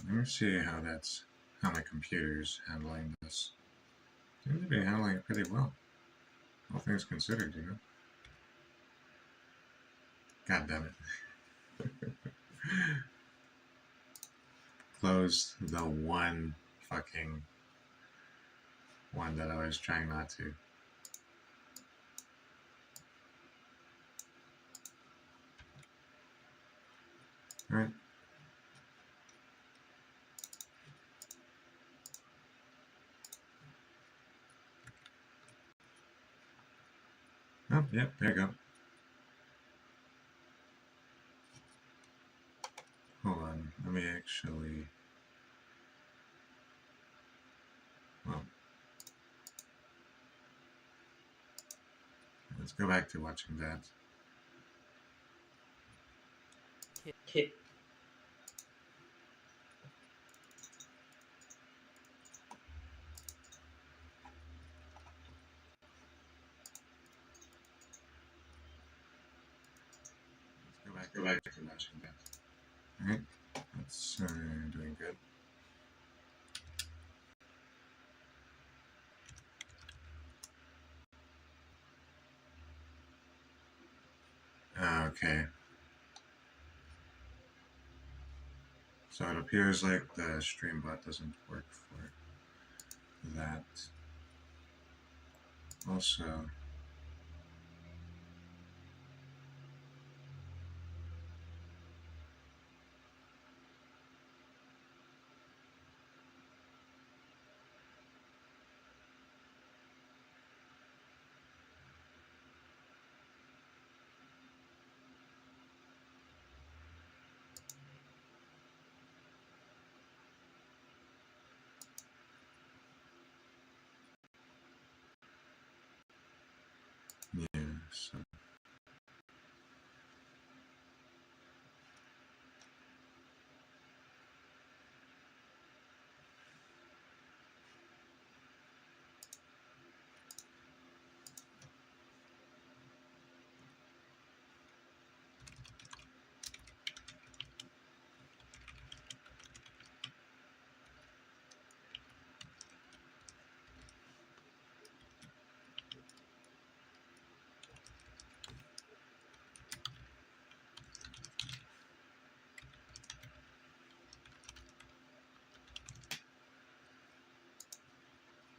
Let me see how my computer's handling this. Seems to be handling it pretty well. All things considered, you know. God damn it. Closed the one fucking one that I was trying not to. Alright. Oh, yep, there you go. Hold on, let me actually... Well... Let's go back to watching that. Okay. Let's go back to watching that. Alright, that's doing good. Okay. So it appears like the Streambot doesn't work for that. Also, yeah, so...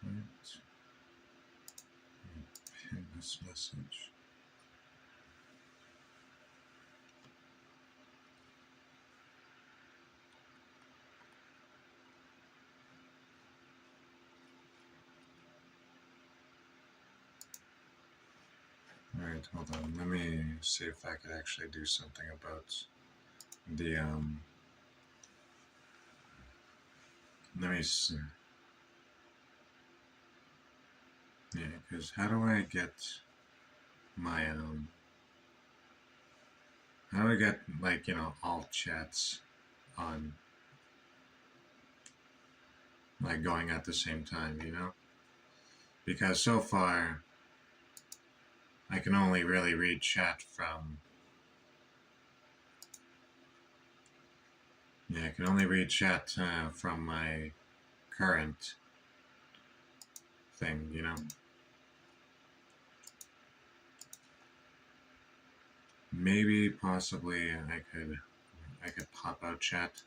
Right. Pin this message. Alright, hold on. Let me see if I could actually do something about the, let me see. Yeah, because how do I get my, how do I get, like, you know, all chats on, like, going at the same time, you know? Because so far, I can only really read chat from... Yeah, I can only read chat from my current thing, you know? Maybe, possibly, I could pop out chat.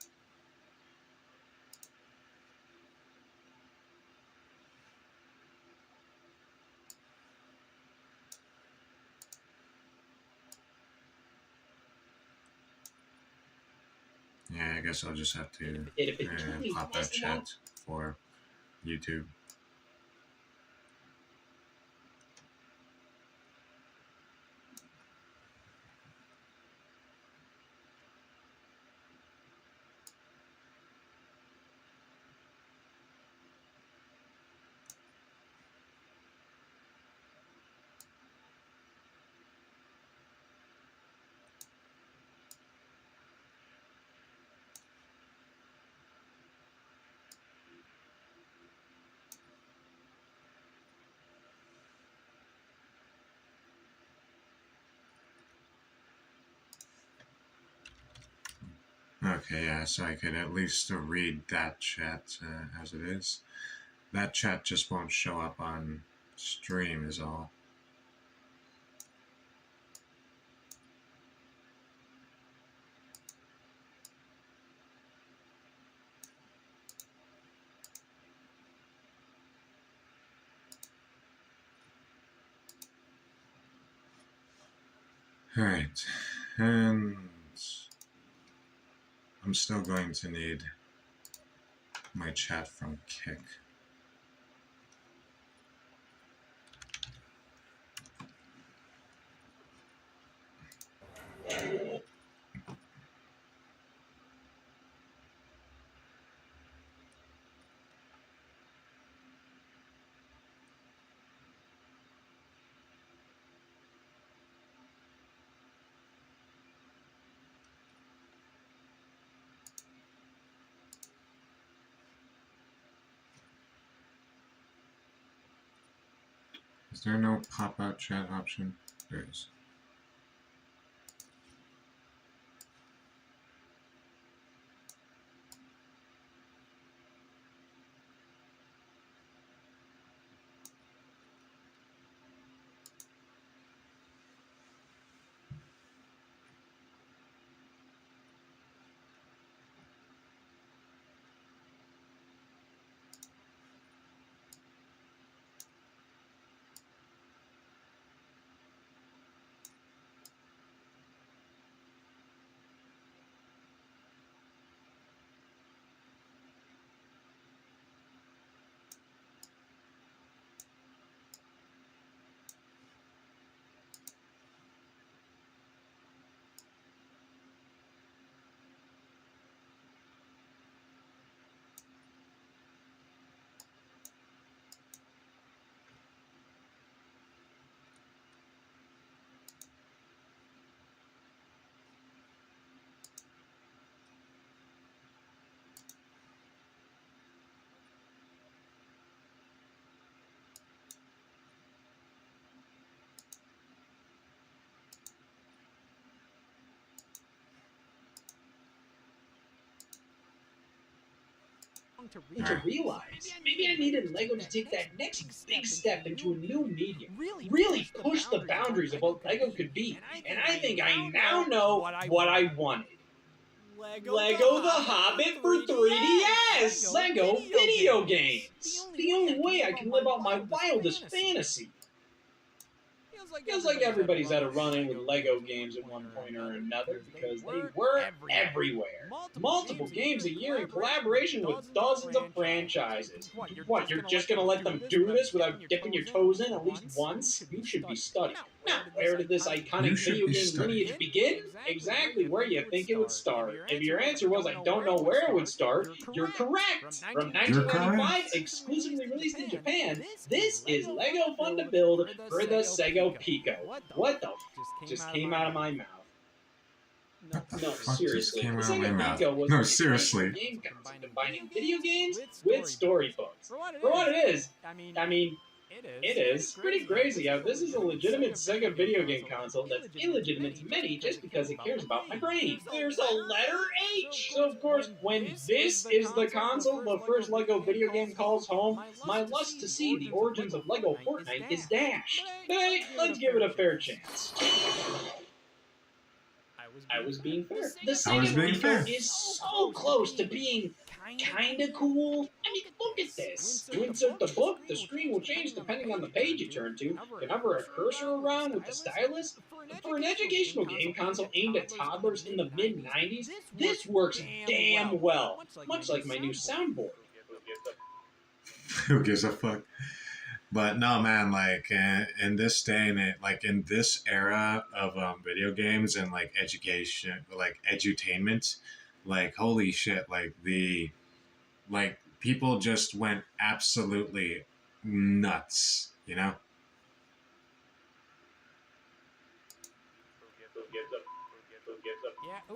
Yeah, I guess I'll just have to pop out chat for YouTube. Okay, yeah, so I could at least read that chat as it is. That chat just won't show up on stream is all. Alright, and I'm still going to need my chat from Kick. Is there no pop-out chat option? There is. To realize maybe I needed Lego to take that next big step into a new medium, really push the boundaries of what Lego could be. And I think I now know what I wanted. Lego the Hobbit for 3DS! Lego video games! The only way I can live out my wildest fantasy. Feels like everybody's had a run-in with Lego games at one point or another because they were everywhere. Multiple games a year in collaboration with dozens of franchises. What, you're just gonna let them do this without dipping your toes in at least once? You should be studying. Now, where did this iconic video game lineage begin? Exactly where you think it would start. If your answer was I don't know where it would start, you're correct. From 1995, exclusively released in Japan, this is Lego Fun to Build for the Sega Pico. What the f just came out of my mouth? No, seriously. The Sega Pico was a seriously. game console combining video games with storybooks. For what it is, I mean, it is pretty crazy how this is a legitimate Sega video game console that's illegitimate to many just because it cares about my brain. There's a letter H! So of course, when this is the console the first Lego video game calls home, my lust to see the origins of Lego Fortnite is dashed. But let's give it a fair chance. I was being fair. The Sega Pico is so close to being kinda cool. I mean, look at this. To insert the book, the screen will change depending on the page you turn to. You can hover a cursor around with the stylus. For an educational game console aimed at toddlers in the mid-90s, this works damn well. Much like my new soundboard. Who gives a fuck? But no, man, like in this day and like in this era of video games and like education, like edutainment, like holy shit, like people just went absolutely nuts, you know?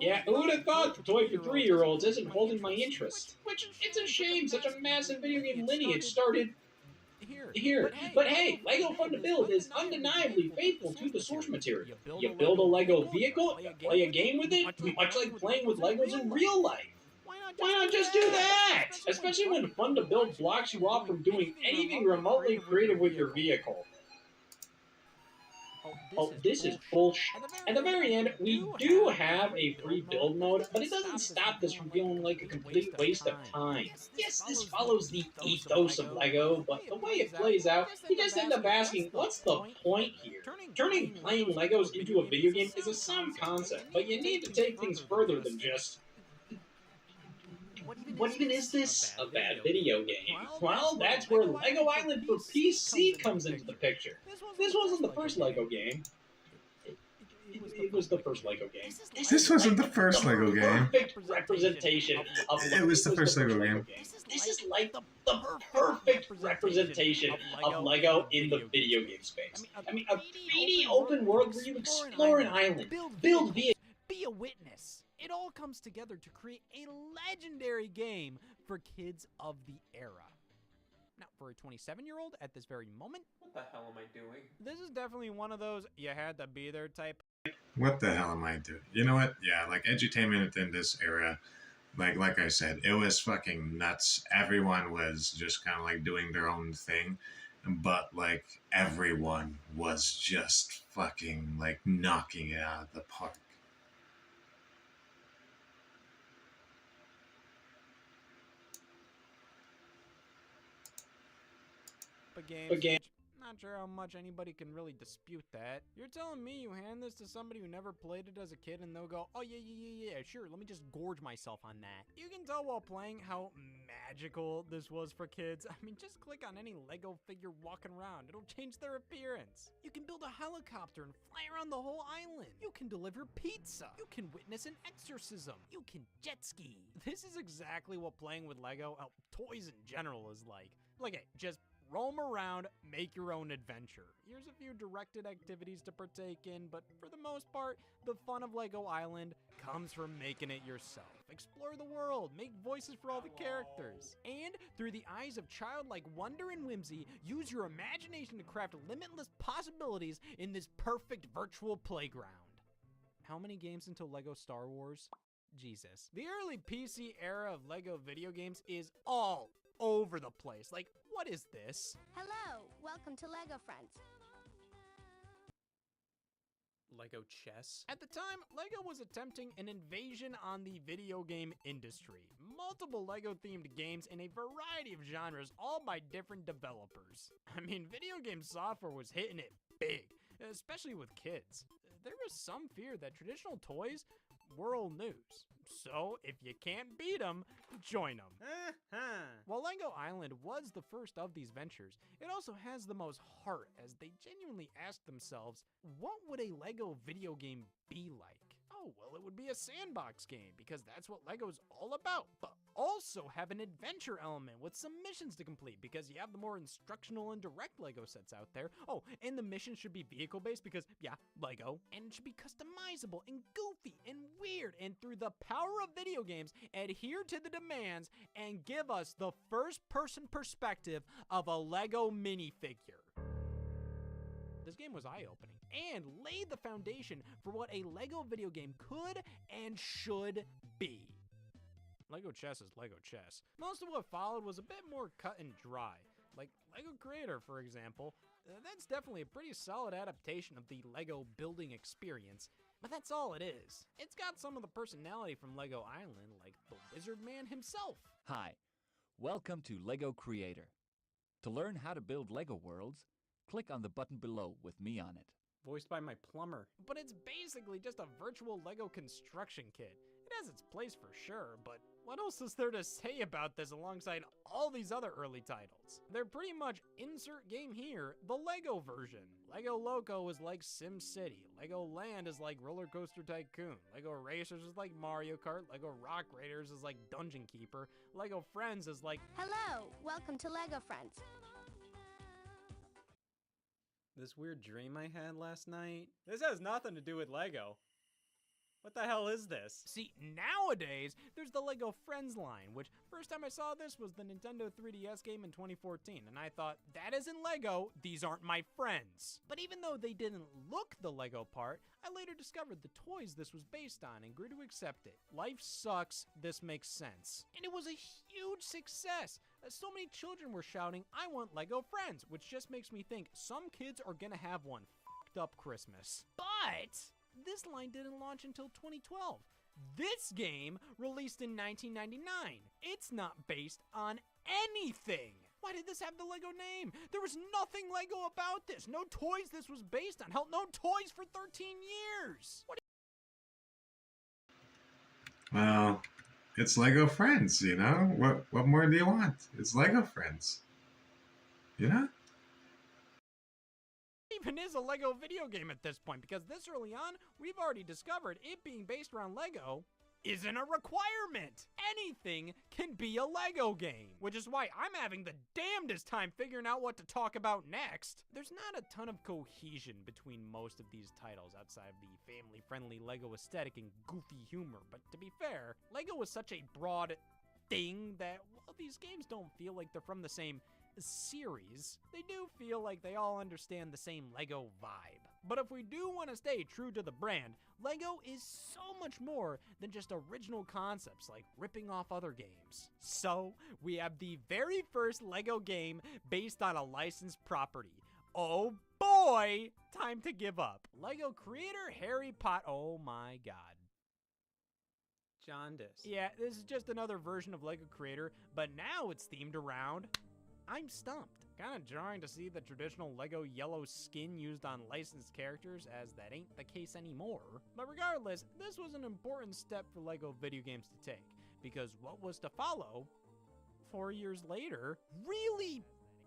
Yeah, who would have thought the toy for 3-year-olds isn't holding my interest? Which, it's a shame such a massive video game lineage started here. But hey, Lego Fun to Build is undeniably faithful to the source material. You build a Lego vehicle, you play a game with it, much like playing with Legos in real life. Why not just do that? Especially when Fun to Build blocks you off from doing anything remotely creative with your vehicle. Oh, this is bullshit. At the very end, we do have a free build mode, but it doesn't stop this from feeling like a complete waste of time. Yes, this follows the ethos of LEGO, but the way it plays out, you just end up asking, what's the point here? Turning playing LEGOs into a video game is a sound concept, but you need to take things further than just... What even is this? A bad video game? Well, that's where LEGO Island for PC comes into the picture. This wasn't the first LEGO game. It was the first LEGO game. This wasn't the first LEGO game. Perfect representation of It was the first LEGO game. This is like the perfect representation of LEGO in the video game space. I mean, a 3D open world where you explore an island, build vehicles. Be a witness. It all comes together to create a legendary game for kids of the era. Now, for a 27-year-old at this very moment, What the hell am I doing? this is definitely one of those you had to be there type. What the hell am I doing? You know what? Yeah, like edutainment in this era, like I said, it was fucking nuts. Everyone was just kind of like doing their own thing, but like everyone was just fucking like knocking it out of the park. But game. Not sure how much anybody can really dispute that. You're telling me you hand this to somebody who never played it as a kid and they'll go, oh yeah, sure, let me just gorge myself on that. You can tell while playing how magical this was for kids. I mean, just click on any Lego figure walking around. It'll change their appearance. You can build a helicopter and fly around the whole island. You can deliver pizza. You can witness an exorcism. You can jet ski. This is exactly what playing with Lego, toys in general, is like. Look at just roam around, make your own adventure. Here's a few directed activities to partake in, but for the most part, the fun of Lego Island comes from making it yourself. Explore the world, make voices for all the characters, and through the eyes of childlike wonder and whimsy, use your imagination to craft limitless possibilities in this perfect virtual playground. How many games until Lego Star Wars? Jesus. The early PC era of Lego video games is all over the place. Like, what is this? Hello, welcome to Lego Friends. Lego chess? At the time, Lego was attempting an invasion on the video game industry. Multiple Lego-themed games in a variety of genres, all by different developers. I mean, video game software was hitting it big, especially with kids. There was some fear that traditional toys were old news. So, if you can't beat them, join them. While Lego Island was the first of these ventures, it also has the most heart, as they genuinely ask themselves, what would a Lego video game be like? Oh, well, it would be a sandbox game, because that's what Lego's all about, but also have an adventure element with some missions to complete, because you have the more instructional and direct Lego sets out there. Oh, and the mission should be vehicle-based, because, yeah, Lego, and it should be customizable and goofy and weird, and through the power of video games, adhere to the demands and give us the first-person perspective of a Lego minifigure. This game was eye-opening and laid the foundation for what a Lego video game could and should be. Lego chess is Lego chess. Most of what followed was a bit more cut and dry. Like Lego Creator, for example. That's definitely a pretty solid adaptation of the Lego building experience, but that's all it is. It's got some of the personality from Lego Island, like the Wizard Man himself. Hi, welcome to Lego Creator. To learn how to build Lego worlds, click on the button below with me on it. Voiced by my plumber. But it's basically just a virtual Lego construction kit. It has its place for sure, but what else is there to say about this alongside all these other early titles? They're pretty much insert game here, the Lego version. Lego Loco is like Sim City. Lego Land is like Roller Coaster Tycoon. Lego Racers is like Mario Kart. Lego Rock Raiders is like Dungeon Keeper. Lego Friends is like... Hello, welcome to Lego Friends. This weird dream I had last night? This has nothing to do with Lego. What the hell is this? See, nowadays, there's the LEGO Friends line, which first time I saw this was the Nintendo 3DS game in 2014, and I thought, that isn't LEGO, these aren't my friends. But even though they didn't look the LEGO part, I later discovered the toys this was based on and grew to accept it. Life sucks, this makes sense. And it was a huge success. So many children were shouting, I want LEGO Friends, which just makes me think some kids are gonna have one fucked up Christmas. But this line didn't launch until 2012. This game released in 1999. It's not based on anything. Why did this have the LEGO name? There was nothing LEGO about this. No toys this was based on. Hell, no toys for 13 years. What Well, it's Lego Friends, you know? What more do you want? It's Lego Friends. You know? even is a LEGO video game at this point? Because this early on, we've already discovered it being based around LEGO isn't a requirement. Anything can be a LEGO game, which is why I'm having the damnedest time figuring out what to talk about next. There's not a ton of cohesion between most of these titles outside of the family-friendly LEGO aesthetic and goofy humor, but to be fair, LEGO is such a broad thing that, well, these games don't feel like they're from the same series. They do feel like they all understand the same LEGO vibe. But if we do want to stay true to the brand, LEGO is so much more than just original concepts like ripping off other games. So, we have the very first LEGO game based on a licensed property. Oh boy, time to give up. LEGO creator Harry Potter. Oh my god. Jaundice. Yeah, this is just another version of LEGO Creator, but now it's themed around I'm stumped. Kinda jarring to see the traditional LEGO yellow skin used on licensed characters, as that ain't the case anymore. But regardless, this was an important step for LEGO video games to take, because what was to follow 4 years later really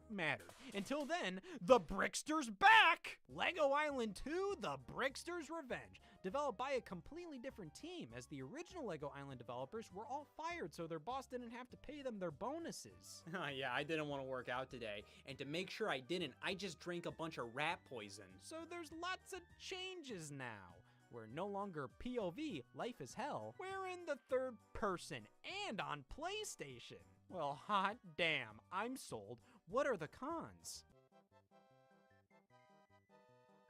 mattered. Until then, the Brickster's back! LEGO Island 2, The Brickster's Revenge. Developed by a completely different team, as the original LEGO Island developers were all fired so their boss didn't have to pay them their bonuses. Yeah, I didn't want to work out today, and to make sure I didn't, I just drank a bunch of rat poison. So there's lots of changes now. We're no longer POV, life is hell. We're in the third person, and on PlayStation. Well, hot damn, I'm sold. What are the cons?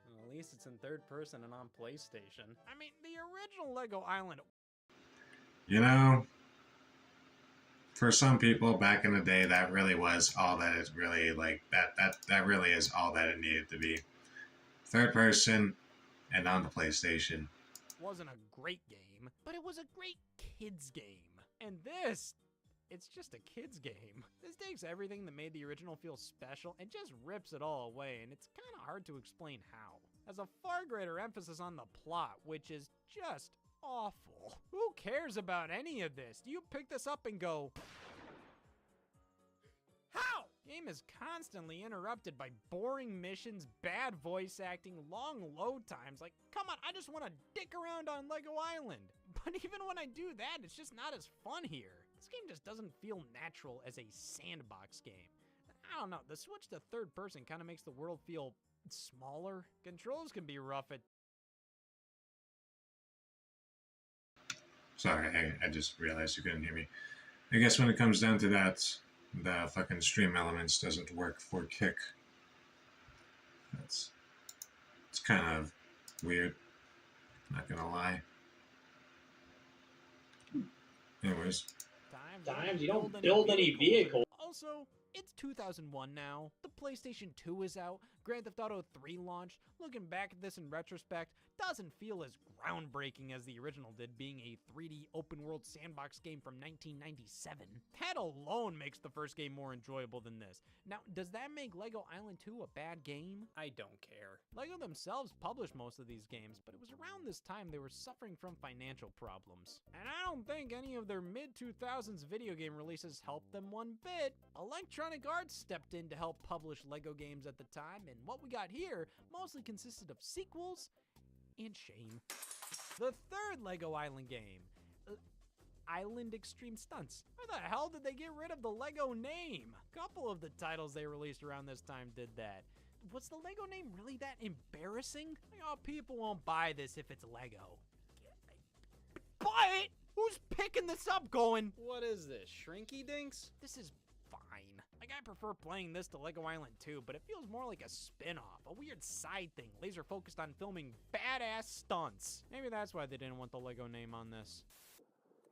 Well, at least it's in third person and on PlayStation. I mean, the original LEGO Island. You know, for some people back in the day, that really was all that it really, like, that really is all that it needed to be. Third person and on the PlayStation. Wasn't a great game, but it was a great kids game. And this, it's just a kid's game. This takes everything that made the original feel special and just rips it all away, and it's kind of hard to explain how. Has a far greater emphasis on the plot, which is just awful. Who cares about any of this? Do you pick this up and go, how? Game is constantly interrupted by boring missions, bad voice acting, long load times. Like, come on, I just want to dick around on LEGO Island. But even when I do that, it's just not as fun here. This game just doesn't feel natural as a sandbox game. I don't know, the switch to third person kind of makes the world feel smaller. Controls can be rough at... Sorry, I just realized you couldn't hear me. I guess when it comes down to that, the fucking stream elements doesn't work for Kick. It's kind of weird, not gonna lie. Anyways. Times you don't build any vehicles. Also, it's 2001 now. The PlayStation 2 is out. Grand Theft Auto 3 launched. Looking back at this in retrospect, doesn't feel as groundbreaking as the original did, being a 3D open-world sandbox game from 1997. That alone makes the first game more enjoyable than this. Now, does that make LEGO Island 2 a bad game? I don't care. LEGO themselves published most of these games, but it was around this time they were suffering from financial problems. And I don't think any of their mid-2000s video game releases helped them one bit. Electronic Arts stepped in to help publish LEGO games at the time, and what we got here mostly consisted of sequels and shame. The third LEGO Island game, Island Extreme Stunts. Where the hell did they get rid of the LEGO name? A couple of the titles they released around this time did that. Was the LEGO name really that embarrassing? Like, oh, people won't buy this if it's LEGO. Who's picking this up going, what is this, Shrinky Dinks? This is fine. Like, I prefer playing this to Lego Island 2, but it feels more like a spin-off, a weird side thing, laser focused on filming badass stunts. Maybe that's why they didn't want the Lego name on this.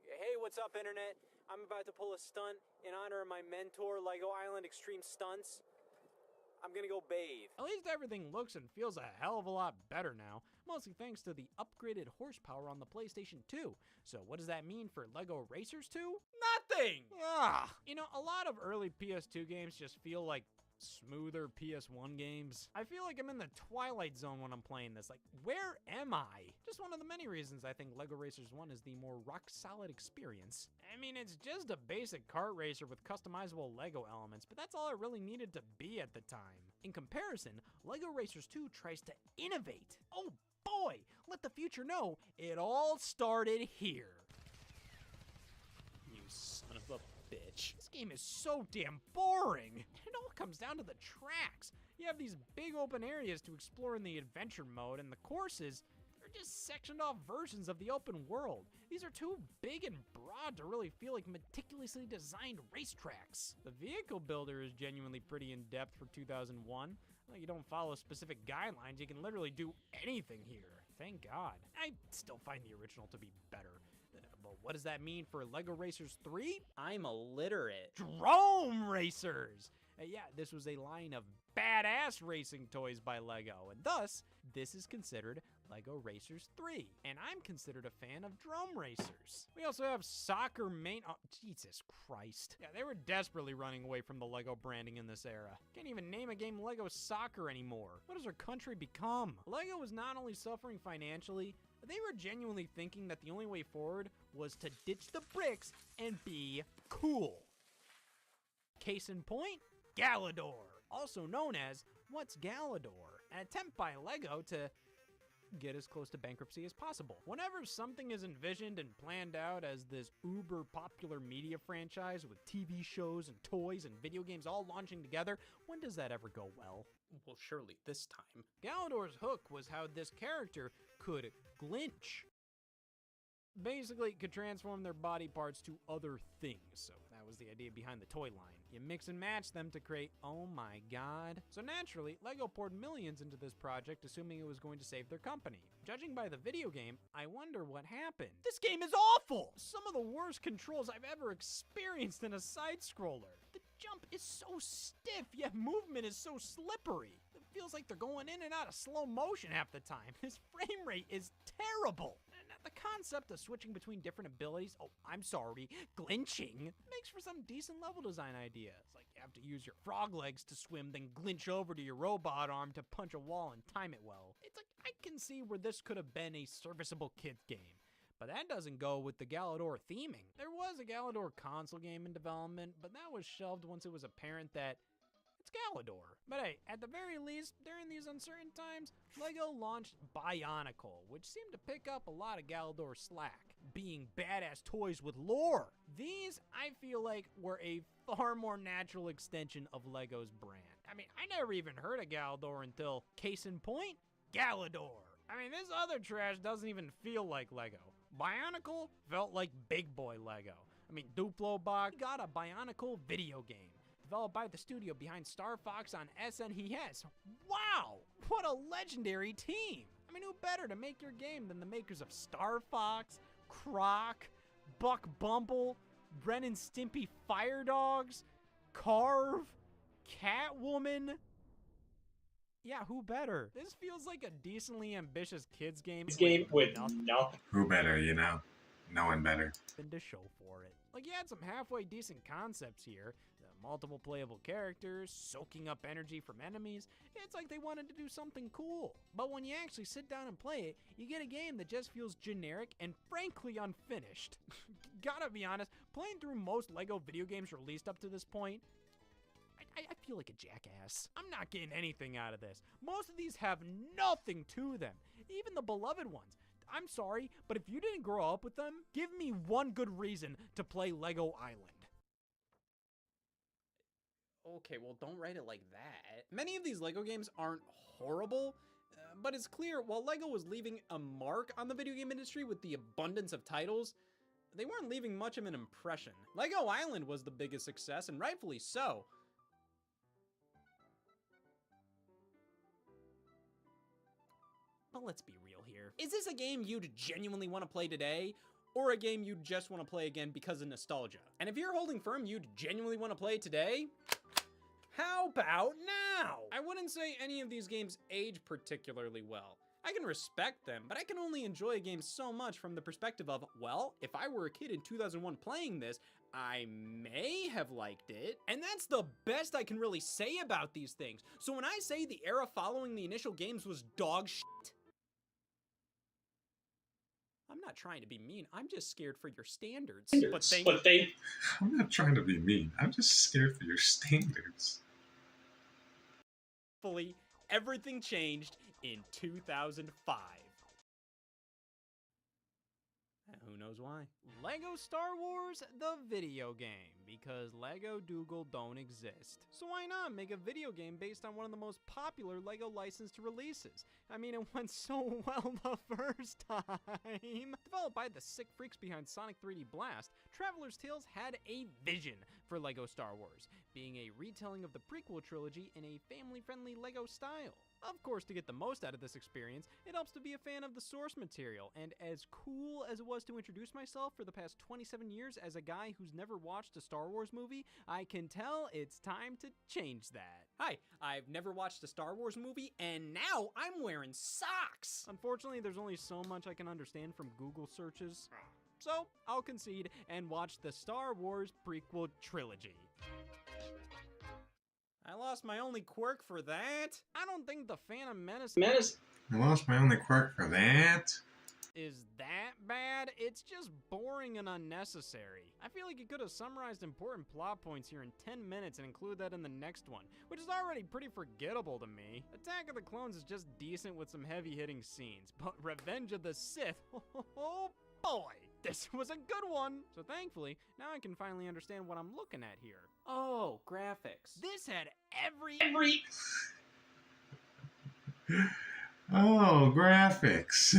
Hey, what's up, Internet? I'm about to pull a stunt in honor of my mentor, Lego Island Extreme Stunts. I'm gonna go bathe. At least everything looks and feels a hell of a lot better now, mostly thanks to the upgraded horsepower on the PlayStation 2. So what does that mean for LEGO Racers 2? Nothing! Ah, you know, a lot of early PS2 games just feel like smoother PS1 games. I feel like I'm in the Twilight Zone when I'm playing this. Like, where am I? Just one of the many reasons I think LEGO Racers 1 is the more rock-solid experience. I mean, it's just a basic kart racer with customizable LEGO elements, but that's all it really needed to be at the time. In comparison, LEGO Racers 2 tries to innovate. Oh boy, let the future know it all started here. You son of a bitch. This game is so damn boring. It all comes down to the tracks. You have these big open areas to explore in the adventure mode, and the courses, they're just sectioned off versions of the open world. These are too big and broad to really feel like meticulously designed racetracks. The vehicle builder is genuinely pretty in-depth for 2001. Like, you don't follow specific guidelines, you can literally do anything here. Thank God. I still find the original to be better. But what does that mean for LEGO Racers 3? I'm illiterate. Drome Racers! Yeah, this was a line of badass racing toys by LEGO, and thus, this is considered LEGO Racers 3. And I'm considered a fan of Drome Racers. We also have Soccer Main... Oh, Jesus Christ. Yeah, they were desperately running away from the LEGO branding in this era. Can't even name a game LEGO Soccer anymore. What has our country become? LEGO was not only suffering financially, they were genuinely thinking that the only way forward was to ditch the bricks and be cool. Case in point, Galador, also known as What's Galador? An attempt by LEGO to get as close to bankruptcy as possible. Whenever something is envisioned and planned out as this uber popular media franchise with TV shows and toys and video games all launching together, when does that ever go well? Well, surely this time. Galador's hook was how this character could glinch. Basically, could transform their body parts to other things, so that was the idea behind the toy line. You mix and match them to create, oh my god. So naturally, LEGO poured millions into this project assuming it was going to save their company. Judging by the video game, I wonder what happened. This game is awful! Some of the worst controls I've ever experienced in a side-scroller. The jump is so stiff, yet movement is so slippery. It feels like they're going in and out of slow motion half the time. This frame rate is terrible. The concept of switching between different abilities, glinching, makes for some decent level design ideas. Like you have to use your frog legs to swim, then glinch over to your robot arm to punch a wall and time it well. It's like, I can see where this could have been a serviceable kids game. But that doesn't go with the Galador theming. There was a Galador console game in development, but that was shelved once it was apparent that it's Galador. But hey, at the very least, during these uncertain times, LEGO launched Bionicle, which seemed to pick up a lot of Galador slack, being badass toys with lore. These, I feel like, were a far more natural extension of LEGO's brand. I mean, I never even heard of Galador until, case in point, Galador. I mean, this other trash doesn't even feel like LEGO. Bionicle felt like big boy LEGO. I mean, Duplo Box got a Bionicle video game, developed by the studio behind Star Fox on SNES. Wow, what a legendary team. I mean, who better to make your game than the makers of Star Fox, Croc, Buck Bumble, Ren and Stimpy Fire Dogs, Carve, Catwoman. Yeah, who better? This feels like a decently ambitious kids game. This game with nothing. Who better, you know? No one better. To show for it. Like, you had some halfway decent concepts here. Multiple playable characters, soaking up energy from enemies. It's like they wanted to do something cool. But when you actually sit down and play it, you get a game that just feels generic and frankly unfinished. Gotta be honest, playing through most LEGO video games released up to this point, I feel like a jackass. I'm not getting anything out of this. Most of these have nothing to them, even the beloved ones. I'm sorry, but if you didn't grow up with them, give me one good reason to play Lego Island. Okay, well, don't write it like that. Many of these LEGO games aren't horrible, but it's clear while LEGO was leaving a mark on the video game industry with the abundance of titles, they weren't leaving much of an impression. Lego Island was the biggest success, and rightfully so. But let's be real here. Is this a game you'd genuinely want to play today? Or a game you'd just want to play again because of nostalgia? And if you're holding firm you'd genuinely want to play today, how about now? I wouldn't say any of these games age particularly well. I can respect them, but I can only enjoy a game so much from the perspective of, well, if I were a kid in 2001 playing this, I may have liked it. And that's the best I can really say about these things. So when I say the era following the initial games was dog shit, I'm not trying to be mean, I'm just scared for your standards. But I'm not trying to be mean. I'm just scared for your standards. Thankfully, everything changed in 2005. And who knows why? Lego Star Wars, the video game, because Lego Dougal don't exist. So why not make a video game based on one of the most popular Lego licensed releases? I mean, it went so well the first time. Developed by the sick freaks behind Sonic 3D Blast, Traveler's Tales had a vision for Lego Star Wars, being a retelling of the prequel trilogy in a family-friendly Lego style. Of course, to get the most out of this experience, it helps to be a fan of the source material, and as cool as it was to introduce myself for the past 27 years as a guy who's never watched a Star Wars movie, I can tell it's time to change that. Hi, I've never watched a Star Wars movie, and now I'm wearing socks! Unfortunately, there's only so much I can understand from Google searches, so I'll concede and watch the Star Wars prequel trilogy. I lost my only quirk for that. I don't think the Phantom Menace I lost my only quirk for that. is that bad. It's just boring and unnecessary. I feel like you could have summarized important plot points here in 10 minutes and include that in the next one, which is already pretty forgettable to me. Attack of the Clones is just decent with some heavy-hitting scenes, but Revenge of the Sith, oh boy, this was a good one. So thankfully, now I can finally understand what I'm looking at here. Oh, graphics. This had every Oh, graphics.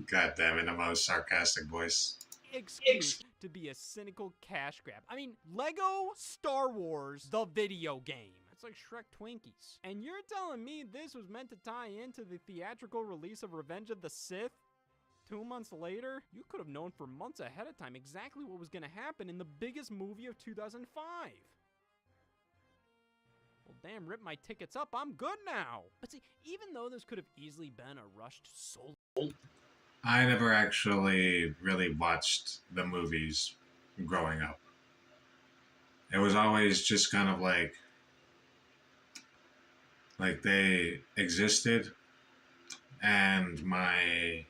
God damn it, I'm a sarcastic voice. excuse to be a cynical cash grab. I mean, Lego Star Wars, the video game. It's like Shrek Twinkies. And you're telling me this was meant to tie into the theatrical release of Revenge of the Sith? 2 months later? You could have known for months ahead of time exactly what was going to happen in the biggest movie of 2005. Well, damn, rip my tickets up, I'm good now. But see, even though this could have easily been a rushed solo, I never actually really watched the movies growing up. It was always just kind of like they existed, and my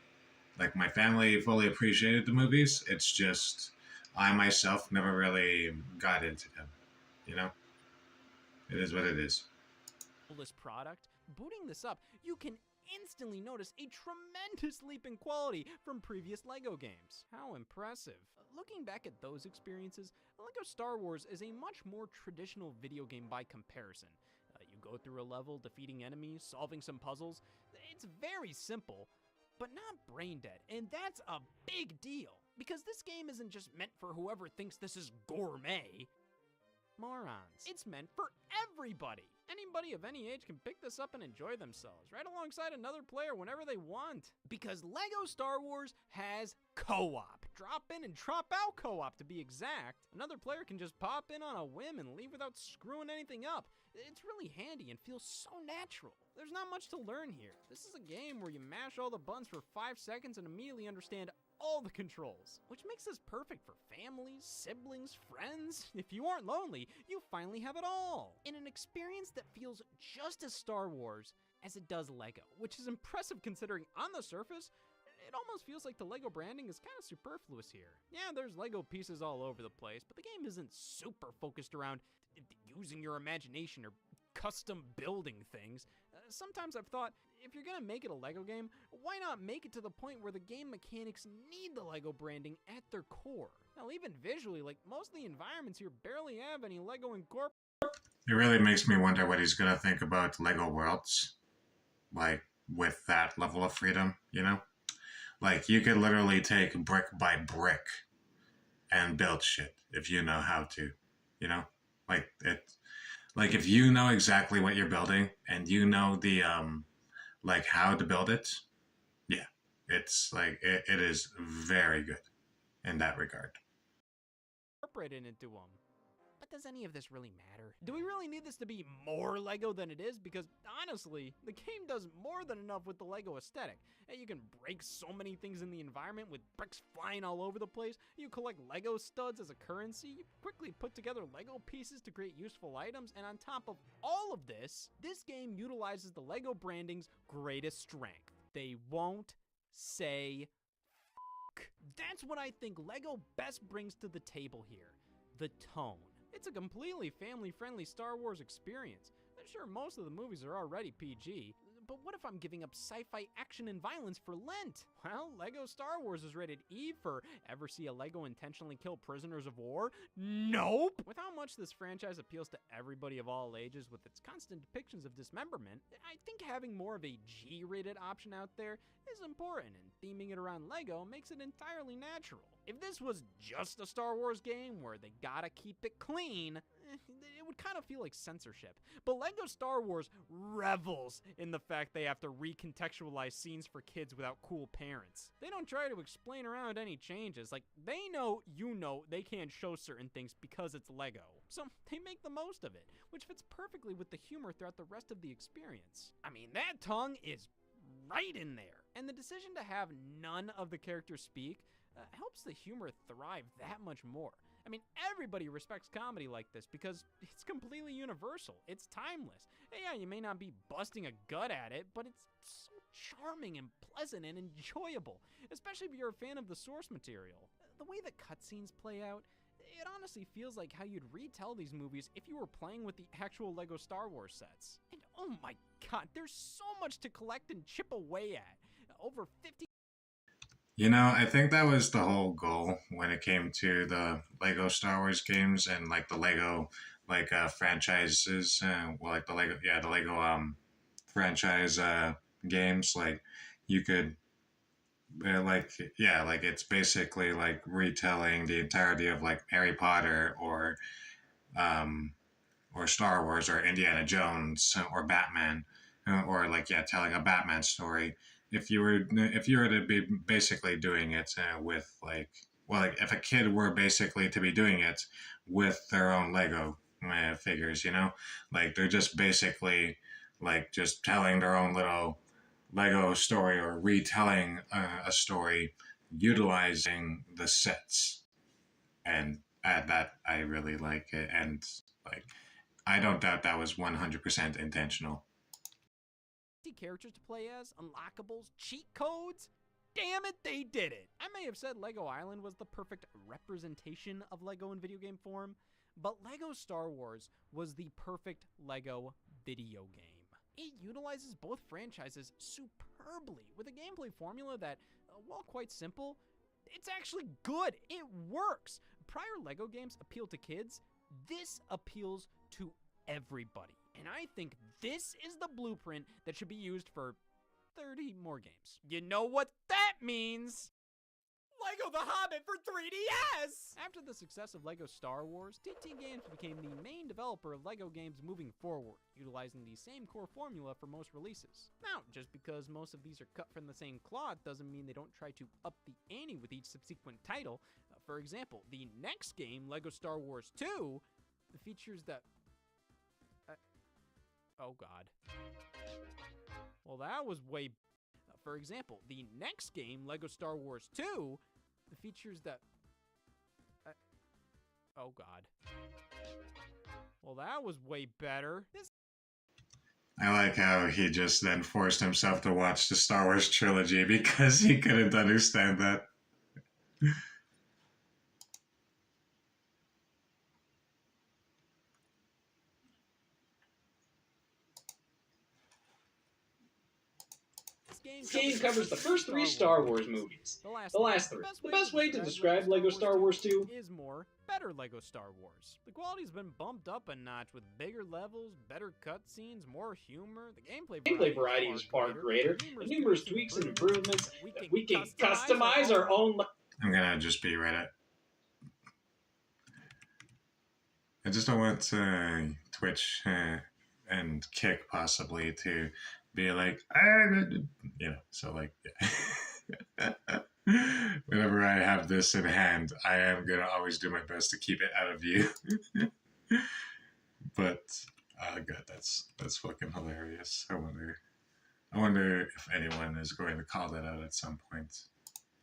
family fully appreciated the movies. It's just I myself never really got into them, you know? It is what it is. this product, booting this up, you can instantly notice a tremendous leap in quality from previous LEGO games. How impressive. Looking back at those experiences, LEGO Star Wars is a much more traditional video game by comparison. You go through a level, defeating enemies, solving some puzzles. It's very simple, but not brain dead, and that's a big deal, because this game isn't just meant for whoever thinks this is gourmet. Morons. It's meant for everybody. Anybody of any age can pick this up and enjoy themselves, right alongside another player whenever they want. Because LEGO Star Wars has co-op. Drop in and drop out co-op, to be exact. Another player can just pop in on a whim and leave without screwing anything up. It's really handy and feels so natural. There's not much to learn here. This is a game where you mash all the buttons for 5 seconds and immediately understand all the controls, which makes this perfect for families, siblings, friends. If you aren't lonely, you finally have it all in an experience that feels just as Star Wars as it does LEGO, which is impressive considering on the surface, it almost feels like the LEGO branding is kind of superfluous here. Yeah, there's LEGO pieces all over the place, but the game isn't super focused around using your imagination or custom building things. Sometimes I've thought, if you're gonna make it a LEGO game, why not make it to the point where the game mechanics need the LEGO branding at their core? Now, even visually, like, most of the environments here barely have any LEGO incorporated. It really makes me wonder what he's gonna think about LEGO Worlds, like, with that level of freedom, you know? Like, you could literally take brick by brick and build shit if you know how to, you know, like it, like if you know exactly what you're building and you know the like how to build it, yeah, it's like it is very good in that regard. Incorporated into them. But does any of this really matter? Do we really need this to be more LEGO than it is? Because honestly, the game does more than enough with the LEGO aesthetic. And you can break so many things in the environment with bricks flying all over the place. You collect LEGO studs as a currency. You quickly put together LEGO pieces to create useful items. And on top of all of this, this game utilizes the LEGO branding's greatest strength. They won't say f**k. That's what I think LEGO best brings to the table here. The tone. It's a completely family-friendly Star Wars experience. Sure, most of the movies are already PG, but what if I'm giving up sci-fi action and violence for Lent? Well, LEGO Star Wars is rated E for ever see a LEGO intentionally kill prisoners of war? Nope! With how much this franchise appeals to everybody of all ages with its constant depictions of dismemberment, I think having more of a G-rated option out there is important, and theming it around LEGO makes it entirely natural. If this was just a Star Wars game where they gotta keep it clean, it would kind of feel like censorship. But LEGO Star Wars revels in the fact they have to recontextualize scenes for kids without cool parents. They don't try to explain around any changes. Like, they know you know they can't show certain things because it's LEGO. So they make the most of it, which fits perfectly with the humor throughout the rest of the experience. I mean, that tongue is right in there. And the decision to have none of the characters speak helps the humor thrive that much more. I mean, everybody respects comedy like this because it's completely universal. It's timeless. Yeah, you may not be busting a gut at it, but it's so charming and pleasant and enjoyable, especially if you're a fan of the source material. The way the cutscenes play out, it honestly feels like how you'd retell these movies if you were playing with the actual LEGO Star Wars sets. And oh my god, there's so much to collect and chip away at. Over 50. You know, I think that was the whole goal when it came to the Lego Star Wars games and like the Lego franchises, well, like the Lego franchise games. Like you could, like it's basically like retelling the entirety of like Harry Potter or Star Wars or Indiana Jones or Batman, or like telling a Batman story. If you were to be basically doing it with like if a kid were basically to be doing it with their own Lego figures, you know, like they're just basically like just telling their own little Lego story or retelling a story utilizing the sets, and that I really like it, and like I don't doubt that was 100% intentional. Characters to play as, unlockables, cheat codes. Damn it, they did it! I may have said Lego Island was the perfect representation of Lego in video game form, but Lego Star Wars was the perfect Lego video game. It utilizes both franchises superbly with a gameplay formula that, while quite simple, it's actually good. It works. Prior Lego games appeal to kids. This appeals to everybody. And I think this is the blueprint that should be used for 30 more games. You know what that means? Lego The Hobbit for 3DS! After the success of Lego Star Wars, TT Games became the main developer of Lego games moving forward, utilizing the same core formula for most releases. Now, just because most of these are cut from the same cloth doesn't mean they don't try to up the ante with each subsequent title. For example, the next game, Lego Star Wars 2, features the... oh god. Well, that was way... For example, the next game, Lego Star Wars 2, features the... oh god. Well, that was way better. I like how he just then forced himself to watch the Star Wars trilogy because he couldn't understand that. This game covers the first 3 Star Wars movies. The last 3. The best way to describe Lego Star Wars 2 is better Lego Star Wars. The quality's been bumped up a notch with bigger levels, better cutscenes, more humor. The gameplay variety is far greater. Numerous tweaks and improvements that we can customize our own. I'm gonna just be right at I just don't want Twitch and Kick possibly to be like, so like, yeah. Whenever I have this in hand, I am gonna always do my best to keep it out of view. But God, that's fucking hilarious. I wonder if anyone is going to call that out at some point.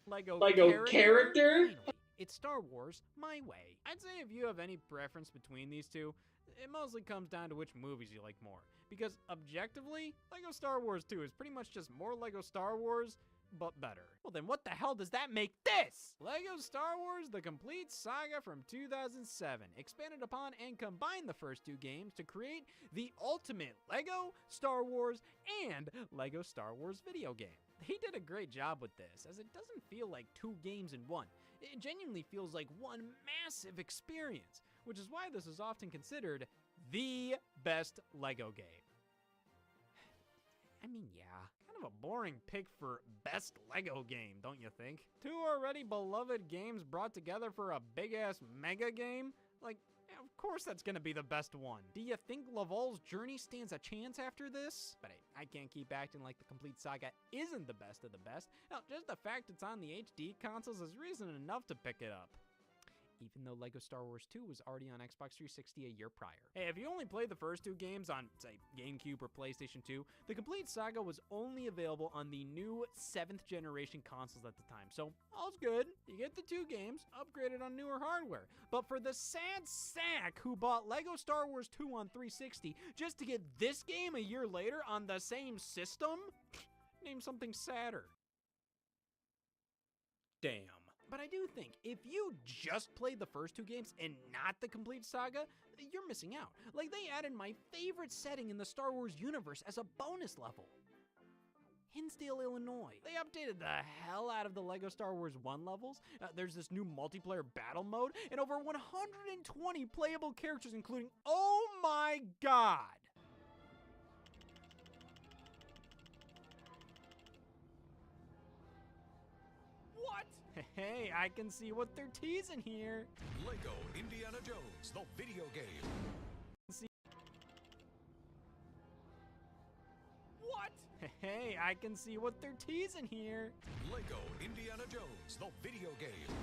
Lego character? Finally, it's Star Wars my way. I'd say if you have any preference between these two, it mostly comes down to which movies you like more. Because objectively, Lego Star Wars 2 is pretty much just more Lego Star Wars, but better. Well then what the hell does that make this? Lego Star Wars The Complete Saga from 2007 expanded upon and combined the first two games to create the ultimate Lego Star Wars and Lego Star Wars video game. They did a great job with this, as it doesn't feel like two games in one. It genuinely feels like one massive experience, which is why this is often considered the best Lego game. I mean, yeah, kind of a boring pick for best Lego game, don't you think? Two already beloved games brought together for a big-ass mega game? Like, of course that's gonna be the best one. Do you think Laval's Journey stands a chance after this? But I can't keep acting like the Complete Saga isn't the best of the best. Hell, just the fact it's on the HD consoles is reason enough to pick it up. Even though Lego Star Wars 2 was already on Xbox 360 a year prior. Hey, if you only played the first two games on, say, GameCube or PlayStation 2, the Complete Saga was only available on the new 7th generation consoles at the time. So, all's good. You get the two games, upgraded on newer hardware. But for the sad sack who bought Lego Star Wars 2 on 360 just to get this game a year later on the same system, name something sadder. Damn. But I do think, if you just played the first two games and not the Complete Saga, you're missing out. Like, they added my favorite setting in the Star Wars universe as a bonus level. Hinsdale, Illinois. They updated the hell out of the Lego Star Wars 1 levels. There's this new multiplayer battle mode, and over 120 playable characters, including, oh my god! Hey, I can see what they're teasing here. Lego Indiana Jones, the video game. What? Hey, I can see what they're teasing here. Lego Indiana Jones, the video game.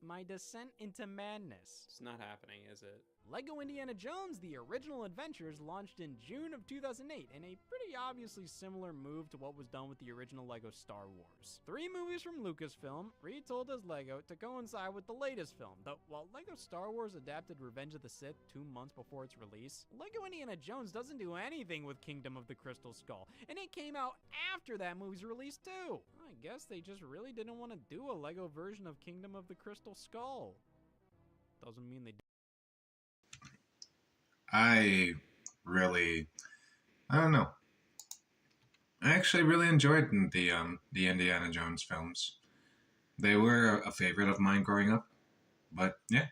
My descent into madness. It's not happening, is it? Lego Indiana Jones, The Original Adventures, launched in June of 2008 in a pretty obviously similar move to what was done with the original Lego Star Wars. 3 movies from Lucasfilm, retold as Lego to coincide with the latest film, though while Lego Star Wars adapted Revenge of the Sith 2 months before its release, Lego Indiana Jones doesn't do anything with Kingdom of the Crystal Skull, and it came out after that movie's release too. I guess they just really didn't want to do a Lego version of Kingdom of the Crystal Skull. Doesn't mean they I don't know. I actually really enjoyed the Indiana Jones films. They were a favorite of mine growing up, but yeah.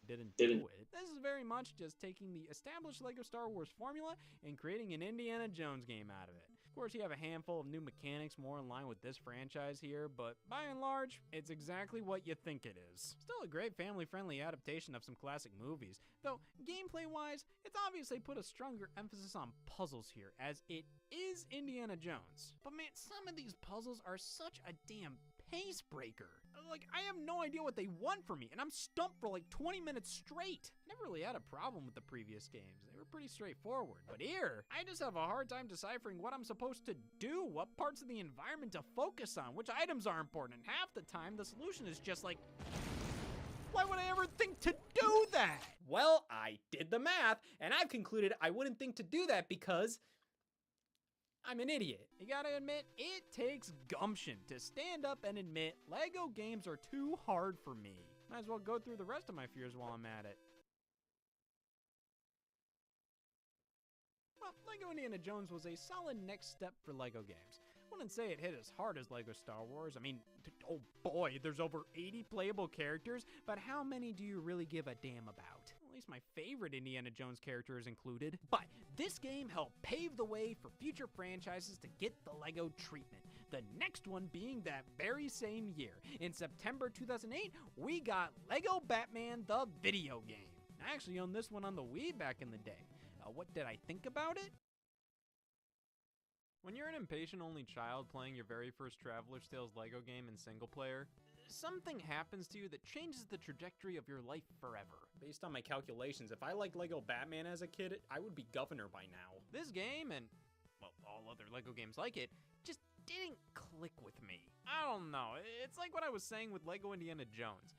Didn't do it. This is very much just taking the established Lego Star Wars formula and creating an Indiana Jones game out of it. Of course, you have a handful of new mechanics more in line with this franchise here, but by and large, it's exactly what you think it is. Still a great family-friendly adaptation of some classic movies, though gameplay-wise, it's obviously put a stronger emphasis on puzzles here, as it is Indiana Jones. But man, some of these puzzles are such a damn pace breaker. Like, I have no idea what they want from me, and I'm stumped for like 20 minutes straight. Never really had a problem with the previous games. They were pretty straightforward. But here, I just have a hard time deciphering what I'm supposed to do, what parts of the environment to focus on, which items are important, and half the time the solution is just like, why would I ever think to do that? Well, I did the math, and I've concluded I wouldn't think to do that because I'm an idiot. You gotta admit, it takes gumption to stand up and admit Lego games are too hard for me. Might as well go through the rest of my fears while I'm at it. Well, Lego Indiana Jones was a solid next step for Lego games. Wouldn't say it hit as hard as Lego Star Wars. I mean, oh boy, there's over 80 playable characters, but how many do you really give a damn about? At least my favorite Indiana Jones character is included. But this game helped pave the way for future franchises to get the Lego treatment. The next one being that very same year. In September 2008, we got Lego Batman the video game. I actually owned this one on the Wii back in the day. What did I think about it? When you're an impatient only child playing your very first Traveler's Tales Lego game in single player, something happens to you that changes the trajectory of your life forever. Based on my calculations, if I liked Lego Batman as a kid, I would be governor by now. This game, and well, all other Lego games like it, just didn't click with me. I don't know, it's like what I was saying with Lego Indiana Jones.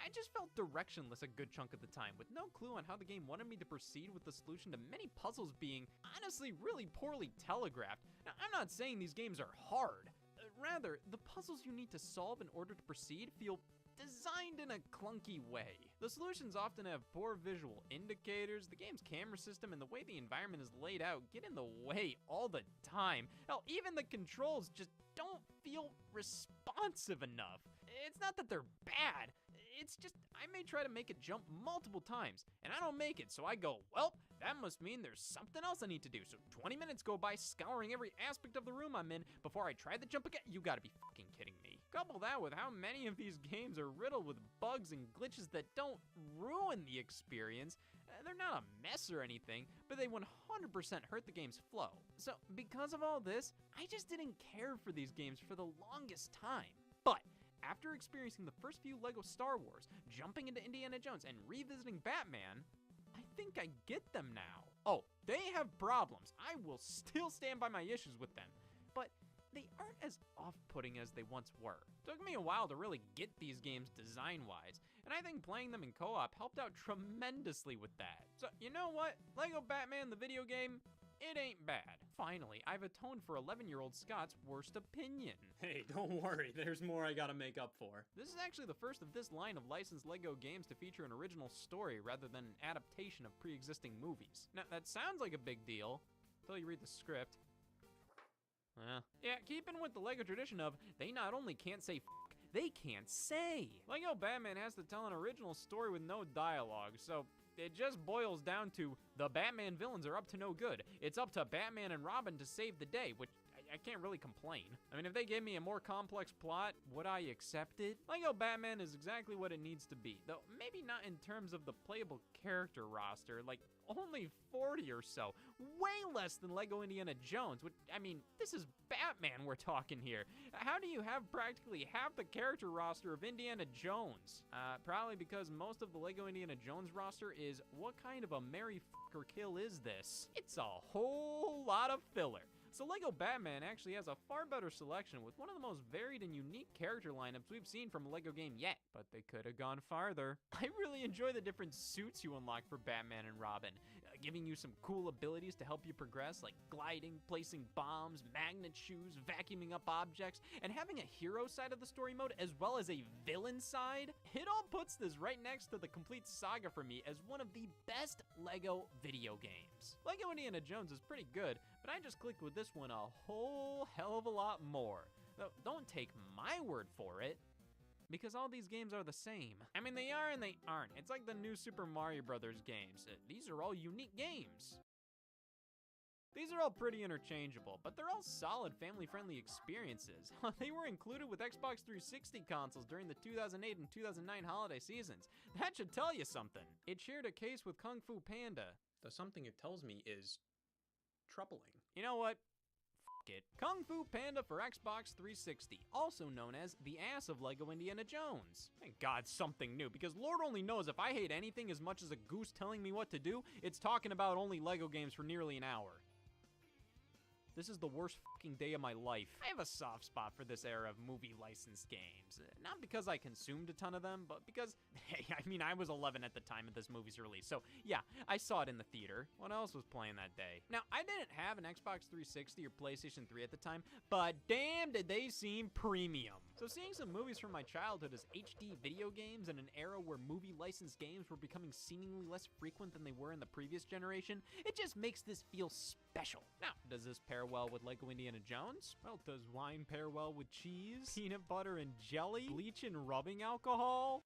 I just felt directionless a good chunk of the time, with no clue on how the game wanted me to proceed with the solution to many puzzles being honestly really poorly telegraphed. Now, I'm not saying these games are hard. Rather, the puzzles you need to solve in order to proceed feel designed in a clunky way. The solutions often have poor visual indicators, the game's camera system, and the way the environment is laid out get in the way all the time. Hell, even the controls just don't feel responsive enough. It's not that they're bad, it's just I may try to make it jump multiple times, and I don't make it, so I go, well, that must mean there's something else I need to do. So 20 minutes go by scouring every aspect of the room I'm in before I try the jump again. You gotta be fucking kidding me. Couple that with how many of these games are riddled with bugs and glitches that don't ruin the experience. They're not a mess or anything, but they 100% hurt the game's flow. So because of all this, I just didn't care for these games for the longest time. But after experiencing the first few Lego Star Wars, jumping into Indiana Jones, and revisiting Batman, I think I get them now. Oh, they have problems. I will still stand by my issues with them, but they aren't as off-putting as they once were. Took me a while to really get these games design-wise, and I think playing them in co-op helped out tremendously with that. So, you know what? Lego Batman the video game, it ain't bad. Finally, I've atoned for 11-year-old Scott's worst opinion. Hey, don't worry, there's more I gotta make up for. This is actually the first of this line of licensed Lego games to feature an original story rather than an adaptation of pre-existing movies. Now, that sounds like a big deal, until you read the script. Yeah, keeping with the Lego tradition of, they not only can't say f***, they can't say. Lego Batman has to tell an original story with no dialogue, so it just boils down to, the Batman villains are up to no good. It's up to Batman and Robin to save the day, which I can't really complain. I mean, if they gave me a more complex plot, would I accept it? Lego Batman is exactly what it needs to be, though maybe not in terms of the playable character roster, like only 40 or so. Way less than Lego Indiana Jones, which, I mean, this is Batman we're talking here. How do you have practically half the character roster of Indiana Jones? Probably because most of the Lego Indiana Jones roster is, what kind of a merry fucker kill is this? It's a whole lot of filler. So Lego Batman actually has a far better selection with one of the most varied and unique character lineups we've seen from a Lego game yet, but they could have gone farther. I really enjoy the different suits you unlock for Batman and Robin, giving you some cool abilities to help you progress, like gliding, placing bombs, magnet shoes, vacuuming up objects, and having a hero side of the story mode as well as a villain side. It all puts this right next to the complete saga for me as one of the best Lego video games. Lego Indiana Jones is pretty good, but I just clicked with this one a whole hell of a lot more. Though, don't take my word for it, because all these games are the same. I mean, they are and they aren't. It's like the new Super Mario Brothers games. These are all unique games. These are all pretty interchangeable, but they're all solid family-friendly experiences. They were included with Xbox 360 consoles during the 2008 and 2009 holiday seasons. That should tell you something. It shared a case with Kung Fu Panda. The something it tells me is troubling. You know what? F it. Kung Fu Panda for Xbox 360, also known as the ass of Lego Indiana Jones. Thank God something new, because Lord only knows if I hate anything as much as a goose telling me what to do, it's talking about only Lego games for nearly an hour. This is the worst fucking day of my life. I have a soft spot for this era of movie licensed games. Not because I consumed a ton of them, but because, hey, I mean, I was 11 at the time of this movie's release. So yeah, I saw it in the theater. What else was playing that day? Now, I didn't have an Xbox 360 or PlayStation 3 at the time, but damn did they seem premium. So seeing some movies from my childhood as HD video games in an era where movie licensed games were becoming seemingly less frequent than they were in the previous generation, it just makes this feel special. Now, does this pair well with Lego Indiana Jones? Well, does wine pair well with cheese, peanut butter and jelly, bleach and rubbing alcohol?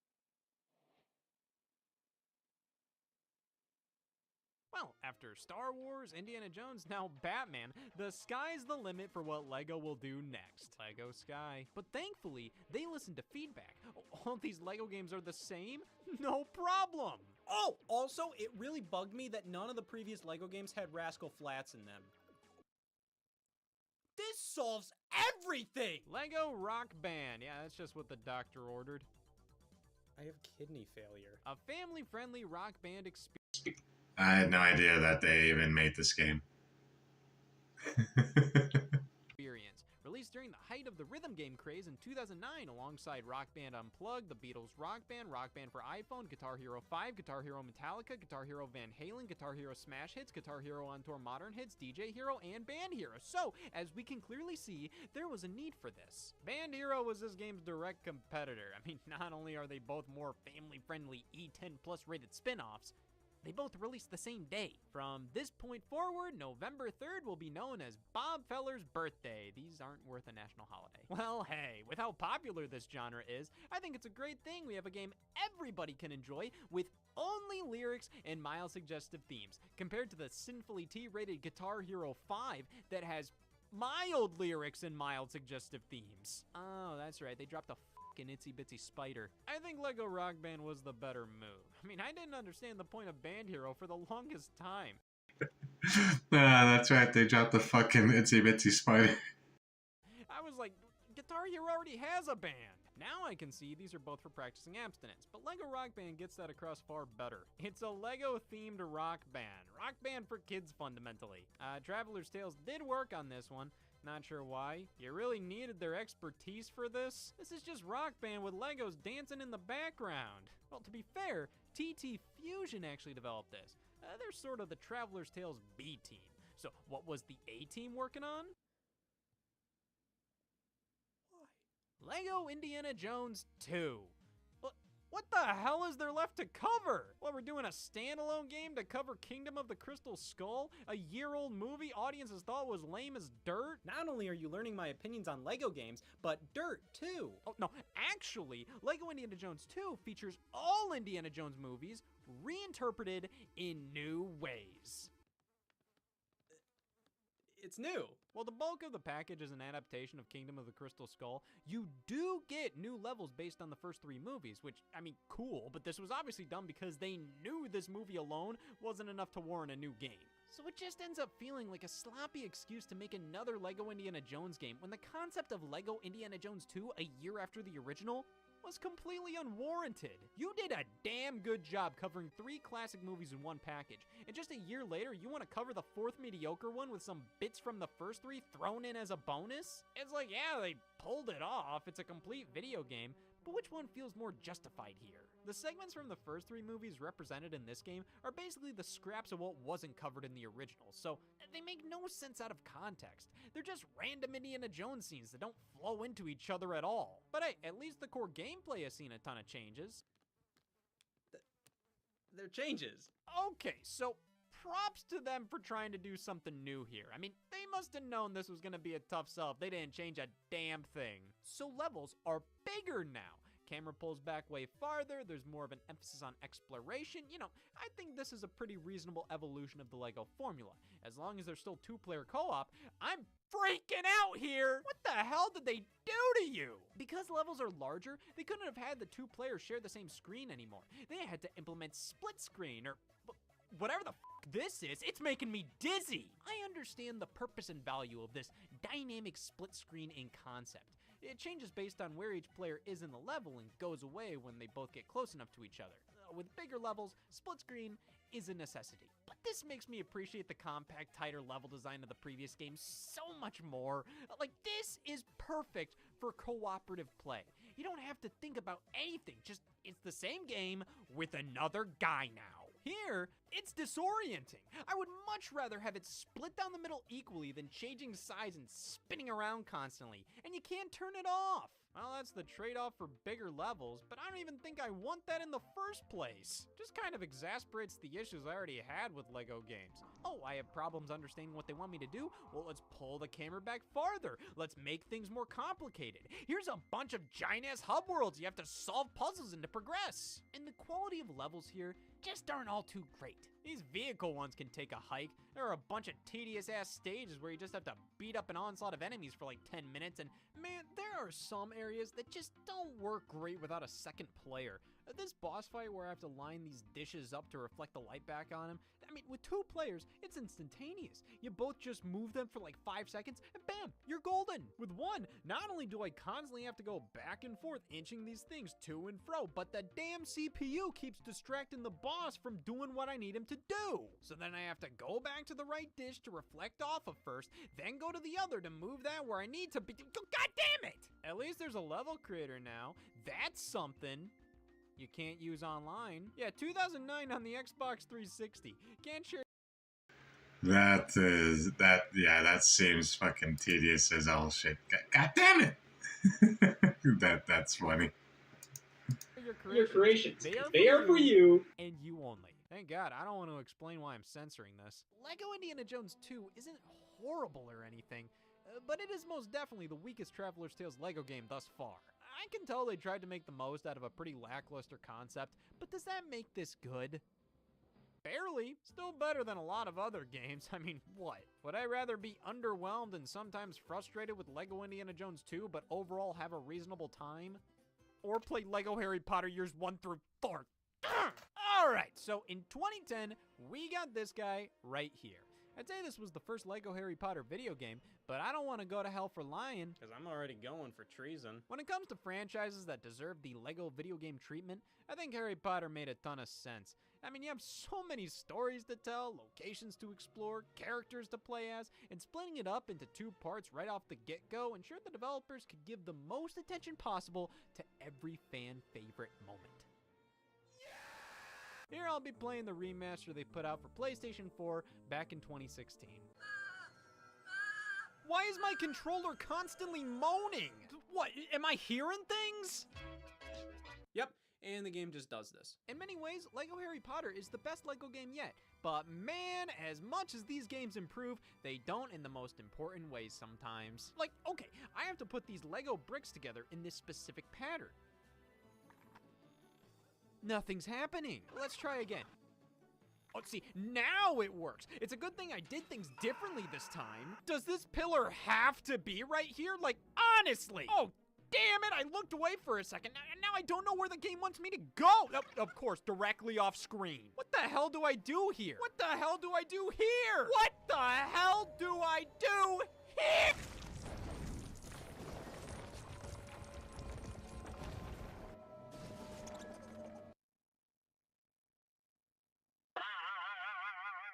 Well, after Star Wars, Indiana Jones, now Batman, the sky's the limit for what LEGO will do next. LEGO Sky. But thankfully, they listen to feedback. All these LEGO games are the same? No problem! Oh, also, it really bugged me that none of the previous LEGO games had Rascal Flats in them. This solves everything! LEGO Rock Band. Yeah, that's just what the doctor ordered. I have kidney failure. A family-friendly rock band experience. I had no idea that they even made this game. Released during the height of the rhythm game craze in 2009 alongside Rock Band Unplugged, The Beatles Rock Band for iPhone, Guitar Hero 5, Guitar Hero Metallica, Guitar Hero Van Halen, Guitar Hero Smash Hits, Guitar Hero On Tour Modern Hits, DJ Hero, and Band Hero. So, as we can clearly see, there was a need for this. Band Hero was this game's direct competitor. I mean, not only are they both more family-friendly E10 plus rated spin-offs, they both released the same day. From this point forward, November 3rd will be known as Bob Feller's birthday. These aren't worth a national holiday. Well, hey, with how popular this genre is, I think it's a great thing we have a game everybody can enjoy with only lyrics and mild suggestive themes, compared to the sinfully T-rated Guitar Hero 5 that has mild lyrics and mild suggestive themes. Oh, that's right, they dropped a an itsy bitsy spider. I think LEGO Rock Band was the better move. I mean, I didn't understand the point of Band Hero for the longest time. That's right, they dropped the fucking itsy bitsy spider. I was like, Guitar Hero already has a band. Now I can see these are both for practicing abstinence, but LEGO Rock Band gets that across far better. It's a LEGO-themed rock band. Rock band for kids, fundamentally. Traveler's Tales did work on this one. Not sure why. You really needed their expertise for this? This is just Rock Band with Legos dancing in the background. Well, to be fair, TT Fusion actually developed this. They're sort of the Traveler's Tales B team. So what was the A team working on? Why? LEGO Indiana Jones 2. What the hell is there left to cover? Well, we're doing a standalone game to cover Kingdom of the Crystal Skull? A year-old movie audiences thought was lame as dirt? Not only are you learning my opinions on LEGO games, but dirt too. Oh, no, actually, LEGO Indiana Jones 2 features all Indiana Jones movies reinterpreted in new ways. It's new. Well, the bulk of the package is an adaptation of Kingdom of the Crystal Skull. You do get new levels based on the first 3 movies, which, I mean, cool, but this was obviously done because they knew this movie alone wasn't enough to warrant a new game. So it just ends up feeling like a sloppy excuse to make another LEGO Indiana Jones game when the concept of LEGO Indiana Jones 2 a year after the original was completely unwarranted. You did a damn good job covering 3 classic movies in one package, and just a year later, you want to cover the 4th mediocre one with some bits from the first 3 thrown in as a bonus? It's like, yeah, they pulled it off, it's a complete video game, but which one feels more justified here? The segments from the first 3 movies represented in this game are basically the scraps of what wasn't covered in the original, so they make no sense out of context. They're just random Indiana Jones scenes that don't flow into each other at all. But hey, at least the core gameplay has seen a ton of changes. They're changes. Okay, so props to them for trying to do something new here. I mean, they must have known this was gonna be a tough sell if they didn't change a damn thing. So levels are bigger now. Camera pulls back way farther, there's more of an emphasis on exploration. You know, I think this is a pretty reasonable evolution of the LEGO formula. As long as there's still 2-player co-op, I'm freaking out here! What the hell did they do to you? Because levels are larger, they couldn't have had the 2 players share the same screen anymore. They had to implement split screen, or whatever the f this is. It's making me dizzy! I understand the purpose and value of this dynamic split screen in concept. It changes based on where each player is in the level and goes away when they both get close enough to each other. With bigger levels, split screen is a necessity. But this makes me appreciate the compact, tighter level design of the previous game so much more. Like, this is perfect for cooperative play. You don't have to think about anything, just it's the same game with another guy now. Here, it's disorienting. I would much rather have it split down the middle equally than changing sides and spinning around constantly, and you can't turn it off. Well, that's the trade-off for bigger levels, but I don't even think I want that in the first place. Just kind of exasperates the issues I already had with LEGO games. Oh, I have problems understanding what they want me to do? Well, let's pull the camera back farther. Let's make things more complicated. Here's a bunch of giant-ass hub worlds you have to solve puzzles in to progress. And the quality of levels here just aren't all too great. These vehicle ones can take a hike. There are a bunch of tedious-ass stages where you just have to beat up an onslaught of enemies for like 10 minutes, and man, there are some areas that just don't work great without a second player. This boss fight where I have to line these dishes up to reflect the light back on him, I mean, with 2 players, it's instantaneous. You both just move them for like 5 seconds, and bam, you're golden. With 1, not only do I constantly have to go back and forth inching these things to and fro, but the damn CPU keeps distracting the boss from doing what I need him to do. So then I have to go back to the right dish to reflect off of first, then go to the other to move that where I need to be. God damn it! At least there's a level creator now. That's something. You can't use online. Yeah, 2009 on the Xbox 360. Can't share. That seems fucking tedious as all shit. God damn it! That's funny. Your creations, they are for you. And you only. Thank God, I don't want to explain why I'm censoring this. LEGO Indiana Jones 2 isn't horrible or anything, but it is most definitely the weakest Traveler's Tales LEGO game thus far. I can tell they tried to make the most out of a pretty lackluster concept, but does that make this good? Barely. Still better than a lot of other games. I mean, what? Would I rather be underwhelmed and sometimes frustrated with LEGO Indiana Jones 2, but overall have a reasonable time? Or play LEGO Harry Potter Years 1 through 4? Alright, so in 2010, we got this guy right here. I'd say this was the first LEGO Harry Potter video game, but I don't want to go to hell for lying, Because I'm already going for treason. when it comes to franchises that deserve the LEGO video game treatment, I think Harry Potter made a ton of sense. I mean, you have so many stories to tell, locations to explore, characters to play as, and splitting it up into 2 parts right off the get-go ensured the developers could give the most attention possible to every fan favorite moment. Here I'll be playing the remaster they put out for PlayStation 4 back in 2016. Why is my controller constantly moaning? What, am I hearing things? Yep, and the game just does this. In many ways, LEGO Harry Potter is the best LEGO game yet, but man, as much as these games improve, they don't in the most important ways sometimes. Like, okay, I have to put these LEGO bricks together in this specific pattern. Nothing's happening. Let's try again. Oh, see, now it works. It's a good thing I did things differently this time. Does this pillar have to be right here? Like, honestly. Oh, damn it, I looked away for a second. Now I don't know where the game wants me to go. Of course, directly off screen. What the hell do I do here? What the hell do I do here? What the hell do I do here?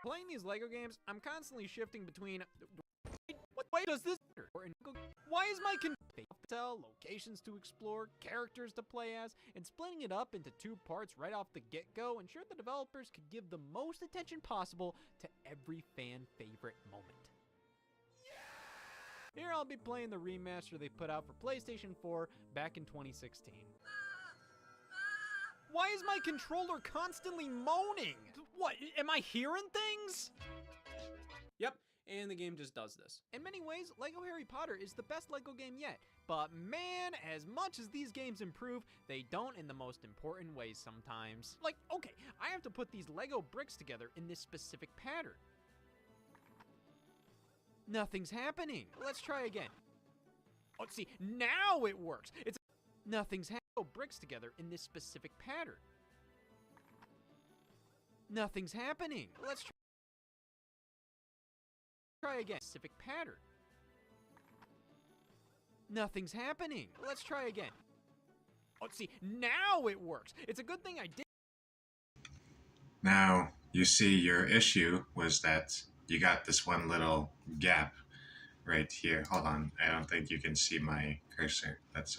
Playing these LEGO games, I'm constantly shifting between. What way does this? Why is my tell, locations to explore, characters to play as, and splitting it up into 2 parts right off the get-go ensured the developers could give the most attention possible to every fan favorite moment. Here I'll be playing the remaster they put out for PlayStation 4 back in 2016. Why is my controller constantly moaning? What, am I hearing things? Yep, and the game just does this. In many ways, LEGO Harry Potter is the best LEGO game yet, but man, as much as these games improve, they don't in the most important ways sometimes. Like, okay, I have to put these LEGO bricks together in this specific pattern. Nothing's happening. Let's try again. Oh, see, now it works. Nothing's happening. Bricks together in this specific pattern. Nothing's happening. Let's try again. Specific pattern. Nothing's happening. Let's try again. Oh, see, now it works. It's a good thing I did. Now, you see, your issue was that you got this one little gap right here. Hold on, I don't think you can see my cursor. Let's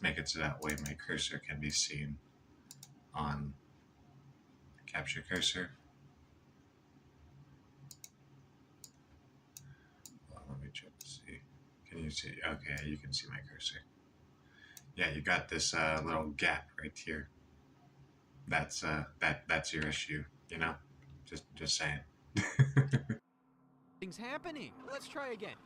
make it so that way my cursor can be seen on capture cursor. Well, let me try to see. Can you see? Okay, you can see my cursor. Yeah, you got this little gap right here. That's your issue, you know? Just saying. Things happening. Let's try again.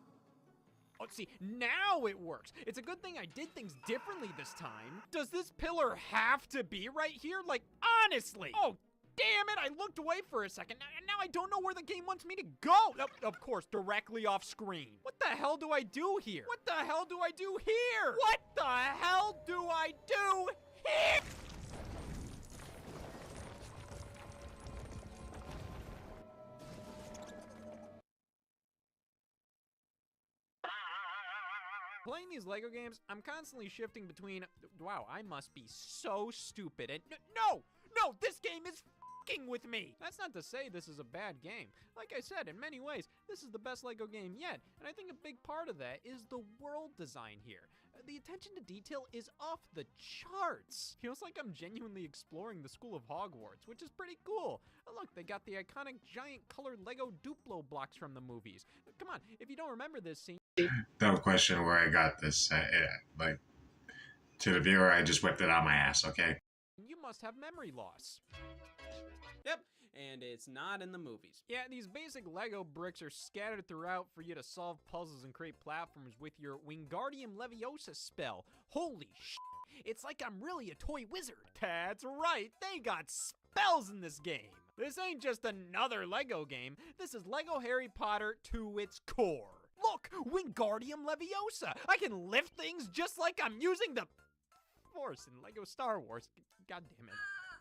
Oh, see, now it works. It's a good thing I did things differently this time. Does this pillar have to be right here? Like, honestly. Oh, damn it! I looked away for a second. Now I don't know where the game wants me to go. Of course, directly off screen. What the hell do I do here? What the hell do I do here? What the hell do I do here? Playing these LEGO games, I'm constantly shifting between, wow, I must be so stupid, and no, this game is f***ing with me. That's not to say this is a bad game. Like I said, in many ways, this is the best LEGO game yet, and I think a big part of that is the world design here. The attention to detail is off the charts. Feels like I'm genuinely exploring the School of Hogwarts, which is pretty cool. Look, they got the iconic giant colored LEGO Duplo blocks from the movies. Come on, if you don't remember this scene, Don't question where I got this. Like, to the viewer, I just whipped it out my ass, okay? you must have memory loss. Yep, and it's not in the movies. Yeah, these basic Lego bricks are scattered throughout for you to solve puzzles and create platforms with your Wingardium Leviosa spell. Holy sh**, it's like I'm really a toy wizard. That's right, they got spells in this game. This ain't just another Lego game, this is Lego Harry Potter to its core. Look, Wingardium Leviosa! I can lift things just like I'm using the Force in Lego Star Wars. God damn it.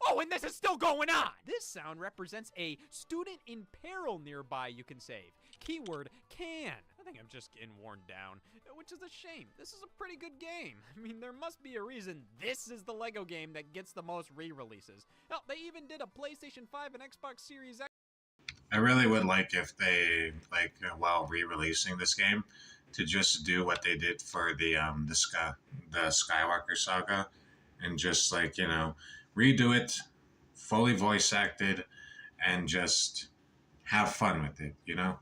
Oh, and this is still going on! This sound represents a student in peril nearby you can save. Keyword, can. I think I'm just getting worn down, which is a shame. This is a pretty good game. I mean, there must be a reason this is the Lego game that gets the most re-releases. Hell, they even did a PlayStation 5 and Xbox Series X. I really would like if they, like, while re-releasing this game, to just do what they did for the Skywalker saga, and just, like, you know, redo it, fully voice acted, and just have fun with it, you know?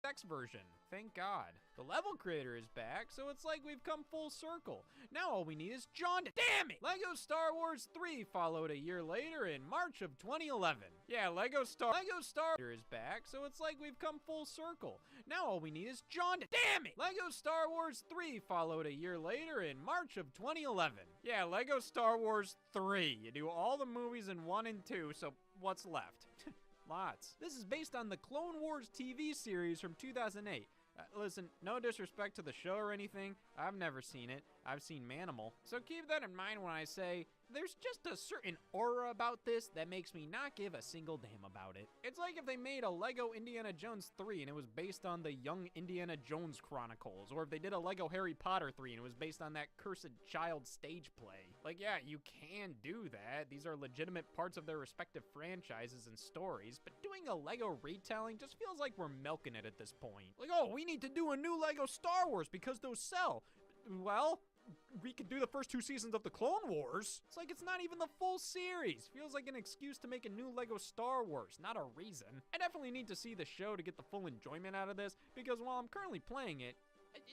X version. Thank God. The level creator is back, so it's like we've come full circle. Now all we need is John to— Damn it! Lego Star Wars 3 followed a year later in March of 2011. Yeah, Lego Star is back, so it's like we've come full circle. Now all we need is John to— Damn it! Lego Star Wars 3 followed a year later in March of 2011. Yeah, Lego Star Wars 3. You do all the movies in 1 and 2, so what's left? Lots. This is based on the Clone Wars TV series from 2008. Listen, no disrespect to the show or anything, I've never seen it. I've seen Manimal. So keep that in mind when I say, there's just a certain aura about this that makes me not give a single damn about it. It's like if they made a Lego Indiana Jones 3 and it was based on the Young Indiana Jones Chronicles, or if they did a Lego Harry Potter 3 and it was based on that Cursed Child stage play. Like, yeah, you can do that. These are legitimate parts of their respective franchises and stories, but doing a Lego retelling just feels like we're milking it at this point. Like, oh, we need to do a new Lego Star Wars because those sell. Well, we could do the first 2 seasons of the Clone Wars. It's like it's not even the full series. Feels like an excuse to make a new Lego Star Wars, not a reason. I definitely need to see the show to get the full enjoyment out of this, because while I'm currently playing it,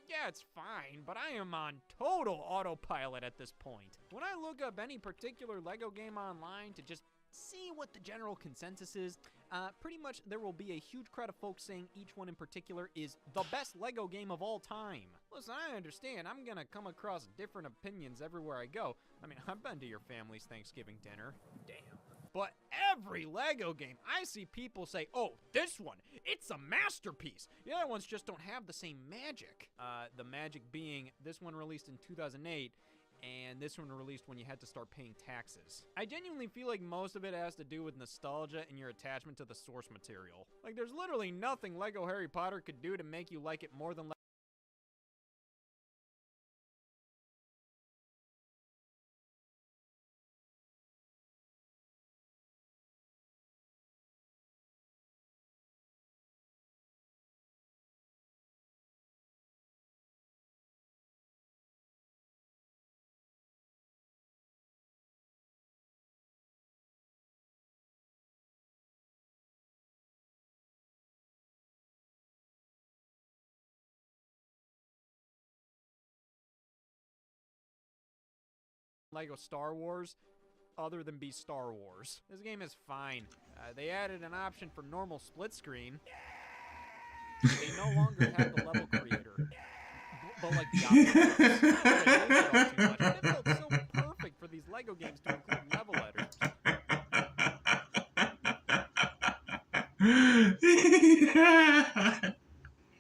yeah, it's fine, but I am on total autopilot at this point. When I look up any particular Lego game online to just see what the general consensus is, pretty much there will be a huge crowd of folks saying each one in particular is the best Lego game of all time. Listen, I understand, I'm gonna come across different opinions everywhere I go. I mean, I've been to your family's Thanksgiving dinner. Damn. But every Lego game, I see people say, oh, this one, it's a masterpiece. The other ones just don't have the same magic. The magic being this one released in 2008, and this one released when you had to start paying taxes. I genuinely feel like most of it has to do with nostalgia and your attachment to the source material. Like, there's literally nothing Lego Harry Potter could do to make you like it more than Lego Star Wars, other than be Star Wars. This game is fine. They added an option for normal split screen. They no longer have the level creator. But like the option. It felt so perfect for these Lego games to include level editors.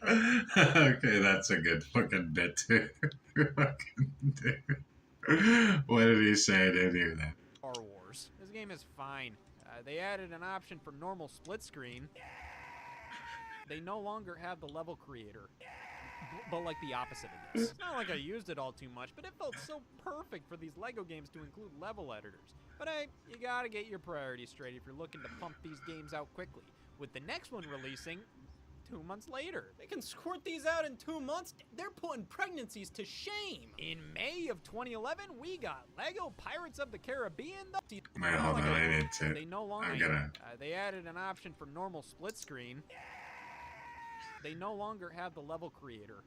Okay, that's a good fucking bit too. Fucking dude. What did he say? I didn't hear that. Star Wars. This game is fine. They added an option for normal split screen. They no longer have the level creator. But like the opposite of this. It's not like I used it all too much, but it felt so perfect for these LEGO games to include level editors. But hey, you gotta get your priorities straight if you're looking to pump these games out quickly. With the next one releasing 2 months later. They can squirt these out in 2 months? They're putting pregnancies to shame. In May of 2011, we got LEGO Pirates of the Caribbean. Wait, hold on, I need to. They no longer. I'm gonna. They added an option for normal split screen. They no longer have the level creator.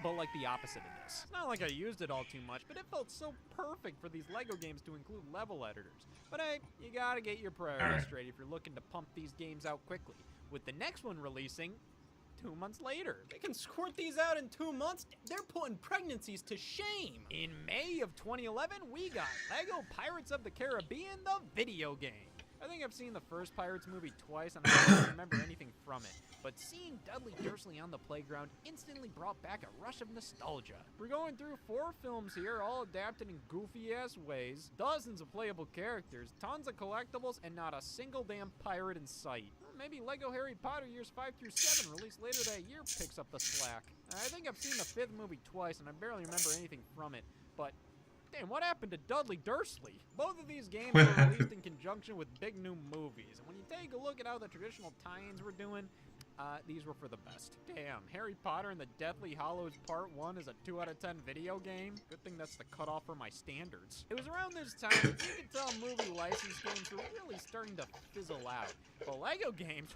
But like the opposite of this. It's not like I used it all too much, but it felt so perfect for these LEGO games to include level editors. But hey, you gotta get your priorities straight if you're looking to pump these games out quickly. With the next one releasing 2 months later. They can squirt these out in 2 months? They're putting pregnancies to shame. In May of 2011, we got LEGO Pirates of the Caribbean, the video game. I think I've seen the first Pirates movie twice, and I don't remember anything from it. But seeing Dudley Dursley on the playground instantly brought back a rush of nostalgia. We're going through 4 films here, all adapted in goofy-ass ways, dozens of playable characters, tons of collectibles, and not a single damn pirate in sight. Maybe LEGO Harry Potter years 5 through 7, released later that year, picks up the slack. I think I've seen the 5th movie twice, and I barely remember anything from it. But damn, what happened to Dudley Dursley? Both of these games were released in conjunction with big new movies, and when you take a look at how the traditional tie-ins were doing, these were for the best. Damn, Harry Potter and the Deathly Hallows Part 1 is a 2 out of 10 video game? Good thing that's the cutoff for my standards. It was around this time that you could tell movie license games were really starting to fizzle out. But LEGO games,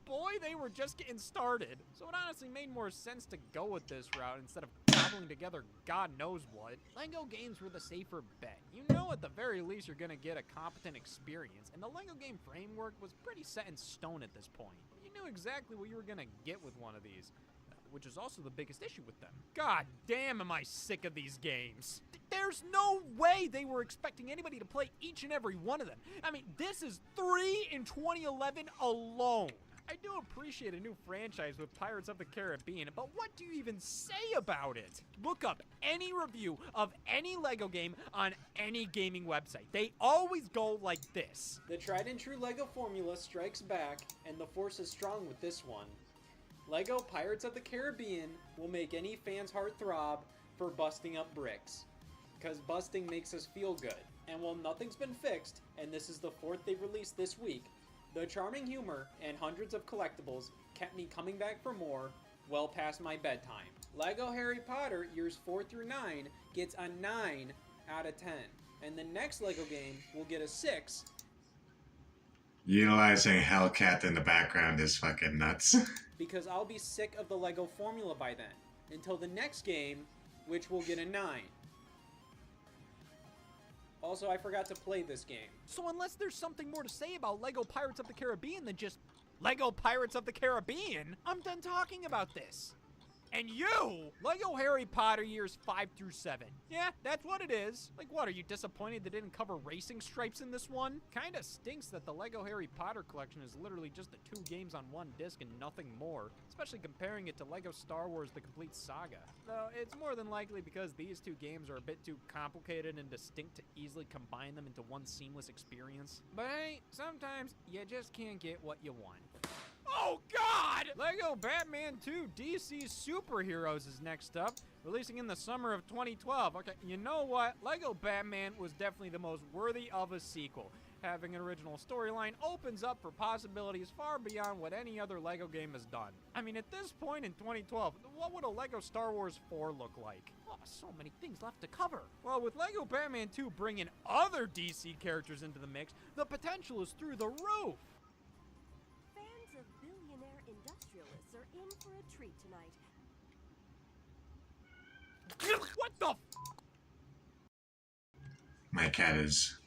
boy, they were just getting started. So it honestly made more sense to go with this route instead of cobbling together God knows what. LEGO games were the safer bet. You know at the very least you're gonna get a competent experience, and the LEGO game framework was pretty set in stone at this point. You knew exactly what you were gonna get with one of these, which is also the biggest issue with them. God damn, am I sick of these games. There's no way they were expecting anybody to play each and every one of them. I mean, this is 3 in 2011 alone. I do appreciate a new franchise with Pirates of the Caribbean, but what do you even say about it? Look up any review of any LEGO game on any gaming website. They always go like this. The tried and true LEGO formula strikes back, and the force is strong with this one. LEGO Pirates of the Caribbean will make any fan's heart throb for busting up bricks. Because busting makes us feel good. And while nothing's been fixed, and this is the 4th they've released this week, the charming humor and hundreds of collectibles kept me coming back for more well past my bedtime. LEGO Harry Potter years 4 through 9 gets a 9 out of 10. And the next LEGO game will get a 6. Utilizing Hellcat in the background is fucking nuts. Because I'll be sick of the LEGO formula by then. Until the next game, which will get a 9. Also, I forgot to play this game. So unless there's something more to say about LEGO Pirates of the Caribbean than just LEGO Pirates of the Caribbean, I'm done talking about this. And you, LEGO Harry Potter years 5 through 7. Yeah, that's what it is. Like what, are you disappointed they didn't cover racing stripes in this one? Kinda stinks that the LEGO Harry Potter collection is literally just the 2 games on one disc and nothing more, especially comparing it to LEGO Star Wars The Complete Saga. Though it's more than likely because these 2 games are a bit too complicated and distinct to easily combine them into one seamless experience. But hey, sometimes you just can't get what you want. Oh God! LEGO Batman 2 DC Superheroes is next up, releasing in the summer of 2012. Okay, you know what? LEGO Batman was definitely the most worthy of a sequel. Having an original storyline opens up for possibilities far beyond what any other LEGO game has done. I mean, at this point in 2012, what would a LEGO Star Wars 4 look like? Oh, so many things left to cover. Well, with LEGO Batman 2 bringing other DC characters into the mix, the potential is through the roof. Fans of billionaire industrialists are in for a treat tonight. What the f? My cat is.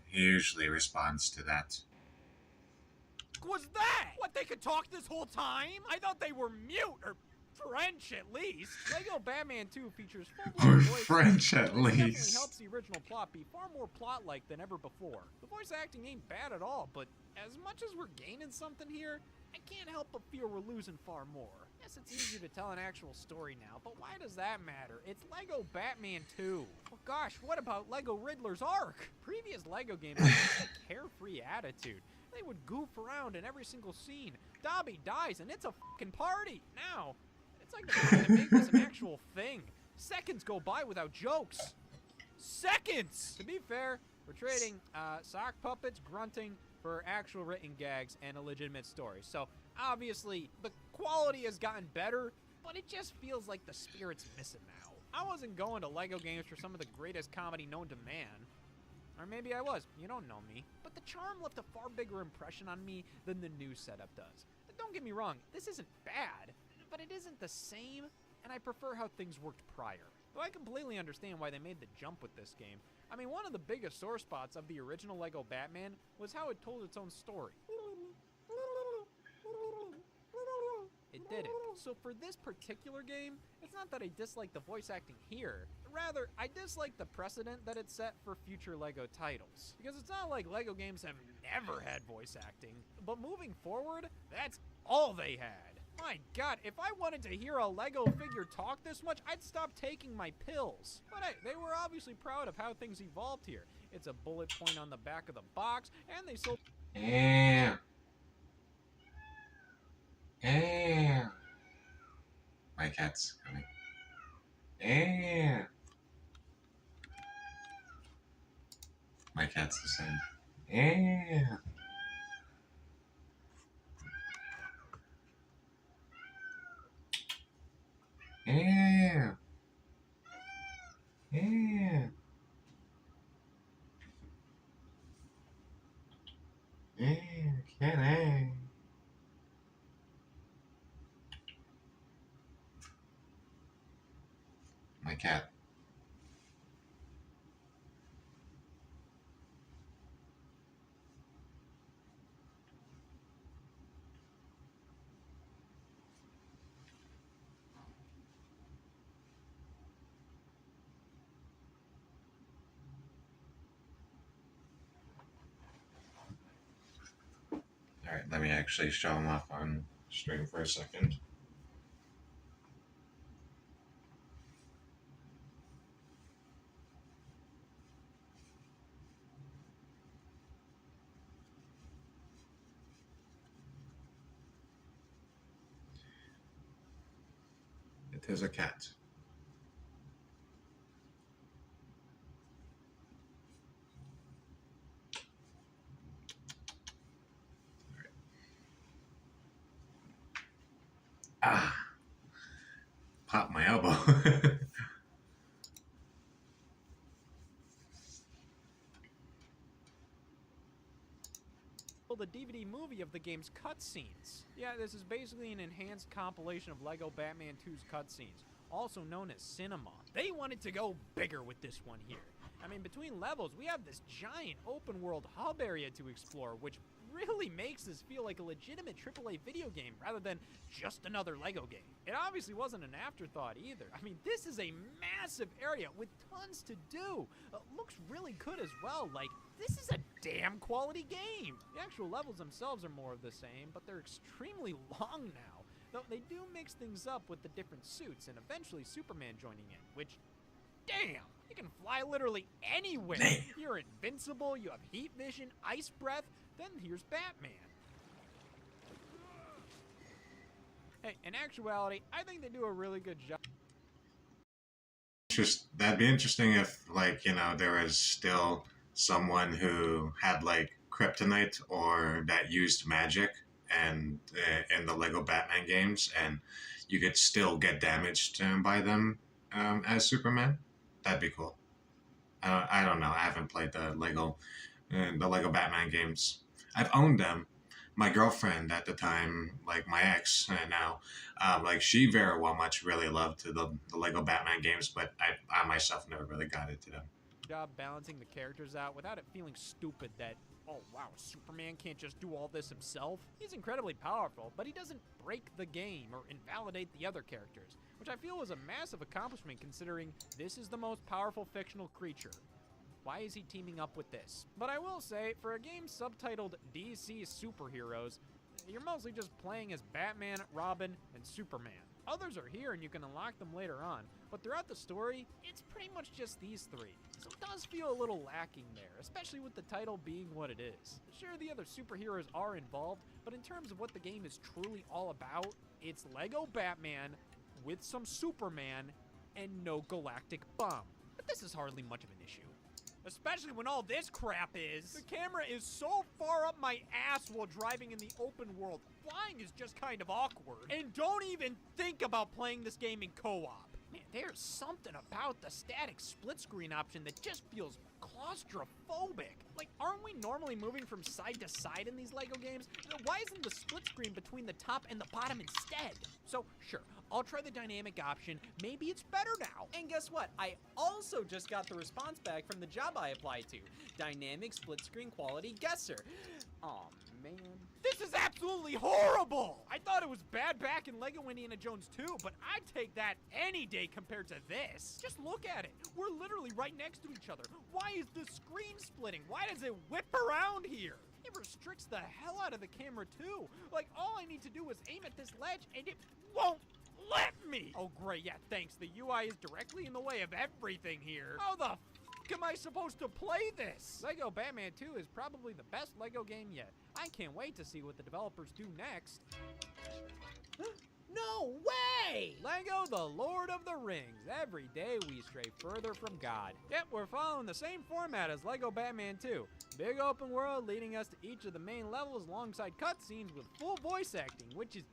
He usually responds to that. Was that? What, they could talk this whole time? I thought they were mute, or French at least. Lego Batman 2 features full-blown Or voices. French at This definitely least. helps the original plot be far more plot-like than ever before. The voice acting ain't bad at all, but as much as we're gaining something here, I can't help but feel we're losing far more. Yes, it's easier to tell an actual story now, but why does that matter? It's Lego Batman 2. Oh gosh, what about Lego Riddler's Ark? Previous Lego games had a carefree attitude. They would goof around in every single scene. Dobby dies and it's a fucking party. Now, it's like they're trying to make this an actual thing. Seconds go by without jokes. Seconds! To be fair, we're trading sock puppets, grunting, for actual written gags and a legitimate story. So, obviously, the quality has gotten better, but it just feels like the spirit's missing now. I wasn't going to Lego games for some of the greatest comedy known to man. Or maybe I was, you don't know me. But the charm left a far bigger impression on me than the new setup does. Don't get me wrong, this isn't bad, but it isn't the same, and I prefer how things worked prior. Though I completely understand why they made the jump with this game. I mean, one of the biggest sore spots of the original Lego Batman was how it told its own story. It didn't. So for this particular game, it's not that I dislike the voice acting here. Rather, I dislike the precedent that it set for future Lego titles. Because it's not like Lego games have never had voice acting, but moving forward, that's all they had. My god, if I wanted to hear a Lego figure talk this much, I'd stop taking my pills. But hey, they were obviously proud of how things evolved here. It's a bullet point on the back of the box, and they sold... Yeah. Yeah. My cat's coming. Yeah. My cat's the same. Yeah. Yeah. Yeah. Yeah. Kitty. My cat. Alright, let me actually show him off on stream for a second. It is a cat. Ah, pop my elbow. the DVD movie of the game's cutscenes. Yeah, this is basically an enhanced compilation of Lego Batman 2's cutscenes, also known as cinema. They wanted to go bigger with this one here. I mean, between levels, we have this giant open-world hub area to explore, which really makes this feel like a legitimate AAA video game rather than just another Lego game. It obviously wasn't an afterthought either. I mean, this is a massive area with tons to do. Looks really good as well. Like, this is a damn quality game. The actual levels themselves are more of the same, but they're extremely long now. Though they do mix things up with the different suits and eventually Superman joining in, which, damn, you can fly literally anywhere. Damn. You're invincible, you have heat vision, ice breath, then here's Batman. Hey, in actuality, I think they do a really good job. Just that'd be interesting if, like, you know, there was still someone who had like kryptonite or that used magic and in the Lego Batman games, and you could still get damaged by them as Superman. That'd be cool. I don't know. I haven't played the Lego Batman games. I've owned them. My girlfriend at the time, like my ex now, like she very well much really loved the Lego Batman games, but I myself never really got into them. job balancing the characters out without it feeling stupid that, oh wow, Superman can't just do all this himself. He's incredibly powerful, but he doesn't break the game or invalidate the other characters, which I feel was a massive accomplishment considering this is the most powerful fictional creature. Why is he teaming up with this? But I will say, for a game subtitled DC Superheroes, you're mostly just playing as Batman, Robin, and Superman. Others are here and you can unlock them later on, but throughout the story, it's pretty much just these three. So it does feel a little lacking there, especially with the title being what it is. Sure, the other superheroes are involved, but in terms of what the game is truly all about, it's Lego Batman with some Superman and no galactic bomb. But this is hardly much of an issue. Especially when all this crap is. The camera is so far up my ass while driving in the open world. Flying is just kind of awkward. And don't even think about playing this game in co-op. Man, there's something about the static split screen option that just feels claustrophobic. Like, aren't we normally moving from side to side in these LEGO games? Why isn't the split screen between the top and the bottom instead? So, sure, I'll try the dynamic option. Maybe it's better now. And guess what? I also just got the response back from the job I applied to. Dynamic split screen quality guesser. Aw, man. This is absolutely horrible! I thought it was bad back in LEGO Indiana Jones 2, but I'd take that any day compared to this. Just look at it. We're literally right next to each other. Why is the screen splitting? Why does it whip around here? It restricts the hell out of the camera too. Like, all I need to do is aim at this ledge and it won't let me. Oh great, yeah, thanks. The UI is directly in the way of everything here. How the f am I supposed to play this? LEGO Batman 2 is probably the best LEGO game yet. I can't wait to see what the developers do next. No way! LEGO The Lord of the Rings. Every day we stray further from God. Yep, we're following the same format as LEGO Batman 2. Big open world leading us to each of the main levels alongside cutscenes with full voice acting, which is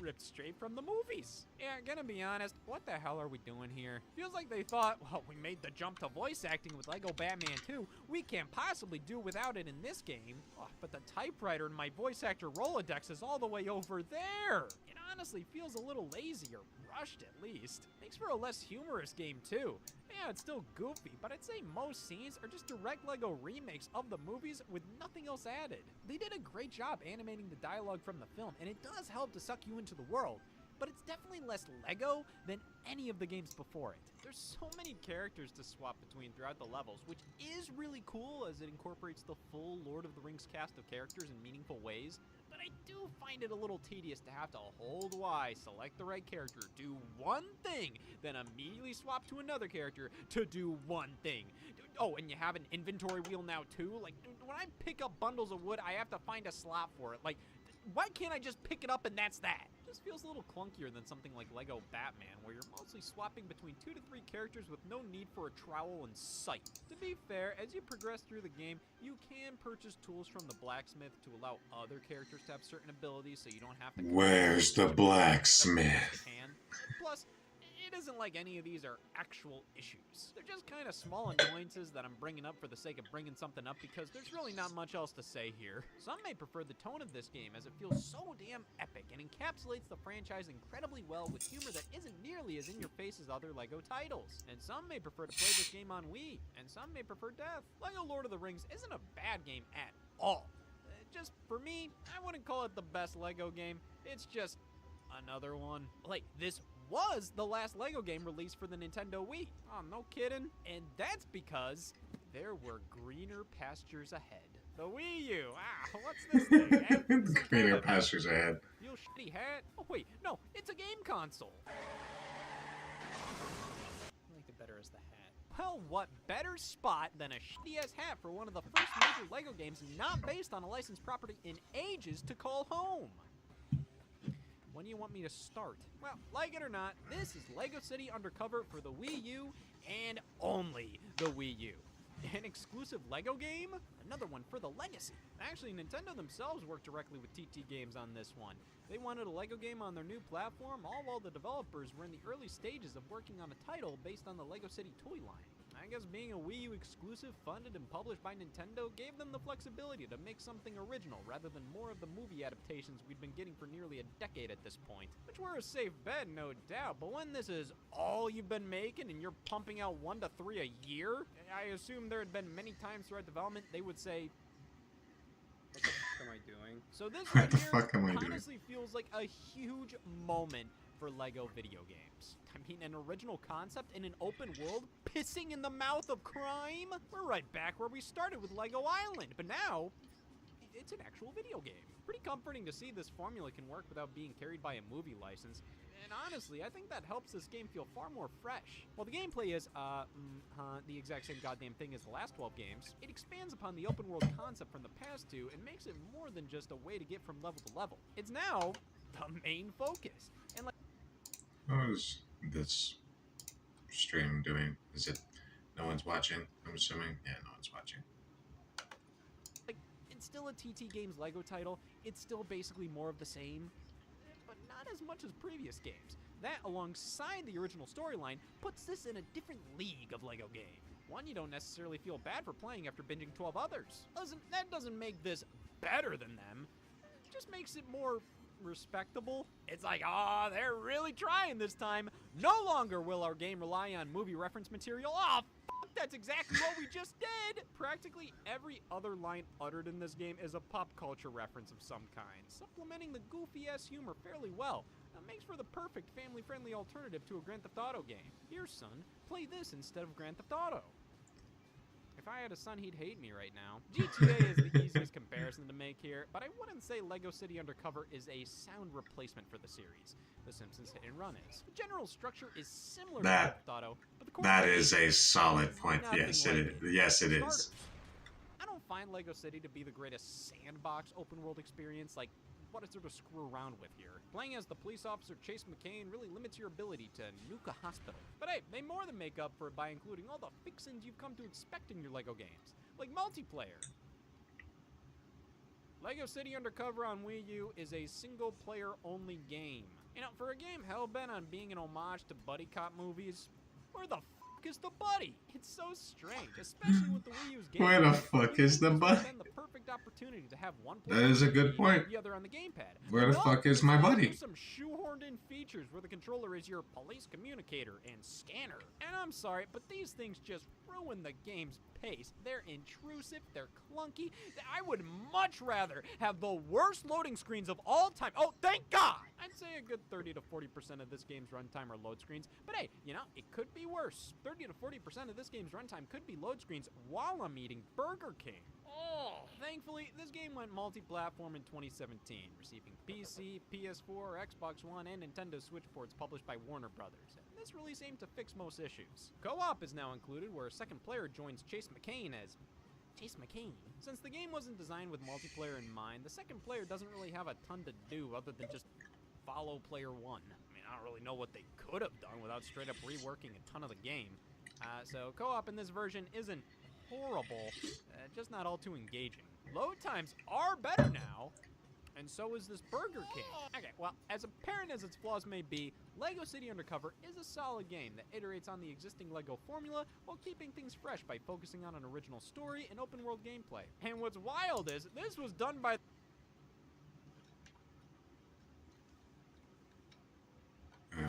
ripped straight from the movies. Yeah, gonna be honest, what the hell are we doing here? Feels like they thought, well, we made the jump to voice acting with LEGO Batman 2. We can't possibly do without it in this game. Oh, but the typewriter in my voice actor Rolodex is all the way over there. It honestly feels a little lazy, or rushed at least. Makes for a less humorous game too. Yeah, it's still goofy, but I'd say most scenes are just direct LEGO remakes of the movies with nothing else added. They did a great job animating the dialogue from the film, and it does help to suck you into the world, but it's definitely less LEGO than any of the games before it. There's so many characters to swap between throughout the levels, which is really cool as it incorporates the full Lord of the Rings cast of characters in meaningful ways, but I do find it a little tedious to have to hold Y, select the right character, do one thing, then immediately swap to another character to do one thing. Oh, and you have an inventory wheel now too? Like, when I pick up bundles of wood, I have to find a slot for it. Like, why can't I just pick it up and that's that? Just feels a little clunkier than something like LEGO Batman, where you're mostly swapping between 2 to 3 characters with no need for a trowel in sight. To be fair, as you progress through the game, you can purchase tools from the blacksmith to allow other characters to have certain abilities so you don't have to— Where's the blacksmith? Plus, it isn't like any of these are actual issues. They're just kind of small annoyances that I'm bringing up for the sake of bringing something up because there's really not much else to say here. Some may prefer the tone of this game as it feels so damn epic and encapsulates the franchise incredibly well with humor that isn't nearly as in your face as other LEGO titles. And some may prefer to play this game on Wii, and some may prefer death. LEGO Lord of the Rings isn't a bad game at all. Just for me, I wouldn't call it the best LEGO game. It's just another one. Like, this was the last LEGO game released for the Nintendo Wii. Oh, no kidding. And that's because there were greener pastures ahead. The Wii U. Ah, what's this thing? Eh? Some kind Greener of pastures ahead. real shitty hat? Oh, wait, no, it's a game console. I like it better as the hat. Well, what better spot than a shitty-ass hat for one of the first major LEGO games not based on a licensed property in ages to call home? When do you want me to start? Well, like it or not, this is LEGO City Undercover for the Wii U and only the Wii U. An exclusive LEGO game? Another one for the Legacy. Actually, Nintendo themselves worked directly with TT Games on this one. They wanted a LEGO game on their new platform, all while the developers were in the early stages of working on a title based on the LEGO City toy line. I guess being a Wii U exclusive funded and published by Nintendo gave them the flexibility to make something original rather than more of the movie adaptations we'd been getting for nearly a decade at this point. Which were a safe bet, no doubt, but when this is all you've been making and you're pumping out 1 to 3 a year, I assume there had been many times throughout development they would say, What the fuck am I doing? so this What right the here fuck am I doing? honestly feels like a huge moment for LEGO video games. I mean, an original concept in an open world pissing in the mouth of crime? We're right back where we started with LEGO Island, but now it's an actual video game. Pretty comforting to see this formula can work without being carried by a movie license. And honestly, I think that helps this game feel far more fresh. While the gameplay is, the exact same goddamn thing as the last 12 games, it expands upon the open world concept from the past two and makes it more than just a way to get from level to level. It's now the main focus. And like, What is this stream doing? Is it no one's watching? I'm assuming. Yeah, no one's watching. it's still a TT Games LEGO title. It's still basically more of the same, but not as much as previous games. That, alongside the original storyline, puts this in a different league of LEGO game. One you don't necessarily feel bad for playing after binging 12 others. That doesn't make this better than them. It just makes it more respectable. It's like, ah, they're really trying this time. No longer will our game rely on movie reference material. Ah, fuck, that's exactly what we just did. Practically every other line uttered in this game is a pop culture reference of some kind, supplementing the goofy-ass humor fairly well. That makes for the perfect family-friendly alternative to a Grand Theft Auto game. Here, son, play this instead of Grand Theft Auto. If I had a son, he'd hate me right now. GTA is the easiest comparison to make here, but I wouldn't say LEGO City Undercover is a sound replacement for the series. The Simpsons Hit and Run is. The general structure is similar to Grand Theft Auto, but the core That game is a solid point. nothing Yes, like it is. Yes, it is. Starters, I don't find LEGO City to be the greatest sandbox open world experience. Like, what is there to screw around with here? Playing as the police officer Chase McCain really limits your ability to nuke a hospital. But hey, they more than make up for it by including all the fixins you've come to expect in your LEGO games, like multiplayer. LEGO City Undercover on Wii U is a single-player only game. You know, for a game hell-bent on being an homage to buddy cop movies, where the fuck is the buddy? It's so strange, especially with the Wii U's game. Where the fuck is the buddy? The perfect opportunity to have one That is a player good on the point. the other on the gamepad. Where the No, fuck is my instead, buddy? there's some shoehorned-in features where the controller is your police communicator and scanner. And I'm sorry, but these things just ruin the game's pace. They're intrusive, they're clunky. I would much rather have the worst loading screens of all time. Oh, thank God! I'd say a good 30 to 40% of this game's runtime are load screens. But hey, you know, it could be worse. 30 to 40% of this game's runtime could be load screens while I'm eating Burger King. Oh, thankfully, this game went multi-platform in 2017, receiving PC, PS4, Xbox One, and Nintendo Switch ports published by Warner Brothers. And this release aimed to fix most issues. Co-op is now included, where a second player joins Chase McCain as Chase McCain. Since the game wasn't designed with multiplayer in mind, the second player doesn't really have a ton to do other than just follow player one. I mean, I don't really know what they could have done without straight up reworking a ton of the game. So co-op in this version isn't horrible, just not all too engaging. Load times are better now, and so is this Burger King. Okay, well, as apparent as its flaws may be, LEGO City Undercover is a solid game that iterates on the existing LEGO formula while keeping things fresh by focusing on an original story and open world gameplay. And what's wild is, this was done by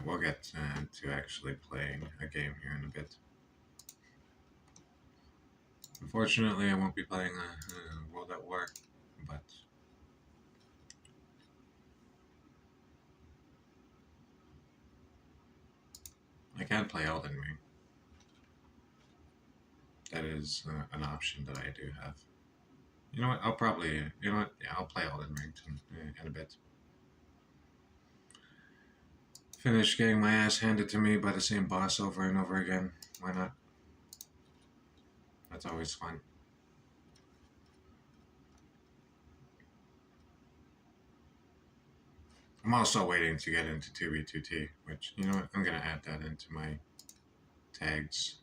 We'll get to actually playing a game here in a bit. Unfortunately, I won't be playing World at War, but I can play Elden Ring. That is an option that I do have. You know what? I'll probably, you know what? Yeah, I'll play Elden Ring in a bit. Finish getting my ass handed to me by the same boss over and over again. Why not? That's always fun. I'm also waiting to get into 2v2t, which, you know what, I'm going to add that into my tags.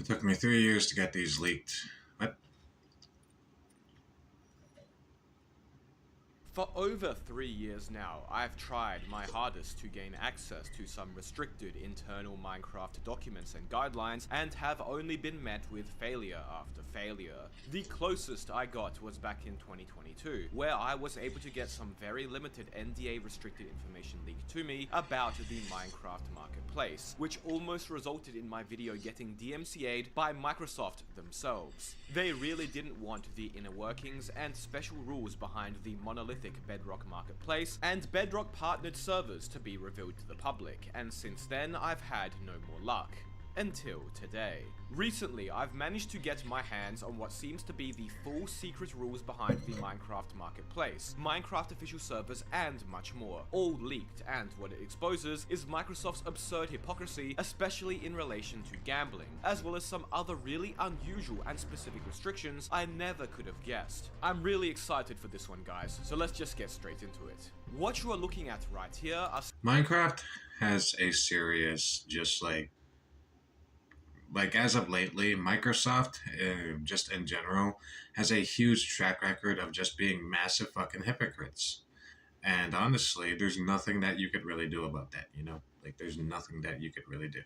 It took me 3 years to get these leaked. What? For over 3 years now, I've tried my hardest to gain access to some restricted internal Minecraft documents and guidelines, and have only been met with failure after failure. The closest I got was back in 2022, where I was able to get some very limited NDA restricted information leaked to me about the Minecraft marketplace, which almost resulted in my video getting DMCA'd by Microsoft themselves. They really didn't want the inner workings and special rules behind the monolithic Bedrock marketplace and Bedrock partnered servers to be revealed to the public, and since then I've had no more luck. Until today. Recently, I've managed to get my hands on what seems to be the full secret rules behind the Minecraft marketplace, Minecraft official servers, and much more, all leaked, and what it exposes is Microsoft's absurd hypocrisy, especially in relation to gambling, as well as some other really unusual and specific restrictions I never could have guessed. I'm really excited for this one, guys, so let's just get straight into it. What you are looking at right here are Minecraft has a serious, just like as of lately, Microsoft, just in general, has a huge track record of just being massive fucking hypocrites. And honestly, there's nothing that you could really do about that, you know? Like, there's nothing that you could really do.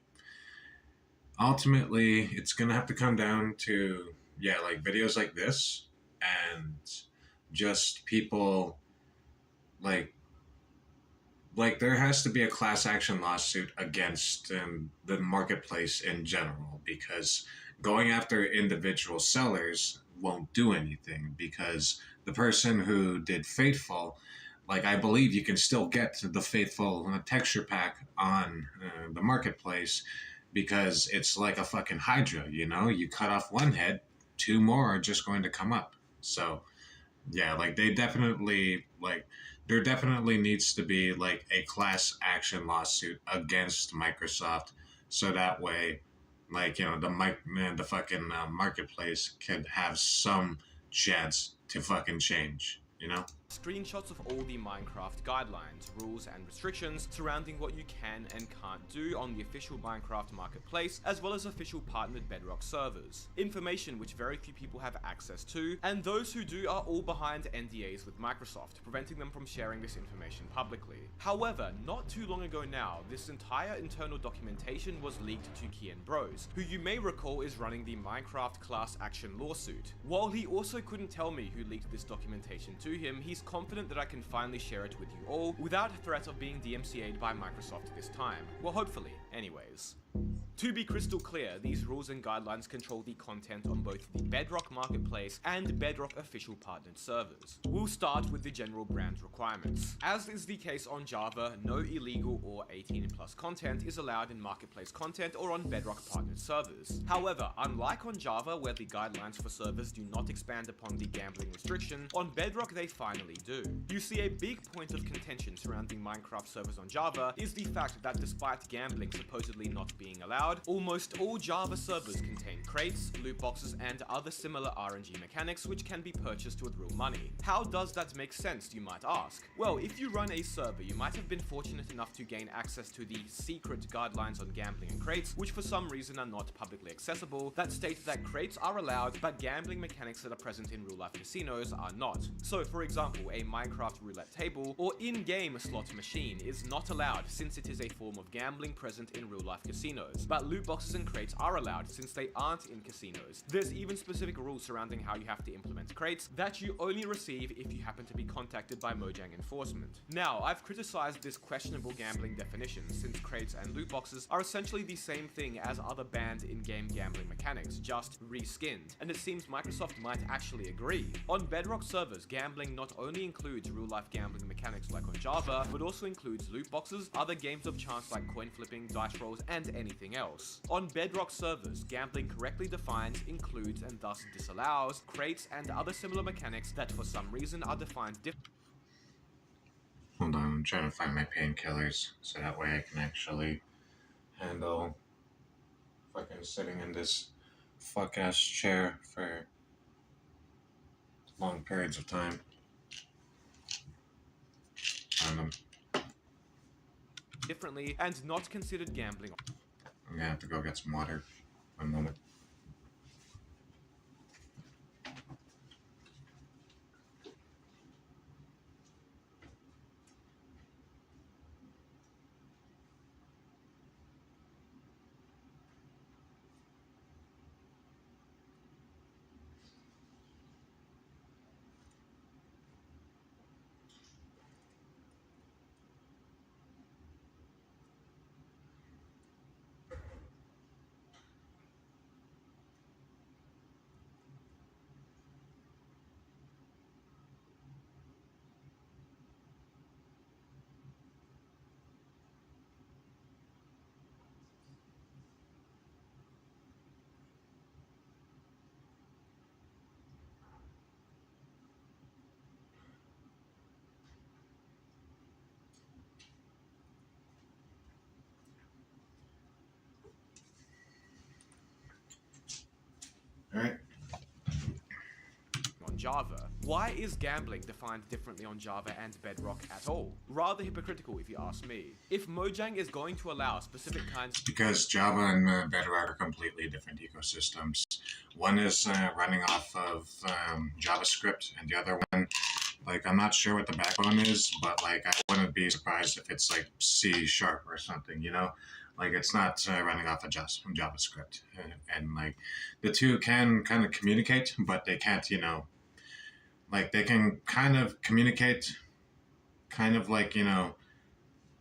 Ultimately, it's gonna have to come down to, yeah, like videos like this, and just people, like there has to be a class action lawsuit against the marketplace in general, because going after individual sellers won't do anything, because the person who did Faithful, like, I believe you can still get the Faithful texture pack on the marketplace, because it's like a fucking Hydra, you know? You cut off one head, two more are just going to come up. So yeah, like there definitely needs to be like a class action lawsuit against Microsoft, so that way, like, you know, the fucking marketplace can have some chance to fucking change, you know? Screenshots of all the Minecraft guidelines, rules, and restrictions surrounding what you can and can't do on the official Minecraft marketplace, as well as official partnered Bedrock servers. Information which very few people have access to, and those who do are all behind NDAs with Microsoft, preventing them from sharing this information publicly. However, not too long ago now, this entire internal documentation was leaked to Kian Bros, who you may recall is running the Minecraft class action lawsuit. While he also couldn't tell me who leaked this documentation to him, he's confident that I can finally share it with you all without a threat of being DMCA'd by Microsoft this time. Well, hopefully, anyways. To be crystal clear, these rules and guidelines control the content on both the Bedrock Marketplace and Bedrock official partnered servers. We'll start with the general brand requirements. As is the case on Java, no illegal or 18+ content is allowed in Marketplace content or on Bedrock partnered servers. However, unlike on Java, where the guidelines for servers do not expand upon the gambling restriction, on Bedrock they finally do. You see, a big point of contention surrounding Minecraft servers on Java is the fact that despite gambling supposedly not being allowed, almost all Java servers contain crates, loot boxes, and other similar RNG mechanics which can be purchased with real money. How does that make sense, you might ask? Well, if you run a server, you might have been fortunate enough to gain access to the secret guidelines on gambling and crates, which for some reason are not publicly accessible, that state that crates are allowed, but gambling mechanics that are present in real-life casinos are not. So, for example, a Minecraft roulette table or in-game slot machine is not allowed since it is a form of gambling present in real-life casinos. But loot boxes and crates are allowed since they aren't in casinos. There's even specific rules surrounding how you have to implement crates that you only receive if you happen to be contacted by Mojang enforcement. Now, I've criticized this questionable gambling definition since crates and loot boxes are essentially the same thing as other banned in-game gambling mechanics, just reskinned, and it seems Microsoft might actually agree. On Bedrock servers, gambling not only includes real-life gambling mechanics like on Java, but also includes loot boxes, other games of chance like coin flipping, dice rolls, and anything else. On Bedrock servers, gambling correctly defined includes and thus disallows crates and other similar mechanics that for some reason are defined differently. Hold on, I'm trying to find my painkillers so that way I can actually handle fucking sitting in this fuck-ass chair for long periods of time. Differently and not considered gambling. I'm gonna have to go get some water. One moment. Java. Why is gambling defined differently on Java and Bedrock at all? Rather hypocritical if you ask me. If Mojang is going to allow specific kinds... Because Java and Bedrock are completely different ecosystems. One is running off of JavaScript, and the other one, like, I'm not sure what the backbone is, but like, I wouldn't be surprised if it's like C# or something, you know? Like, it's not running off of JavaScript. And like, the two can kind of communicate, but they can't, you know, like, they can kind of communicate, kind of like, you know,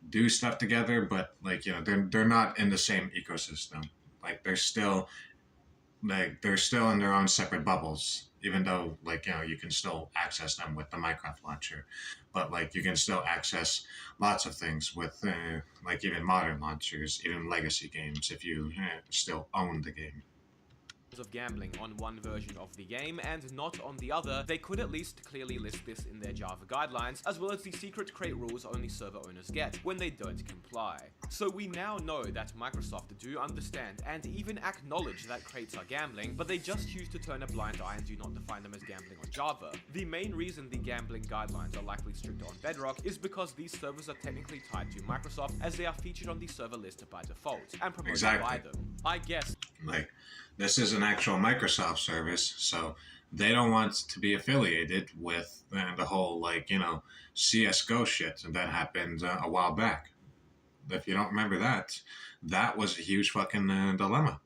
do stuff together, but like, you know, they're not in the same ecosystem. Like, they're still in their own separate bubbles, even though, like, you know, you can still access them with the Minecraft launcher, but like, you can still access lots of things with like, even modern launchers, even legacy games, if you still own the game. Of gambling on one version of the game and not on the other, they could at least clearly list this in their Java guidelines, as well as the secret crate rules only server owners get when they don't comply. So we now know that Microsoft do understand and even acknowledge that crates are gambling, but they just choose to turn a blind eye and do not define them as gambling on Java. The main reason the gambling guidelines are likely stricter on Bedrock is because these servers are technically tied to Microsoft, as they are featured on the server list by default and promoted by them. I guess, like, this is an actual Microsoft service, so they don't want to be affiliated with the whole, like, you know, CSGO shit that happened a while back. If you don't remember that, that was a huge fucking dilemma.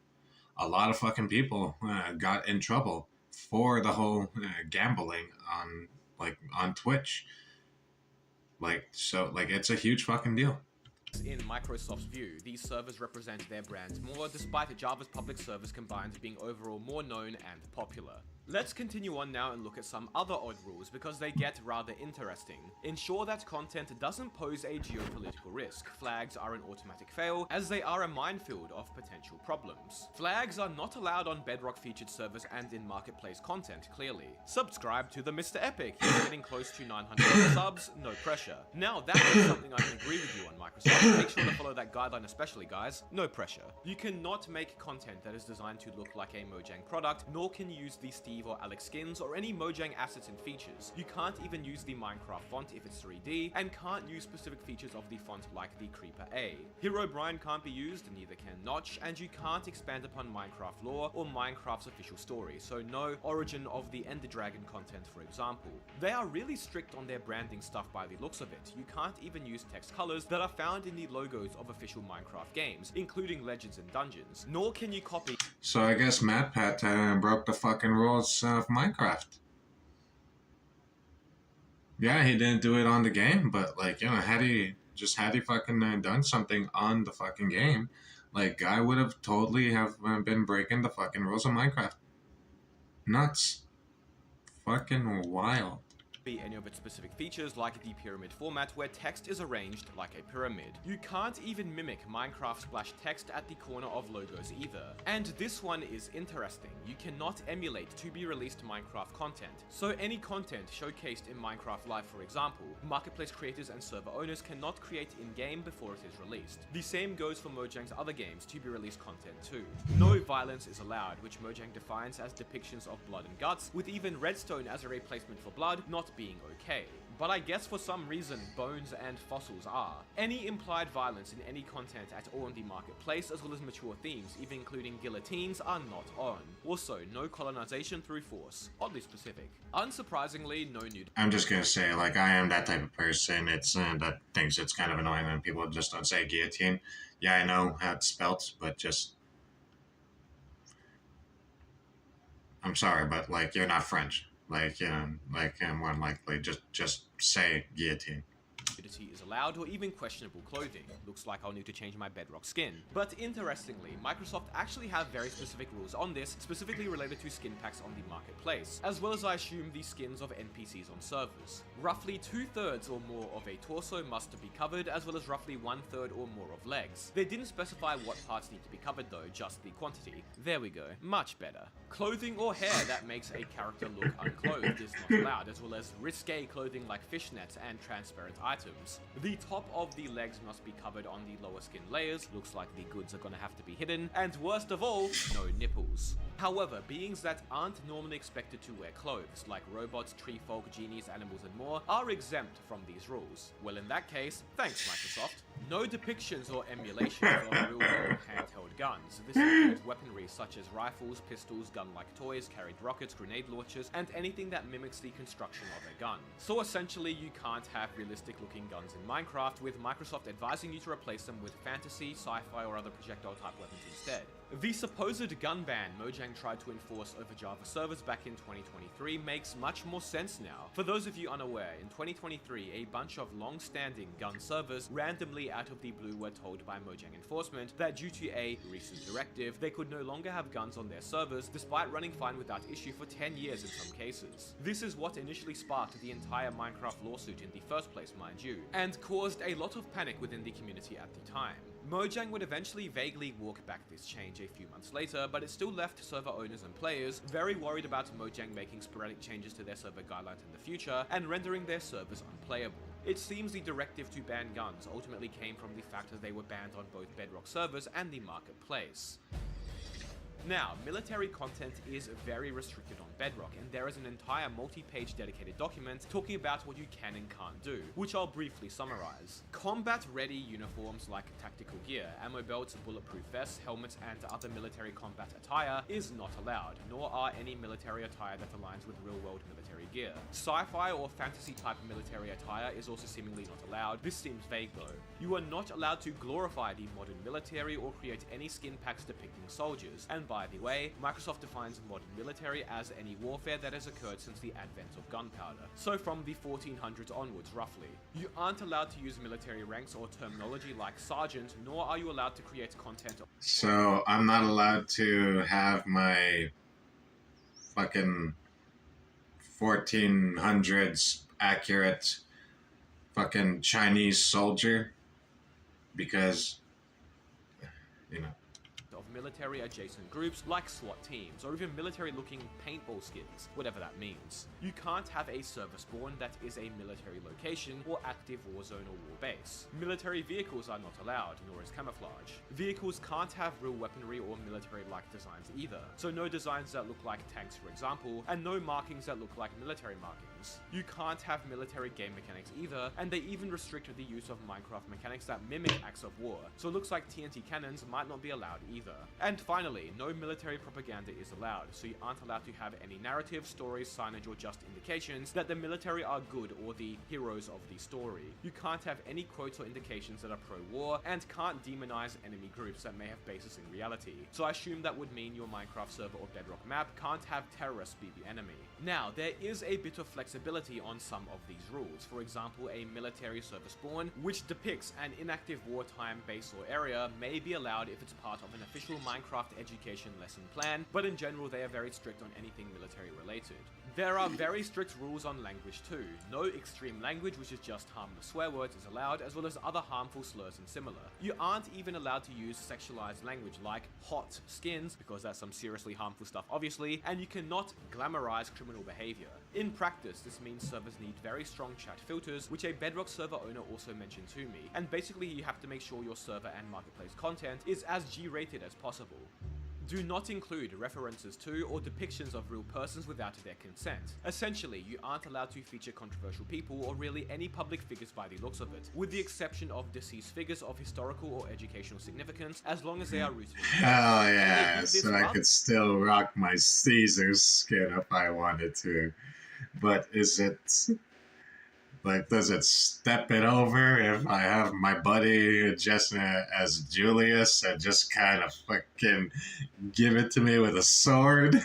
A lot of fucking people got in trouble for the whole gambling on Twitch. Like, so, like, it's a huge fucking deal. In Microsoft's view, these servers represent their brand more, despite Java's public servers combined being overall more known and popular. Let's continue on now and look at some other odd rules because they get rather interesting. Ensure that content doesn't pose a geopolitical risk. Flags are an automatic fail, as they are a minefield of potential problems. Flags are not allowed on Bedrock featured servers and in marketplace content, clearly. Subscribe to the Mr. Epic. He's getting close to 900 subs, no pressure. Now that is something I can agree with you on, Microsoft. Make sure to follow that guideline especially, guys. No pressure. You cannot make content that is designed to look like a Mojang product, nor can you use the Steve or Alex skins or any Mojang assets and features. You can't even use the Minecraft font if it's 3D, and can't use specific features of the font like the Creeper A. Herobrine can't be used, neither can Notch, and you can't expand upon Minecraft lore or Minecraft's official story, so no Origin of the Ender Dragon content, for example. They are really strict on their branding stuff by the looks of it. You can't even use text colors that are found in the logos of official Minecraft games, including Legends and Dungeons, nor can you copy. So I guess MatPat broke the fucking rules of Minecraft. Yeah, he didn't do it on the game, but like, you know, had he fucking done something on the fucking game, like, guy would have totally have been breaking the fucking rules of Minecraft. Nuts. Fucking wild. Any of its specific features like the pyramid format where text is arranged like a pyramid. You can't even mimic Minecraft splash text at the corner of logos either. And this one is interesting. You cannot emulate to be released Minecraft content. So any content showcased in Minecraft Live, for example, marketplace creators and server owners cannot create in-game before it is released. The same goes for Mojang's other games to be released content too. No violence is allowed, which Mojang defines as depictions of blood and guts, with even redstone as a replacement for blood not being okay. But I guess for some reason, bones and fossils are. Any implied violence in any content at all in the marketplace, as well as mature themes, even including guillotines, are not on. Also, no colonization through force. Oddly specific. Unsurprisingly, no nude. I'm just gonna say, like, I am that type of person. It's that thinks it's kind of annoying when people just don't say guillotine. Yeah, I know how it's spelt, but just... I'm sorry, but, like, you're not French. Like, you know, like, more than likely, just say guillotine. Nudity is allowed, or even questionable clothing. Looks like I'll need to change my Bedrock skin. But interestingly, Microsoft actually have very specific rules on this, specifically related to skin packs on the marketplace, as well as I assume the skins of NPCs on servers. Roughly 2/3 or more of a torso must be covered, as well as roughly 1/3 or more of legs. They didn't specify what parts need to be covered though, just the quantity. There we go, much better. Clothing or hair that makes a character look unclothed is not allowed, as well as risque clothing like fishnets and transparent items. The top of the legs must be covered on the lower skin layers, looks like the goods are gonna have to be hidden, and worst of all, no nipples. However, beings that aren't normally expected to wear clothes, like robots, tree folk, genies, animals, and more, are exempt from these rules. Well, in that case, thanks Microsoft. No depictions or emulations of real-world handheld guns. This includes weaponry such as rifles, pistols, gun-like toys, carried rockets, grenade launchers, and anything that mimics the construction of a gun. So essentially, you can't have realistic-looking guns in Minecraft, with Microsoft advising you to replace them with fantasy, sci-fi, or other projectile-type weapons instead. The supposed gun ban Mojang tried to enforce over Java servers back in 2023 makes much more sense now. For those of you unaware, in 2023, a bunch of long-standing gun servers randomly out of the blue were told by Mojang enforcement that due to a recent directive, they could no longer have guns on their servers despite running fine without issue for 10 years in some cases. This is what initially sparked the entire Minecraft lawsuit in the first place, mind you, and caused a lot of panic within the community at the time. Mojang would eventually vaguely walk back this change a few months later, but it still left server owners and players very worried about Mojang making sporadic changes to their server guidelines in the future and rendering their servers unplayable. It seems the directive to ban guns ultimately came from the fact that they were banned on both Bedrock servers and the marketplace. Now, military content is very restricted on Bedrock, and there is an entire multi-page dedicated document talking about what you can and can't do, which I'll briefly summarize. Combat-ready uniforms like tactical gear, ammo belts, bulletproof vests, helmets, and other military combat attire is not allowed, nor are any military attire that aligns with real-world military gear. Sci-fi or fantasy-type military attire is also seemingly not allowed. This seems vague though. You are not allowed to glorify the modern military or create any skin packs depicting soldiers, and by the way, Microsoft defines modern military as any warfare that has occurred since the advent of gunpowder, so from the 1400s onwards roughly. You aren't allowed to use military ranks or terminology like sergeant, nor are you allowed to create content. So I'm not allowed to have my fucking 1400s accurate fucking Chinese soldier because, you know. Of military adjacent groups like SWAT teams or even military looking paintball skins, whatever that means. You can't have a server spawn that is a military location or active war zone or war base. Military vehicles are not allowed, nor is camouflage. Vehicles can't have real weaponry or military-like designs either, so no designs that look like tanks for example, and no markings that look like military markings. You can't have military game mechanics either, and they even restrict the use of Minecraft mechanics that mimic acts of war, so it looks like TNT cannons might not be allowed either. And finally, no military propaganda is allowed, so you aren't allowed to have any narrative, stories, signage, or just indications that the military are good or the heroes of the story. You can't have any quotes or indications that are pro-war, and can't demonize enemy groups that may have basis in reality. So I assume that would mean your Minecraft server or Bedrock map can't have terrorists be the enemy. Now, there is a bit of flexibility on some of these rules. For example, a military server spawn, which depicts an inactive wartime base or area, may be allowed if it's part of an official Minecraft education lesson plan, but in general they are very strict on anything military related. There are very strict rules on language too. No extreme language, which is just harmless swear words, is allowed, as well as other harmful slurs and similar. You aren't even allowed to use sexualized language like hot skins, because that's some seriously harmful stuff obviously, and you cannot glamorize criminal behavior. In practice, this means servers need very strong chat filters, which a Bedrock server owner also mentioned to me, and basically you have to make sure your server and marketplace content is as G-rated as possible. Do not include references to or depictions of real persons without their consent. Essentially, you aren't allowed to feature controversial people or really any public figures by the looks of it, with the exception of deceased figures of historical or educational significance, as long as they are rooted in Hell yeah, so I could still rock my Caesar skin if I wanted to. But is it... like, does it step it over if I have my buddy just as Julius and just kind of fucking give it to me with a sword?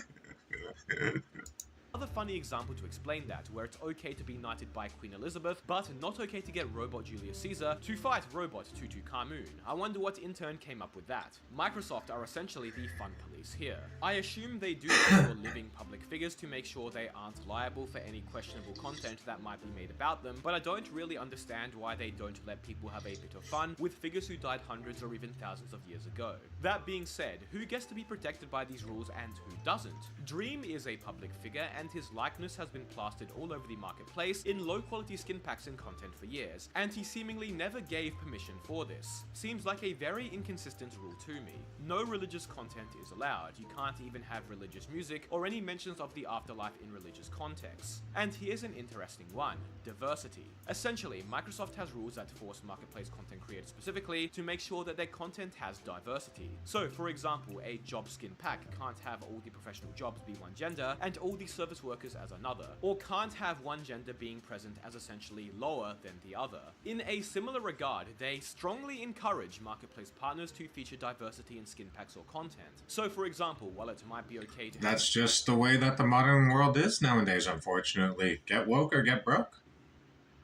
Another funny example to explain that, where it's okay to be knighted by Queen Elizabeth, but not okay to get Robot Julius Caesar to fight Robot Tutankhamun. I wonder what intern came up with that. Microsoft are essentially the fun police here. I assume they do this for living public figures to make sure they aren't liable for any questionable content that might be made about them, but I don't really understand why they don't let people have a bit of fun with figures who died hundreds or even thousands of years ago. That being said, who gets to be protected by these rules and who doesn't? Dream is a public figure, and his likeness has been plastered all over the marketplace in low-quality skin packs and content for years, and he seemingly never gave permission for this. Seems like a very inconsistent rule to me. No religious content is allowed. allowed. You can't even have religious music or any mentions of the afterlife in religious contexts. And here's an interesting one: diversity. Essentially, Microsoft has rules that force marketplace content creators specifically to make sure that their content has diversity. So, for example, a job skin pack can't have all the professional jobs be one gender and all the service workers as another, or can't have one gender being present as essentially lower than the other. In a similar regard, they strongly encourage marketplace partners to feature diversity in skin packs or content. So, for example, while it might be okay to That's just the way that the modern world is nowadays, unfortunately. Get woke or get broke.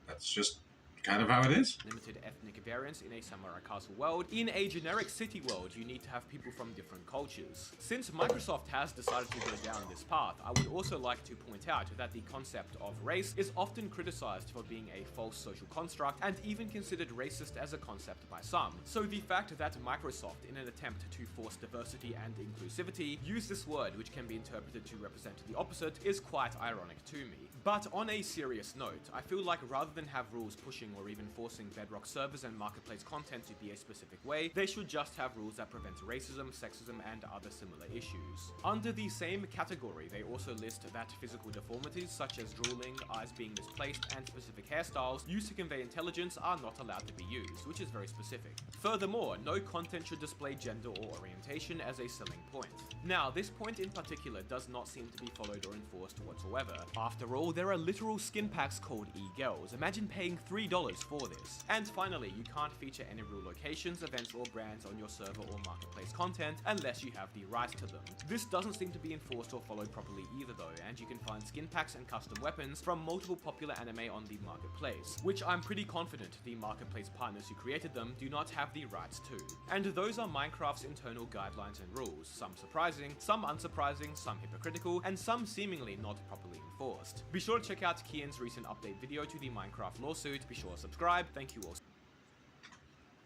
That's just kind of how it is. limited ethnic variance in a samurai castle world, in a generic city world, you need to have people from different cultures. Since Microsoft has decided to go down this path, I would also like to point out that the concept of race is often criticized for being a false social construct and even considered racist as a concept by some. So the fact that Microsoft, in an attempt to force diversity and inclusivity, use this word which can be interpreted to represent the opposite is quite ironic to me. But on a serious note, I feel like rather than have rules pushing or even forcing Bedrock servers and marketplace content to be a specific way, they should just have rules that prevent racism, sexism, and other similar issues. Under the same category, they also list that physical deformities such as drooling, eyes being misplaced, and specific hairstyles used to convey intelligence are not allowed to be used, which is very specific. Furthermore, no content should display gender or orientation as a selling point. Now, this point in particular does not seem to be followed or enforced whatsoever. After all, there are literal skin packs called e-girls. Imagine paying $3 for this. And finally, you can't feature any real locations, events, or brands on your server or marketplace content unless you have the right to them. This doesn't seem to be enforced or followed properly either though, and you can find skin packs and custom weapons from multiple popular anime on the marketplace, which I'm pretty confident the marketplace partners who created them do not have the rights to. And those are Minecraft's internal guidelines and rules, some surprising, some unsurprising, some hypocritical, and some seemingly not properly enforced. Be sure to check out Kian's recent update video to the Minecraft lawsuit. Be sure to subscribe. Thank you all.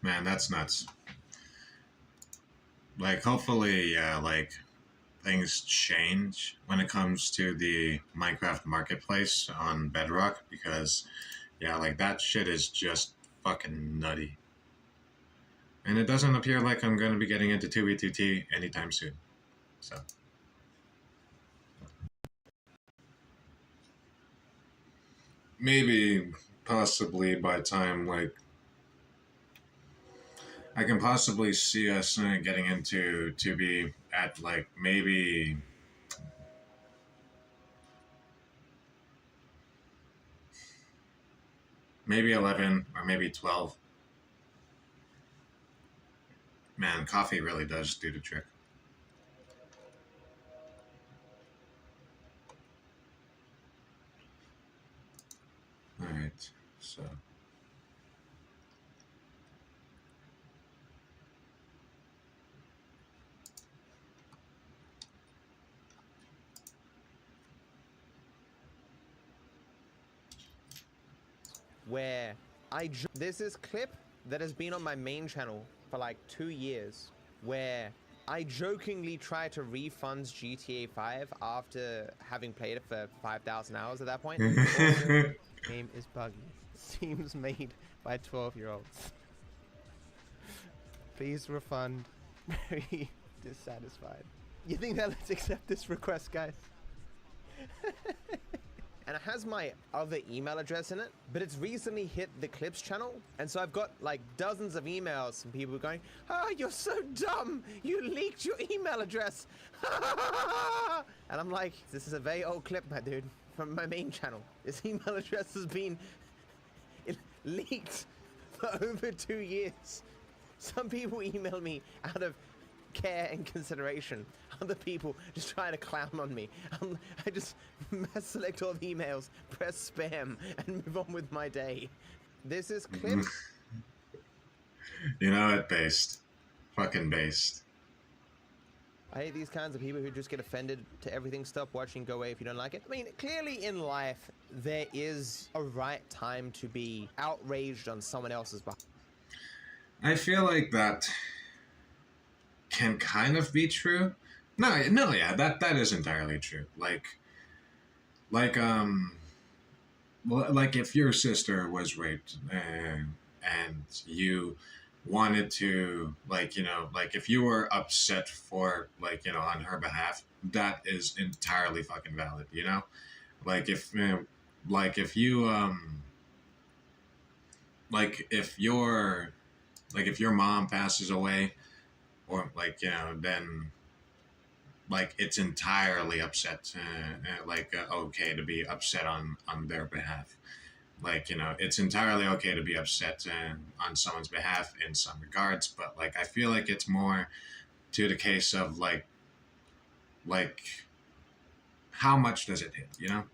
Man, that's nuts. Like, hopefully, like, things change when it comes to the Minecraft marketplace on Bedrock, because, yeah, like, that shit is just fucking nutty. And it doesn't appear like I'm going to be getting into 2v2t anytime soon. So. Maybe, possibly, by time, like, I can possibly see us getting into 2B at, like, maybe maybe 11 or maybe 12. Man, coffee really does do the trick. All right, so. Where there's this clip that has been on my main channel for like 2 years where I jokingly try to refund GTA 5 after having played it for 5,000 hours at that point. Game is buggy. Seems made by 12-year-olds. Please refund. Very dissatisfied. You think that let's accept this request, guys? And it has my other email address in it, but it's recently hit the Clips channel, and so I've got like dozens of emails from people going, "Ah, you're so dumb! You leaked your email address!" And I'm like, this is a very old clip, my dude, from my main channel. This email address has been leaked for over 2 years. Some people email me out of care and consideration. Other people just trying to clown on me. I just mass select all the emails, press spam, and move on with my day. This is Clips. You know it, based. Fucking based. I hate these kinds of people who just get offended to everything. Stop watching, go away if you don't like it. I mean, clearly in life, there is a right time to be outraged on someone else's behalf. I feel like that can kind of be true. No, yeah, that is entirely true. Like if your sister was raped and you wanted to, like, you know, like if you were upset for, like, you know, on her behalf, that is entirely fucking valid, you know? Like if you if your mom passes away, or like, you know, then like it's entirely okay to be upset on their behalf. Like, you know, it's entirely okay to be upset on someone's behalf in some regards, but like I feel like it's more to the case of like how much does it hit, you know?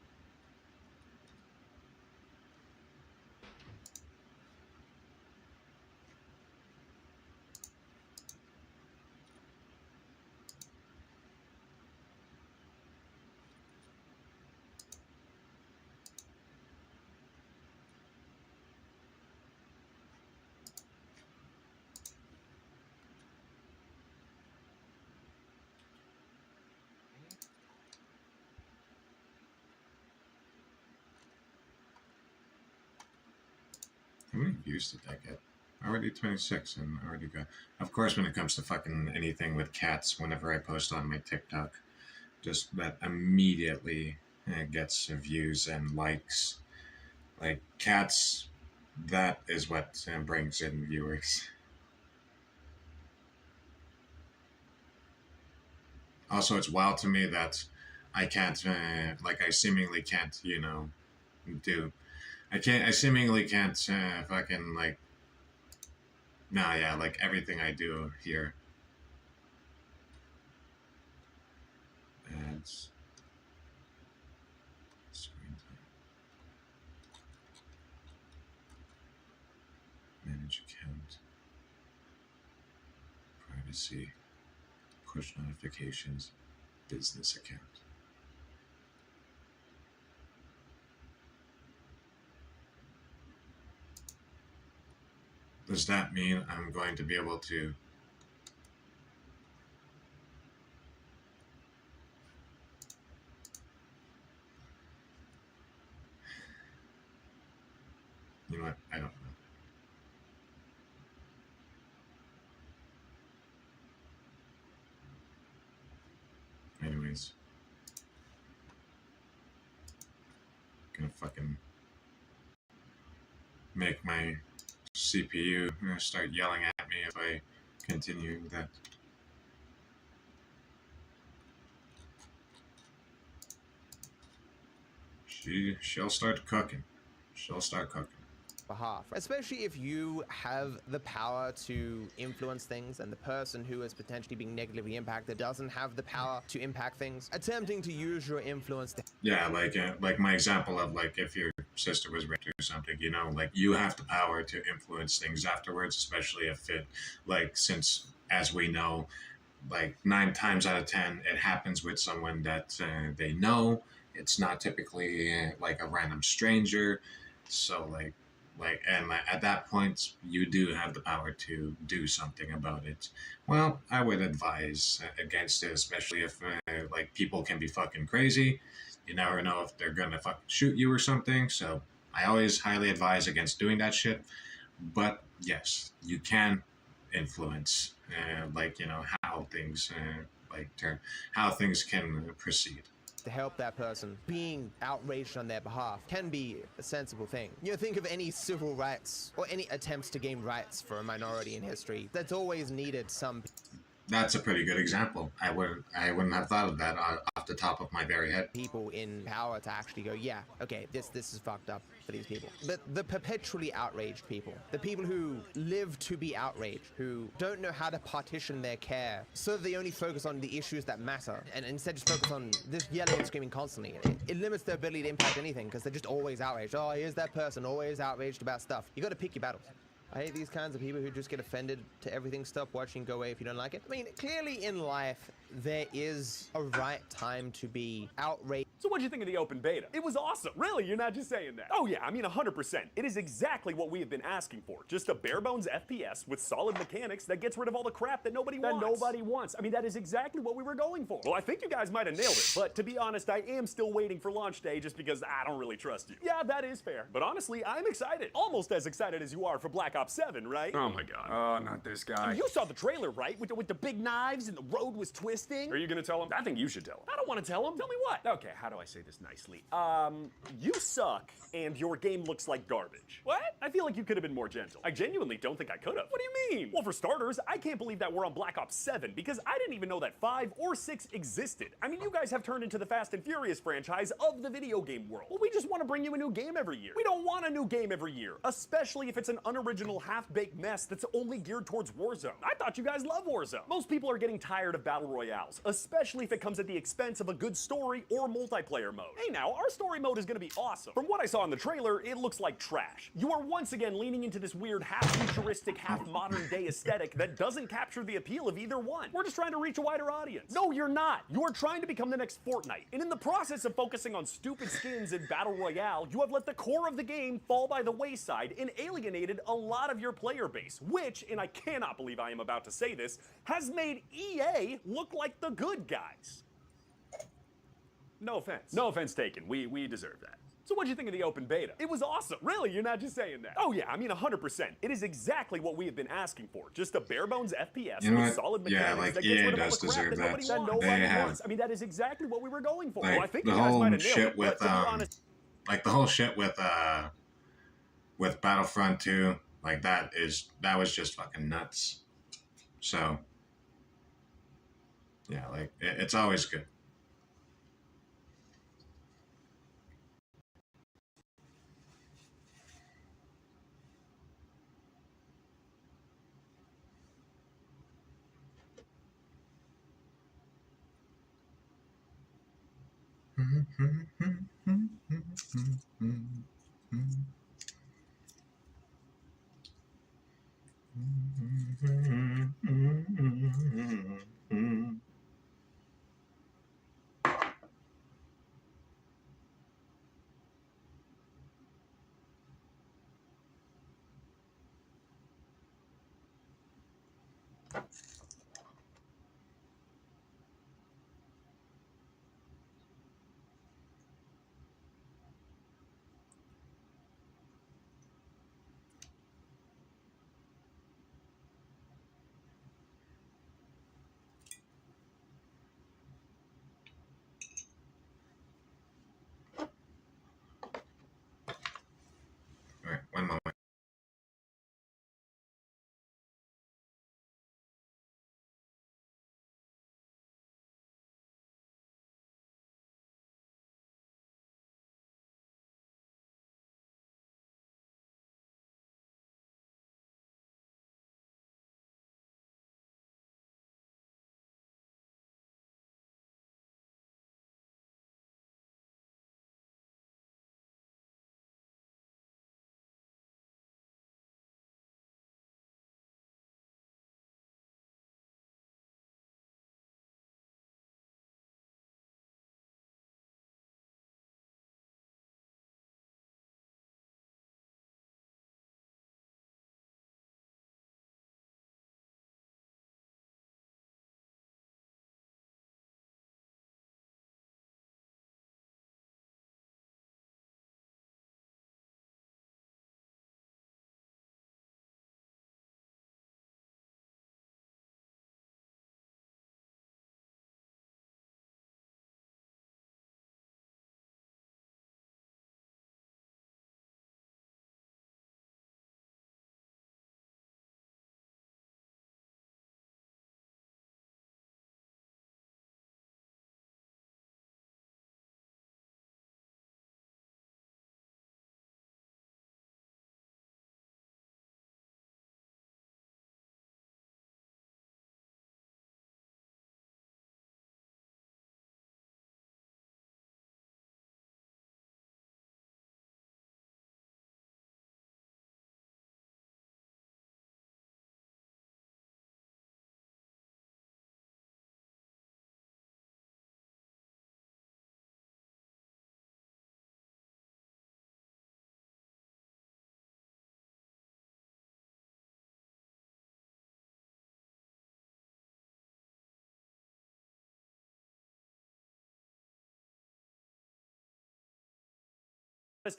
How many views did that get? Already 26, and already got. Of course, when it comes to fucking anything with cats, whenever I post on my TikTok, just that immediately gets views and likes. Like cats, that is what brings in viewers. Also, it's wild to me that I can't, I seemingly can't, you know, I seemingly can't fucking, like, nah, yeah, like, everything I do here. Ads. Screen time. Manage account. Privacy. Push notifications. Business account. Does that mean I'm going to be able to you know what? I don't know. Anyways. Gonna fucking make my CPU start yelling at me if I continue that. She'll start cooking. She'll start cooking. Behalf, especially if you have the power to influence things and the person who is potentially being negatively impacted doesn't have the power to impact things, attempting to use your influence to... Yeah, like my example of, like, if your sister was raped or something, you know, like, you have the power to influence things afterwards, especially if it, like, since, as we know, like 9 times out of 10 it happens with someone that they know. It's not typically like a random stranger, so and at that point you do have the power to do something about it. Well, I would advise against it, especially if like people can be fucking crazy. You never know if they're gonna fucking shoot you or something, so I always highly advise against doing that shit. But yes, you can influence like, you know, how things how things can proceed. To help that person. Being outraged on their behalf can be a sensible thing. You know, think of any civil rights or any attempts to gain rights for a minority in history. That's always needed some... That's a pretty good example. I wouldn't have thought of that off the top of my very head. People in power to actually go, yeah, okay, this is fucked up for these people. But the perpetually outraged people, the people who live to be outraged, who don't know how to partition their care, so they only focus on the issues that matter, and instead just focus on this yelling and screaming constantly. It limits their ability to impact anything, because they're just always outraged. Oh, here's that person, always outraged about stuff. You gotta pick your battles. I hate these kinds of people who just get offended to everything. Stop watching, go away if you don't like it. I mean, clearly in life, there is a right time to be outraged. So what'd you think of the open beta? It was awesome. Really? You're not just saying that? Oh yeah, I mean 100%. It is exactly what we have been asking for. Just a bare bones FPS with solid mechanics that gets rid of all the crap that nobody wants. I mean, that is exactly what we were going for. Well, I think you guys might have nailed it, but to be honest, I am still waiting for launch day just because I don't really trust you. Yeah, that is fair. But honestly, I'm excited. Almost as excited as you are for Black Ops 7, right? Oh my god. Oh, not this guy. You saw the trailer, right? With the big knives and the road was twisting. Are you gonna tell him? I think you should tell him. I don't want to tell him. Tell me what? Okay, how do I say this nicely? You suck, and your game looks like garbage. What? I feel like you could have been more gentle. I genuinely don't think I could have. What do you mean? Well, for starters, I can't believe that we're on Black Ops 7 because I didn't even know that 5 or 6 existed. I mean, you guys have turned into the Fast and Furious franchise of the video game world. Well, we just want to bring you a new game every year. We don't want a new game every year, especially if it's an unoriginal, half-baked mess that's only geared towards Warzone. I thought you guys love Warzone. Most people are getting tired of battle royales, especially if it comes at the expense of a good story or multiplayer mode. Hey now, our story mode is gonna be awesome. From what I saw in the trailer, it looks like trash. You are once again leaning into this weird half-futuristic, half-modern-day aesthetic that doesn't capture the appeal of either one. We're just trying to reach a wider audience. No, you're not. You are trying to become the next Fortnite. And in the process of focusing on stupid skins and battle royale, you have let the core of the game fall by the wayside and alienated a lot of your player base, which, and I cannot believe I am about to say this, has made EA look like the good guys. No offense. No offense taken. We deserve that. So what'd you think of the open beta? It was awesome. Really? You're not just saying that? Oh yeah, I mean 100%. It is exactly what we have been asking for. Just a bare bones FPS You know with what? solid Yeah, mechanics like that gets EA rid of all does the crap deserve that nobody that. wants. They have- wants. I mean, that is exactly what we were going for. Like Well, I think the you guys might whole have nailed shit it, with but to be honest, like the whole shit with Battlefront 2, like that was just fucking nuts. So yeah, like it's always good. All right, one moment.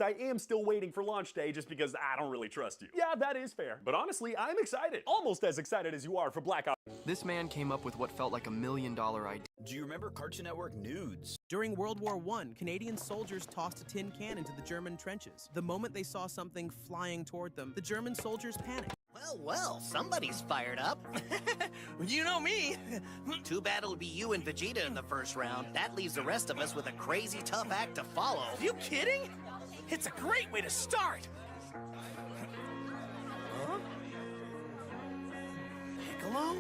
I am still waiting for launch day just because I don't really trust you. Yeah, that is fair. But honestly, I'm excited. Almost as excited as you are for Black Ops. This man came up with what felt like $1 million idea. Do you remember Cartoon Network Nudes? During World War I, Canadian soldiers tossed a tin can into the German trenches. The moment they saw something flying toward them, the German soldiers panicked. Well, somebody's fired up. You know me. Too bad it'll be you and Vegeta in the first round. That leaves the rest of us with a crazy tough act to follow. You kidding? It's a great way to start. Huh? Piccolo?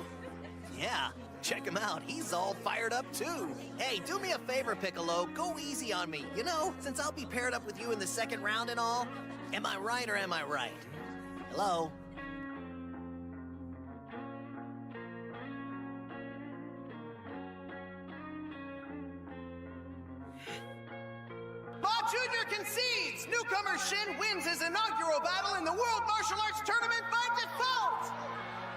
Yeah, check him out. He's all fired up too. Hey, do me a favor, Piccolo. Go easy on me. You know, since I'll be paired up with you in the second round and all. Am I right or am I right? Hello? Ma Jr. concedes! Newcomer Shin wins his inaugural battle in the World Martial Arts Tournament by default!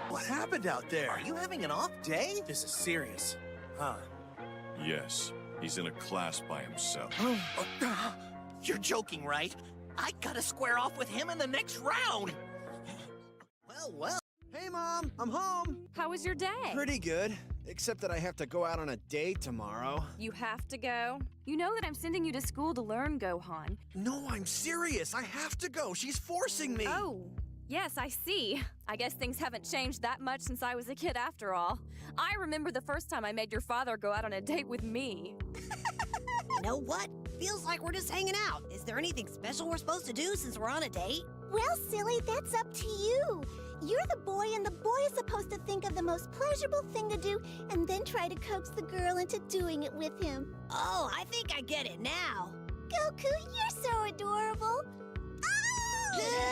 What happened out there? Are you having an off day? This is serious. Huh? Yes, he's in a class by himself. You're joking, right? I gotta square off with him in the next round! Well. Hey, Mom, I'm home. How was your day? Pretty good, except that I have to go out on a date tomorrow. You have to go? You know that I'm sending you to school to learn, Gohan. No, I'm serious. I have to go. She's forcing me. Oh, yes, I see. I guess things haven't changed that much since I was a kid after all. I remember the first time I made your father go out on a date with me. You know what? Feels like we're just hanging out. Is there anything special we're supposed to do since we're on a date? Well, silly, that's up to you. You're the boy, and the boy is supposed to think of the most pleasurable thing to do and then try to coax the girl into doing it with him. Oh, I think I get it now. Goku, you're so adorable. Oh!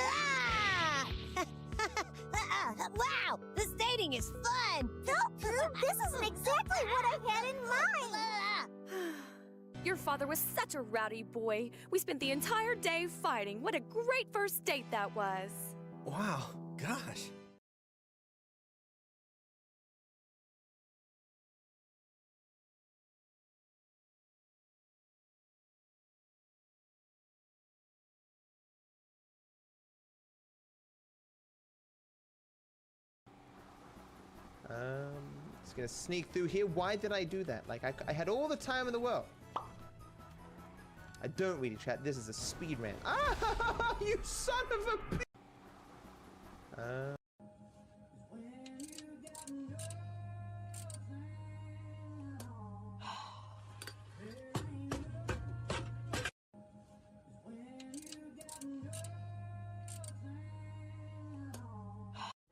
Wow, this dating is fun. Goku, this isn't exactly what I had in mind. Your father was such a rowdy boy. We spent the entire day fighting. What a great first date that was. Wow, gosh. Just gonna sneak through here. Why did I do that? Like, I had all the time in the world. I don't really, chat. This is a speed run. Ah, you son of a bitch!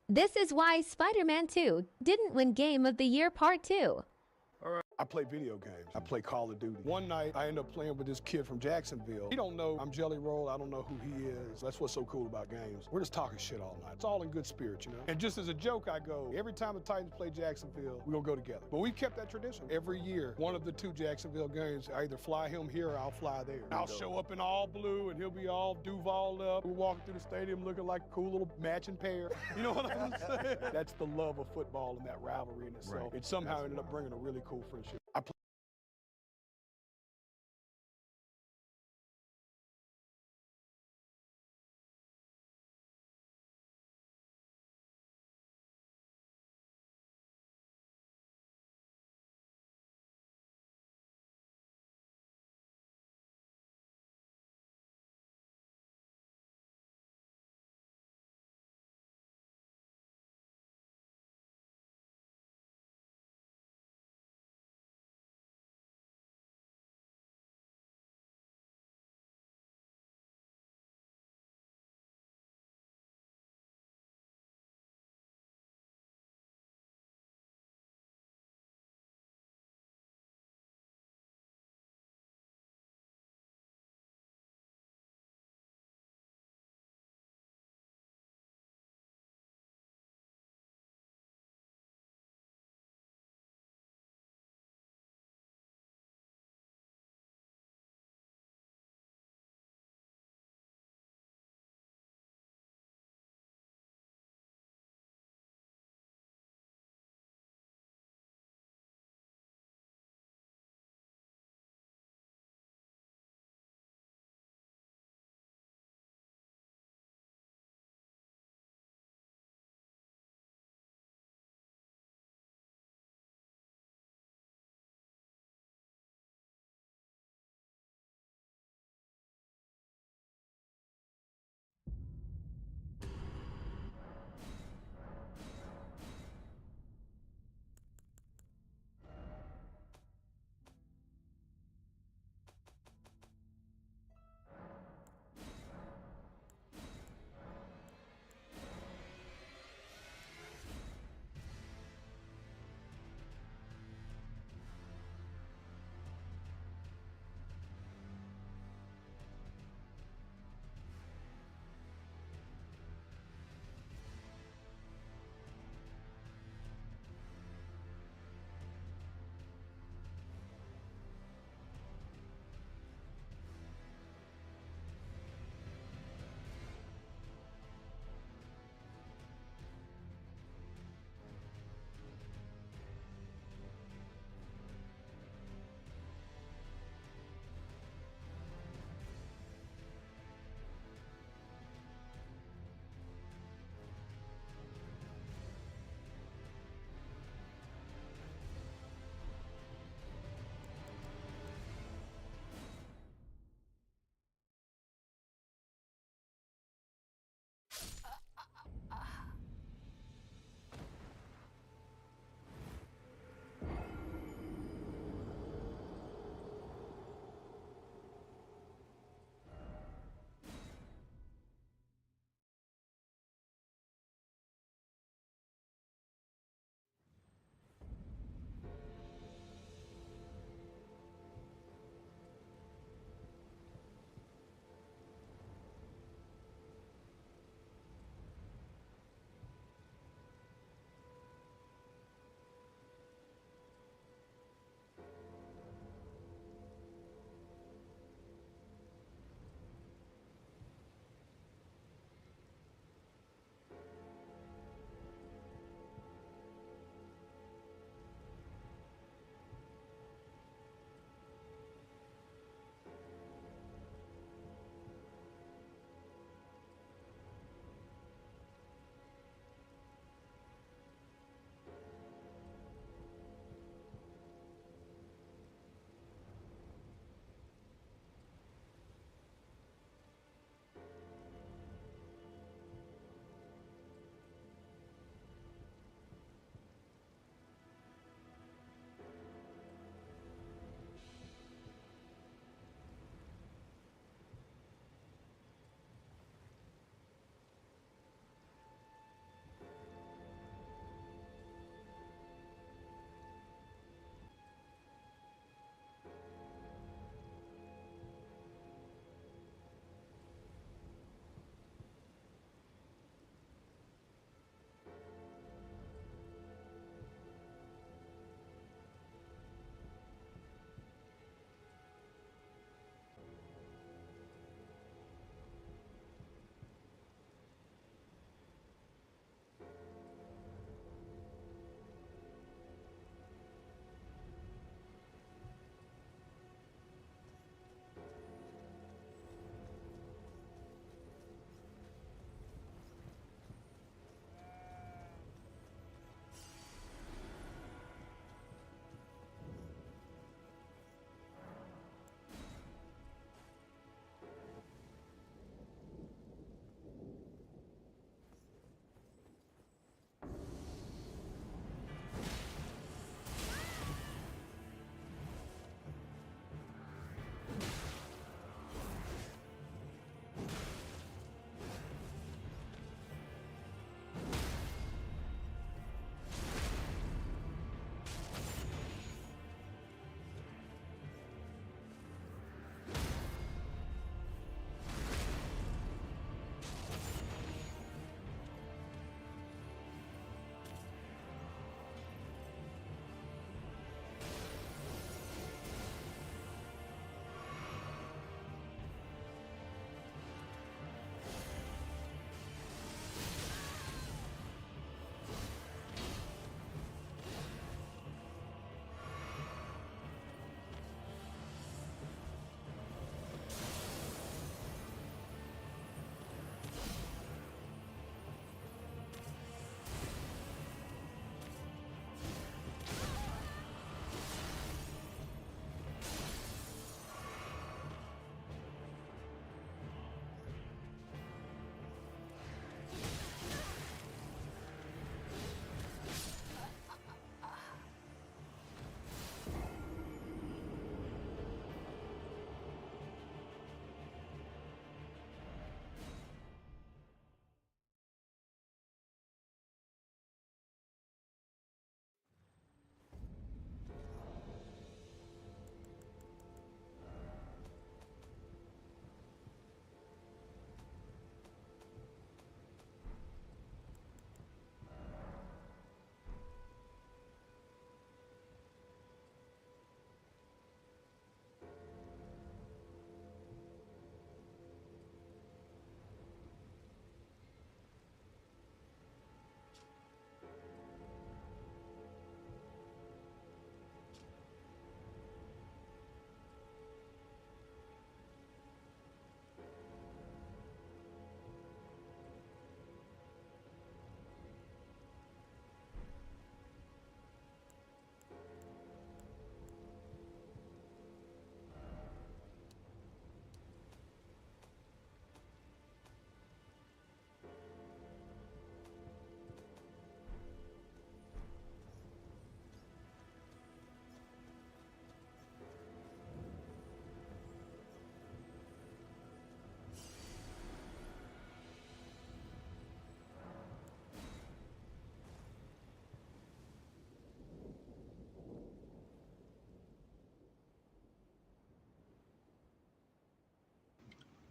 This is why Spider-Man 2 didn't win Game of the Year Part 2. I play video games. I play Call of Duty. One night, I end up playing with this kid from Jacksonville. He don't know I'm Jelly Roll. I don't know who he is. That's what's so cool about games. We're just talking shit all night. It's all in good spirits, you know? And just as a joke, I go, every time the Titans play Jacksonville, we're gonna go together. But we kept that tradition. Every year, one of the two Jacksonville games, I either fly him here or I'll fly there. I'll show up in all blue and he'll be all Duval'd up. We're walking through the stadium looking like a cool little matching pair. You know what I'm saying? That's the love of football and that rivalry in itself. Right. It somehow ended up bringing a really cool friendship.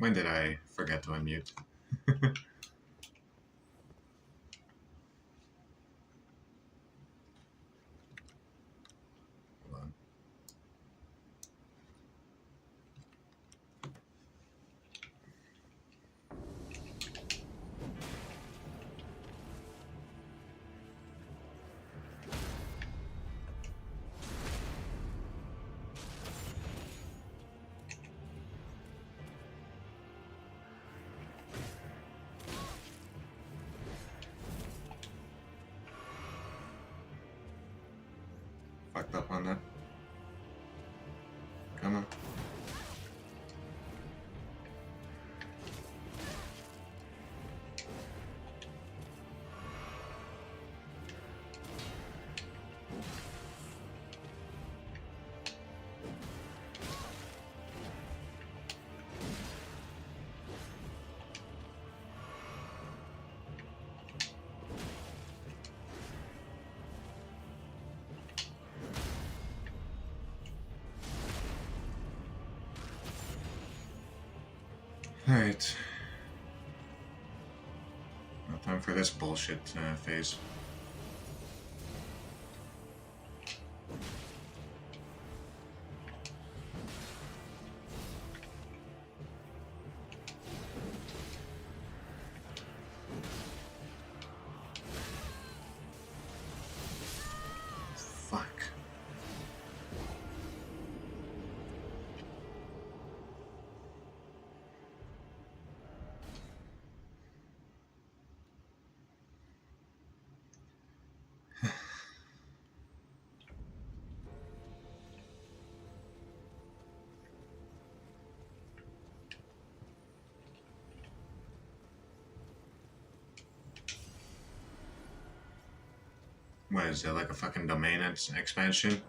When did I forget to unmute? Hold on. Fucked up on that. Come on. Alright. No time for this bullshit phase. Fuck. What is it, like a fucking domain expansion?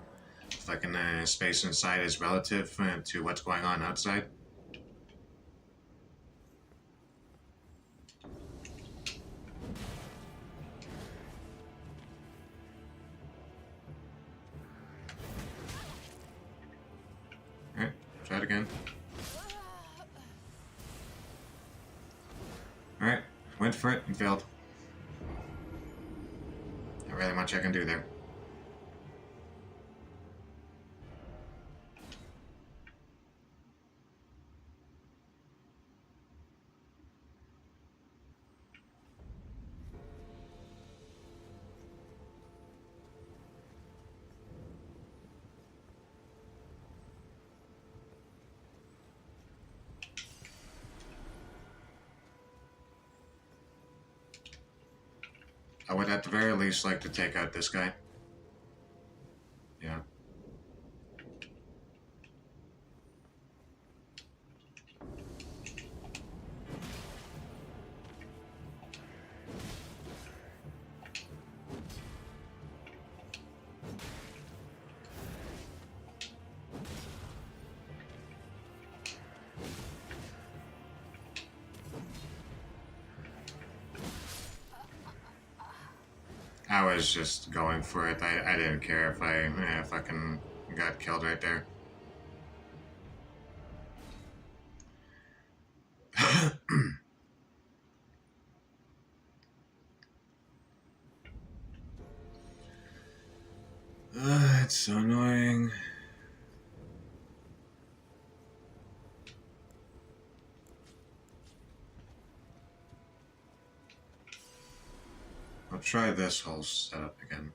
Fucking space inside is relative to what's going on outside? Alright, try it again. Alright, went for it and failed. Not really much I can do there. I would at the very least like to take out this guy. Yeah. I was just going for it. I didn't care if I fucking got killed right there. It's so annoying. I'll try this whole setup again.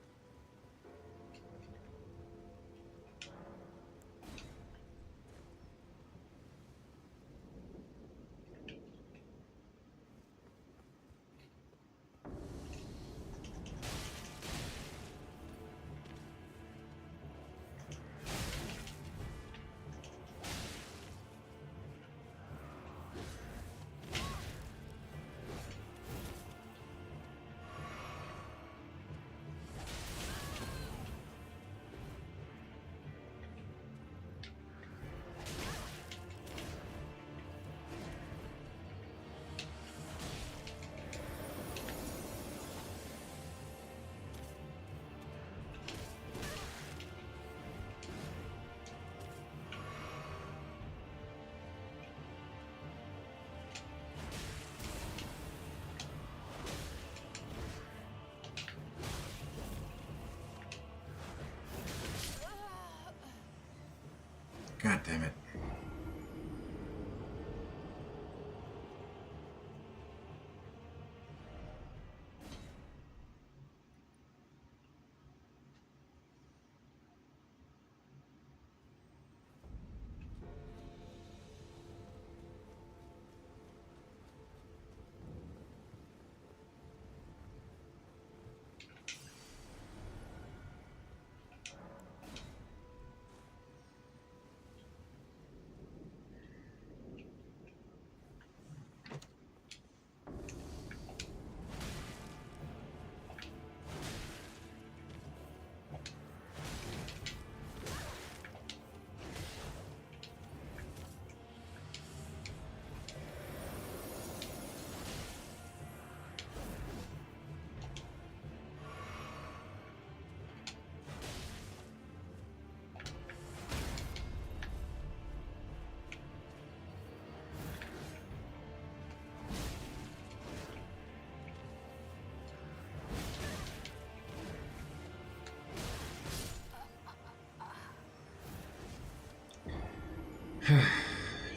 God damn it.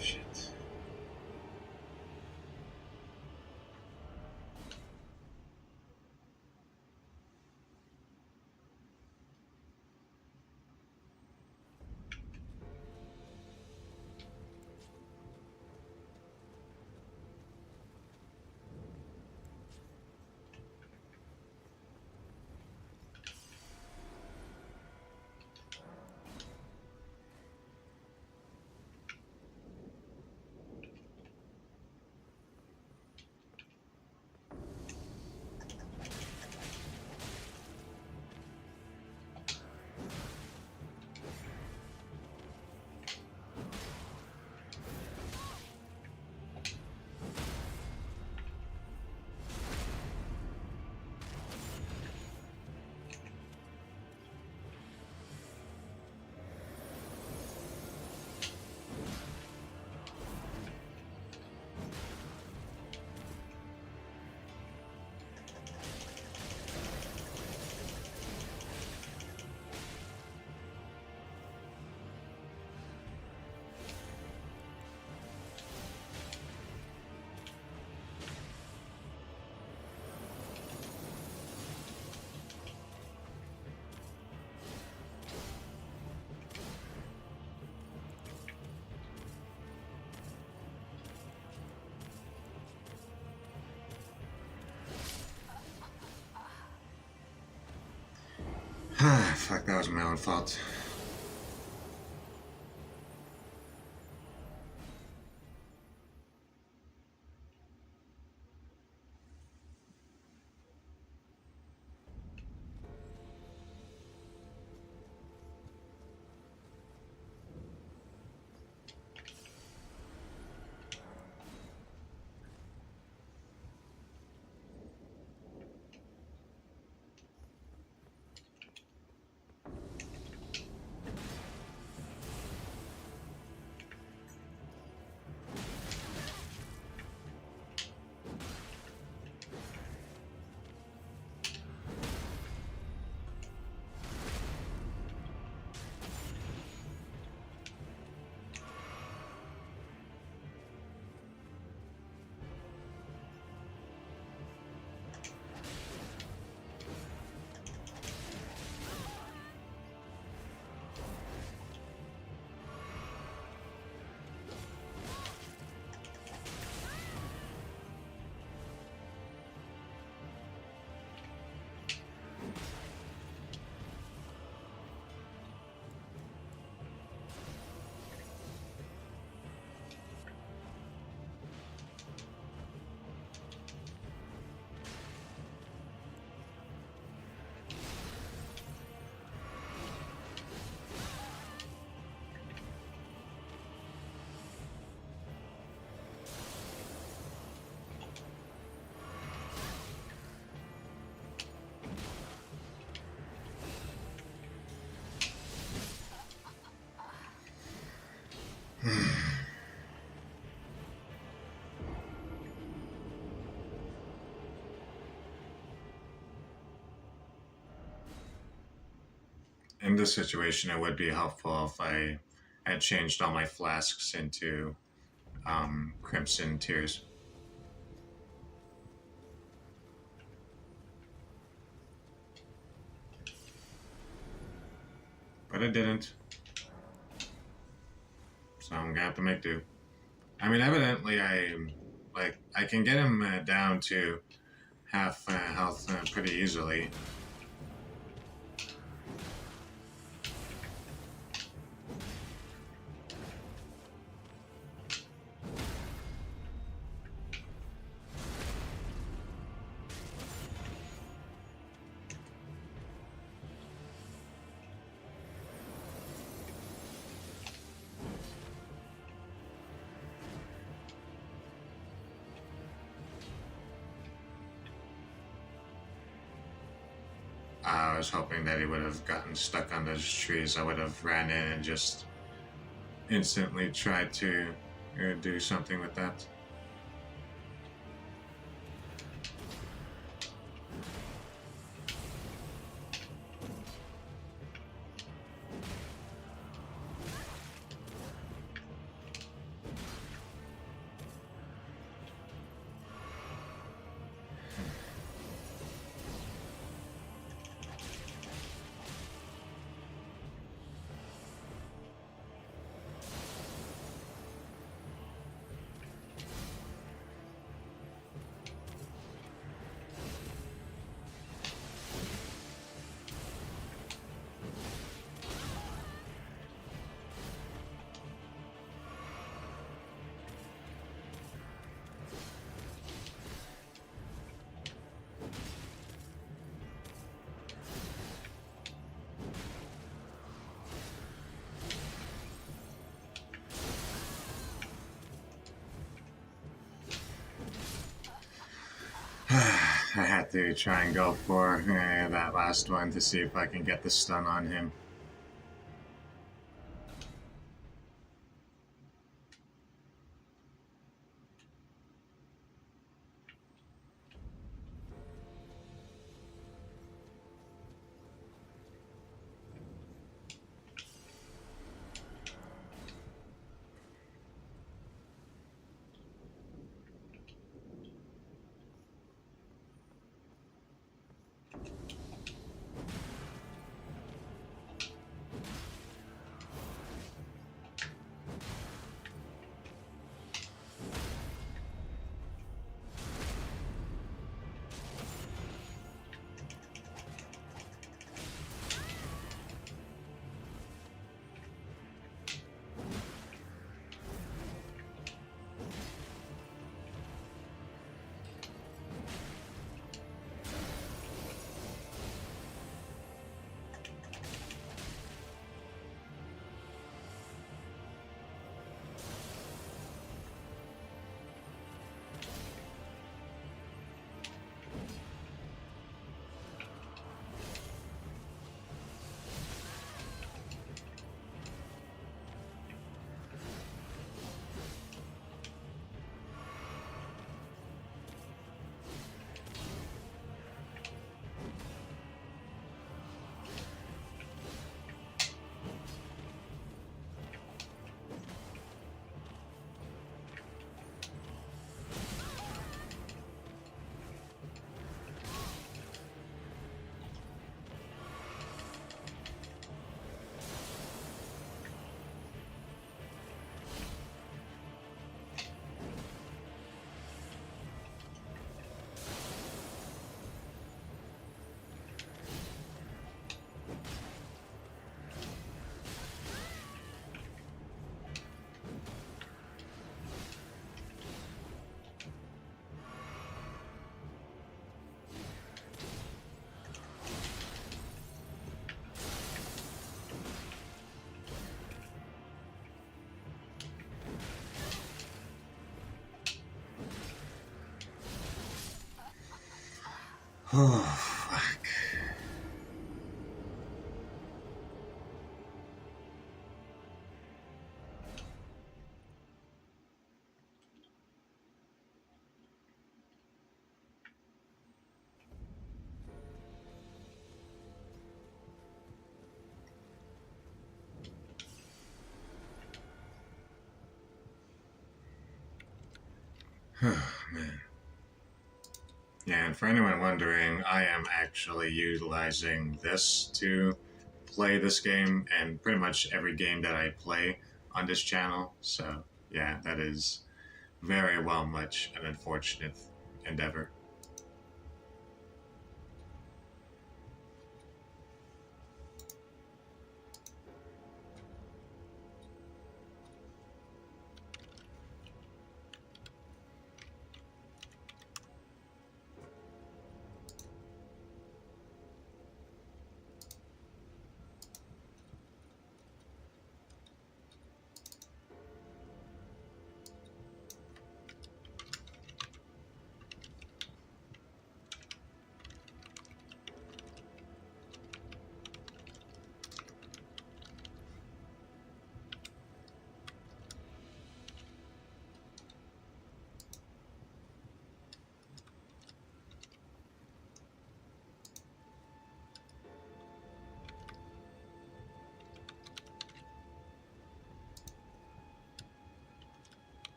Shit. Fuck, that was my own fault. In this situation, it would be helpful if I I had changed all my flasks into Crimson Tears. But I didn't. So I'm gonna have to make do. I mean, evidently I can get him down to half health pretty easily. I was hoping that he would have gotten stuck on those trees. I would have ran in and just instantly tried to do something with that. I had to try and go for that last one to see if I can get the stun on him. Oh, fuck. Man. Yeah, and for anyone wondering, I am actually utilizing this to play this game and pretty much every game that I play on this channel. So, yeah, that is very well much an unfortunate endeavor.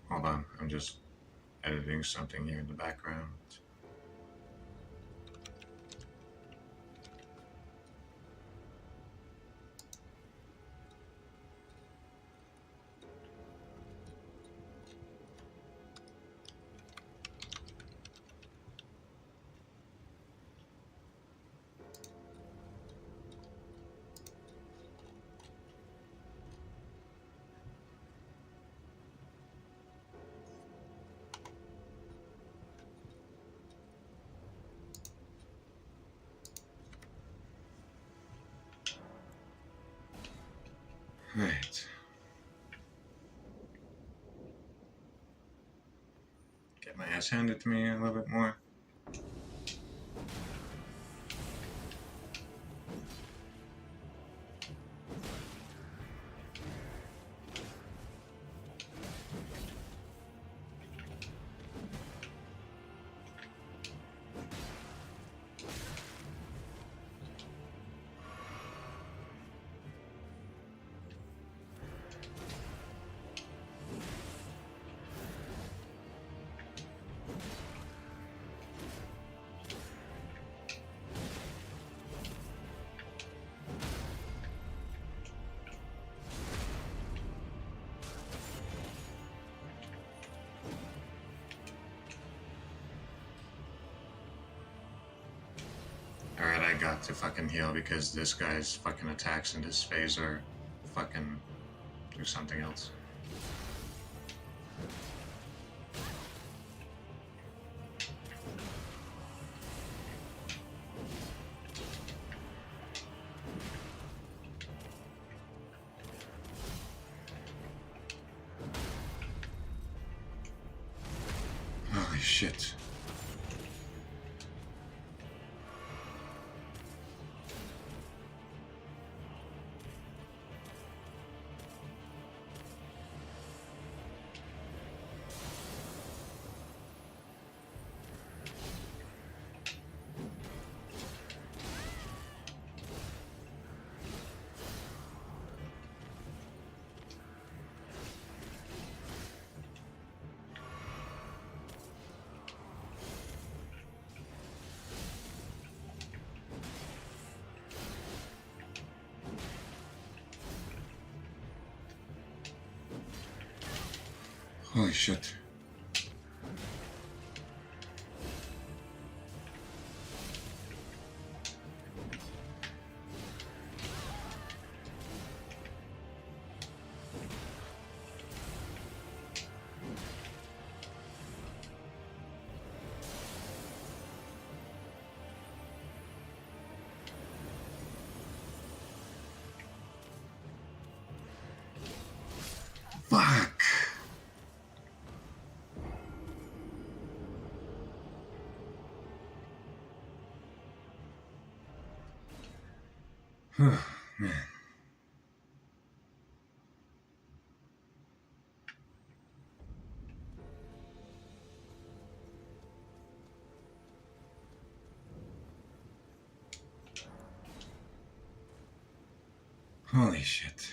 Hold on, I'm just editing something here in the background. Right. Get my ass handed to me a little bit more. Alright, I got to fucking heal because this guy's fucking attacks in this phase are fucking do something else. Holy shit. Holy shit. Fuck. Man. Holy shit.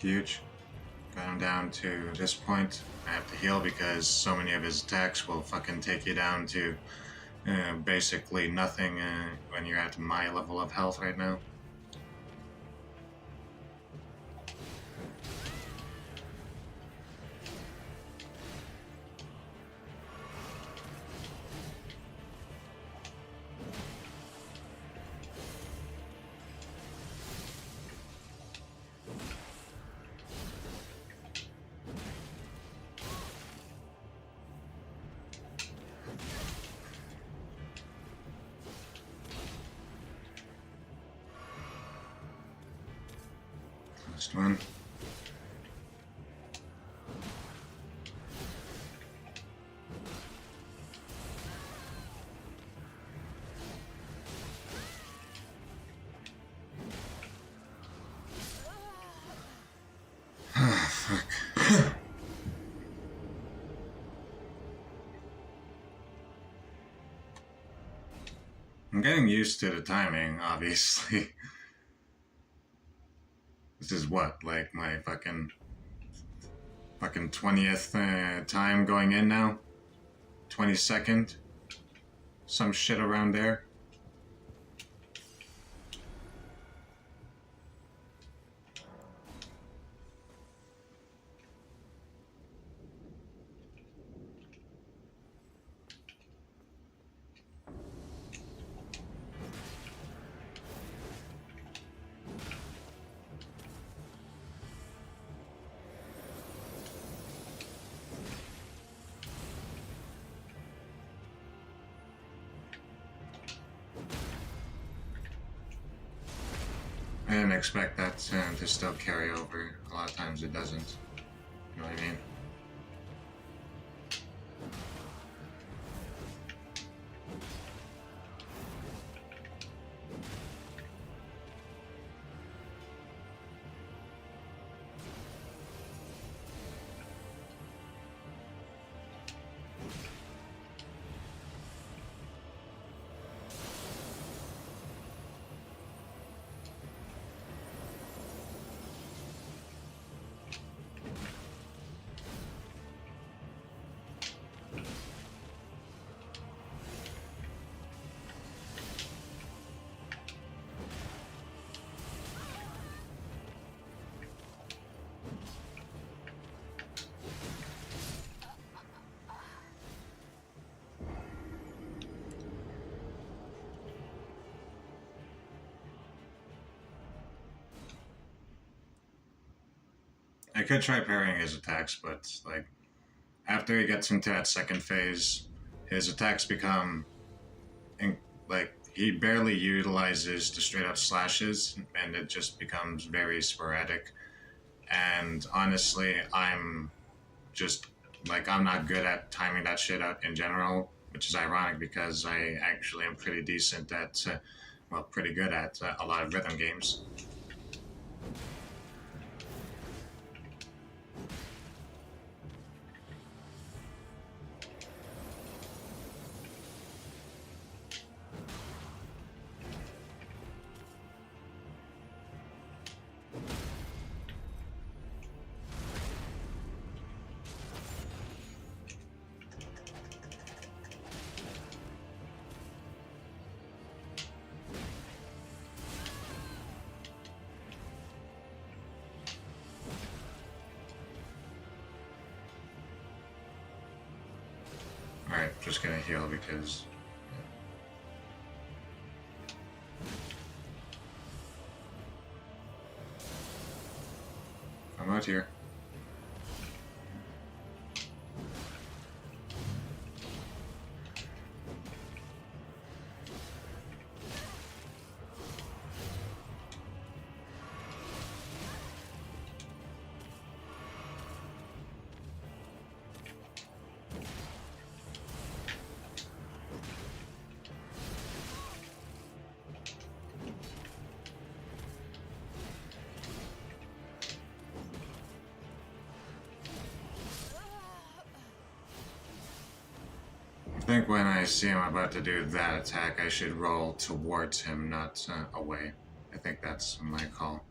Huge. Got him down to this point. I have to heal because so many of his attacks will fucking take you down to basically nothing when you're at my level of health right now. Last one. Fuck. I'm getting used to the timing, obviously. This is what, like my fucking 20th time going in now? 22nd? Some shit around there. I didn't expect that to still carry over. A lot of times it doesn't. You know what I mean? I could try parrying his attacks, but like after he gets into that second phase, his attacks become like he barely utilizes the straight up slashes, and it just becomes very sporadic. And honestly, I'm just like I'm not good at timing that shit out in general, which is ironic because I actually am pretty decent at, well, pretty good at a lot of rhythm games. Alright, just gonna heal because... I'm out here. I think when I see him about to do that attack, I should roll towards him, not away. I think that's my call.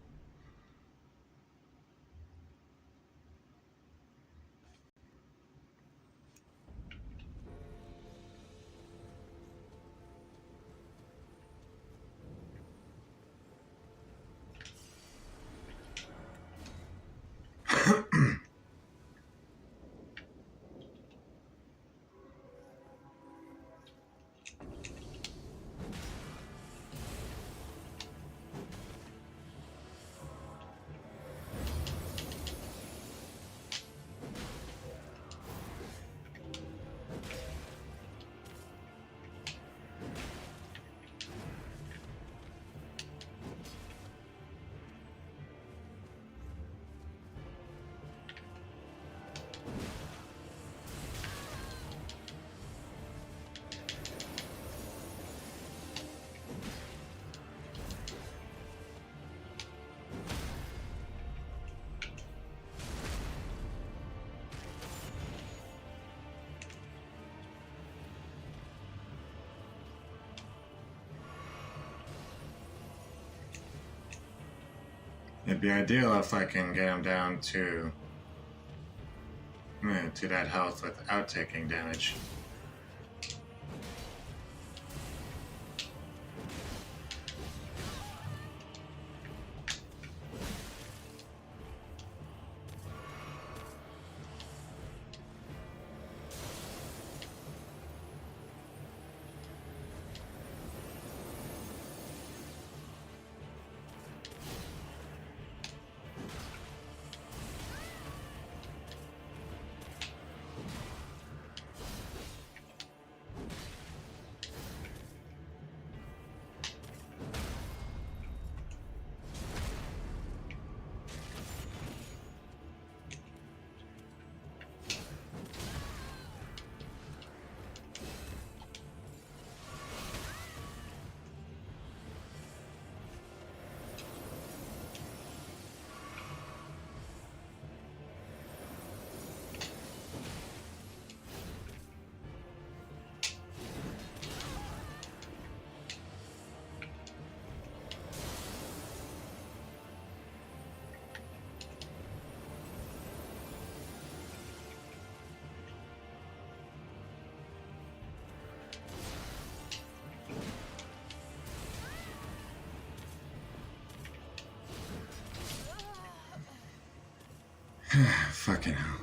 It'd be ideal if I can get him down to that health without taking damage. Fucking hell.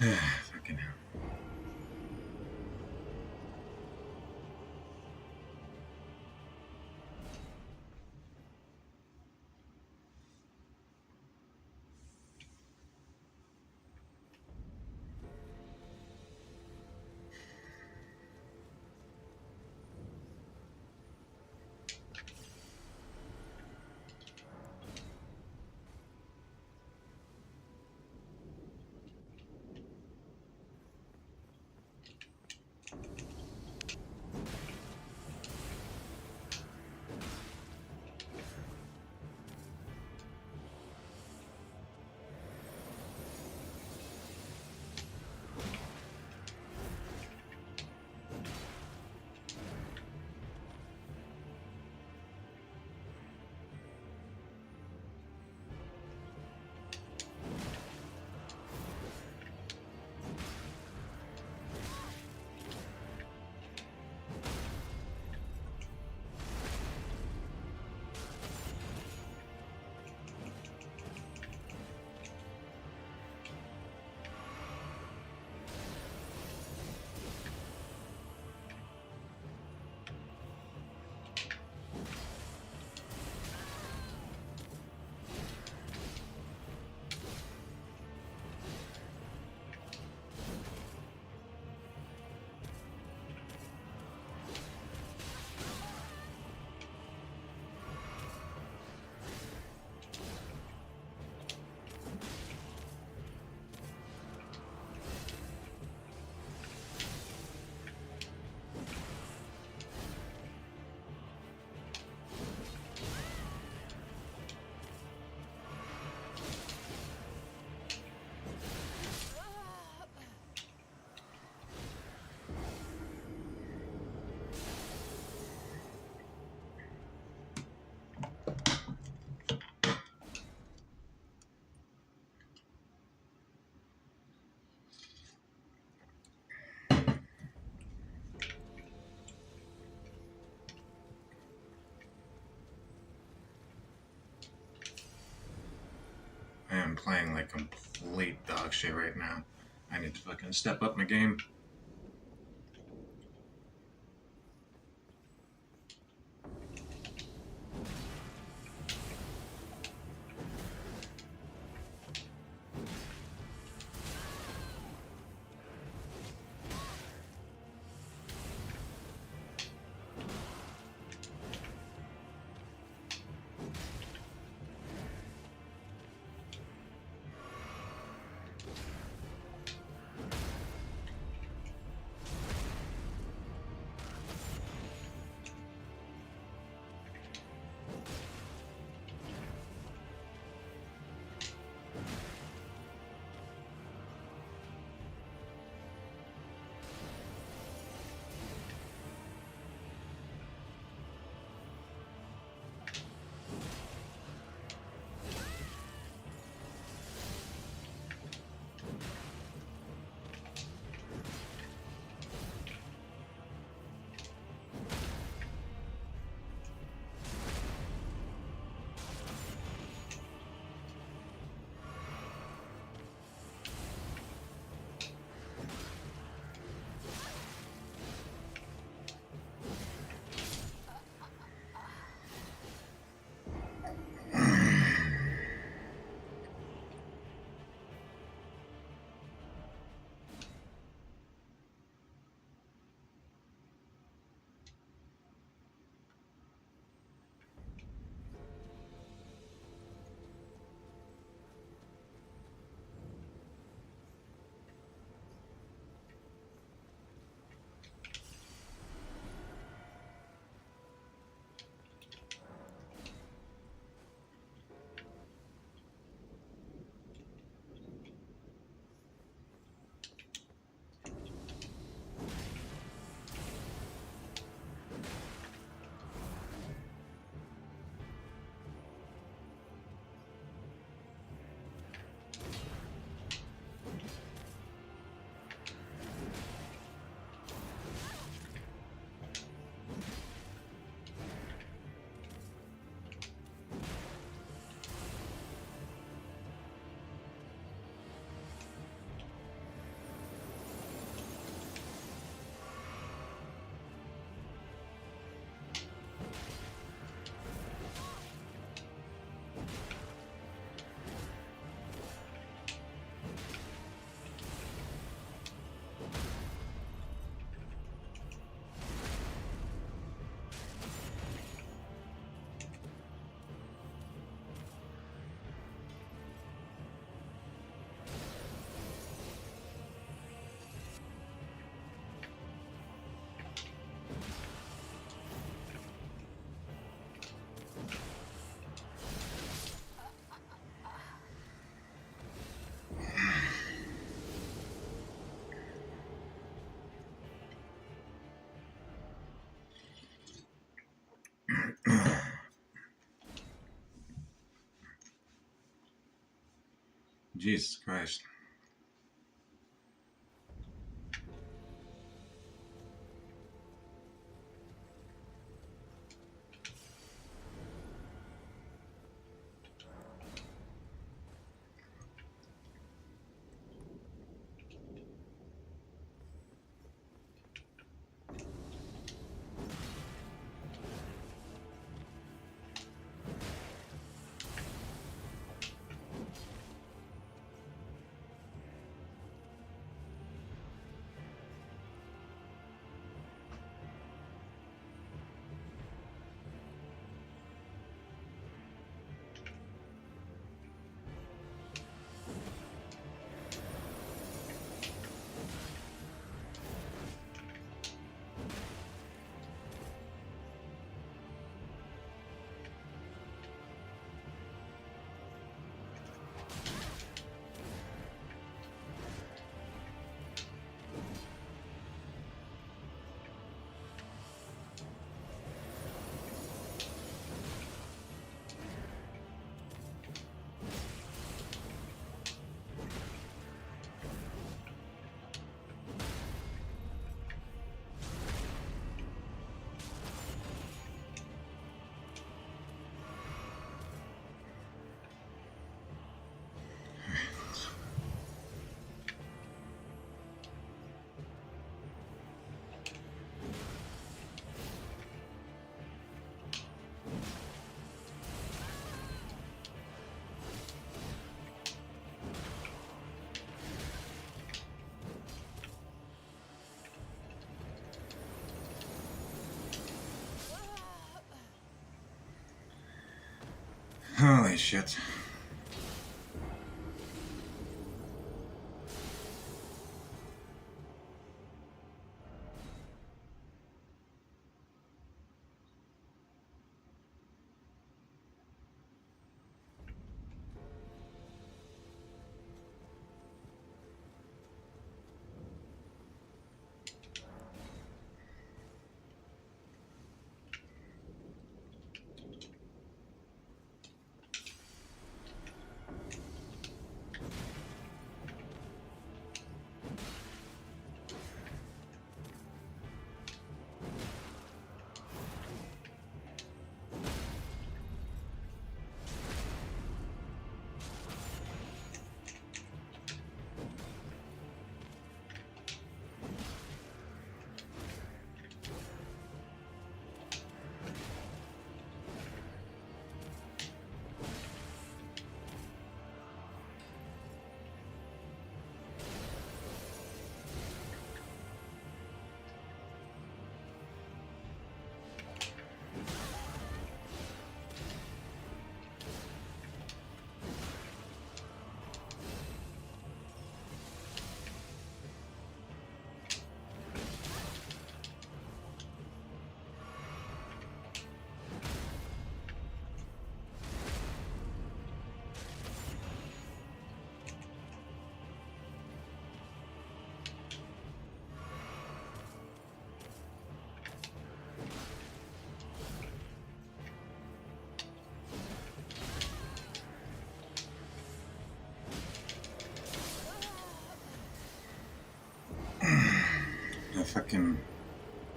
Fucking hell. I am playing like complete dog shit right now. I need to fucking step up my game. Jesus Christ. Holy shit.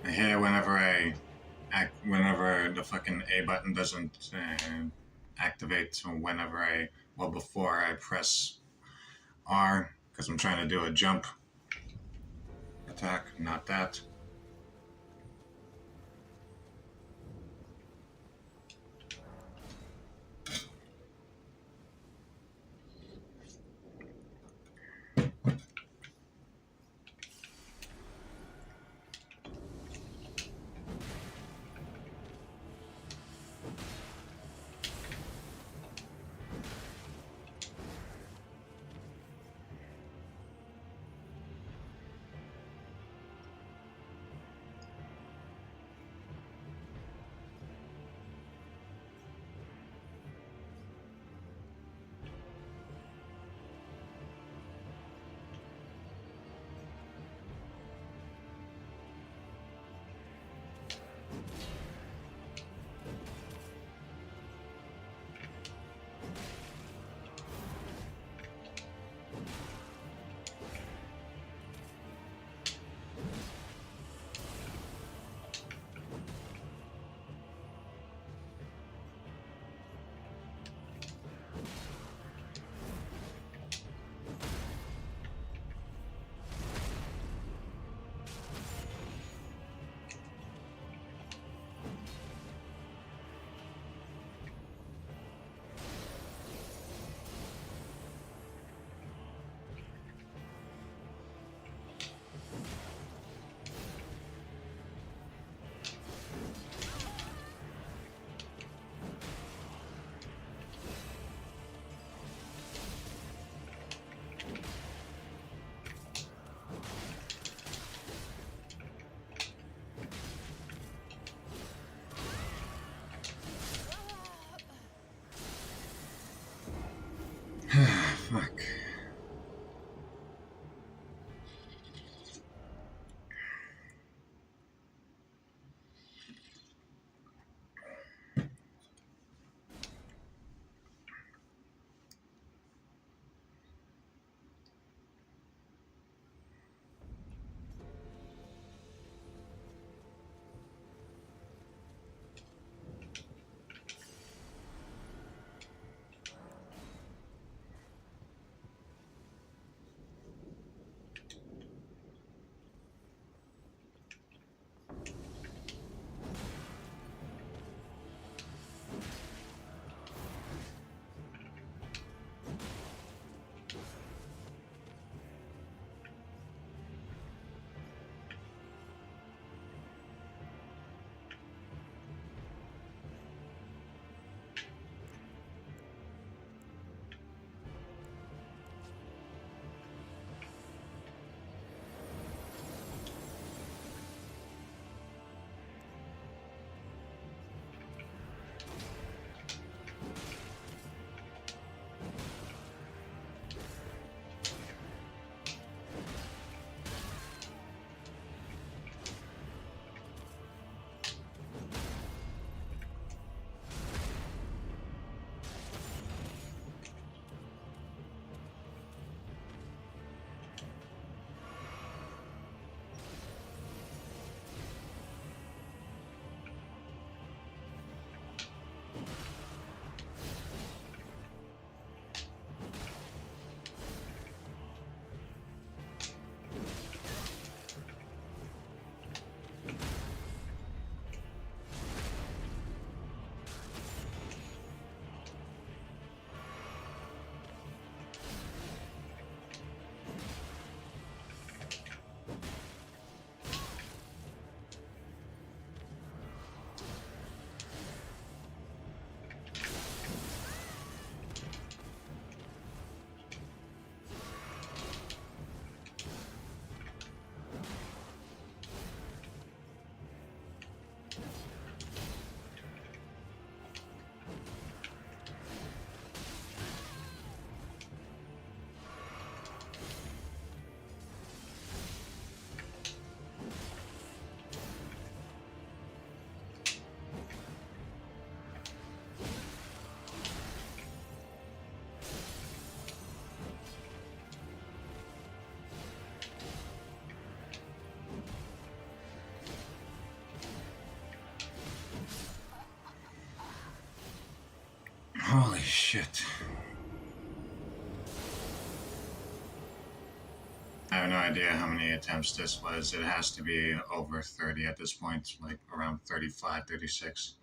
I hate whenever the fucking A button doesn't activate before I press R, because I'm trying to do a jump attack, not that. Shit. I have no idea how many attempts this was. It has to be over 30 at this point, like around 35, 36.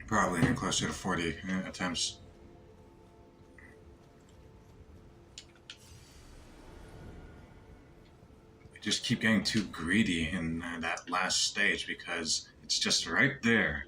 Probably even closer to 40 attempts. I just keep getting too greedy in that last stage because it's just right there.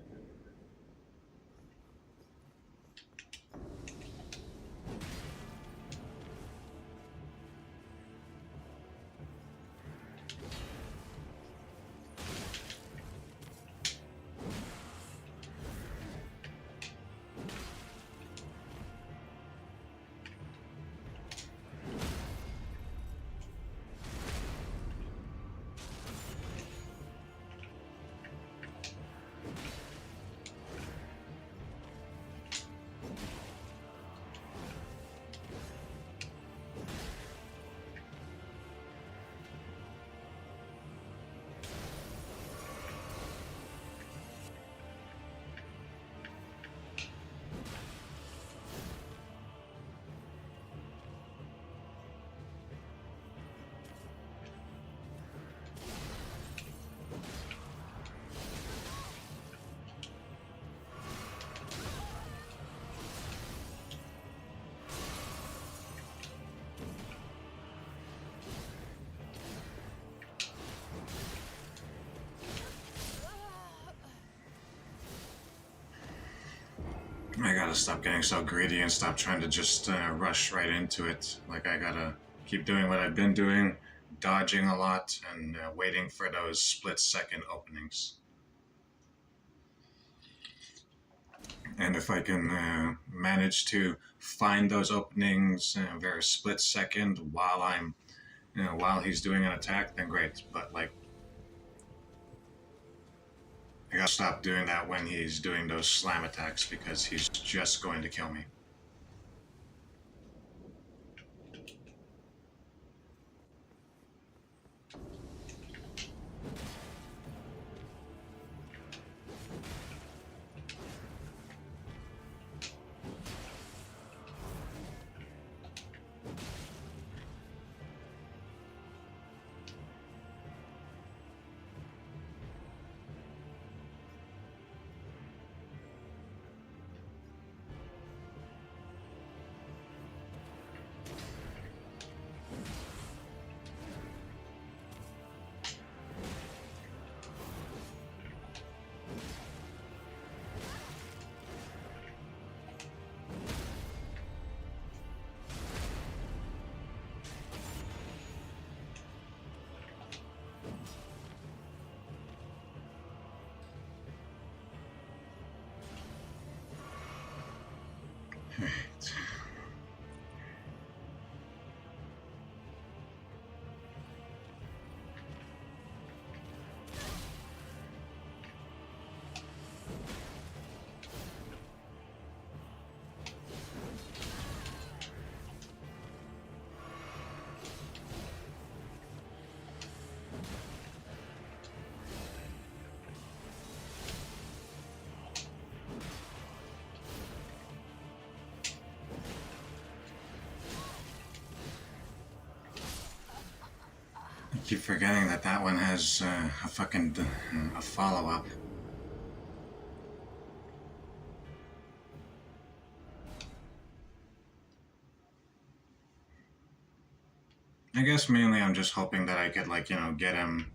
I gotta stop getting so greedy and stop trying to just rush right into it. Like, I gotta keep doing what I've been doing, dodging a lot, and waiting for those split-second openings. And if I can manage to find those openings in a very split second while I'm, while he's doing an attack, then great. But like, I gotta stop doing that when he's doing those slam attacks because he's just going to kill me. I keep forgetting that that one has a fucking a follow-up. I guess mainly I'm just hoping that I could, like, get him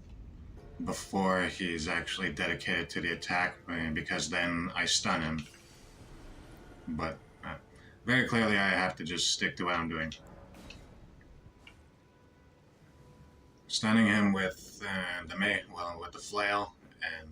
before he's actually dedicated to the attack, because then I stun him. But very clearly I have to just stick to what I'm doing. Stunning him with with the flail, and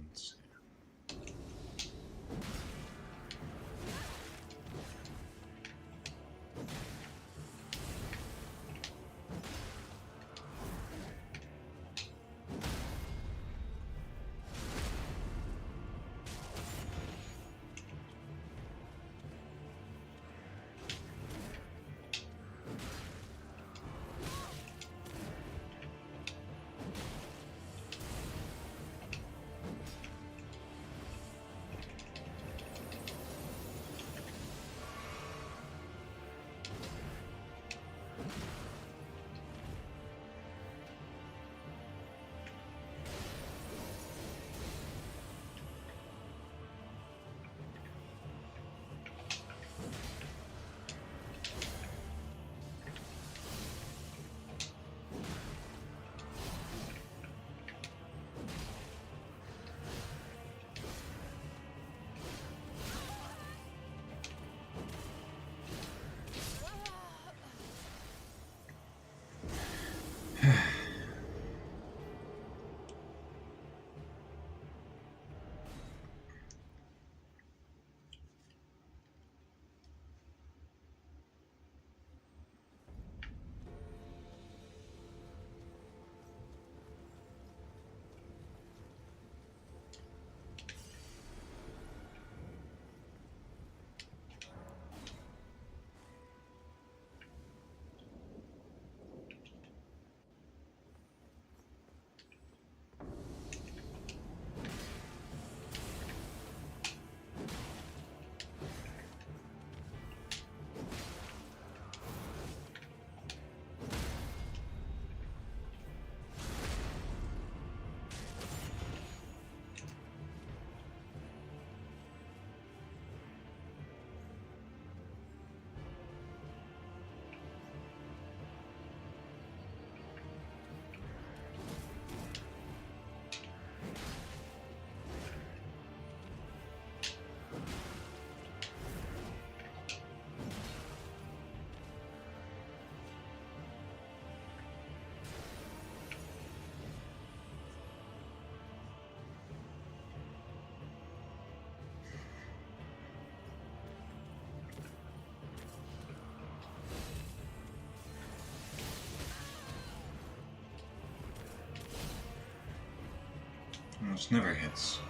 Almost never hits.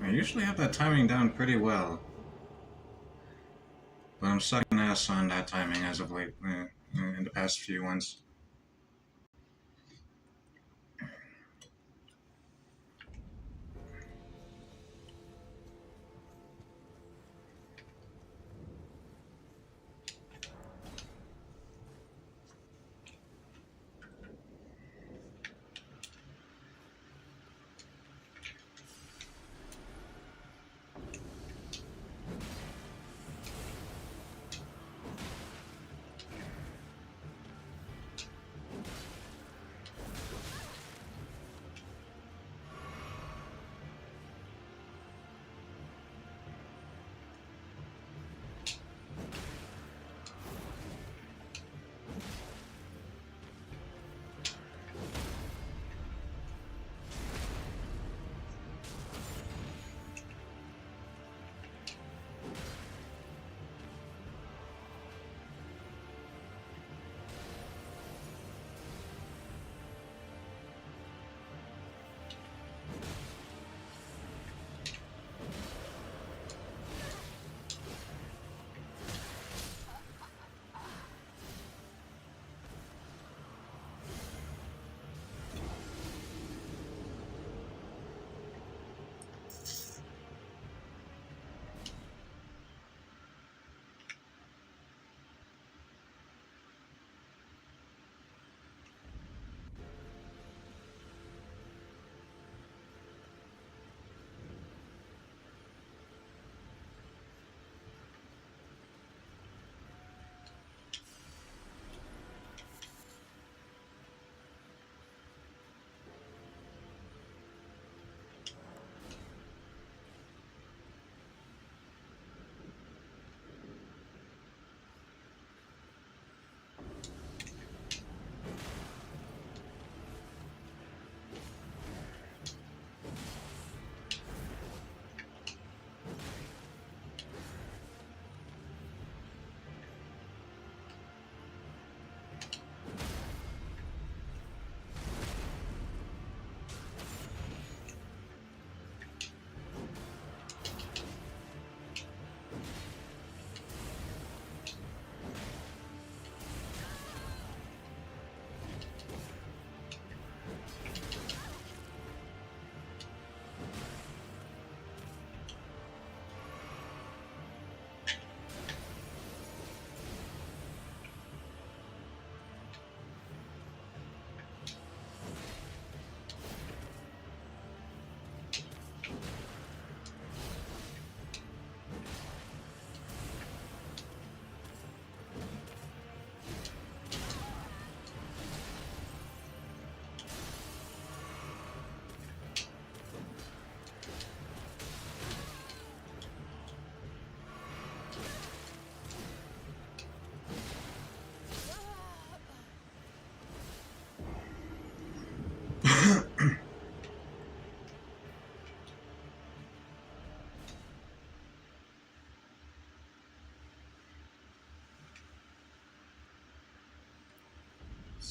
I usually have that timing down pretty well, but I'm sucking ass on that timing as of late, in the past few ones.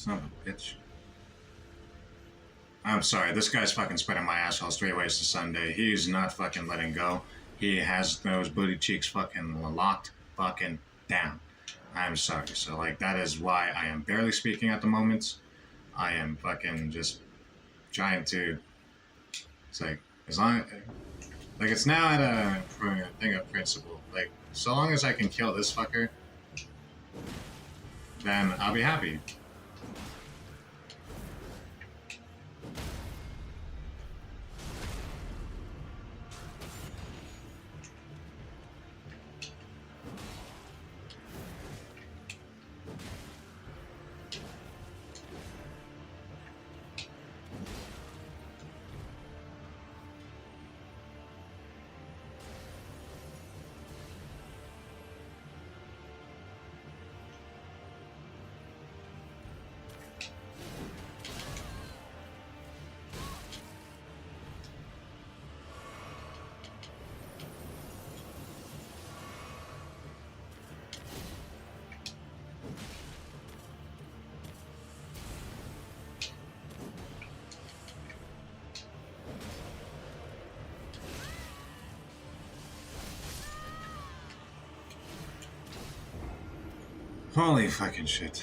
Son of a bitch. I'm sorry, this guy's fucking spreading my asshole 3 ways to Sunday. He's not fucking letting go. He has those booty cheeks fucking locked fucking down. I'm sorry. So, like, that is why I am barely speaking at the moment. I am fucking just trying to. It's like, as long. Like, it's now at a thing of principle. Like, so long as I can kill this fucker, then I'll be happy. Holy fucking shit.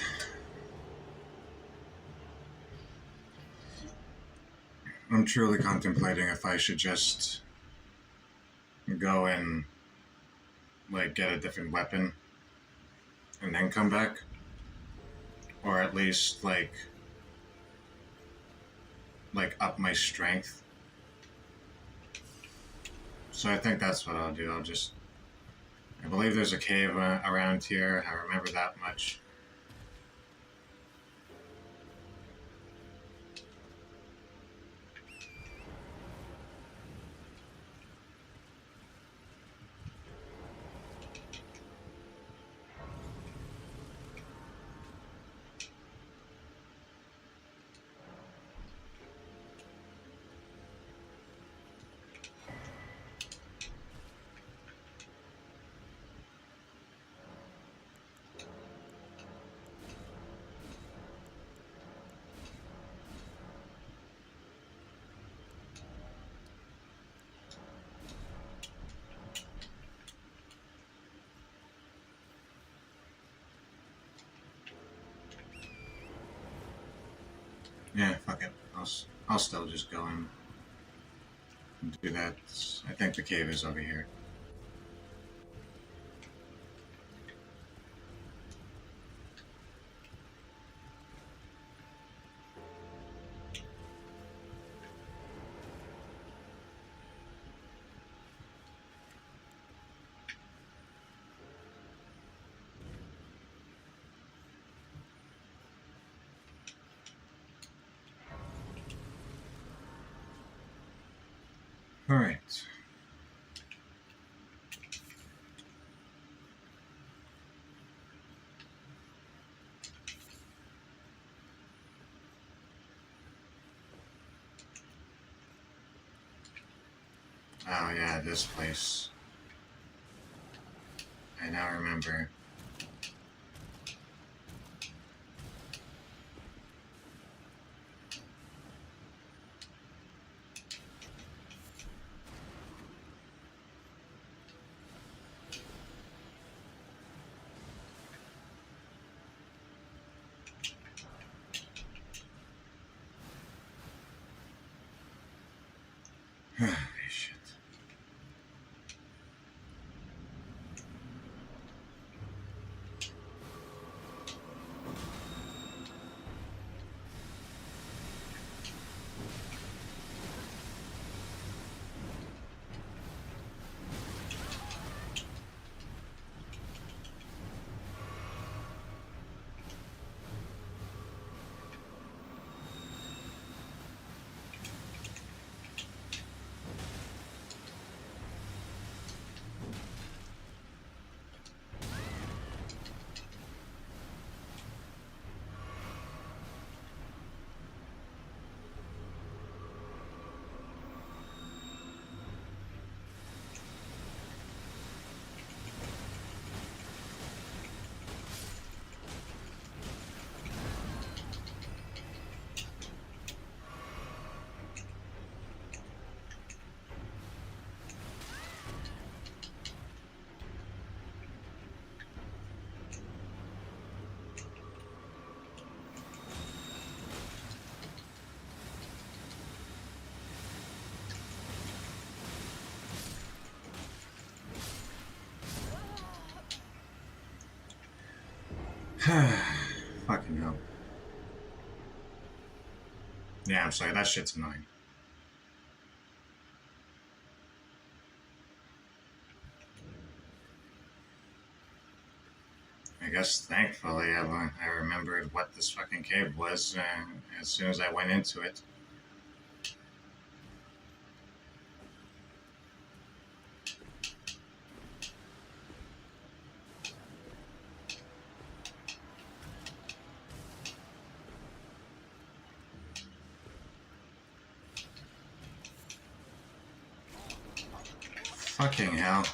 I'm truly contemplating if I should just go and, like, get a different weapon and then come back. Or at least, like up my strength. So I think that's what I'll do. I believe there's a cave around here. I remember that much. Yeah, fuck it. I'll still just go and do that. I think the cave is over here. All right. Oh yeah, this place. I now remember. Shit. Fucking hell. Yeah, I'm sorry, that shit's annoying. I guess thankfully I remembered what this fucking cave was as soon as I went into it. Fucking hell.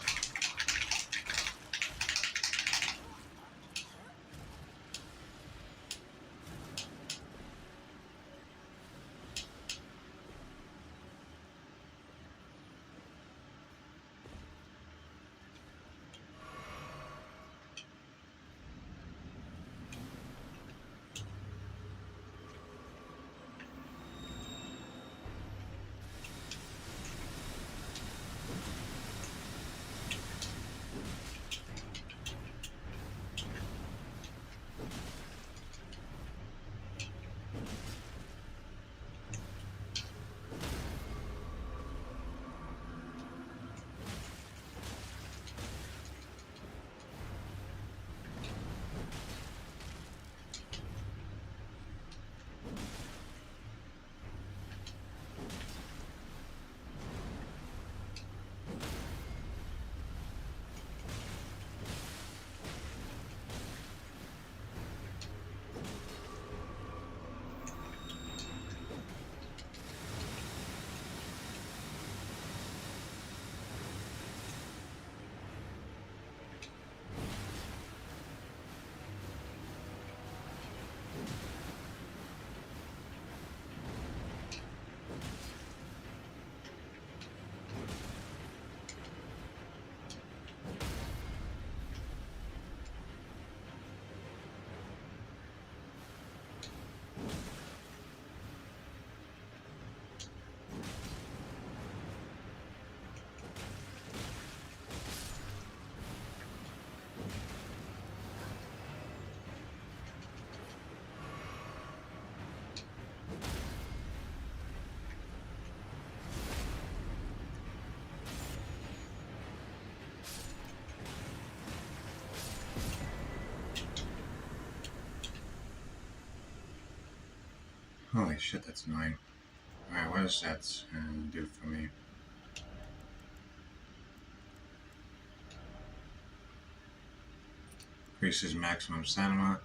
Holy shit, that's annoying. Alright, what does that do for me? Increases maximum stamina.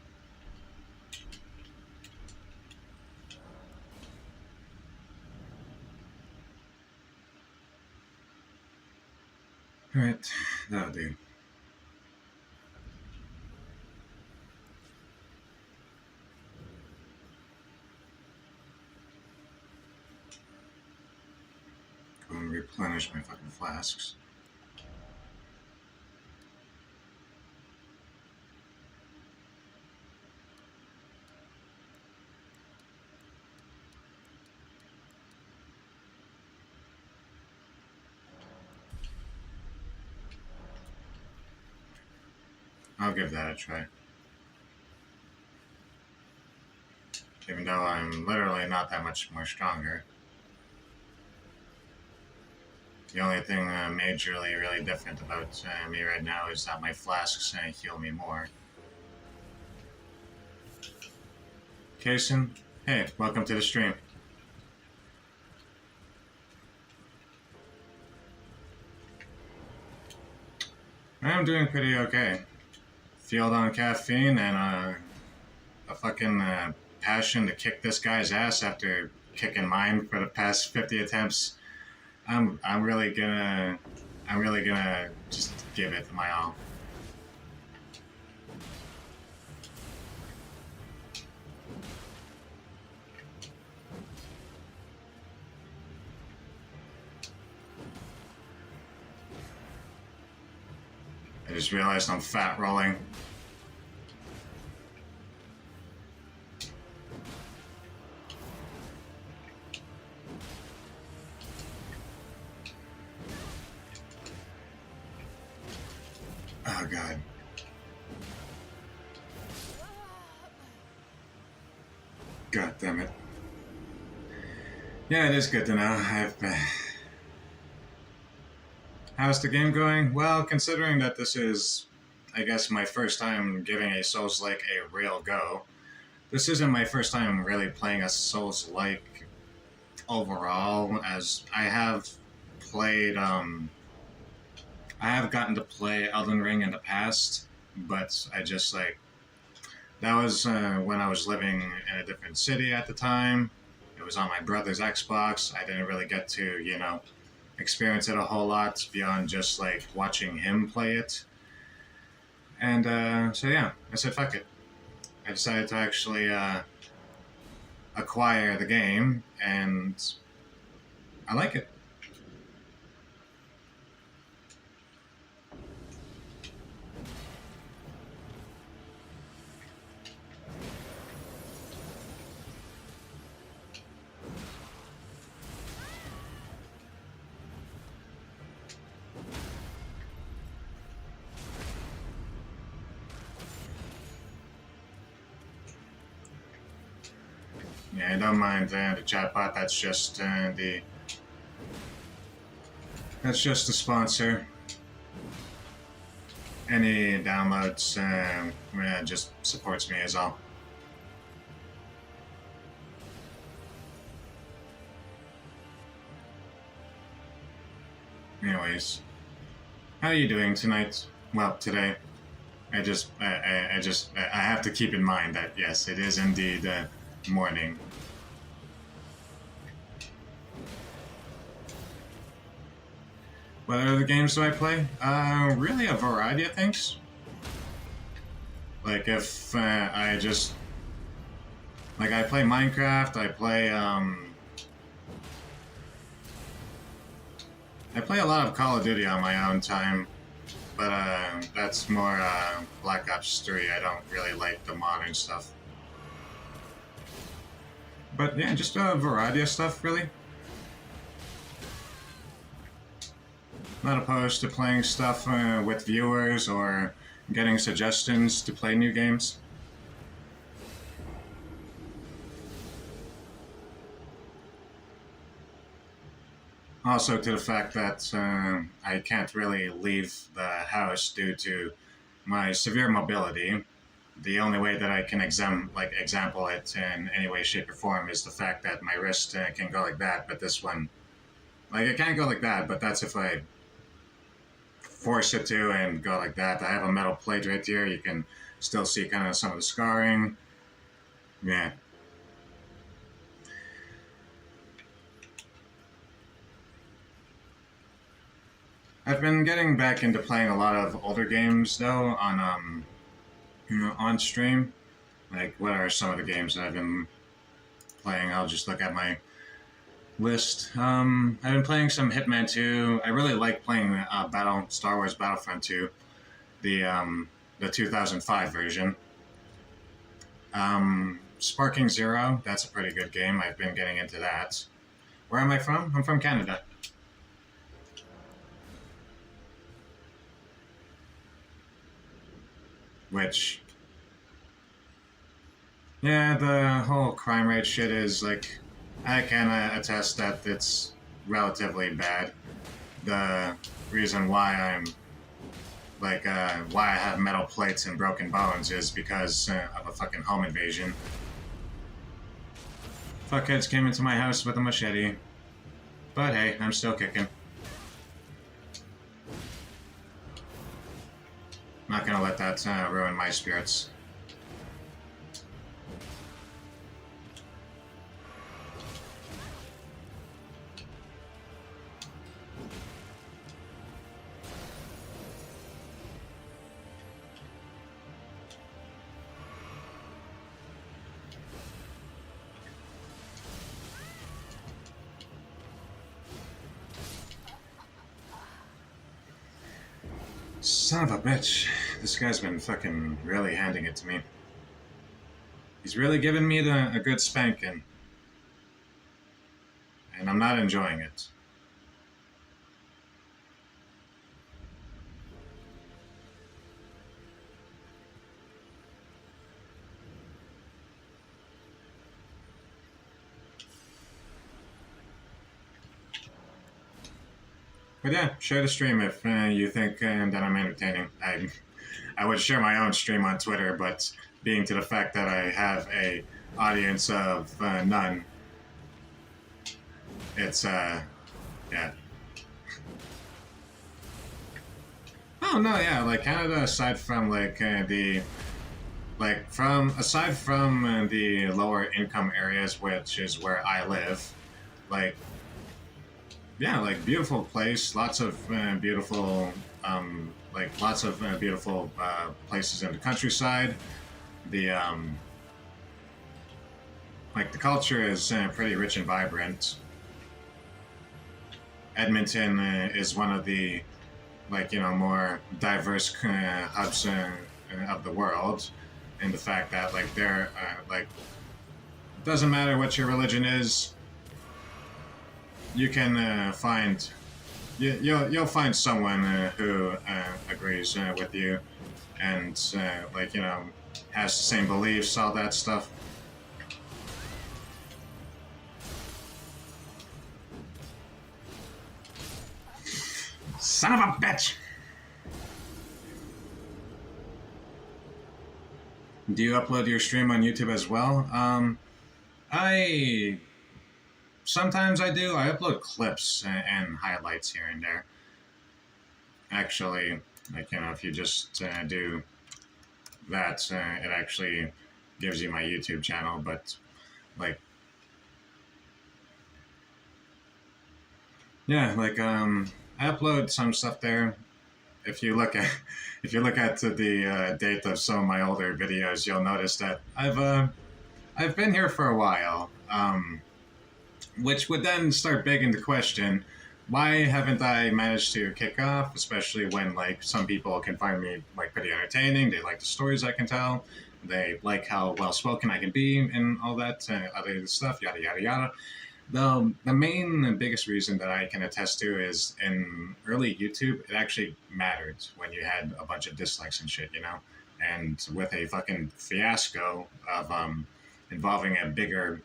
Alright, that'll do. Go and replenish my fucking flasks. I'll give that a try. Even though I'm literally not that much more stronger. The only thing majorly really different about me right now is that my flasks heal me more. Kason, hey, welcome to the stream. I'm doing pretty okay. Fueled on caffeine and a fucking passion to kick this guy's ass after kicking mine for the past 50 attempts. I'm really gonna just give it my all. I just realized I'm fat rolling. Oh god. God damn it. Yeah, it is good to know. How's the game going? Well, considering that this is, I guess, my first time giving a Souls-like a real go, this isn't my first time really playing a Souls-like overall, as I have played, I have gotten to play Elden Ring in the past, but I just, like, that was when I was living in a different city at the time. It was on my brother's Xbox. I didn't really get to, you know, experience it a whole lot beyond just, like, watching him play it. And, so yeah, I said, fuck it. I decided to actually, acquire the game, and I like it. Yeah, don't mind the chatbot. That's just that's just the sponsor. Any downloads just supports me as all. Anyways, how are you doing tonight? Well, today. I have to keep in mind that yes, it is indeed morning. What other games do I play? Really a variety of things. Like if I just, like I play Minecraft, I play a lot of Call of Duty on my own time, but that's more Black Ops 3. I don't really like the modern stuff. But yeah, just a variety of stuff, really. Not opposed to playing stuff with viewers or getting suggestions to play new games. Also to the fact that I can't really leave the house due to my severe mobility. The only way that I can example it in any way, shape, or form is the fact that my wrist can go like that, but this one, like it can't go like that, but that's if I force it to and go like that. I have a metal plate right here. You can still see kind of some of the scarring. Yeah. I've been getting back into playing a lot of older games though on stream. Like, what are some of the games that I've been playing? I'll just look at my list. I've been playing some Hitman 2. I really like playing Star Wars Battlefront 2, the 2005 version. Sparking Zero, that's a pretty good game. I've been getting into that. Where am I from? I'm from Canada. Which, yeah, the whole crime rate shit is like, I can attest that it's relatively bad. The reason why I'm like, why I have metal plates and broken bones is because of a fucking home invasion. Fuckheads came into my house with a machete. But hey, I'm still kicking. Not gonna let that ruin my spirits. Son of a bitch. This guy's been fucking really handing it to me. He's really giving me a good spanking. And I'm not enjoying it. But yeah, share the stream if you think that I'm entertaining. I would share my own stream on Twitter, but being to the fact that I have a audience of none, it's yeah. Oh no, yeah, like Canada, aside from like aside from the lower income areas, which is where I live, like, yeah, like beautiful place, lots of beautiful beautiful places in the countryside. The like the culture is pretty rich and vibrant. Edmonton is one of the more diverse hubs of the world, and the fact that like they're like, it doesn't matter what your religion is, you can find you'll find someone who agrees with you and has the same beliefs, all that stuff. Son of a bitch! Do you upload your stream on YouTube as well? Sometimes I do. I upload clips and highlights here and there. Actually, if you just do that, it actually gives you my YouTube channel, but yeah, I upload some stuff there. If you look at the date of some of my older videos, you'll notice that I've been here for a while, which would then start begging the question, why haven't I managed to kick off? Especially when some people can find me pretty entertaining. They like the stories I can tell. They like how well spoken I can be and all that other stuff. Yada yada yada. The main and biggest reason that I can attest to is in early YouTube, it actually mattered when you had a bunch of dislikes and shit, and with a fucking fiasco of involving a bigger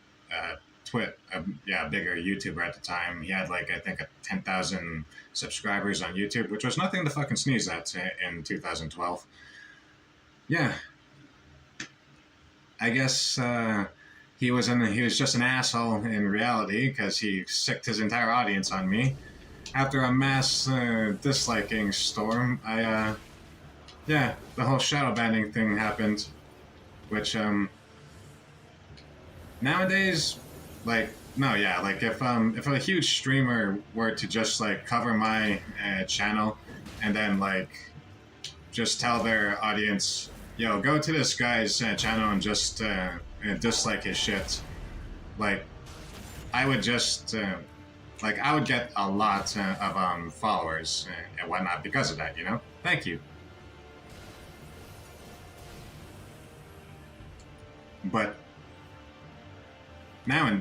bigger YouTuber at the time. He had I think 10,000 subscribers on YouTube, which was nothing to fucking sneeze at in 2012. Yeah, I guess he was just an asshole in reality, because he sicked his entire audience on me. After a mass disliking storm, the whole shadow banning thing happened, which nowadays, if a huge streamer were to just cover my channel and then just tell their audience, yo, go to this guy's channel and just dislike his shit, I would just I would get a lot of followers and whatnot because of that, Thank you. But now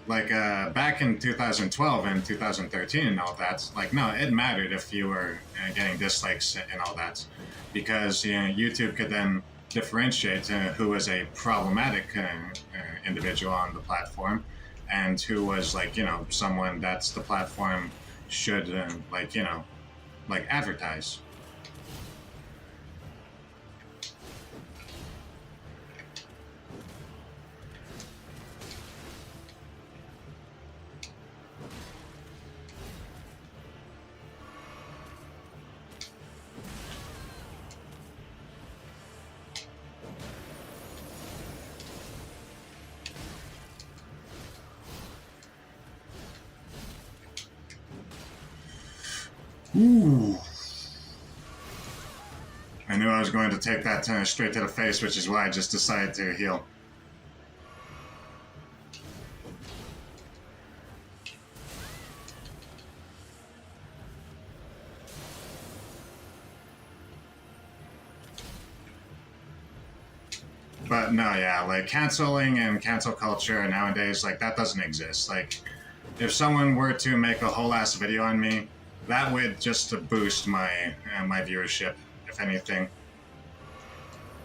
back in 2012 and 2013 and all that, no, it mattered if you were getting dislikes and all that, because YouTube could then differentiate who was a problematic individual on the platform and who was someone that's the platform should advertise. Ooh. I knew I was going to take that straight to the face, which is why I just decided to heal. But no, yeah, canceling and cancel culture nowadays, that doesn't exist. If someone were to make a whole ass video on me, that would just boost my my viewership, if anything.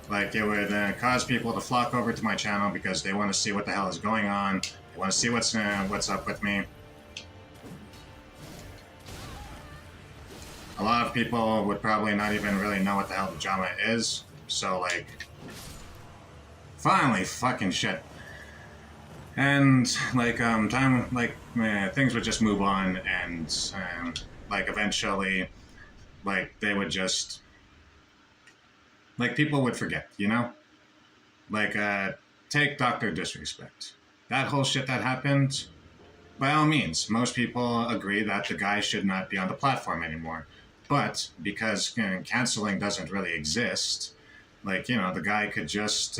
It would cause people to flock over to my channel because they want to see what the hell is going on. They want to see what's up with me. a lot of people would probably not even really know what the hell the drama is. So like, finally, fucking shit. And like time, like things would just move on, and like eventually, like they would just, like people would forget, you know. Like take Dr. Disrespect. That whole shit that happened. By all means, most people agree that the guy should not be on the platform anymore. But because canceling doesn't really exist, like, you know, the guy could just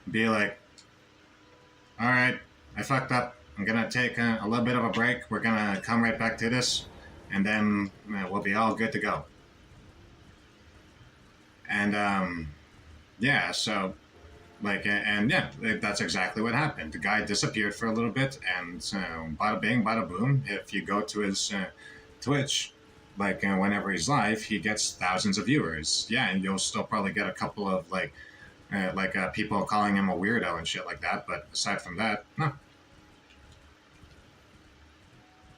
be like, all right, I fucked up. I'm going to take a little bit of a break. We're going to come right back to this, and then we'll be all good to go. And, yeah, so, like, and yeah, that's exactly what happened. The guy disappeared for a little bit, and bada bing, bada boom. If you go to his Twitch, like whenever he's live, he gets thousands of viewers. Yeah, and you'll still probably get a couple of like people calling him a weirdo and shit like that. But aside from that, no.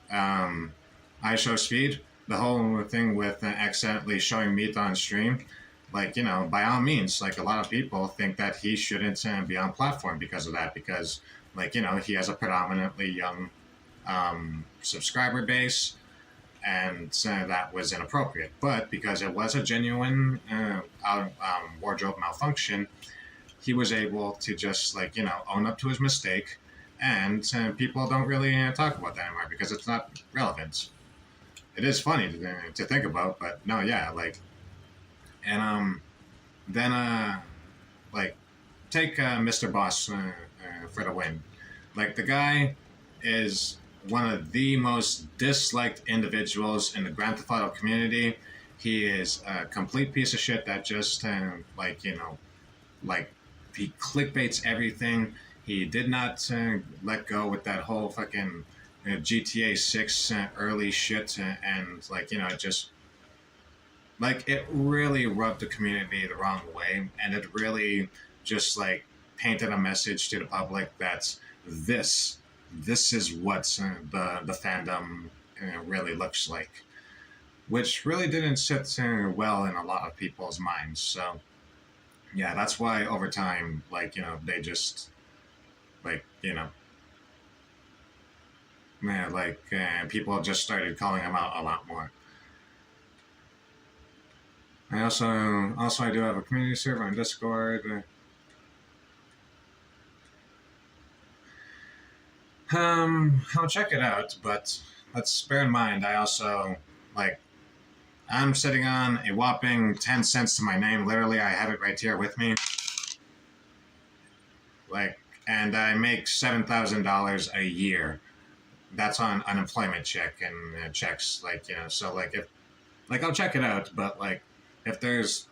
I show speed. The whole thing with accidentally showing meat on stream, like, you know, by all means, like a lot of people think that he shouldn't be on platform because of that, because like, you know, he has a predominantly young subscriber base, and that was inappropriate. But because it was a genuine wardrobe malfunction, he was able to just, like, you know, own up to his mistake, and people don't really talk about that anymore because it's not relevant. It is funny to think about, but no, yeah, like, and then like, take Mr. Boss for the win. Like, the guy is one of the most disliked individuals in the Grand Theft Auto community. He is a complete piece of shit that just like, you know, like, he clickbaits everything. He did not let go with that whole fucking GTA 6 early shit, and like, you know, it just, like, it really rubbed the community the wrong way, and it really just like painted a message to the public that this is what the fandom really looks like, which really didn't sit well in a lot of people's minds. So yeah, that's why over time, like, you know, they just, like, you know, man, like people just started calling him out a lot more. I I do have a community server on Discord. I'll check it out, but let's bear in mind, I also, like, I'm sitting on a whopping 10 cents to my name. Literally, I have it right here with me. Like, and I make $7,000 a year. That's on unemployment check and checks, like, you know, so like, if, like, I'll check it out, but like, if there's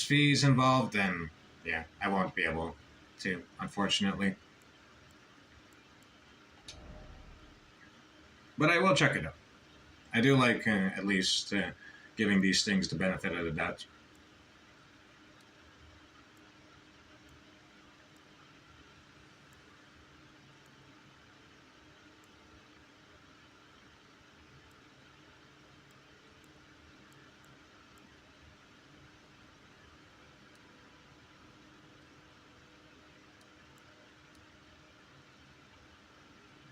fees involved, then yeah, I won't be able to, unfortunately. But I will check it out. I do like at least giving these things the benefit of the doubt.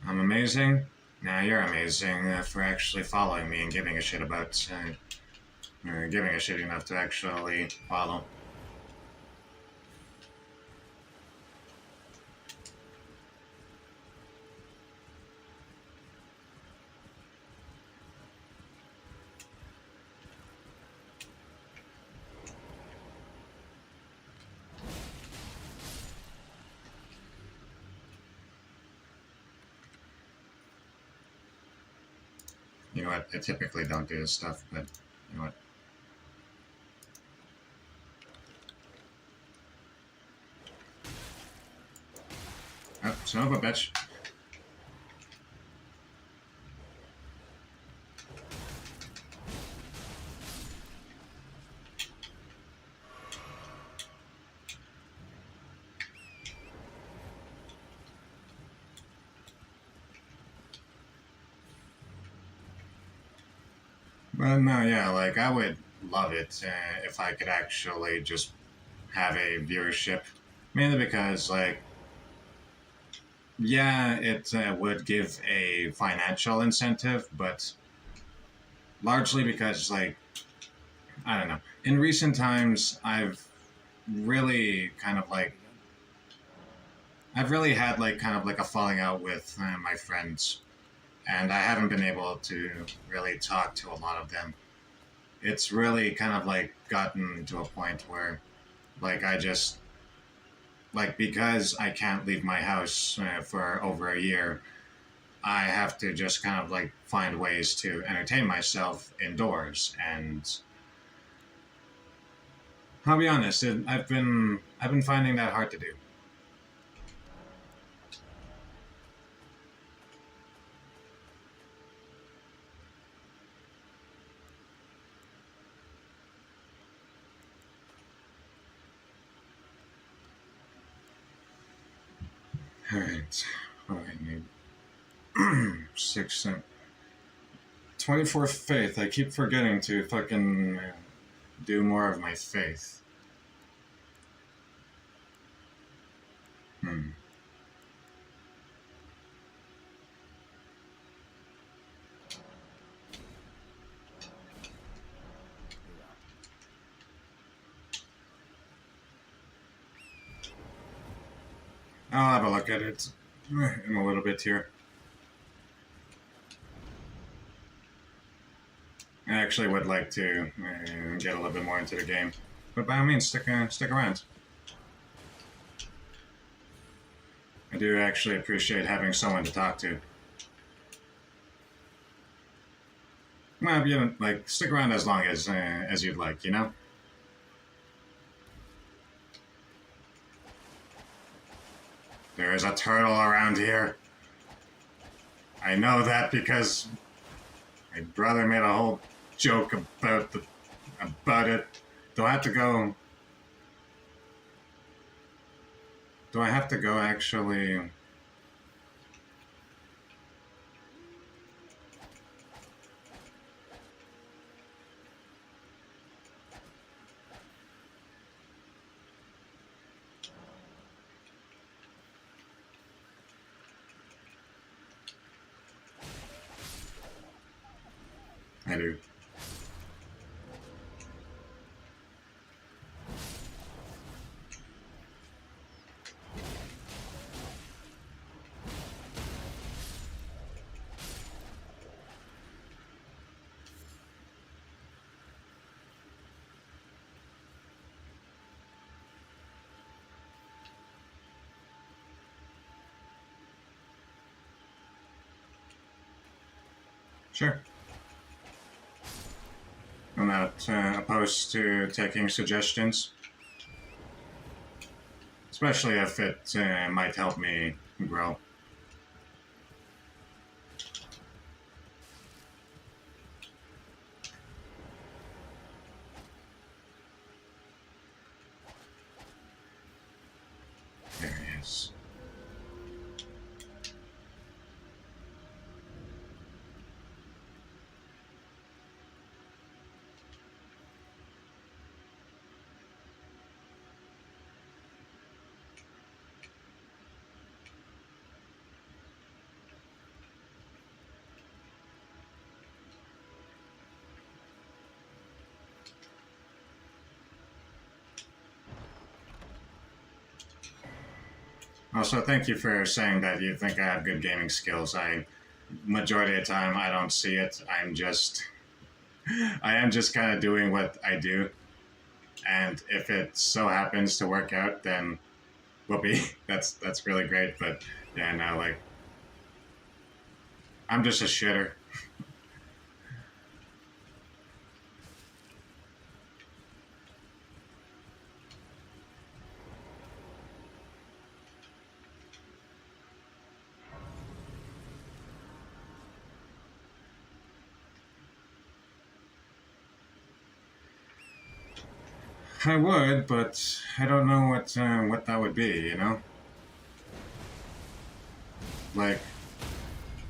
I'm amazing. Now you're amazing for actually following me and giving a shit about, giving a shit enough to actually follow. You know what, I typically don't do this stuff, but you know what. Oh, son of a bitch. Well, no, yeah, like I would love it if I could actually just have a viewership, mainly because, like, yeah, it would give a financial incentive, but largely because, like, I don't know. In recent times, I've really kind of like, I've really had like kind of like a falling out with my friends, and I haven't been able to really talk to a lot of them. It's really kind of like gotten to a point where, like, I just, like, because I can't leave my house for over a year, I have to just kind of like find ways to entertain myself indoors. And I'll be honest, I've been finding that hard to do. Alright. Oh, I need 6 24 faith. I keep forgetting to fucking do more of my faith. I'll have a look at it in a little bit here. I actually would like to get a little bit more into the game, but by all means, stick around. I do actually appreciate having someone to talk to. Well, you know, like, stick around as long as you'd like, you know? There is a turtle around here. I know that because my brother made a whole joke about it. Do I have to go? Do I have to go actually? I do. Sure. I'm not opposed to taking suggestions, especially if it might help me grow. There he is. Also, thank you for saying that you think I have good gaming skills. Majority of the time, I don't see it. I am just kind of doing what I do. And if it so happens to work out, then whoopee, that's really great. But yeah, no, like, I'm just a shitter. I would, but I don't know what that would be, you know? Like,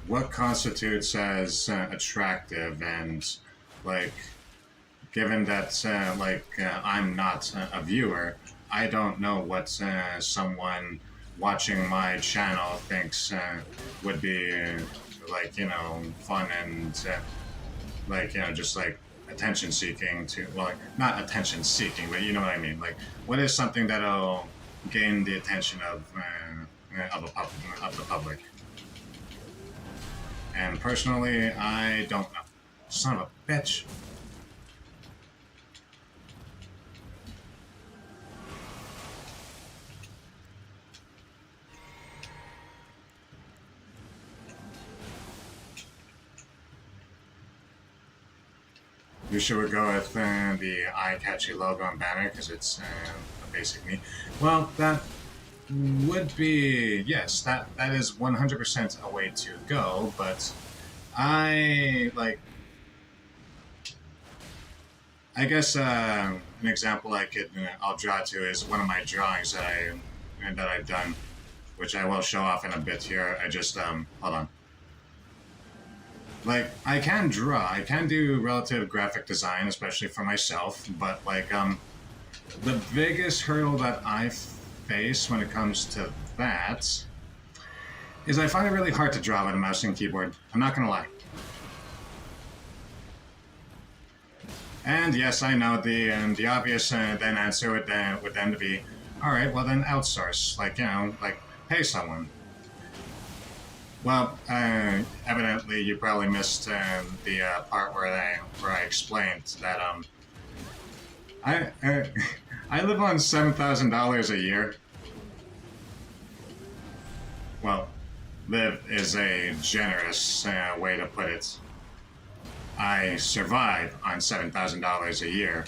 what constitutes as attractive, and like, given that I'm not a viewer, I don't know what someone watching my channel thinks would be like, you know, fun and like, you know, just like attention seeking to, well, like, not attention seeking, but you know what I mean. Like, what is something that'll gain the attention of the public? And personally, I don't know. Son of a bitch. You should go with the eye-catchy logo and banner because it's a basic need. Well, that would be, yes, that is 100% a way to go, but I guess an example I'll draw to is one of my drawings that I've done, which I will show off in a bit here. I just hold on. Like, I can draw, I can do relative graphic design, especially for myself, but like the biggest hurdle that I face when it comes to that is I find it really hard to draw with a mouse and keyboard. I'm not gonna lie. And yes, I know the obvious then answer would then be, all right, well then outsource, like, you know, like pay someone. Well, evidently you probably missed the part where I explained that I live on $7,000 a year. Well, live is a generous way to put it. I survive on $7,000 a year.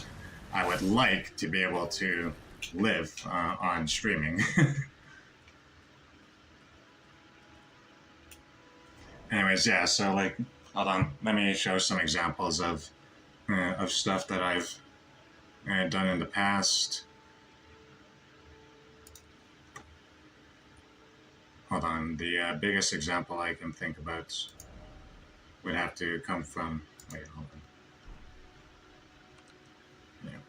I would like to be able to live on streaming. Anyways, yeah, so like, hold on, let me show some examples of stuff that I've done in the past. Hold on, the biggest example I can think about would have to come from, wait, hold on. Yeah.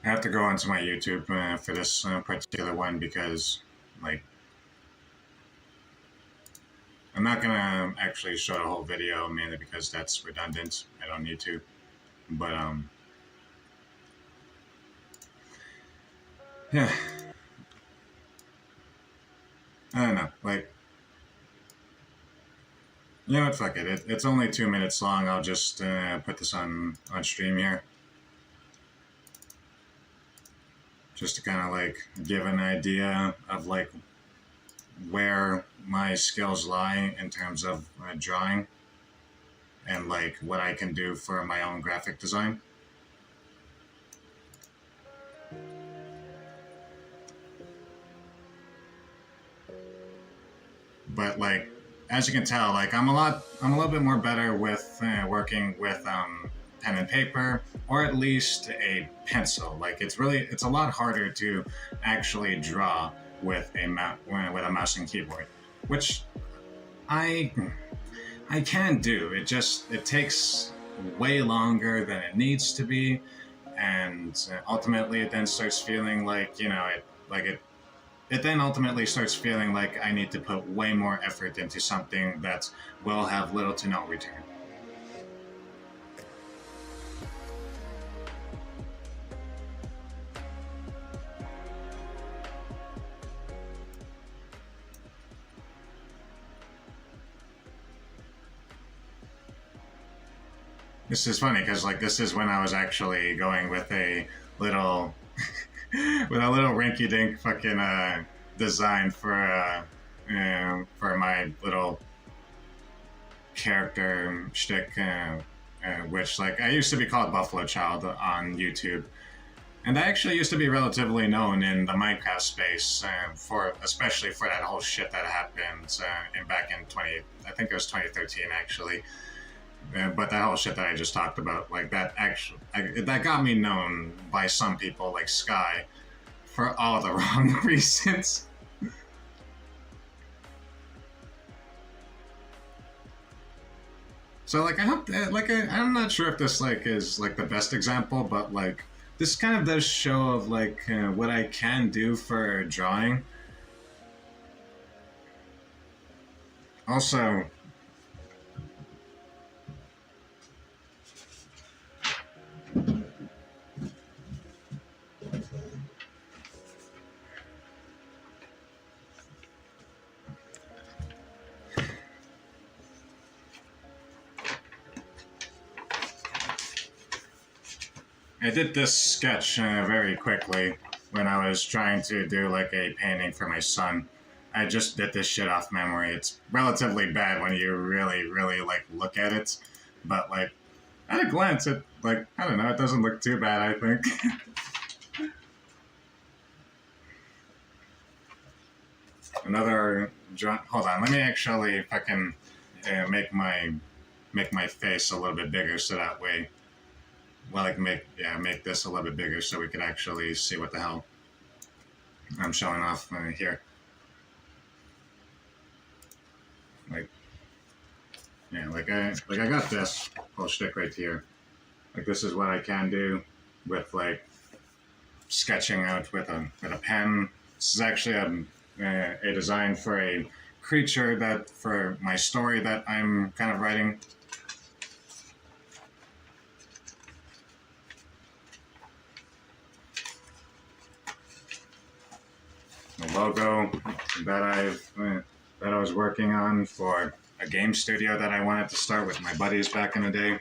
I have to go onto my YouTube for this particular one because, like, I'm not gonna actually show the whole video, mainly because that's redundant. I don't need to. But, yeah. I don't know, like, you know what, fuck it. It's only 2 minutes long. I'll just put this on stream here. Just to kind of, like, give an idea of, like, where my skills lie in terms of drawing and like what I can do for my own graphic design. But like, as you can tell, like I'm a little bit more better with working with pen and paper, or at least a pencil. Like it's a lot harder to actually draw with a mouse and keyboard, which I can do. It takes way longer than it needs to be, and ultimately it then starts feeling like, you know, it then ultimately starts feeling like I need to put way more effort into something that will have little to no return. This is funny because like this is when I was actually going with a little with a little rinky-dink fucking design for my little character shtick, which like I used to be called Buffalo Child on YouTube, and I actually used to be relatively known in the Minecraft space especially for that whole shit that happened back in I think it was 2013 actually. But that whole shit that I just talked about, like that actually, that got me known by some people like Sky for all the wrong reasons. So like I hope that like I'm not sure if this like is like the best example, but like this kind of does show of like what I can do for drawing. Also, I did this sketch very quickly when I was trying to do like a painting for my son. I just did this shit off memory. It's relatively bad when you really, really like look at it, but like at a glance, it like I don't know, it doesn't look too bad. I think. Another draw. Hold on, let me actually fucking make my face a little bit bigger so that way. Well, like make this a little bit bigger so we can actually see what the hell I'm showing off here. Like, yeah, like I got this whole shtick right here. Like this is what I can do with like sketching out with a pen. This is actually a design for a creature that for my story that I'm kind of writing. The logo that I was working on for a game studio that I wanted to start with my buddies back in the day.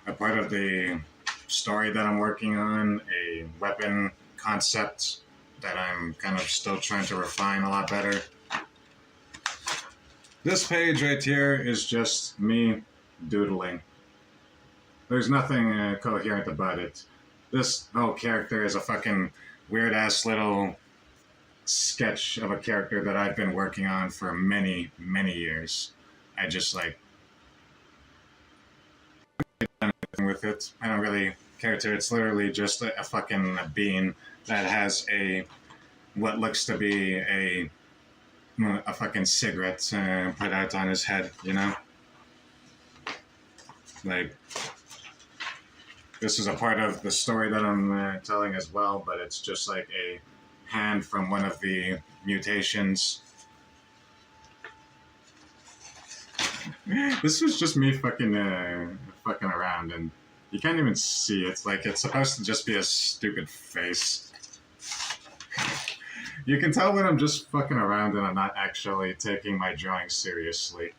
A part of the story that I'm working on, a weapon concept that I'm kind of still trying to refine a lot better. This page right here is just me doodling. There's nothing coherent about it. This whole character is a fucking weird-ass little sketch of a character that I've been working on for many, many years. I just, like, with it. I don't really care to. It's literally just a fucking bean that has what looks to be a fucking cigarette put out on his head, you know? Like, this is a part of the story that I'm telling as well, but it's just like a hand from one of the mutations. This was just me fucking around, and you can't even see it. Like, it's supposed to just be a stupid face. You can tell when I'm just fucking around and I'm not actually taking my drawing seriously.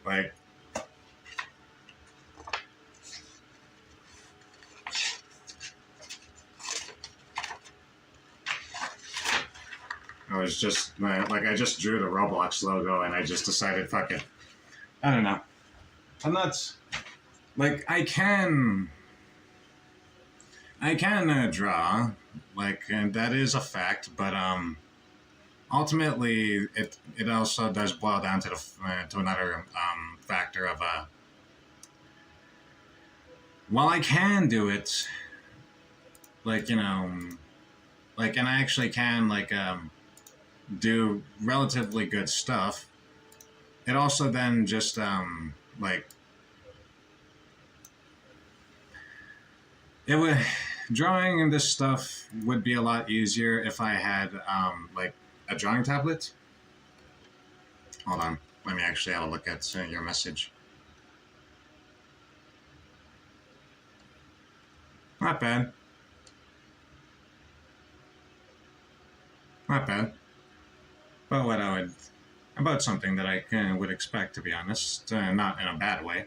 Like, I was just, like, I just drew the Roblox logo and I just decided, fuck it. I don't know. I'm not, like, I can draw, like, and that is a fact, but, ultimately, it also does boil down to to another, factor of, while I can do it, like, you know, like, and I actually can, like, do relatively good stuff, it also then just, like, it would, drawing this stuff would be a lot easier if I had, like, a drawing tablet. Hold on, let me actually have a look at your message. Not bad. Not bad. But what I would, about something that I would expect, to be honest, not in a bad way.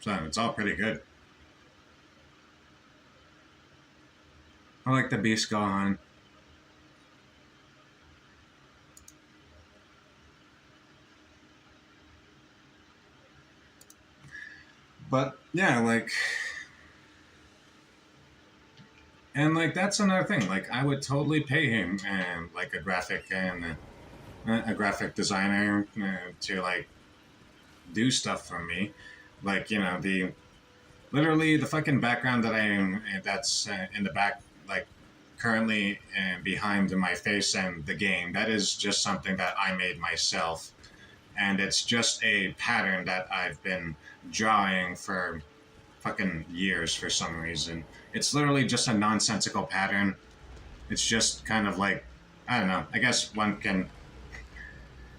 So it's all pretty good. I like the Beast Gohan. But yeah, like, and like that's another thing. Like, I would totally pay him and like a graphic designer to like do stuff for me. Like, you know, literally the fucking background that's in the back, like currently behind my face and the game. That is just something that I made myself. and it's just a pattern that I've been drawing for fucking years for some reason. It's literally just a nonsensical pattern. It's just kind of like, I don't know, I guess one can,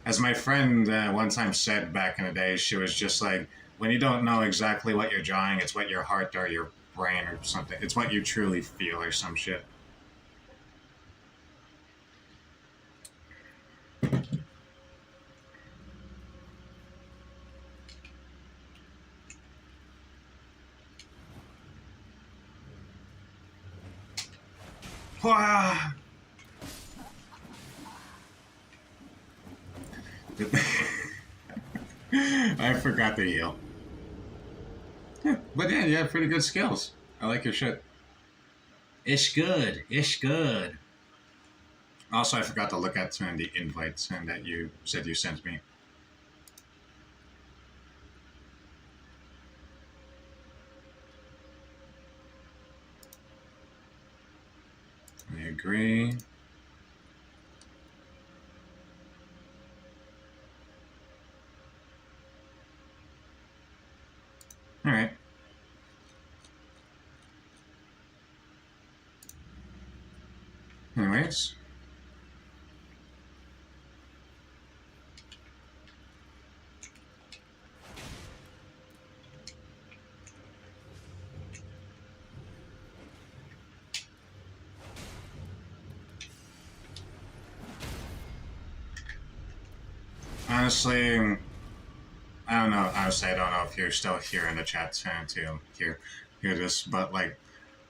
as my friend one time said back in the day, she was just like, when you don't know exactly what you're drawing, it's what your heart or your brain or something, it's what you truly feel or some shit. I forgot to heal. Yeah, but yeah, you have pretty good skills. I like your shit. Ish good. Ish good. Also, I forgot to look at the invites that you said you sent me. I agree. All right. Anyways. Honestly, I don't know. Honestly, I don't know if you're still here in the chat to hear this, but like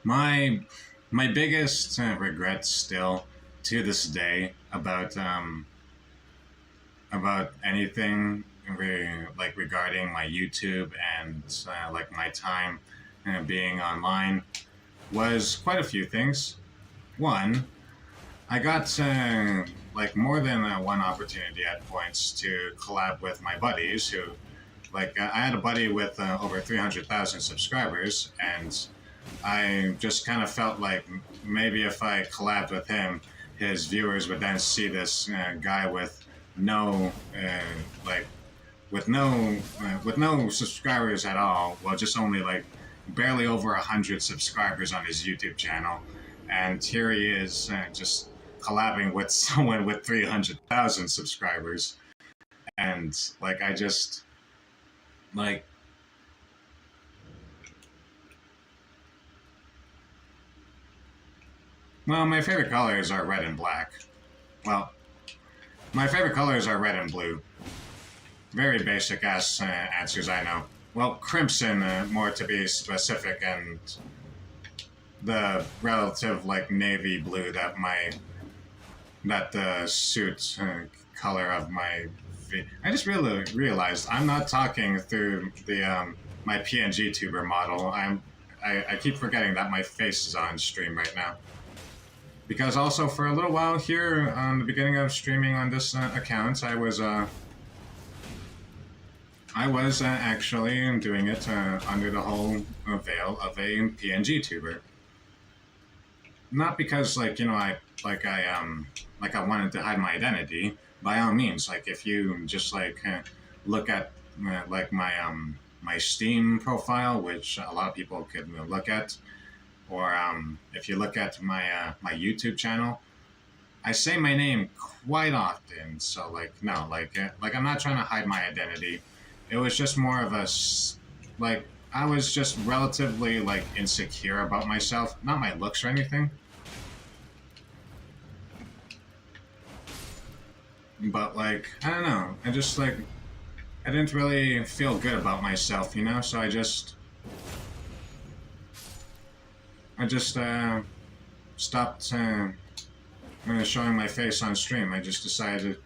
my biggest regret still to this day about anything regarding my YouTube and like my time being online was quite a few things. One, I got like more than one opportunity at points to collab with my buddies who, like, I had a buddy with over 300,000 subscribers, and I just kind of felt like maybe if I collabed with him, his viewers would then see this guy with no with no subscribers at all. Well, just only like barely over 100 subscribers on his YouTube channel, and here he is just collabing with someone with 300,000 subscribers, and like I just like. Well, my favorite colors are red and black. Well, my favorite colors are red and blue. Very basic ass answers, I know. Well, crimson, more to be specific, and the relative like navy blue that the suit color of my. I just really realized I'm not talking through the my PNG tuber model. I keep forgetting that my face is on stream right now. Because also for a little while here on the beginning of streaming on this account, I was actually doing it under the whole veil of a PNG tuber. Not because like I wanted to hide my identity. By all means, like if you just like look at like my Steam profile, which a lot of people could look at. Or if you look at my my YouTube channel, I say my name quite often. So like no, like I'm not trying to hide my identity. It was just more of a like I was just relatively like insecure about myself, not my looks or anything. But like I don't know, I just like I didn't really feel good about myself, you know. So I just stopped showing my face on stream. I just decided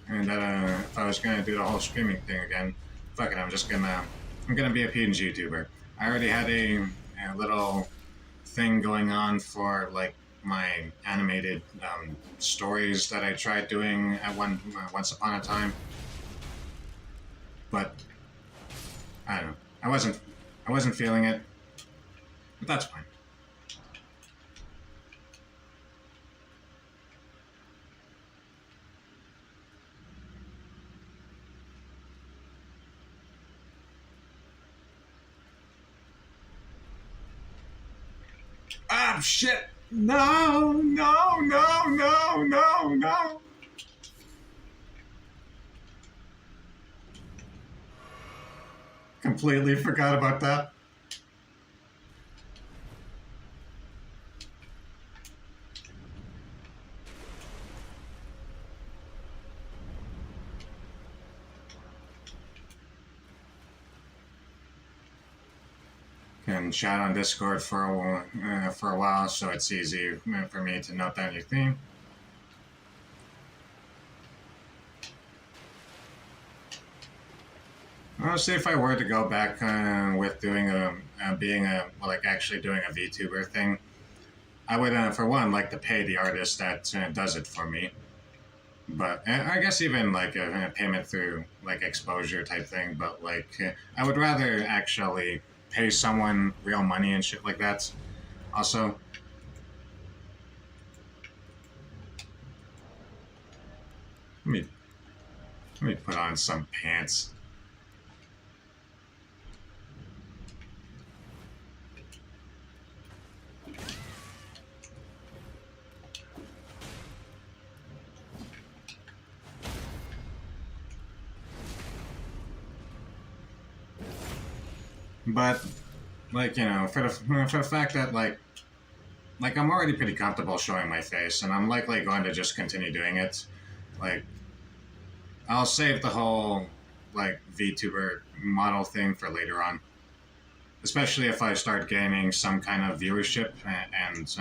that if I was gonna do the whole streaming thing again, fuck it, I'm gonna be a PNG tuber. I already had a little thing going on for like my animated stories that I tried doing at once upon a time, but I don't know. I wasn't feeling it, but that's fine. Ah, shit! No, no, no, no, no, no! Completely forgot about that. Can chat on Discord for a while, so it's easy for me to note down your theme. Honestly, if I were to go back with doing actually doing a VTuber thing, I would, for one, like to pay the artist that does it for me. But I guess even like a payment through like exposure type thing. But like, I would rather actually pay someone real money and shit like that. Also, let me put on some pants. But, like, you know, for the fact that, like I'm already pretty comfortable showing my face, and I'm likely going to just continue doing it. Like, I'll save the whole, like, VTuber model thing for later on. Especially if I start gaining some kind of viewership and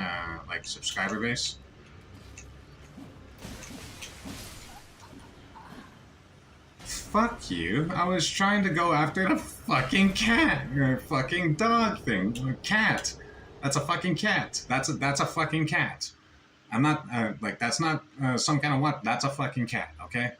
like, subscriber base. Fuck you. I was trying to go after the fucking cat. Or fucking dog thing. Cat. That's a fucking cat. That's a fucking cat. I'm not, like, that's not some kind of what. That's a fucking cat, okay?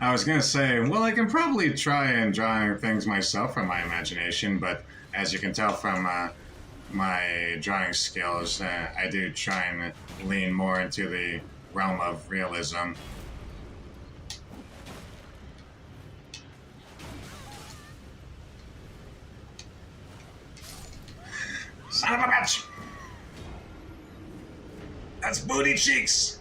I was gonna say, well, I can probably try and draw things myself from my imagination, but as you can tell from my drawing skills, I do try and lean more into the realm of realism. Son of a bitch! That's booty cheeks!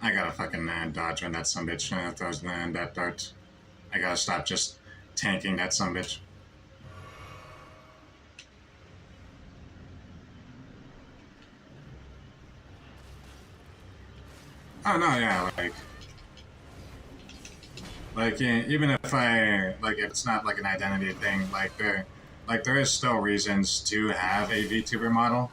I gotta fucking dodge when that sumbitch throws that dart. I gotta stop just tanking that sumbitch. Oh no, yeah, like even if if it's not like an identity thing, there is still reasons to have a VTuber model.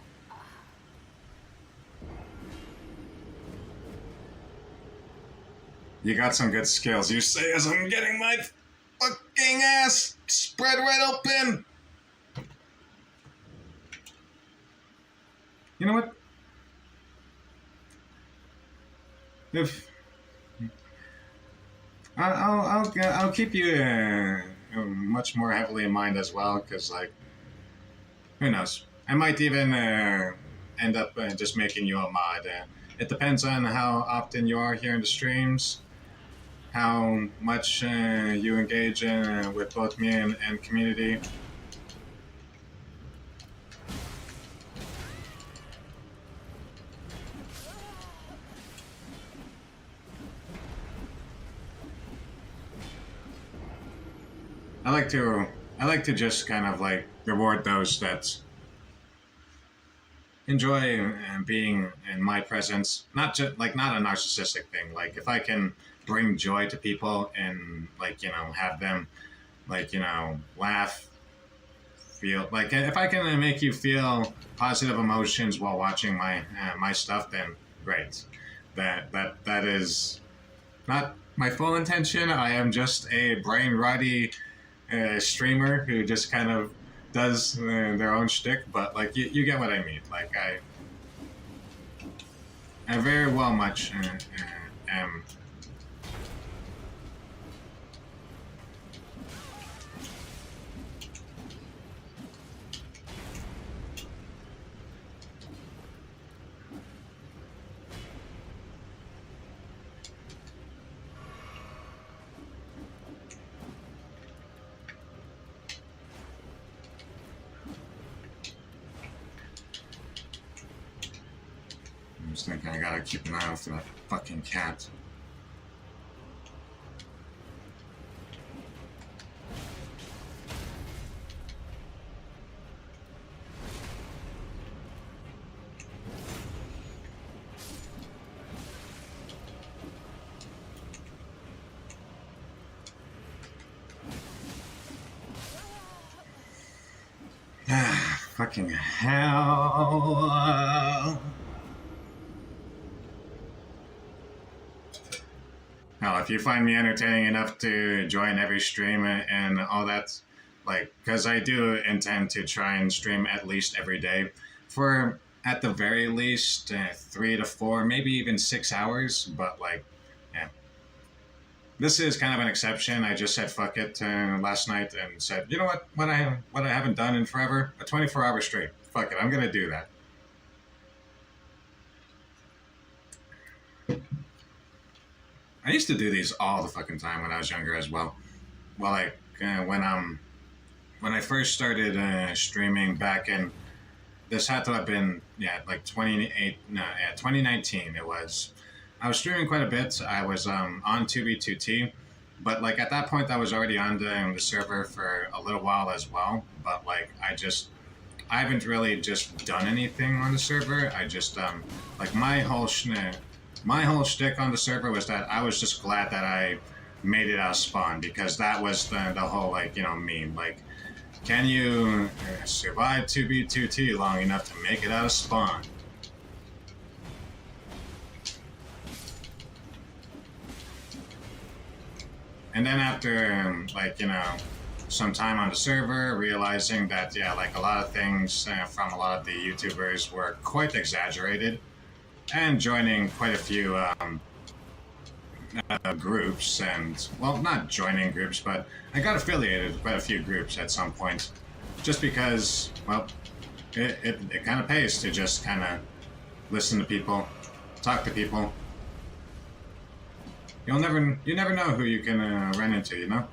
You got some good skills. You say as I'm getting my fucking ass spread right open. You know what? If I'll keep you much more heavily in mind as well, because like, who knows? I might even end up just making you a mod. It depends on how often you are here in the streams, how much you engage in with both me and community. I like to just kind of like reward those that enjoy being in my presence. Not a narcissistic thing. Like if I can bring joy to people and like, you know, have them like, you know, laugh, feel like if I can make you feel positive emotions while watching my my stuff, then great. That is not my full intention. I am just a brain rotty streamer who just kind of does their own shtick, but like you get what I mean. Like I very well much am. I'm just thinking I gotta keep an eye out for that fucking cat. Fucking hell. Now, if you find me entertaining enough to join every stream and all that, like, because I do intend to try and stream at least every day for, at the very least, 3 to 4, maybe even 6 hours, but like, yeah. This is kind of an exception. I just said fuck it last night and said, you know what I haven't done in forever? A 24-hour stream. Fuck it, I'm gonna do that. I used to do these all the fucking time when I was younger as well. Well, like when I first started streaming back in, this had to have been like 2019 it was. I was streaming quite a bit. I was on 2B2T, but like at that point I was already on the server for a little while as well. But like I haven't really just done anything on the server. I just like my whole shtick on the server was that I was just glad that I made it out of spawn, because that was the whole like, you know, meme. Like, can you survive 2B2T long enough to make it out of spawn? And then after, like, you know, some time on the server, realizing that, yeah, like a lot of things from a lot of the YouTubers were quite exaggerated, and joining quite a few groups, and, well, not joining groups, but I got affiliated with quite a few groups at some point, just because, well, it kind of pays to just kind of listen to people, talk to people. You never know who you can run into, you know?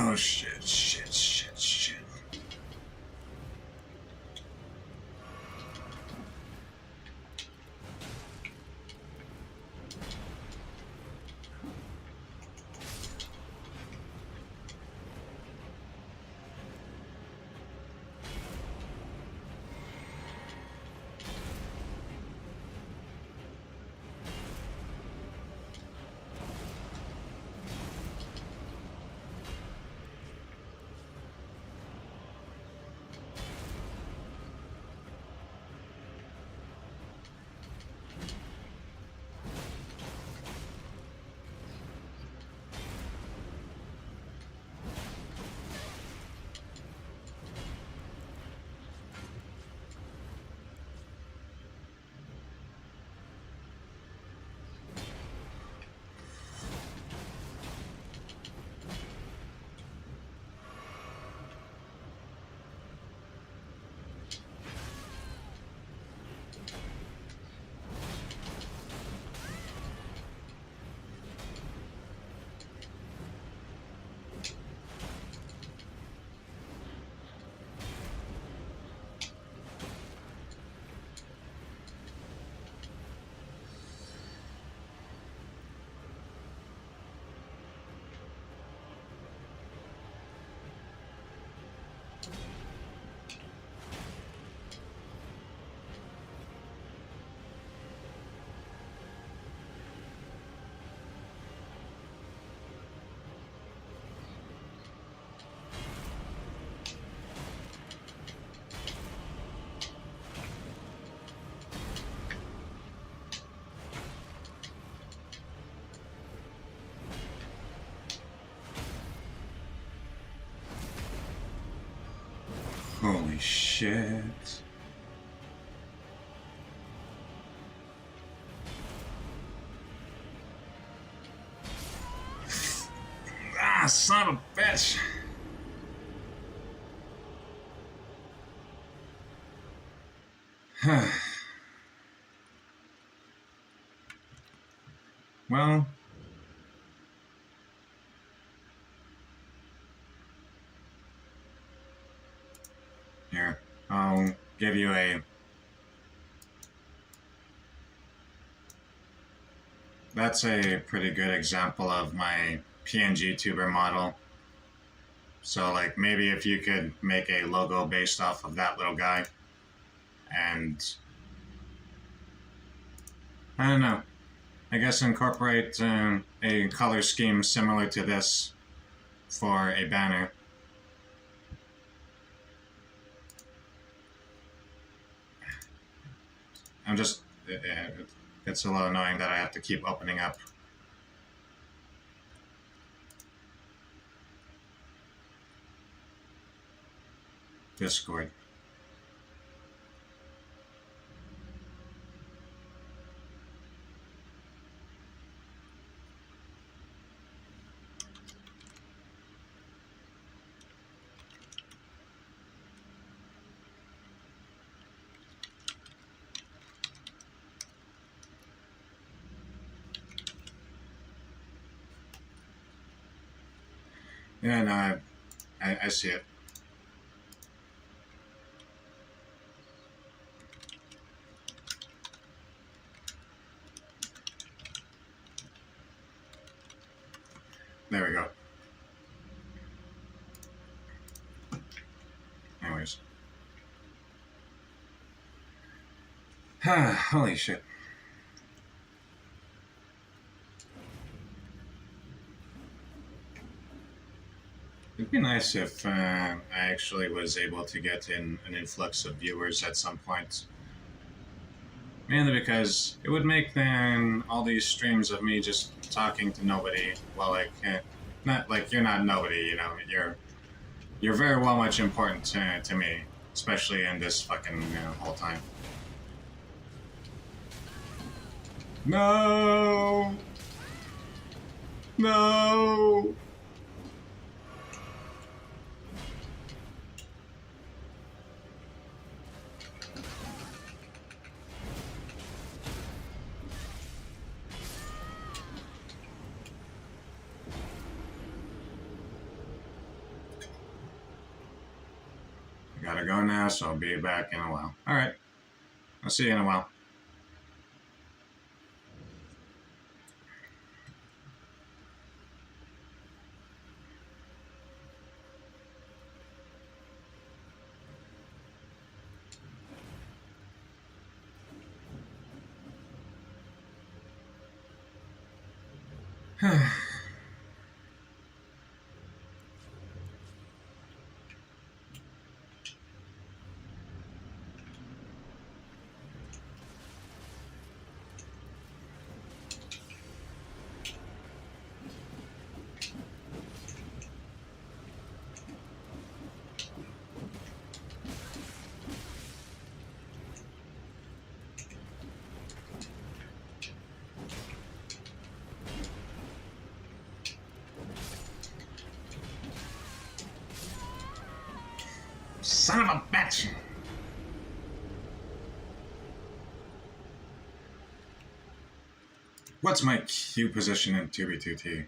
Oh shit, shit, shit, shit. Holy shit. Ah, son of a bitch. Well, here, I'll give you a... That's a pretty good example of my PNG tuber model. So like maybe if you could make a logo based off of that little guy, and I don't know, I guess incorporate a color scheme similar to this for a banner. I'm just, it's a little annoying that I have to keep opening up Discord. Yeah, no, I see it. There we go. Anyways. Holy shit. It'd be nice if I actually was able to get in an influx of viewers at some point. Mainly because it would make then all these streams of me just talking to nobody, well, like, not like you're not nobody, you know, you're very well much important to me, especially in this fucking whole time. No! No! Gotta go now, so I'll be back in a while. Alright. I'll see you in a while. Son of a bitch! What's my Q position in 2v2T?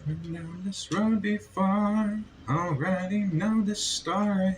I've known this road before, already know the story.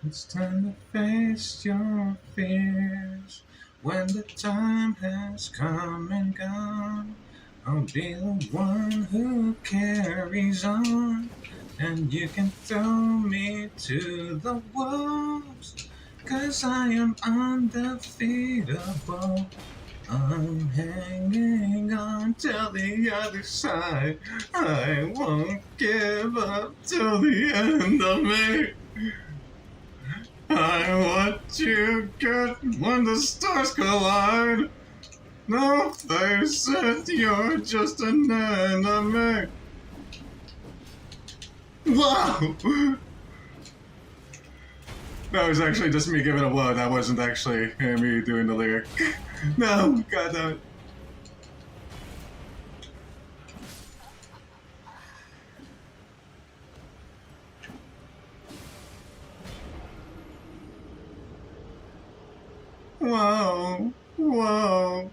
It's time to face your fears. When the time has come and gone, I'll be the one who carries on. And you can throw me to the wolves, 'cause I am undefeatable. I'm hanging on till the other side. I won't give up till the end of me. I want you good when the stars collide. No face it, you're just an enemy. Wow! That was actually just me giving a blow. That wasn't actually me doing the lyric. No, god damn it. Whoa, whoa.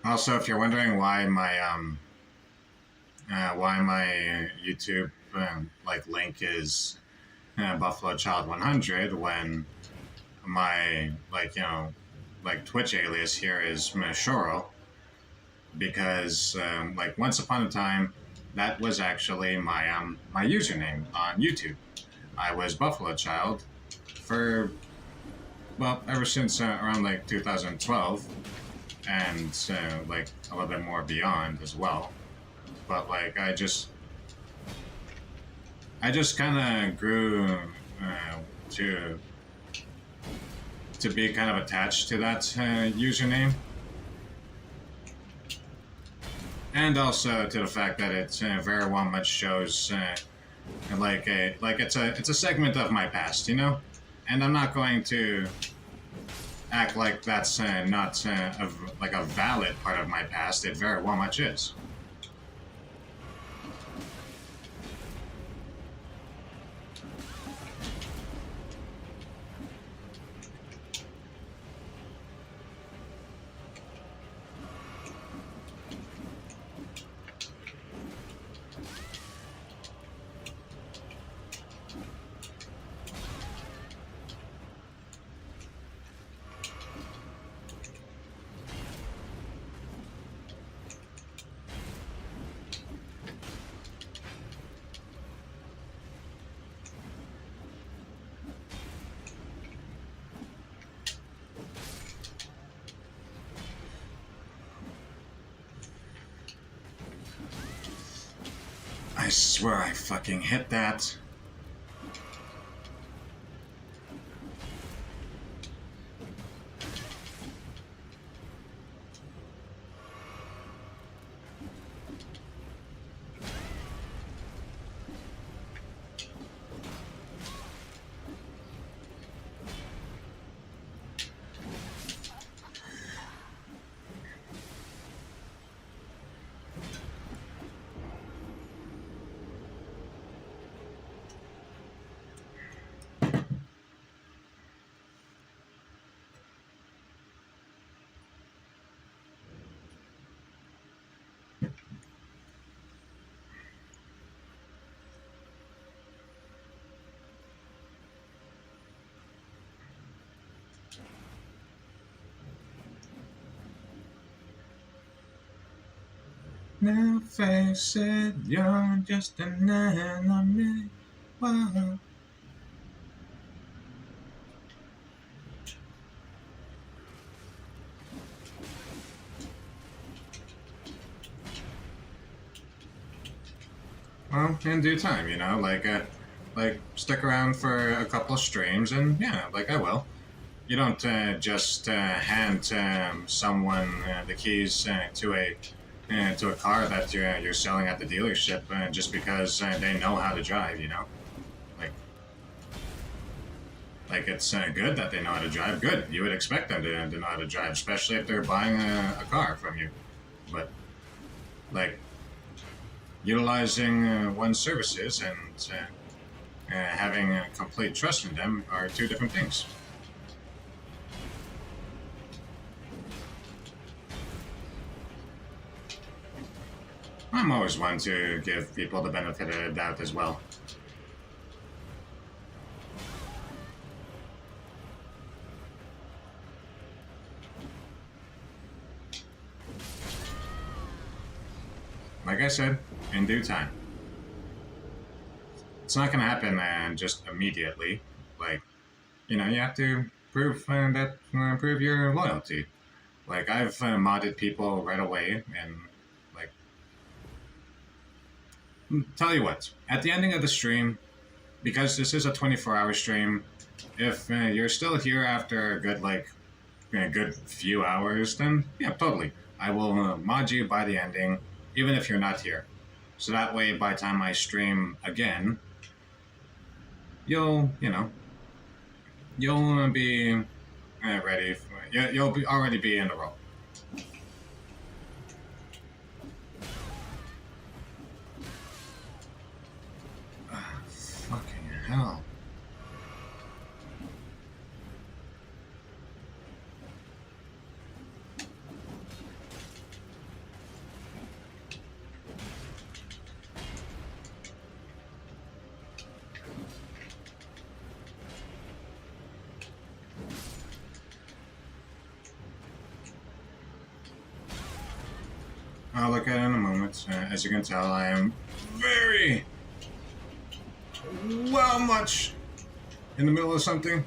Also, if you're wondering why my YouTube like link is Buffalo Child 100 when my like Twitch alias here is Mashoro, because like once upon a time that was actually my my username on YouTube. I was Buffalo Child for ever since around like 2012. And like a little bit more beyond as well, but like I just kind of grew to be kind of attached to that username, and also to the fact that it very well much shows it's a segment of my past, you know, and I'm not going to act like that's not a valid part of my past. It very well much is. I swear I fucking hit that. Now face it, you're just an enemy. Wow. Well, in due time, you know, like stick around for a couple of streams, and yeah, like I will. you don't just hand someone the keys to a car that you're selling at the dealership just because they know how to drive, you know? Like it's good that they know how to drive. Good. You would expect them to know how to drive, especially if they're buying a car from you. But, like, utilizing one's services and having complete trust in them are two different things. I'm always one to give people the benefit of the doubt as well. Like I said, in due time. It's not going to happen just immediately. Like, you know, you have to prove prove your loyalty. Like, I've modded people right away, and like, tell you what, at the ending of the stream, because this is a 24-hour stream, if you're still here after a good good few hours, then yeah, totally, I will mod you by the ending, even if you're not here. So that way, by the time I stream again, you'll be ready. You'll already be in the role. Fucking hell. I'll look at it in a moment. As you can tell, I am very much in the middle of something.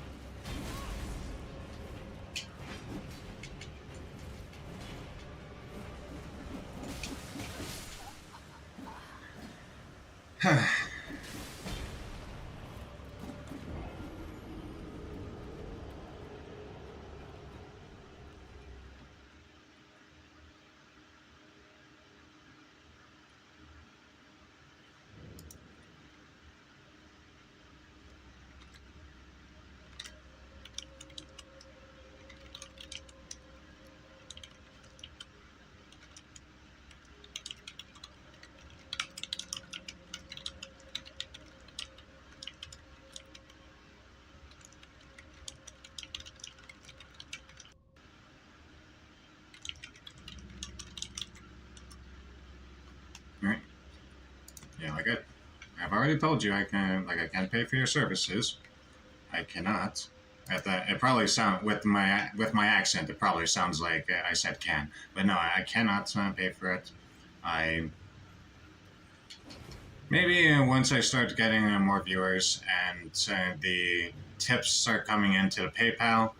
Yeah, I've already told you, I can't pay for your services. I cannot. It probably sound with my accent. It probably sounds like I said can, but no, I cannot pay for it. Maybe once I start getting more viewers and the tips start coming into the PayPal,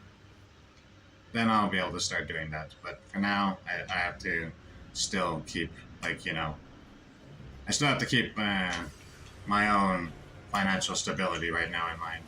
then I'll be able to start doing that. But for now, I have to still keep I still have to keep my own financial stability right now in mind.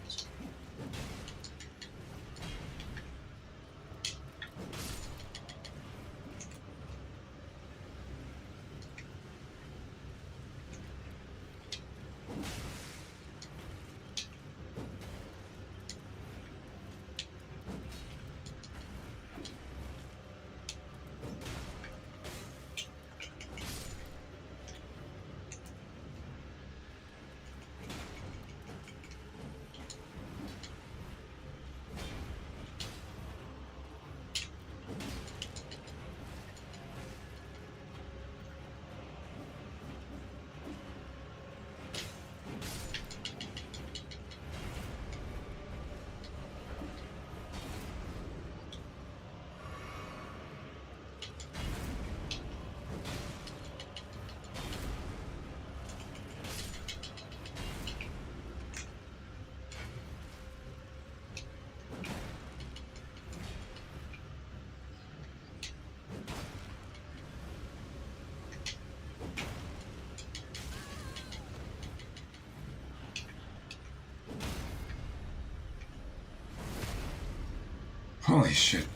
Holy shit.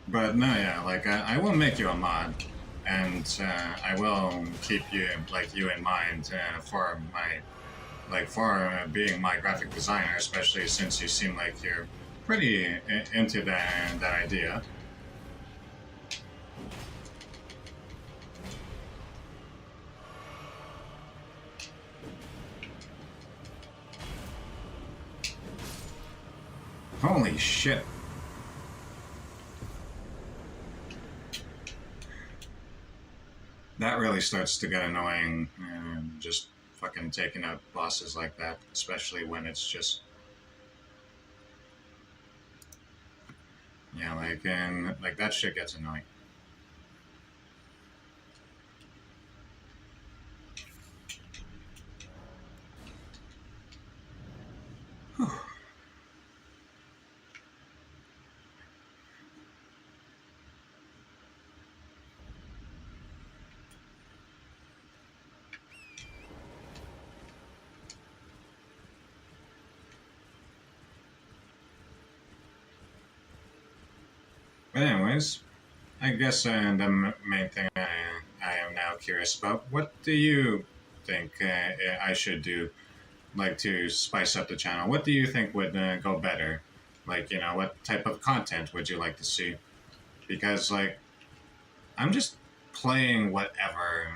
But no, yeah, like I will make you a mod, and I will keep you in mind for being my graphic designer, especially since you seem like you're pretty into that idea. Holy shit. That really starts to get annoying, just fucking taking out bosses like that, especially when it's just... Yeah, like that shit gets annoying. Whew. But anyways, I guess the main thing I am now curious about, what do you think I should do, like, to spice up the channel? What do you think would go better? Like, you know, what type of content would you like to see? Because, like, I'm just playing whatever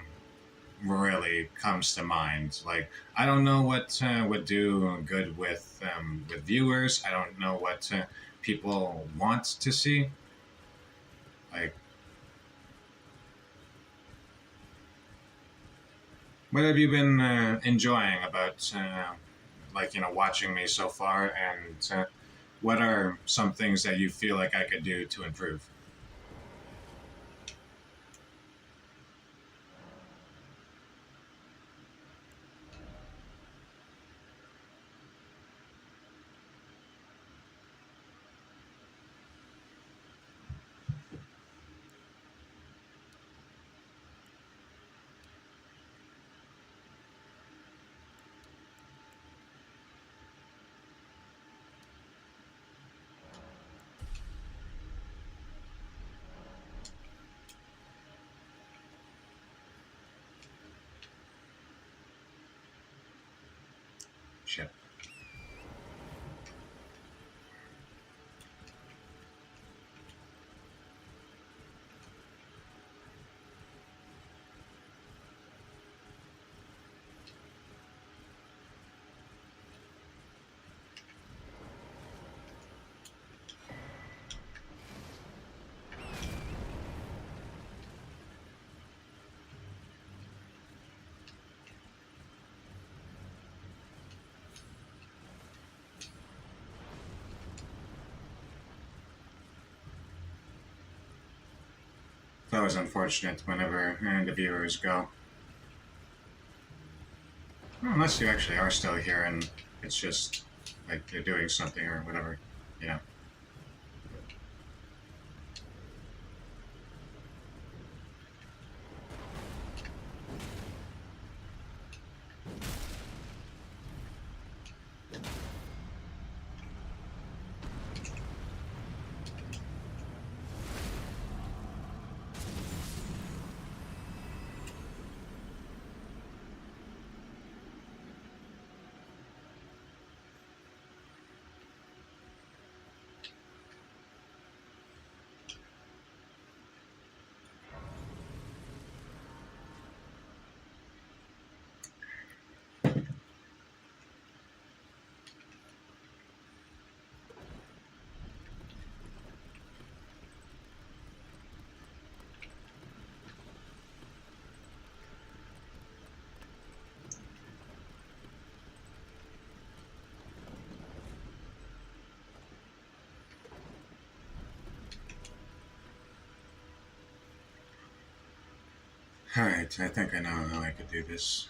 really comes to mind. Like, I don't know what would do good with viewers. I don't know what people want to see. Like, what have you been enjoying about, like, you know, watching me so far, and what are some things that you feel like I could do to improve? Shit. That was unfortunate whenever the viewers go. Well, unless you actually are still here and it's just like you're doing something or whatever, you know. Alright, I think I know how I could do this.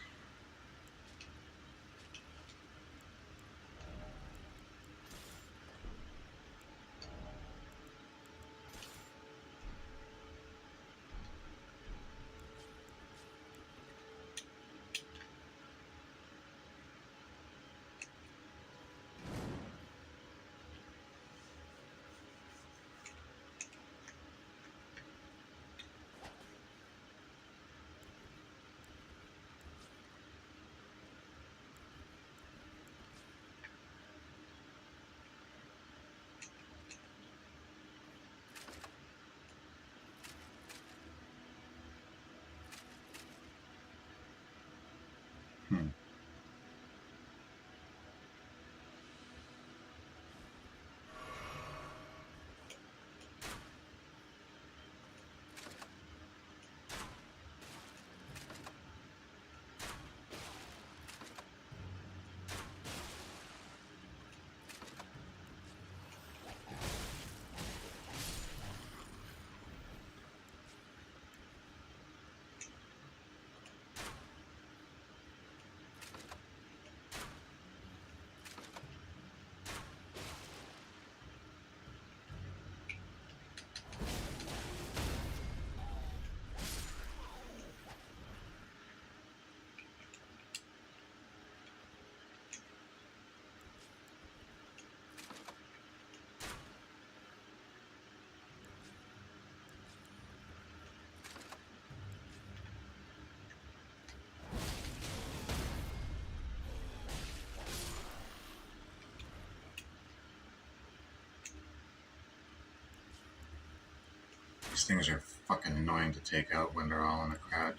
These things are fucking annoying to take out when they're all in a crowd.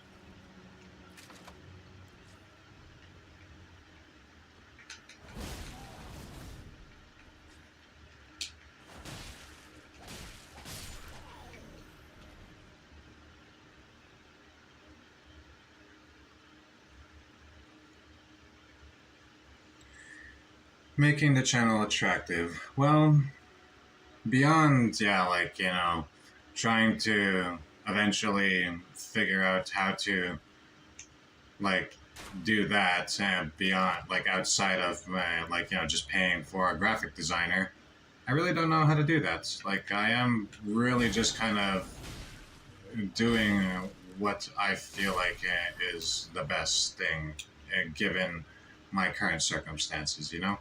Making the channel attractive. Well, beyond, yeah, like, you know, trying to eventually figure out how to, like, do that beyond, like, outside of, like, you know, just paying for a graphic designer, I really don't know how to do that. Like, I am really just kind of doing what I feel like is the best thing given my current circumstances, you know?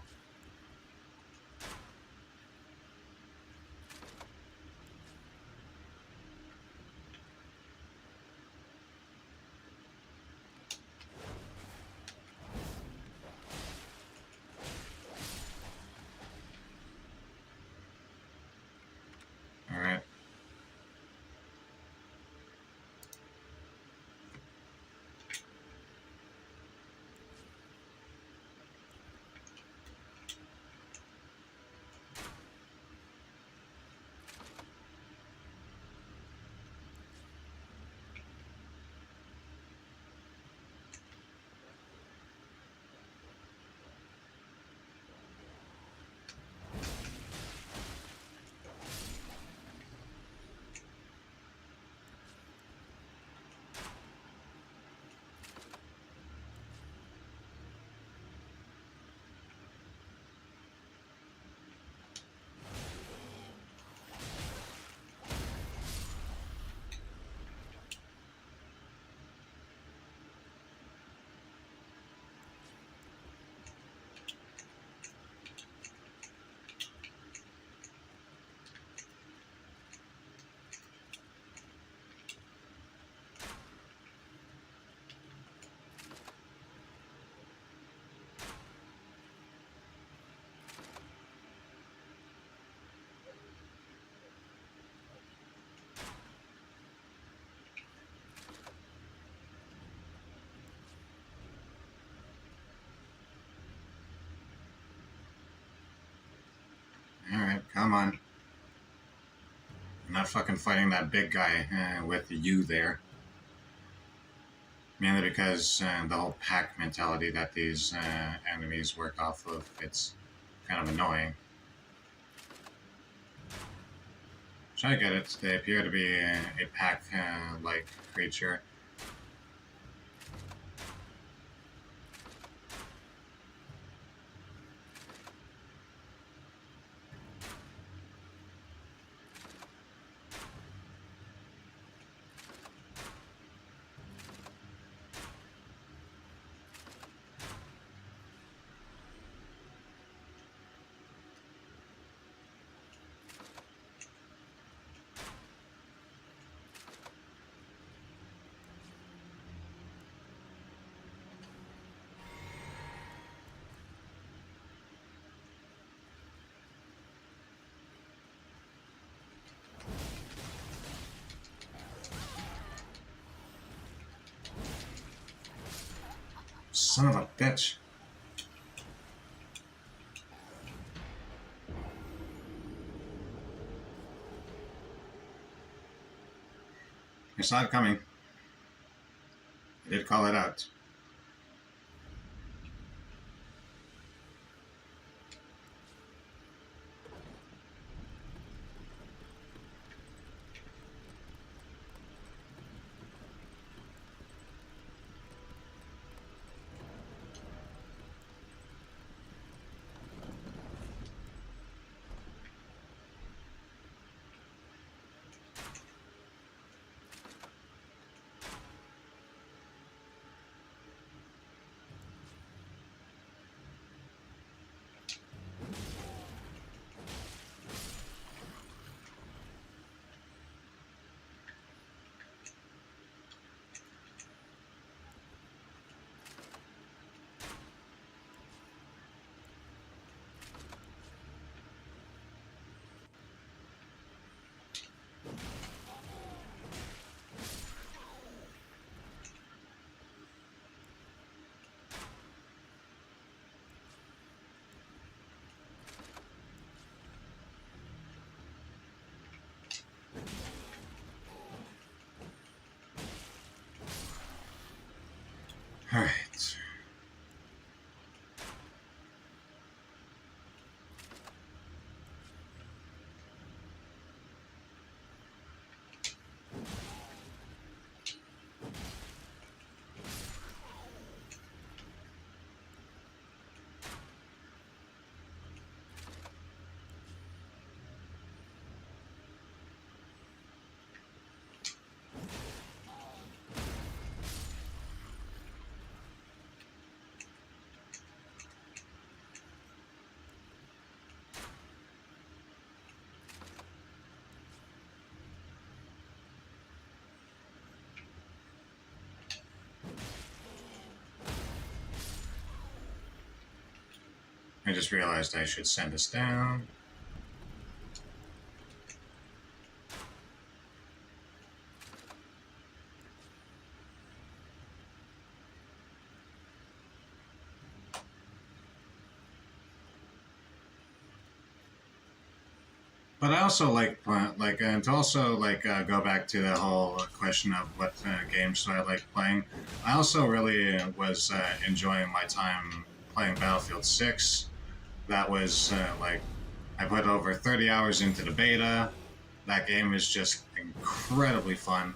Alright. Alright, come on. I'm not fucking fighting that big guy with you there. Mainly because the whole pack mentality that these enemies work off of, it's kind of annoying. So I get it, they appear to be a pack-like creature. Son of a bitch. I saw it coming. I did call it out. All right. I just realized I should send this down. But I also and to also go back to the whole question of what games do I like playing. I also really was enjoying my time playing Battlefield 6. That was I put over 30 hours into the beta. That game is just incredibly fun.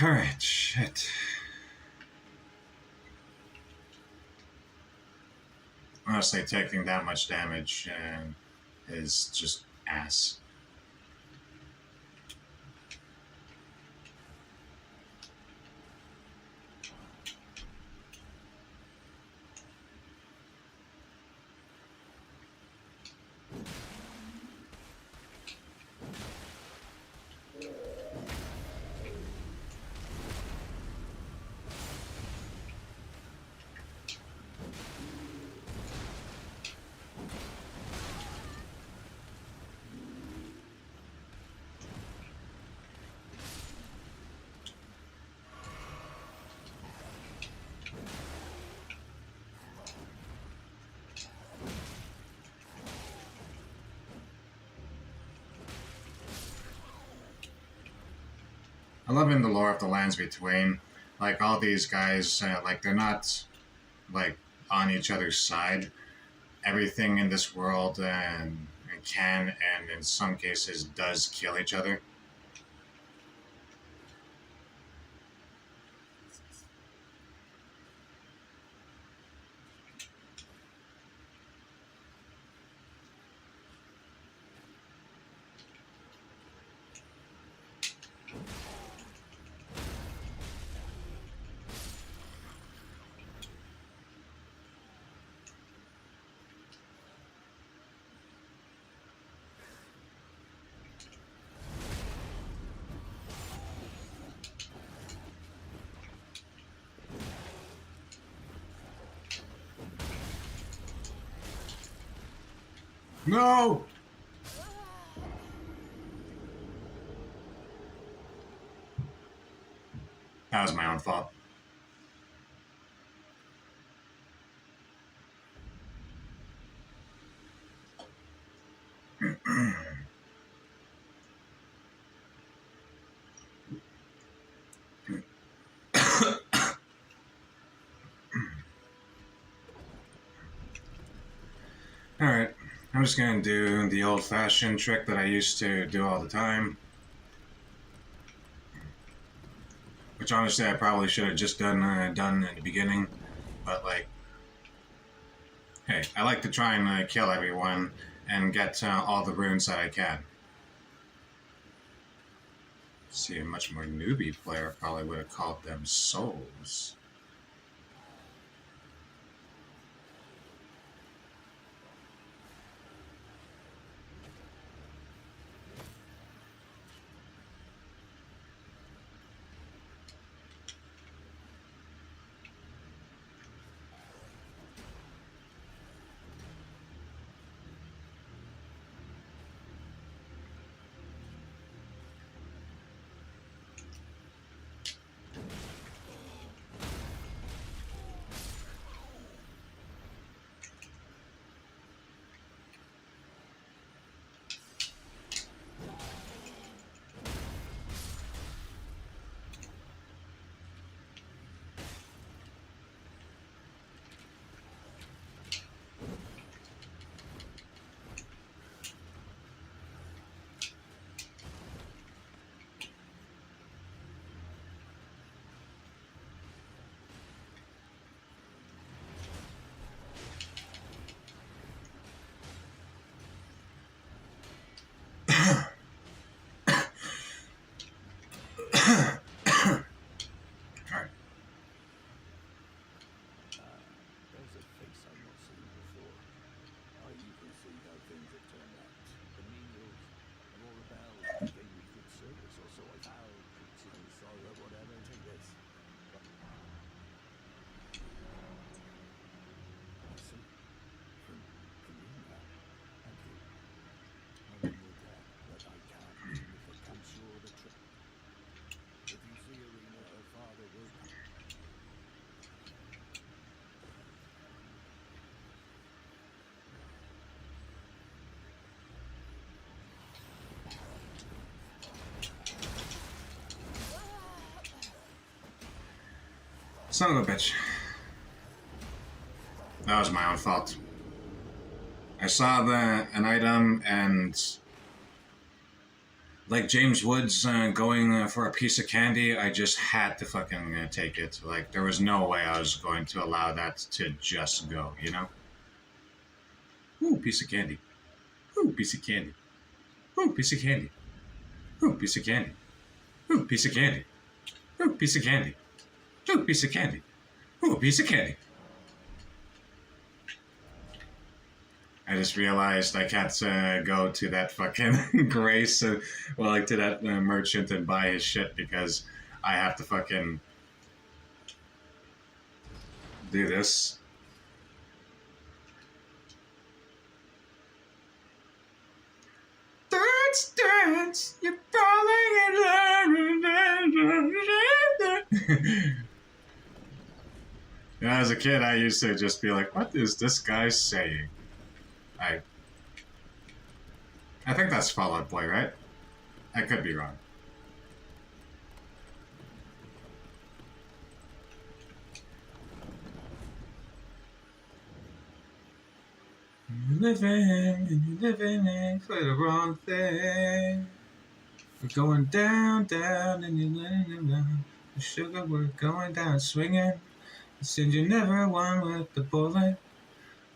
Alright, shit. Honestly, taking that much damage is just ass. I love in the lore of the Lands Between. Like, all these guys, like, they're not, like, on each other's side. Everything in this world can, and in some cases, does kill each other. No! That was my own fault. Alright, I'm just gonna do the old-fashioned trick that I used to do all the time. Which honestly I probably should have just done in the beginning. But like, hey, I like to try and kill everyone and get all the runes that I can. See, a much more newbie player probably would have called them souls. Son of a bitch. That was my own fault. I saw an item and like James Woods going for a piece of candy, I just had to fucking take it. Like, there was no way I was going to allow that to just go, you know? Ooh, piece of candy. Ooh, piece of candy. Ooh, piece of candy. Ooh, piece of candy. Ooh, piece of candy. Ooh, piece of candy. Ooh, piece of candy. Ooh, piece of candy. I just realized I can't go to that fucking Grace, well, like to that merchant and buy his shit because I have to fucking do this. Dance, dance, you're falling in love. Yeah, as a kid, I used to just be like, what is this guy saying? I think that's Fall Out Boy, right? I could be wrong. You're living for the wrong thing. We're going down, down, and you're letting down. The sugar, we're going down, swinging. I said you never won with the bullet.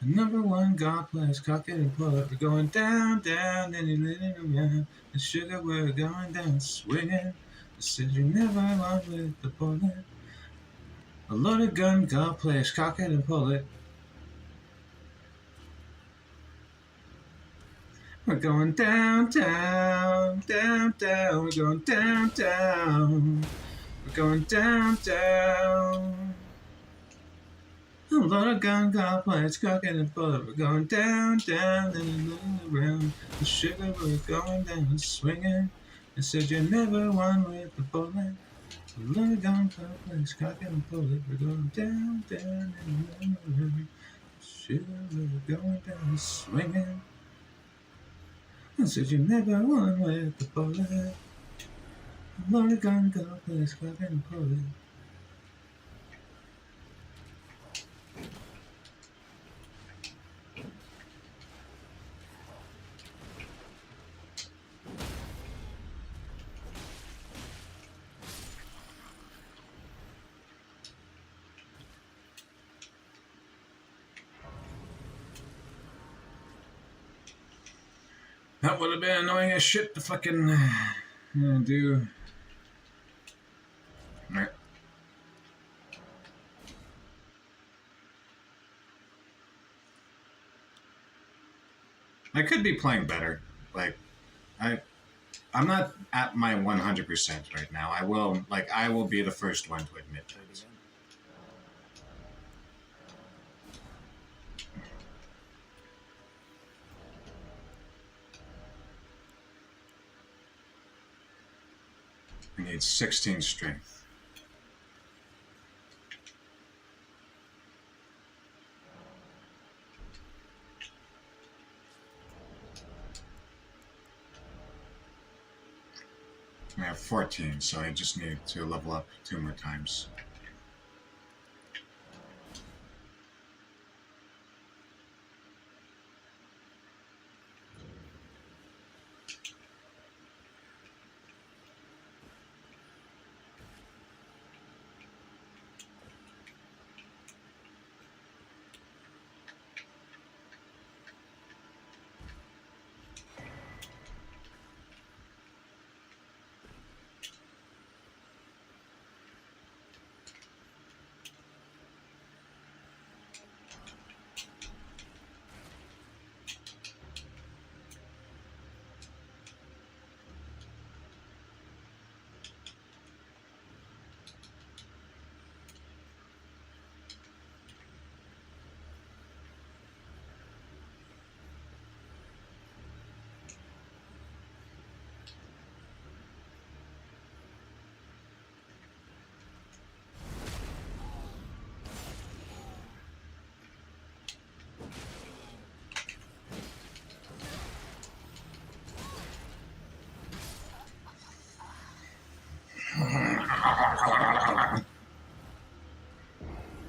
The number one God plays, cock it and pull it. We're going down, down, and you're letting around. The sugar, we're going down, swinging. I said you never won with the bullet. A loaded gun, God plays, cock it and pull it. We're going down, down, down, down. We're going down, down. We're going down, down. A lot of gun complex, cocking and bullet. We're going down, down, and looking around. The sugar, we're going down, swinging. I said you never won with the bullet. A lot of gun complex, cocking and bullet. We're going down, down, and looking around. The sugar, we're going down, swinging. I said you never won with the bullet. A lot of gun complex, cocking and bullet. That would have been annoying as shit to fucking do. Right. I could be playing better. Like, I'm not at my 100% right now. I will be the first one to admit that. I need 16 strength. I have 14, so I just need to level up 2 more times.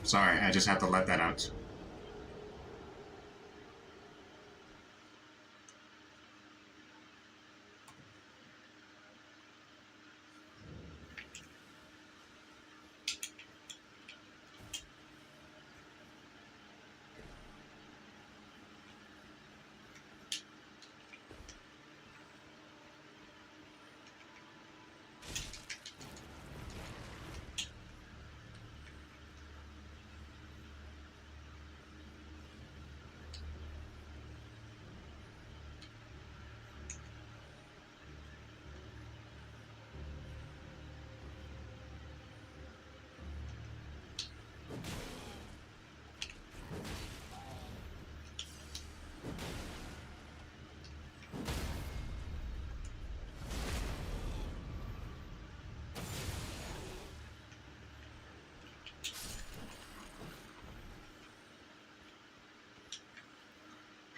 Sorry, I just have to let that out.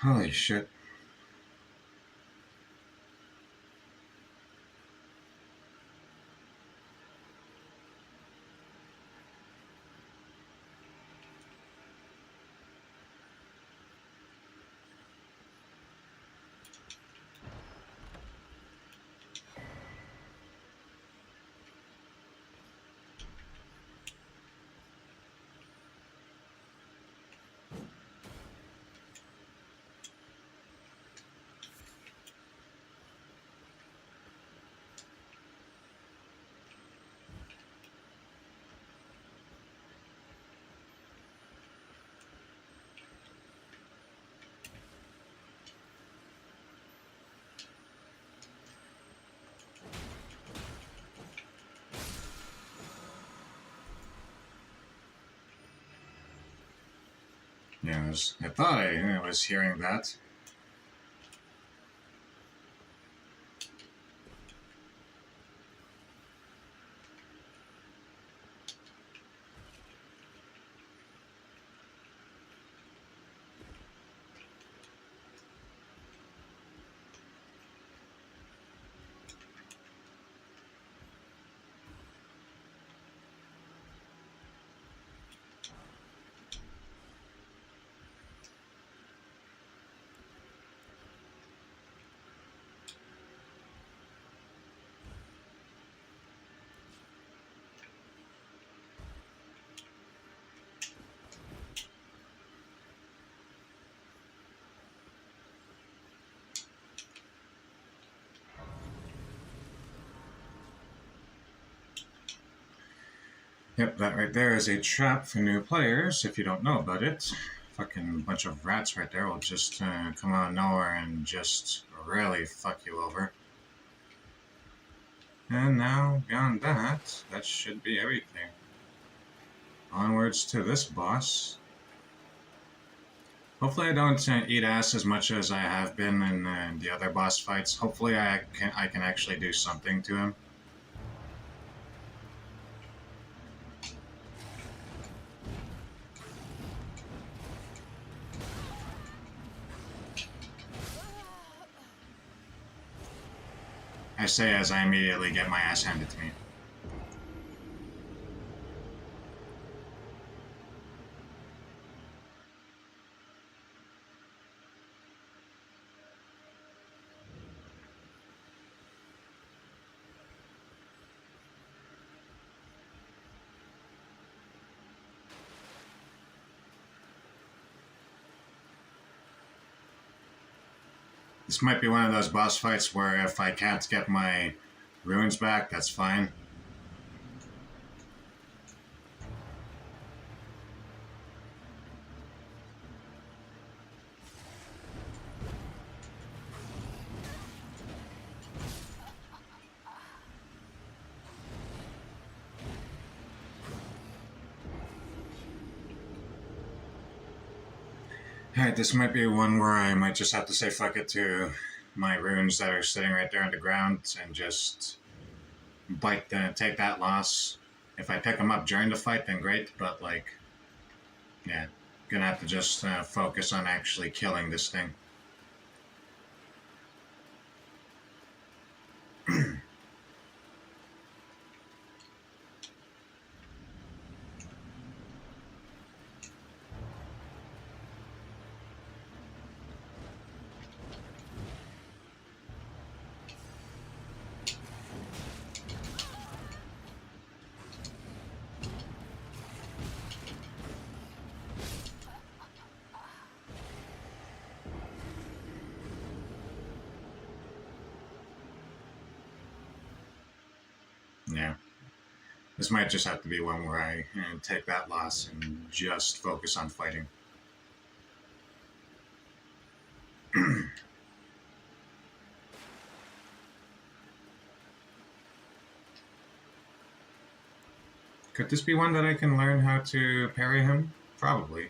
Holy shit. Yeah, I thought I was hearing that. Yep, that right there is a trap for new players if you don't know about it. Fucking bunch of rats right there will just come out of nowhere and just really fuck you over. And now, beyond that, that should be everything. Onwards to this boss. Hopefully I don't eat ass as much as I have been in the other boss fights. Hopefully I can actually do something to him. I say as I immediately get my ass handed to me. This might be one of those boss fights where if I can't get my runes back, that's fine. Alright, this might be one where I might just have to say fuck it to my runes that are sitting right there on the ground and just take that loss. If I pick them up during the fight, then great, but like, yeah, gonna have to just focus on actually killing this thing. Yeah. This might just have to be one where I take that loss and just focus on fighting. Could this be one that I can learn how to parry him? Probably.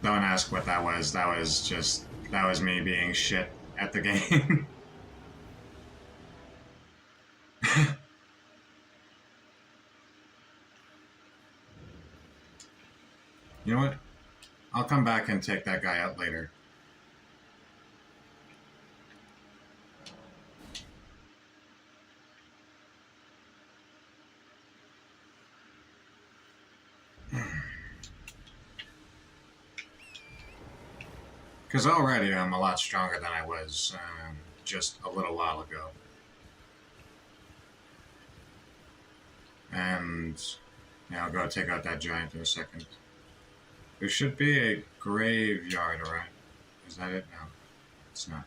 Don't ask what that was. That was me being shit at the game. You know what? I'll come back and take that guy out later. Because already I'm a lot stronger than I was just a little while ago. And yeah, I'll go take out that giant in a second. There should be a graveyard around. Is that it? No, it's not.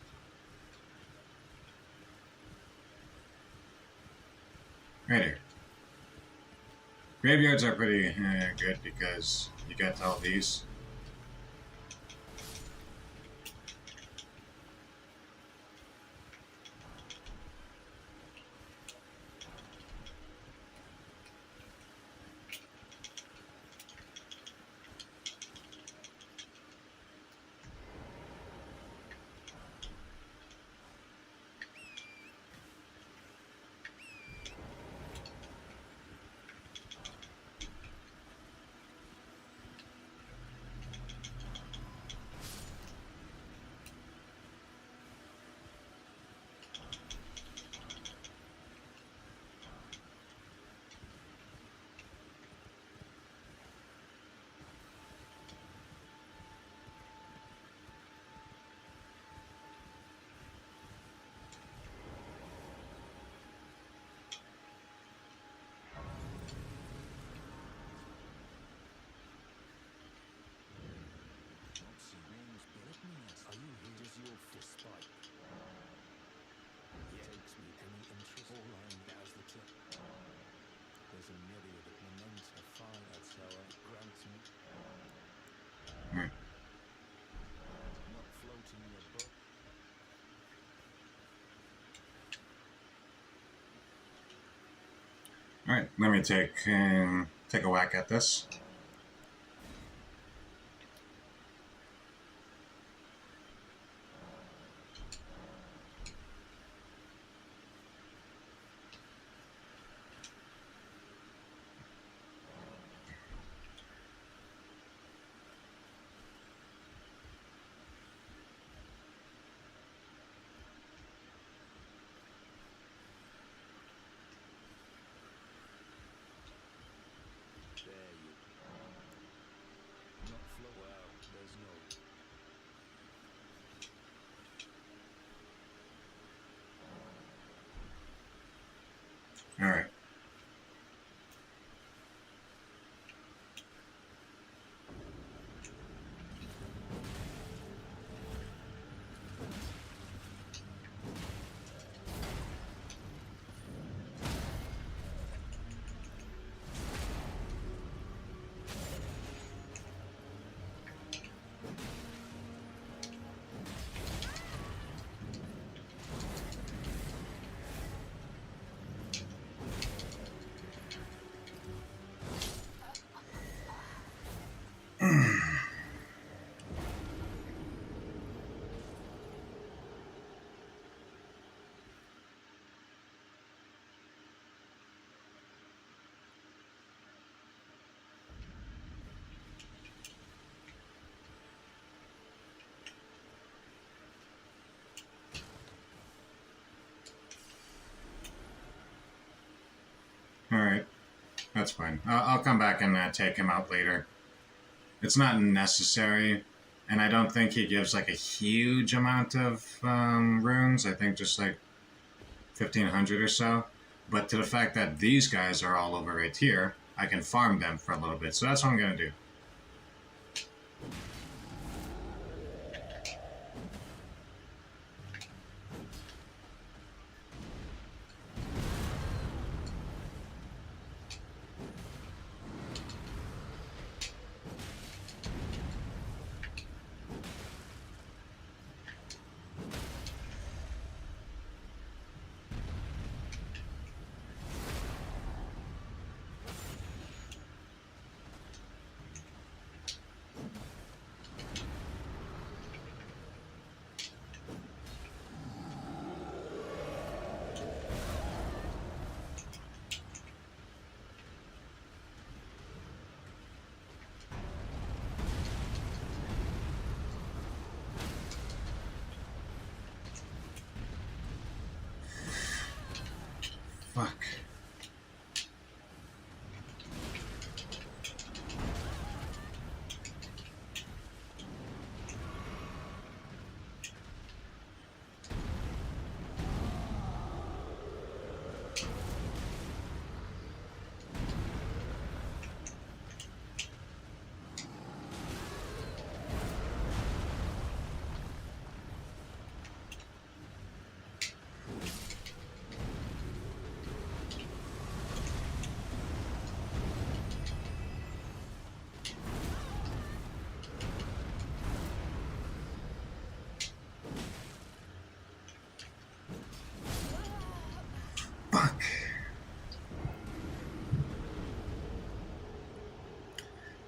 Right here. Graveyards are pretty good because you get all these. All right, let me take a whack at this. All right. All right, that's fine. I'll come back and take him out later. It's not necessary, and I don't think he gives like a huge amount of runes. I think just like 1,500 or so. But to the fact that these guys are all over right here, I can farm them for a little bit. So that's what I'm gonna do.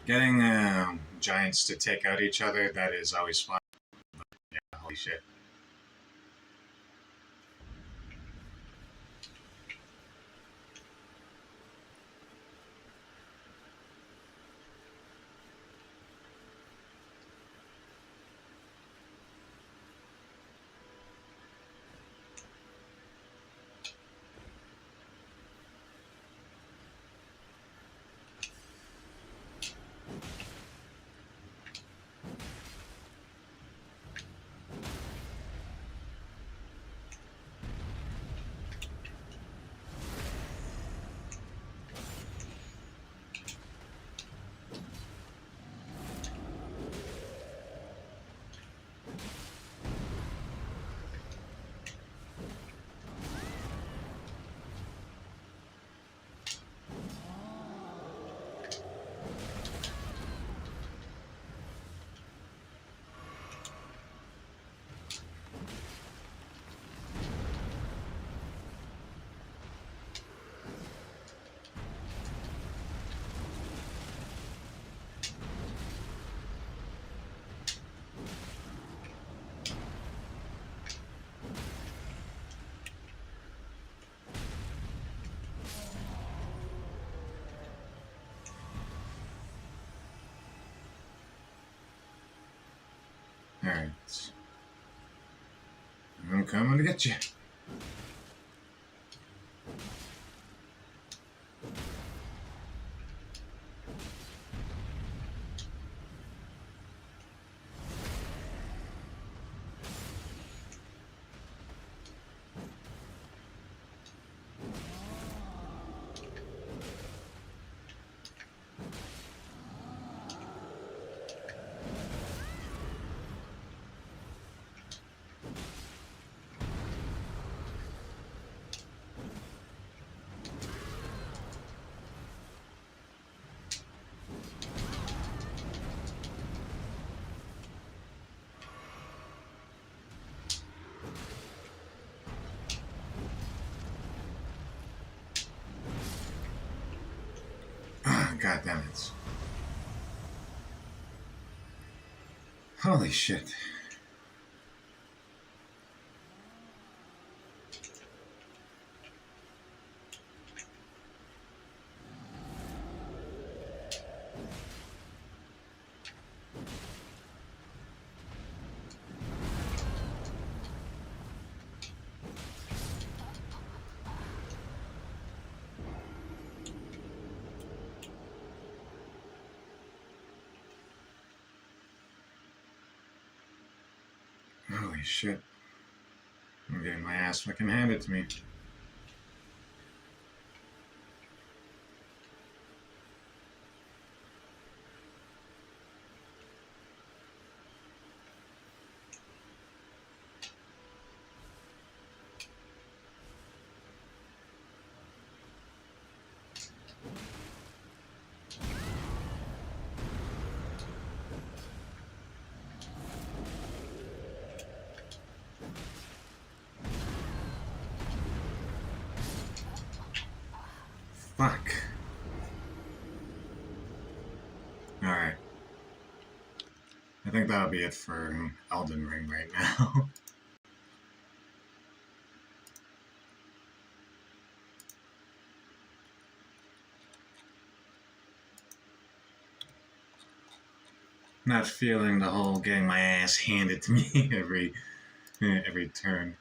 Getting giants to take out each other, that is always fun. But, yeah, holy shit. Alright. I'm coming to get you. God damn it. Holy shit. Holy shit. I'm getting my ass fucking handed to me. Fuck. Alright. I think that'll be it for Elden Ring right now. Not feeling the whole getting my ass handed to me every turn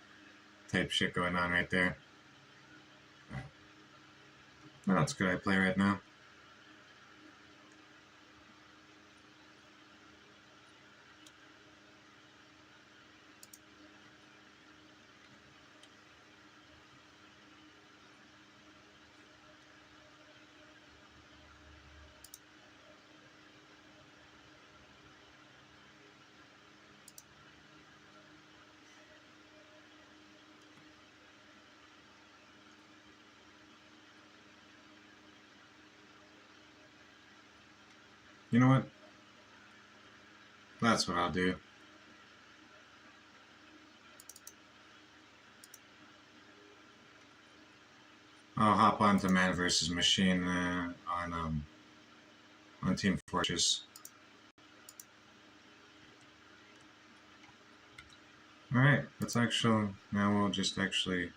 type shit going on right there. What else could I play right now? You know what? That's what I'll do. I'll hop onto Man vs. Machine on on Team Fortress. Alright, now we'll just actually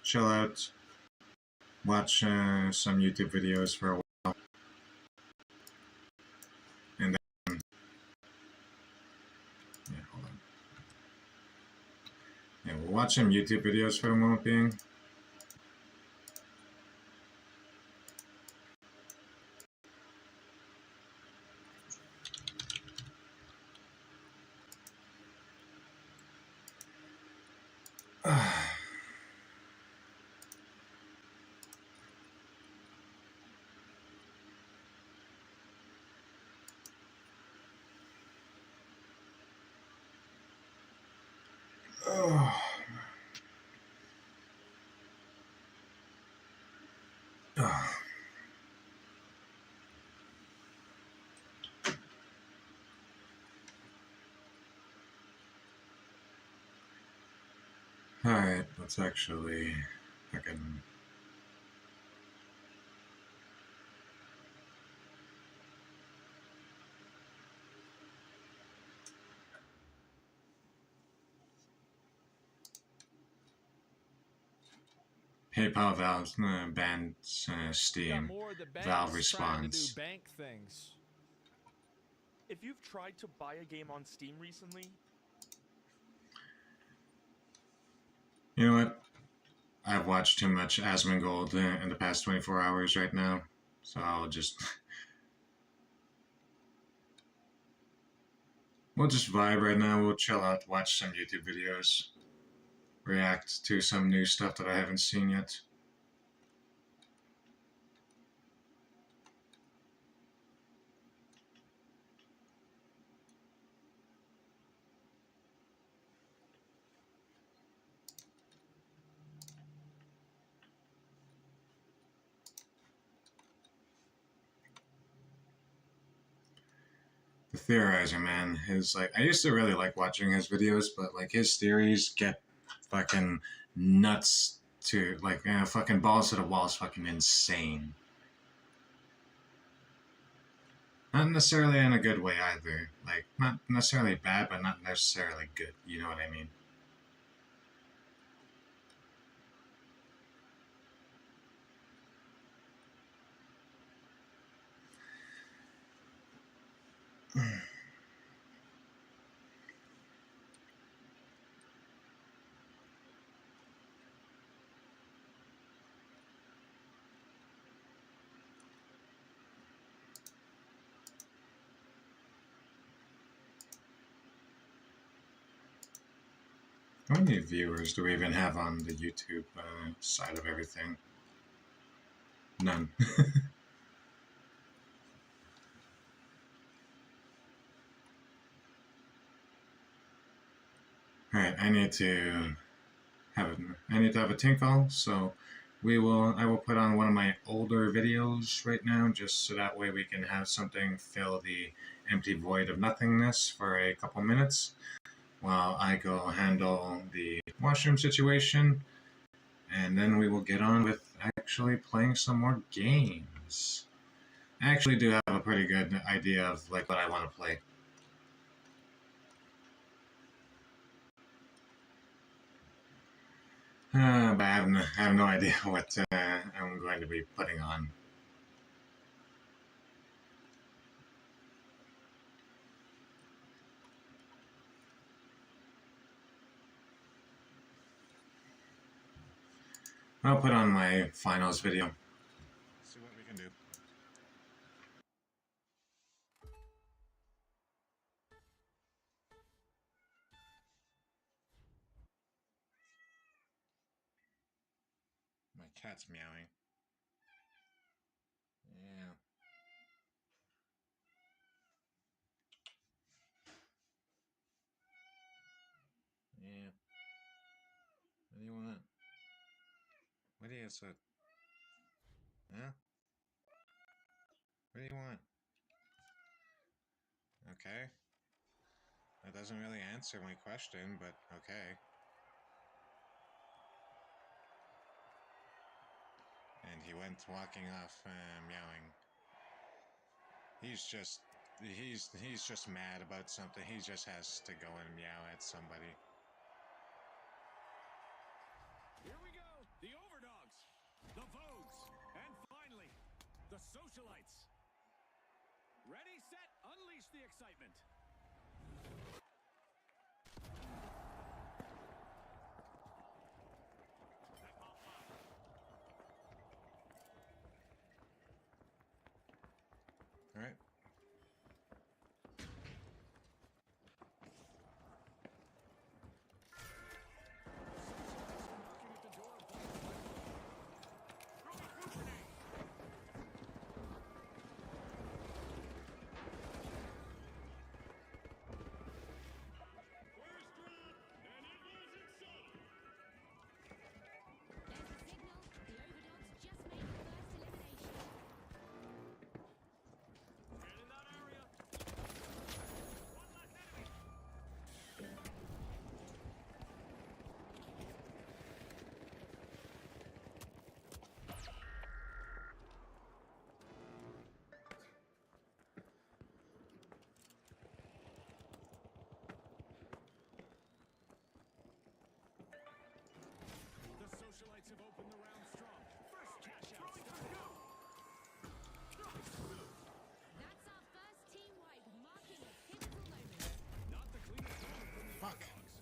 chill out, watch some YouTube videos for a while, and then, yeah, hold on. Yeah, we'll watch some YouTube videos for the moment being. Alright, let's actually fucking... PayPal Valve banned Steam. Valve responds. Bank things. If you've tried to buy a game on Steam recently, you know what? I've watched too much Asmongold in the past 24 hours right now, so I'll just... we'll just vibe right now, we'll chill out, watch some YouTube videos, react to some new stuff that I haven't seen yet. The Theorizer, man, his, like, I used to really like watching his videos, but, like, his theories get fucking nuts to, like, fucking balls to the wall is fucking insane. Not necessarily in a good way either. Like, not necessarily bad, but not necessarily good, you know what I mean? How many viewers do we even have on the YouTube side of everything? None. Alright, I need to have a tinkle, so I will put on one of my older videos right now, just so that way we can have something fill the empty void of nothingness for a couple minutes while I go handle the washroom situation, and then we will get on with actually playing some more games. I actually do have a pretty good idea of like what I want to play. But I have no idea what I'm going to be putting on. I'll put on my finals video. See what we can do. My cat's meowing. Yeah. Yeah. What do you want? What do you say? Huh? What do you want? Okay. That doesn't really answer my question, but okay. And he went walking off, meowing. He's just mad about something. He just has to go and meow at somebody. Here we go. The Overdogs, the Vogues, and finally, the Socialites. Ready, set, unleash the excitement. All right. Socialites have opened the round strong. First cash out. That's our first team wipe, marking a pivotal moment. Not the cleanest moment from the Overdogs.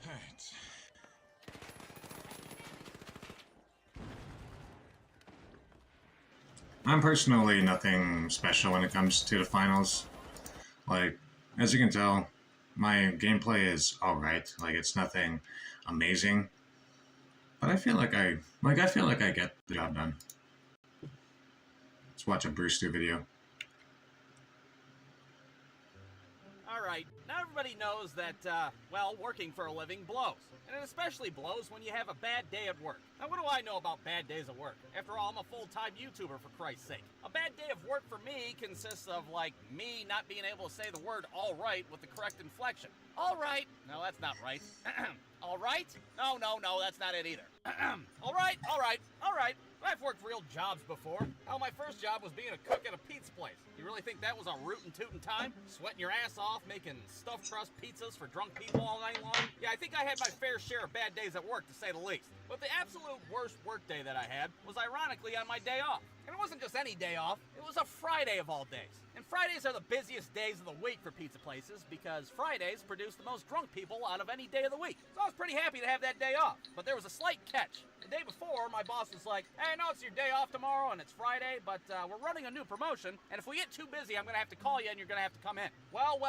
All right. I'm personally nothing special when it comes to the finals. Like, as you can tell, my gameplay is alright. Like, it's nothing amazing. But I feel like I get the job done. Let's watch a Brewster video. Alright, now everybody knows that, well, working for a living blows. And it especially blows when you have a bad day at work. Now, what do I know about bad days at work? After all, I'm a full-time YouTuber, for Christ's sake. A bad day of work for me consists of, like, me not being able to say the word alright with the correct inflection. Alright. No, that's not right. Alright? No, that's not it either. Alright. I've worked real jobs before. Hell, my first job was being a cook at a pizza place. You really think that was a rootin' tootin' time? Sweating your ass off, making stuffed crust pizzas for drunk people all night long? Yeah, I think I had my fair share of bad days at work, to say the least. But the absolute worst work day that I had was ironically on my day off. And it wasn't just any day off, it was a Friday of all days. And Fridays are the busiest days of the week for pizza places because Fridays produce the most drunk people out of any day of the week. So I was pretty happy to have that day off. But there was a slight catch. The day before, my boss was like, hey, I know it's your day off tomorrow and it's Friday, but we're running a new promotion, and if we get too busy, I'm going to have to call you and you're going to have to come in. Well,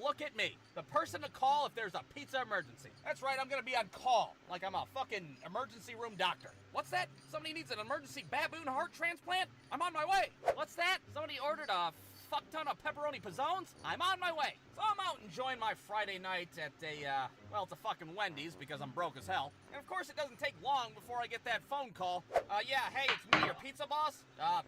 look at me. The person to call if there's a pizza emergency. That's right, I'm going to be on call, like I'm a fucking emergency room doctor. What's that? Somebody needs an emergency baboon heart transplant? I'm on my way. What's that? Somebody ordered a fuck ton of pepperoni pizzones? I'm on my way. So I'm out enjoying my Friday night at a, well, it's a fucking Wendy's because I'm broke as hell. And of course it doesn't take long before I get that phone call. Yeah, hey, it's me, your pizza boss.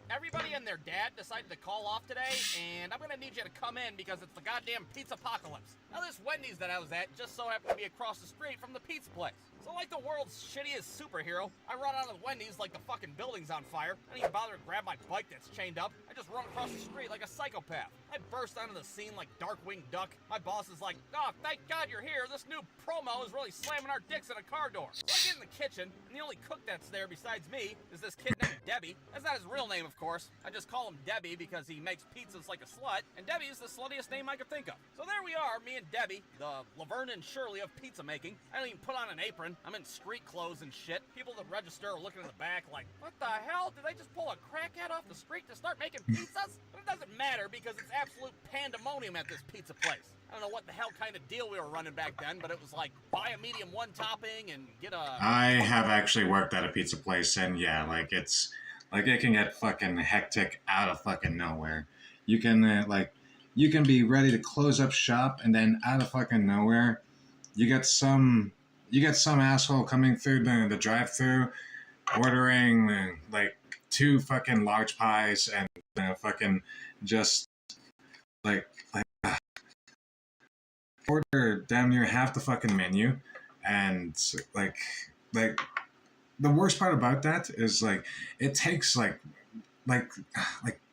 Everybody and their dad decided to call off today, and I'm gonna need you to come in because it's the goddamn pizza apocalypse. Now this Wendy's that I was at just so happened to be across the street from the pizza place. So like the world's shittiest superhero, I run out of the Wendy's like the fucking building's on fire. I don't even bother to grab my bike that's chained up. I just run across the street like a psychopath. I burst onto the scene like Darkwing Duck. My boss is like, oh, thank God you're here. This new promo is really slamming our dicks in a car door. So I get in the kitchen, and the only cook that's there besides me is this kid named Debbie. That's not his real name, of course. I just call him Debbie because he makes pizzas like a slut, and Debbie is the sluttiest name I could think of. So there we are, me and Debbie, the Laverne and Shirley of pizza making. I don't even put on an apron. I'm in street clothes and shit. People that register are looking in the back like, what the hell? Did they just pull a crackhead off the street to start making pizzas? But it doesn't matter because it's absolute pandemonium at this pizza place. I don't know what the hell kind of deal we were running back then, but it was like, buy a medium one topping and get a... I have actually worked at a pizza place, and yeah, like, it's... Like, it can get fucking hectic out of fucking nowhere. You can, you can be ready to close up shop, and then out of fucking nowhere, you get some asshole coming through the drive-thru, ordering, like, 2 fucking large pies, and fucking just, order damn near half the fucking menu, and, like, the worst part about that is like it takes like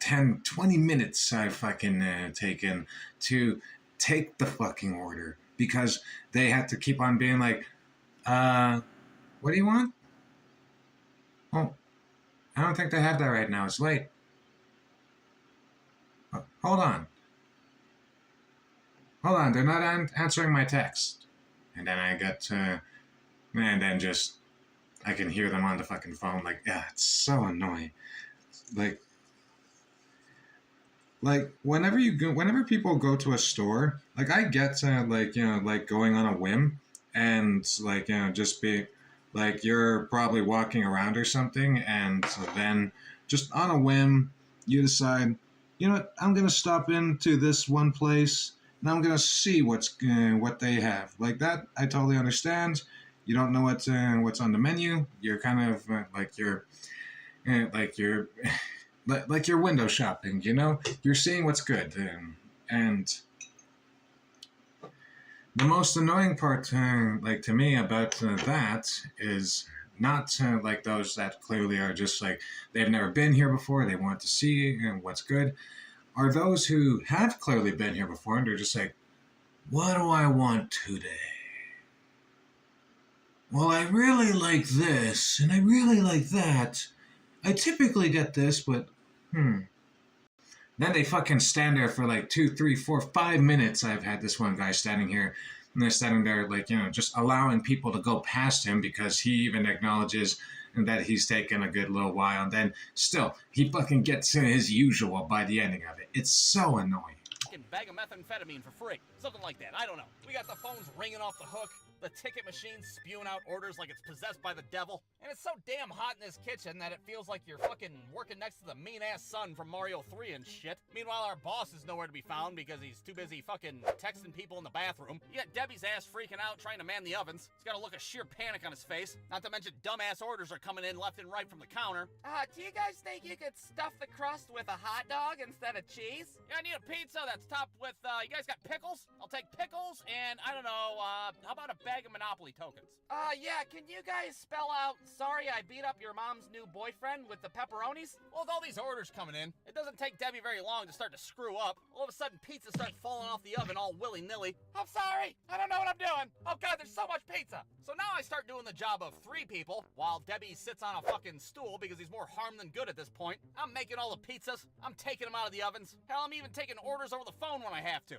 10, 20 minutes I've fucking taken to take the fucking order because they have to keep on being like, what do you want? Oh, I don't think they have that right now. It's late. Hold on. Hold on. They're not answering my text. And then I get, and then just, I can hear them on the fucking phone. Like, yeah, it's so annoying. Like whenever people go to a store, like I get like going on a whim and just be like you're probably walking around or something, and so then just on a whim you decide, you know what, I'm gonna stop into this one place and I'm gonna see what they have. Like that, I totally understand. You don't know what's on the menu. You're kind of like you're window shopping, you know? You're seeing what's good. And the most annoying part, to me about that is not like those that clearly are just like, they've never been here before, they want to see what's good, are those who have clearly been here before and they're just like, what do I want today? Well, I really like this, and I really like that. I typically get this, but then they fucking stand there for like 2, 3, 4, 5 minutes. I've had this one guy standing here, and they're standing there like, you know, just allowing people to go past him because he even acknowledges that he's taken a good little while, and then still, he fucking gets his usual by the ending of it. It's so annoying. Bag of methamphetamine for free. Something like that. I don't know. We got the phones ringing off the hook, the ticket machine spewing out orders like it's possessed by the devil, and it's so damn hot in this kitchen that it feels like you're fucking working next to the mean-ass son from Mario 3 and shit. Meanwhile, our boss is nowhere to be found because he's too busy fucking texting people in the bathroom. You got Debbie's ass freaking out trying to man the ovens. He's got a look of sheer panic on his face. Not to mention dumbass orders are coming in left and right from the counter. Do you guys think you could stuff the crust with a hot dog instead of cheese? Yeah, I need a pizza that's topped with, you guys got pickles? I'll take pickles and, I don't know, how about a bag of Monopoly tokens? Yeah, can you guys spell out, sorry I beat up your mom's new boyfriend with the pepperonis? Well, with all these orders coming in, it doesn't take Debbie very long to start to screw up. All of a sudden, pizza starts falling off the oven all willy-nilly. I'm sorry, I don't know what I'm doing. Oh God, there's so much pizza. So now I start doing the job of 3 people, while Debbie sits on a fucking stool because he's more harm than good at this point. I'm making all the pizzas. I'm taking them out of the ovens. Hell, I'm even taking orders over the phone when I have to.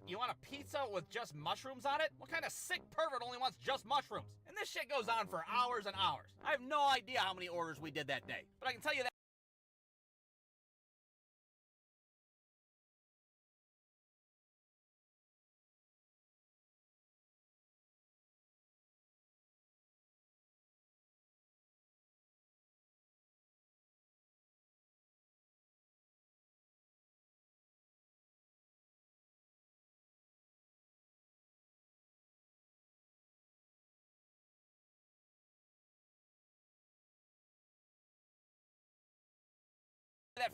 You want a pizza with just mushrooms on it? What kind of sick pervert only wants just mushrooms? And this shit goes on for hours and hours. I have no idea how many orders we did that day, but I can tell you that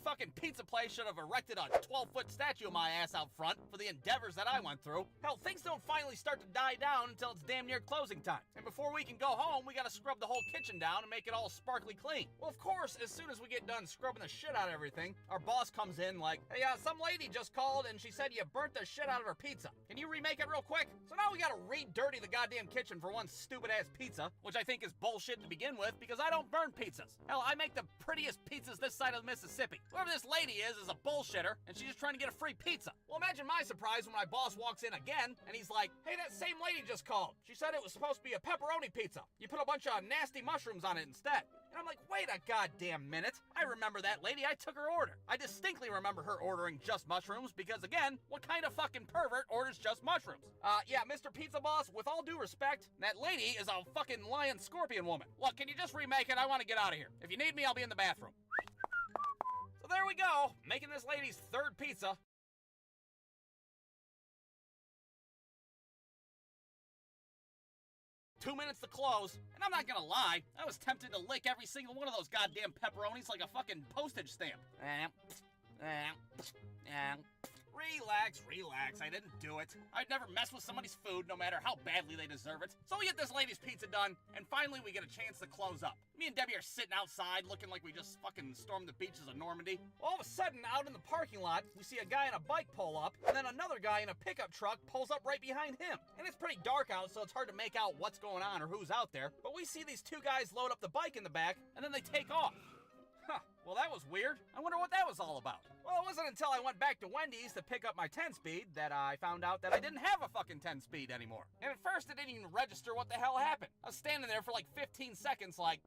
fucking pizza place should have erected a 12-foot statue of my ass out front for the endeavors that I went through. Hell, things don't finally start to die down until it's damn near closing time. And before we can go home, we gotta scrub the whole kitchen down and make it all sparkly clean. Well, of course, as soon as we get done scrubbing the shit out of everything, our boss comes in like, hey, some lady just called and she said you burnt the shit out of her pizza. Can you remake it real quick? So now we gotta re-dirty the goddamn kitchen for one stupid-ass pizza, which I think is bullshit to begin with because I don't burn pizzas. Hell, I make the prettiest pizzas this side of the Mississippi. Whoever this lady is a bullshitter, and she's just trying to get a free pizza. Well, imagine my surprise when my boss walks in again, and he's like, hey, that same lady just called. She said it was supposed to be a pepperoni pizza. You put a bunch of nasty mushrooms on it instead. And I'm like, wait a goddamn minute. I remember that lady. I took her order. I distinctly remember her ordering just mushrooms because, again, what kind of fucking pervert orders just mushrooms? Yeah, Mr. Pizza Boss, with all due respect, that lady is a fucking lion scorpion woman. Look, can you just remake it? I want to get out of here. If you need me, I'll be in the bathroom. So there we go, making this lady's 3rd pizza. Two minutes to close, and I'm not gonna lie, I was tempted to lick every single one of those goddamn pepperonis like a fucking postage stamp. Relax, relax. I didn't do it. I'd never mess with somebody's food, no matter how badly they deserve it. So we get this lady's pizza done, and finally we get a chance to close up. Me and Debbie are sitting outside looking like we just fucking stormed the beaches of Normandy. All of a sudden, out in the parking lot, we see a guy on a bike pull up, and then another guy in a pickup truck pulls up right behind him. And it's pretty dark out, so it's hard to make out what's going on or who's out there. But we see these two guys load up the bike in the back, and then they take off. Huh, well that was weird. I wonder what that was all about. Well, it wasn't until I went back to Wendy's to pick up my 10-speed that I found out that I didn't have a fucking 10-speed anymore. And at first it didn't even register what the hell happened. I was standing there for like 15 seconds like...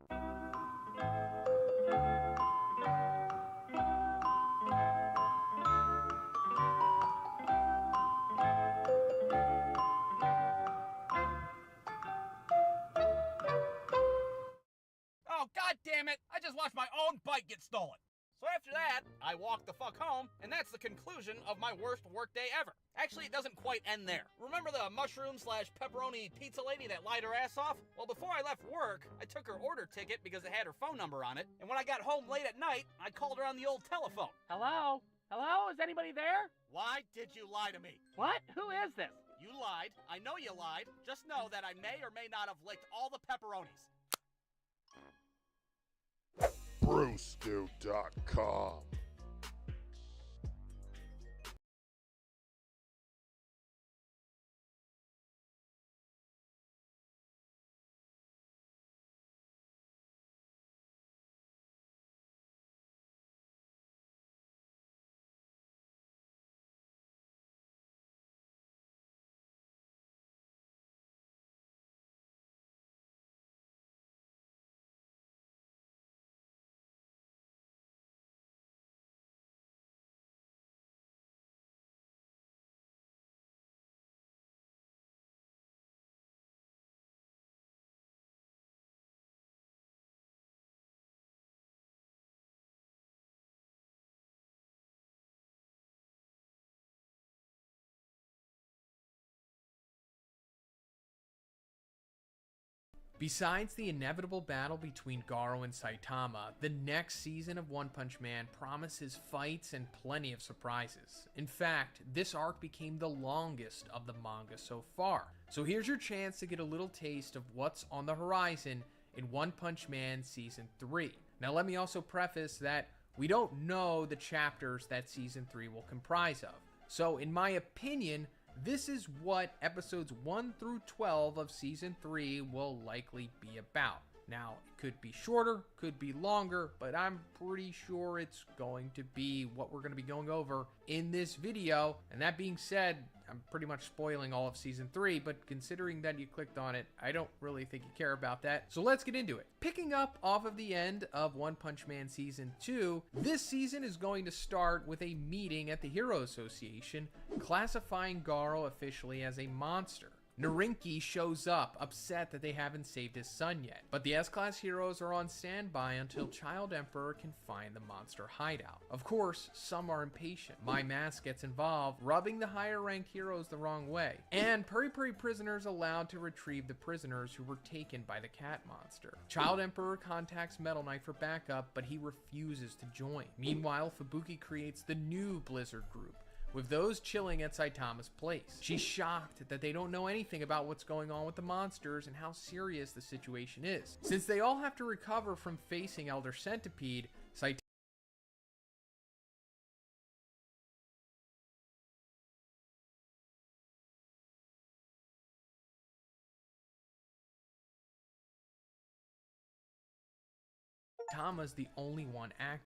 Oh, god damn it! I just watched my own bike get stolen. So after that, I walked the fuck home, and that's the conclusion of my worst workday ever. Actually, it doesn't quite end there. Remember the mushroom/pepperoni pizza lady that lied her ass off? Well, before I left work, I took her order ticket because it had her phone number on it, and when I got home late at night, I called her on the old telephone. Hello? Hello? Is anybody there? Why did you lie to me? What? Who is this? You lied. I know you lied. Just know that I may or may not have licked all the pepperonis. Brewstew.com. Besides the inevitable battle between Garo and Saitama, the next season of One Punch Man promises fights and plenty of surprises. In fact, this arc became the longest of the manga so far. So here's your chance to get a little taste of what's on the horizon in One Punch Man Season 3. Now let me also preface that we don't know the chapters that Season 3 will comprise of. So in my opinion, this is what episodes 1 through 12 of Season 3 will likely be about. Now, it could be shorter, could be longer, but I'm pretty sure it's going to be what we're going to be going over in this video. And that being said, I'm pretty much spoiling all of Season 3, but considering that you clicked on it, I don't really think you care about that. So let's get into it. Picking up off of the end of One Punch Man Season 2, this season is going to start with a meeting at the Hero Association, classifying Garo officially as a monster. Narinki shows up, upset that they haven't saved his son yet, but the S-Class heroes are on standby until Child Emperor can find the monster hideout. Of course, some are impatient. My Mask gets involved, rubbing the higher ranked heroes the wrong way, and Puri Puri prisoners allowed to retrieve the prisoners who were taken by the cat monster. Child Emperor contacts Metal Knight for backup, but he refuses to join. Meanwhile, Fubuki creates the new Blizzard group, with those chilling at Saitama's place. She's shocked that they don't know anything about what's going on with the monsters and how serious the situation is. Since they all have to recover from facing Elder Centipede, Saitama's the only one acting.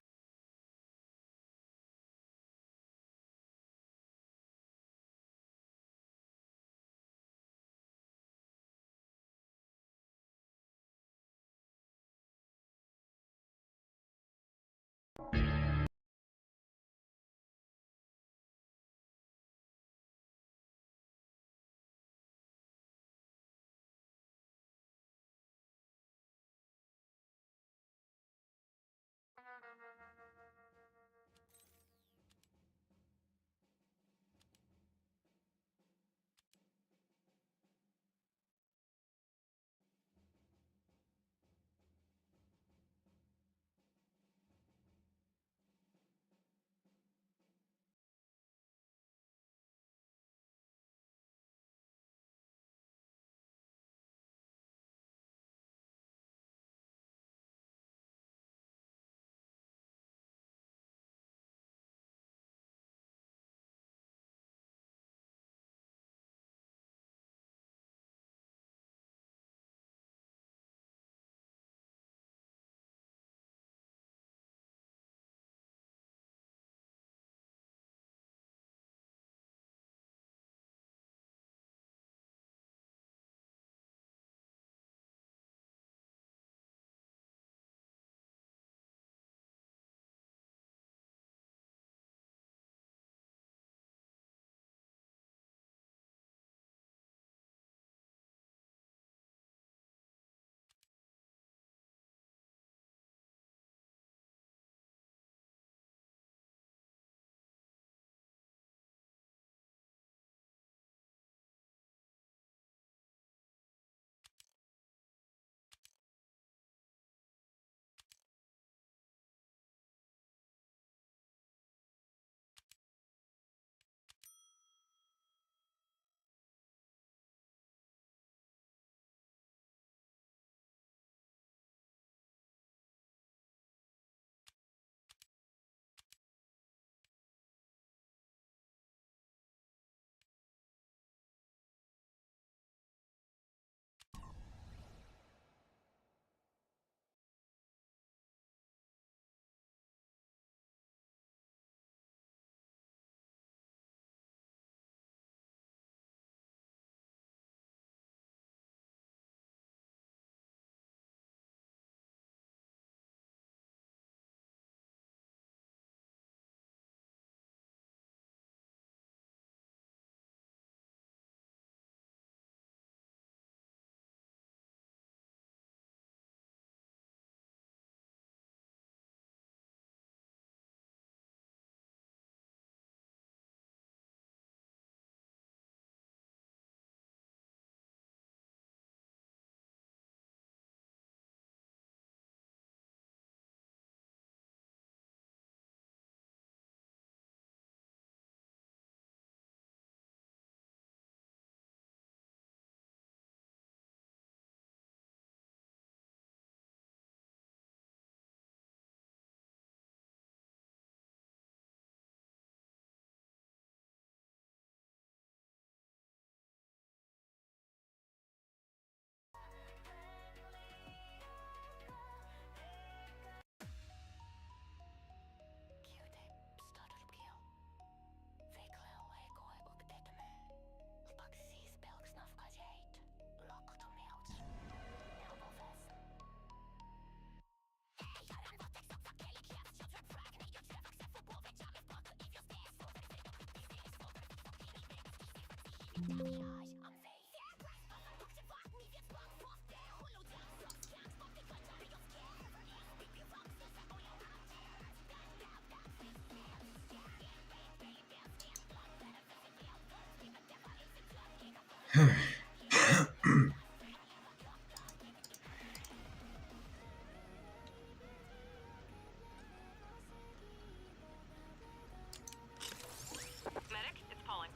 Medic, it's Pauling.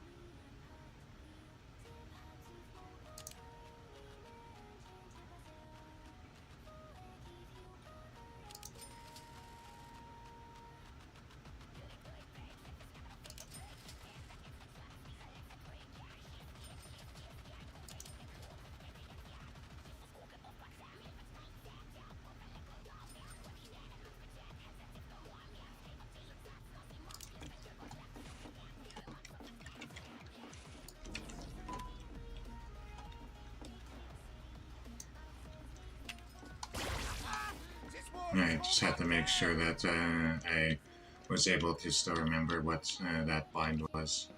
I just have to make sure that I was able to still remember what that bind was.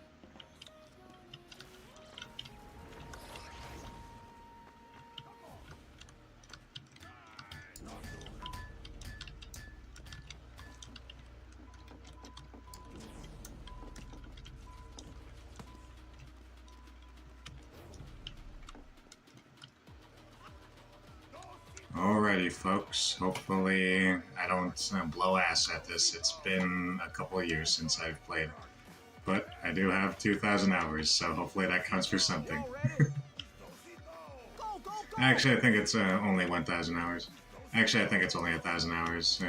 Alrighty, folks. Hopefully I don't blow ass at this. It's been a couple of years since I've played. But I do have 2,000 hours, so hopefully that counts for something. Actually, I think it's only 1,000 hours. Actually, I think it's only 1,000 hours.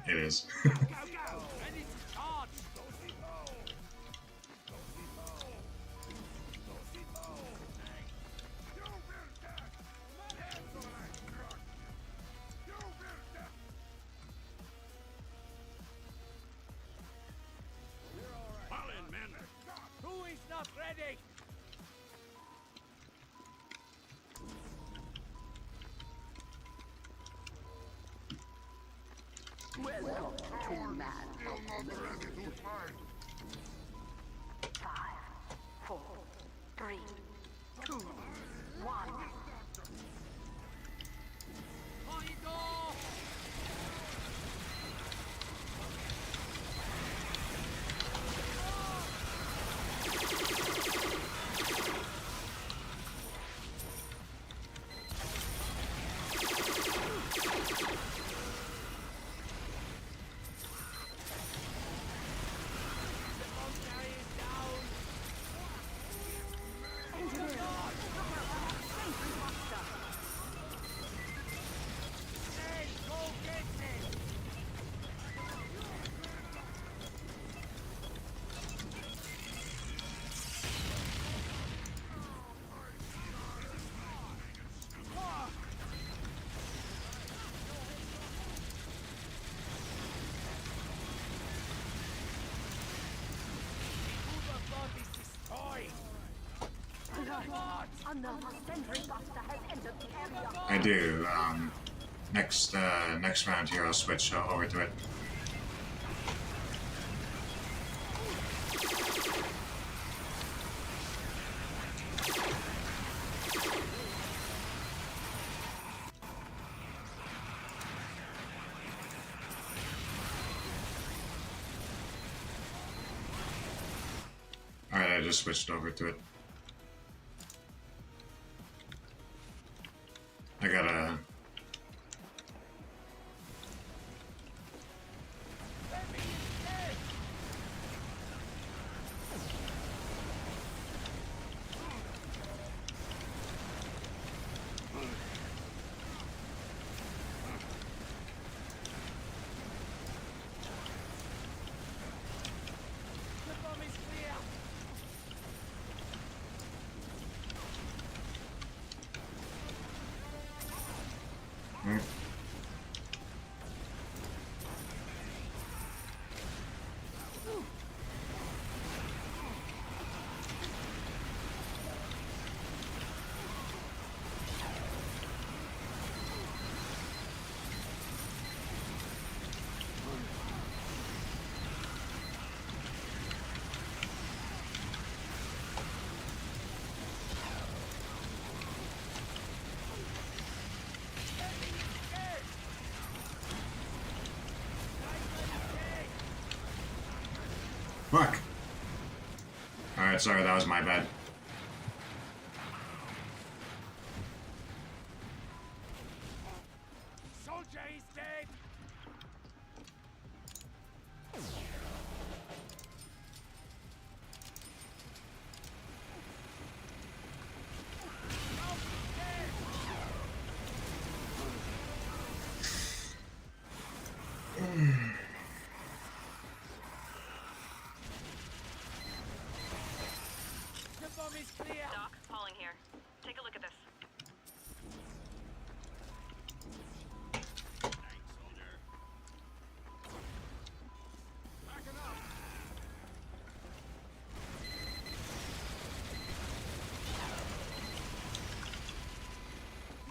It is. Who is not ready? Welcome to man. 5, 4, 3, 2, 1. I do. Next round here, I'll switch over to it. Alright, I just switched over to it. I gotta... Fuck. Alright, sorry, that was my bad. Soldier is dead. The bomb is clear. Doc, Pauling here. Take a look at this.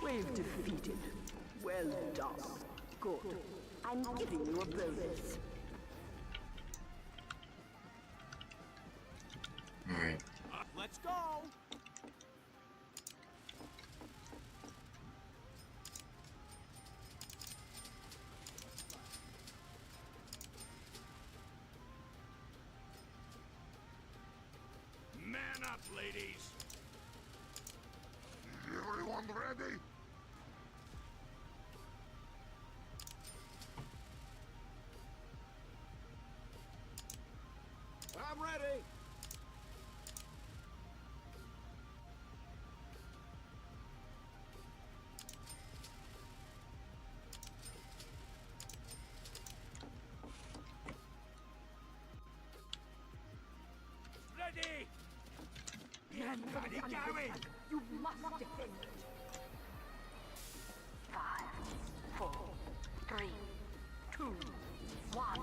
Wave defeated. Well done. Good. I'm giving you a bonus. Alright. Let's go. Man up, ladies. Everyone ready? I'm ready. Ready. Everybody going. You must defend. 5, 4, 3, 2, 1.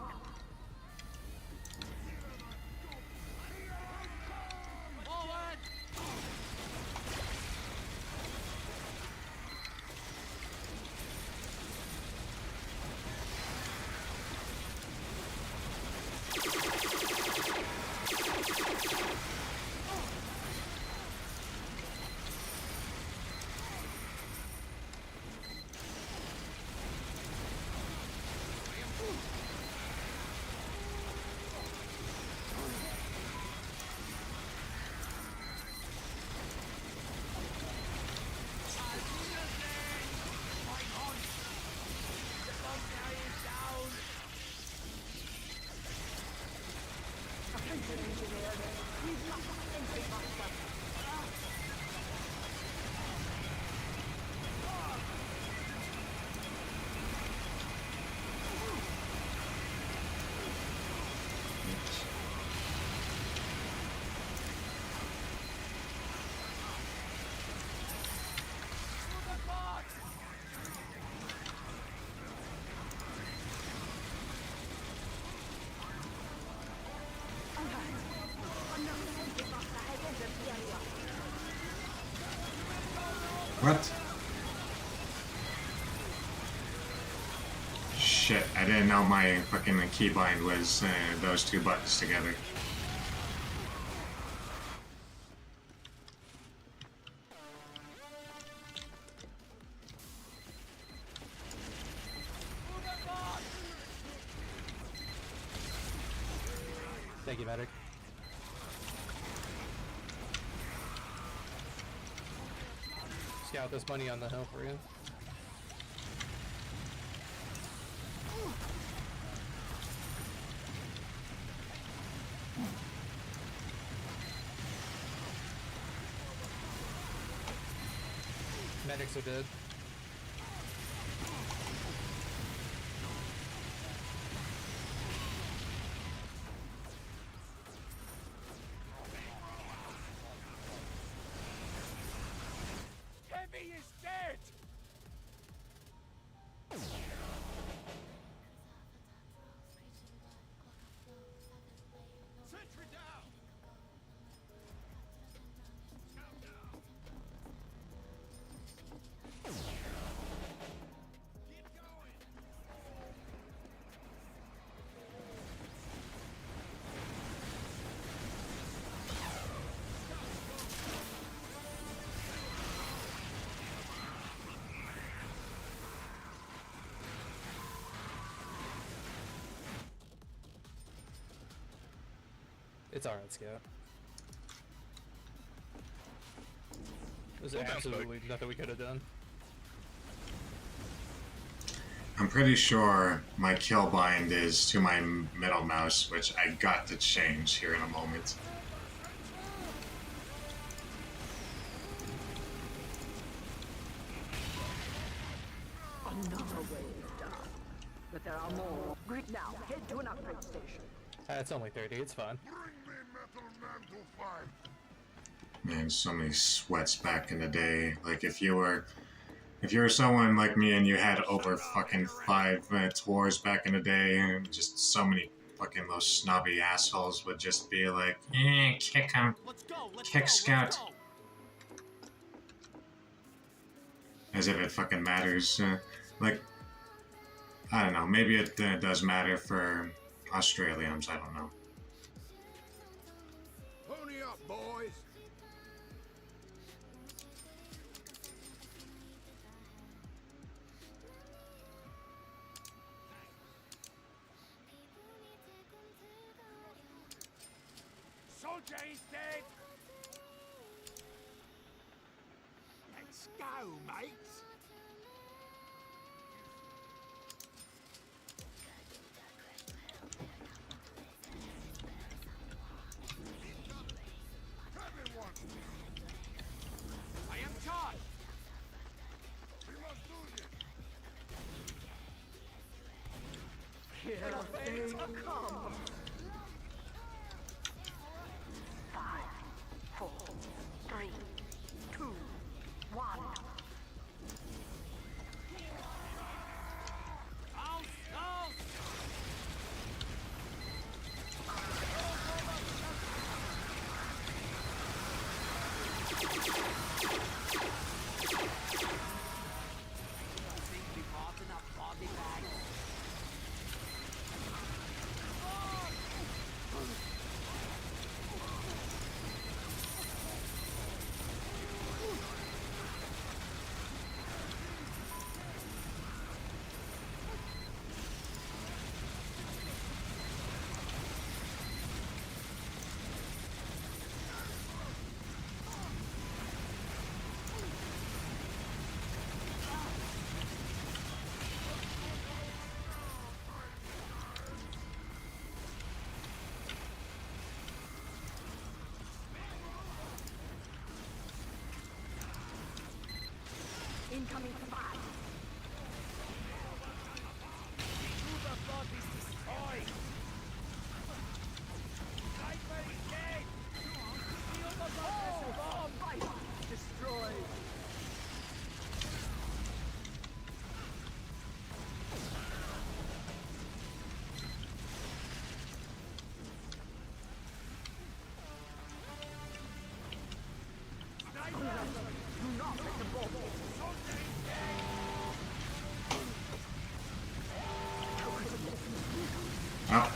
Forward. What? Shit, I didn't know my fucking keybind was those two buttons together. Thank you, Medic. Scout this money on the hill for you. Medics are dead. Heavy is dead. Sentry down. Scout down. It's alright, Scout. There's Go down, absolutely nothing we could have done. I'm pretty sure my kill bind is to my middle mouse, which I got to change here in a moment. Another wave down. But there are more. Greet now. Head to an upgrade station. It's only 30, it's fine. Man, so many sweats back in the day. Like if you were someone like me and you had over fucking 5 tours back in the day, and just so many fucking those snobby assholes would just be like, kick him, kick Scout. As if it fucking matters. Like, I don't know, maybe it does matter for Australians, I don't know. Pony up, boys. Soldier is dead. Let's go, mates. I am charged. We must do this. Here they come. 5, 4, 3, 2, 1. Incoming supply. Uberflood is destroyed. Sniper is dead. The Uberflood is bomb. Destroyed. Oh.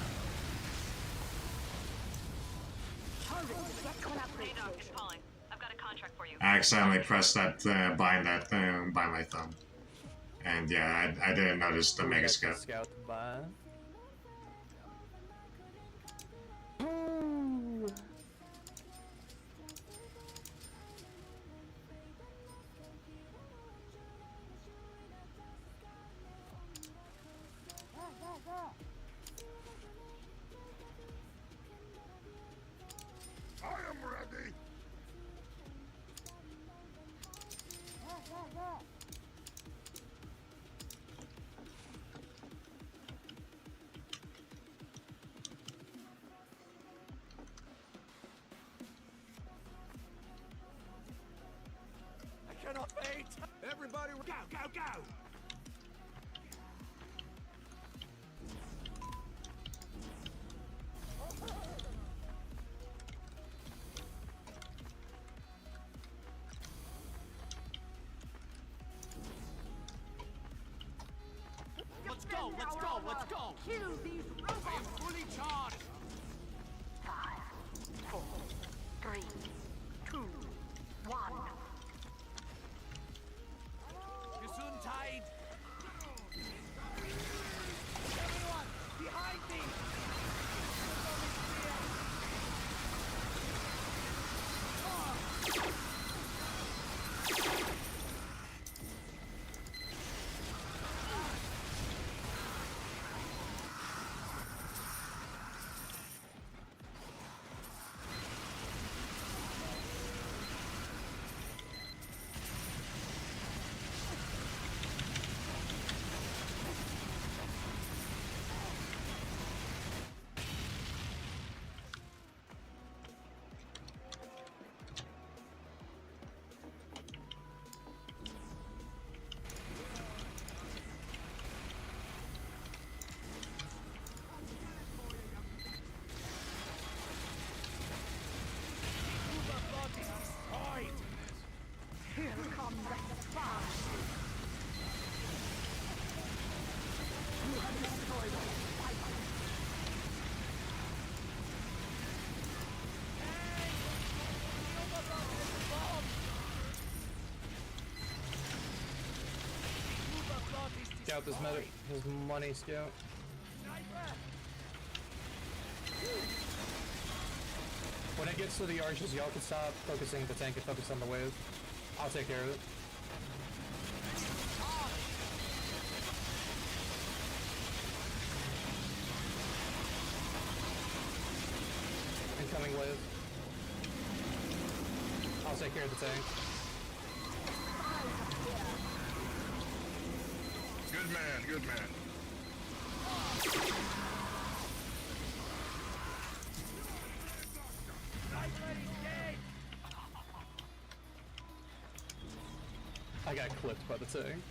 I accidentally pressed that bind that by my thumb. And yeah, I didn't notice the Mega Scout. Scout by. I am ready. I cannot wait. Everybody, go, go, go. Let's go, let's go, let's go! Kill these robots! I am fully charged! 5, 4, 3, 2, 1. Gesundheit! Everyone, behind me! out this his money scout. When it gets to the arches, y'all can stop focusing the tank and focus on the wave. I'll take care of it. Incoming wave. I'll take care of the tank. Good man, good man. I got clipped by the tank.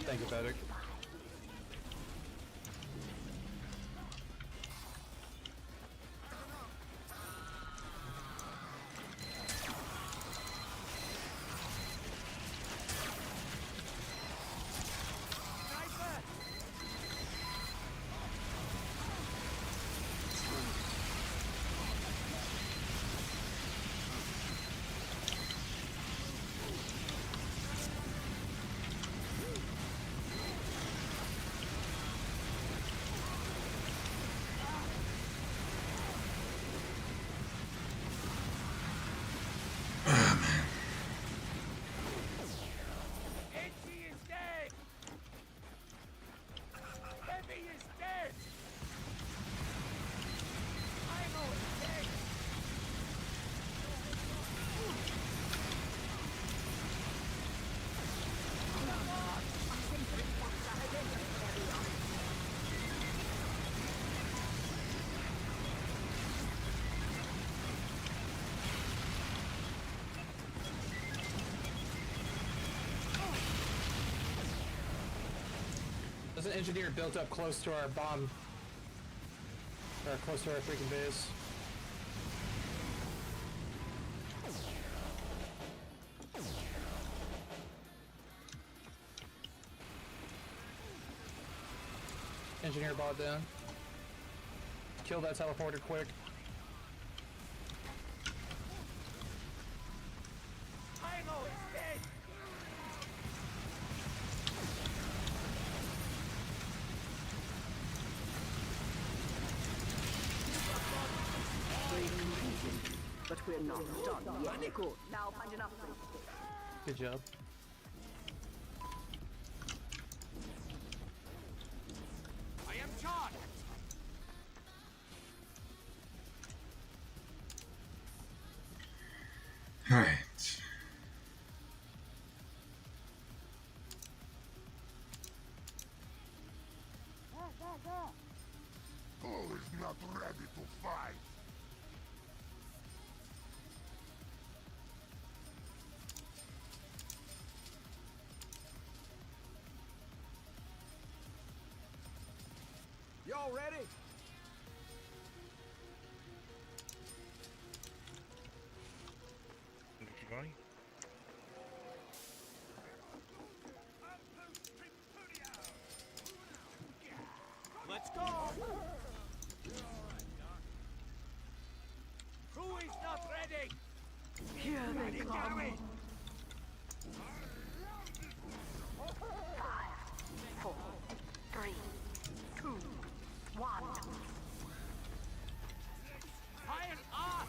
Thank you, Patrick. There's an engineer built up close to our bomb. Or close to our freaking base. Engineer bot down. Kill that teleporter quick. But we're not done yet. Good. Now find an upgrade. Good job. I am John. All right. Who is not ready to fight? Y'all ready? Let's go! Who is not ready? Here they come. 5, 4, 3, 2, 1. Iron up!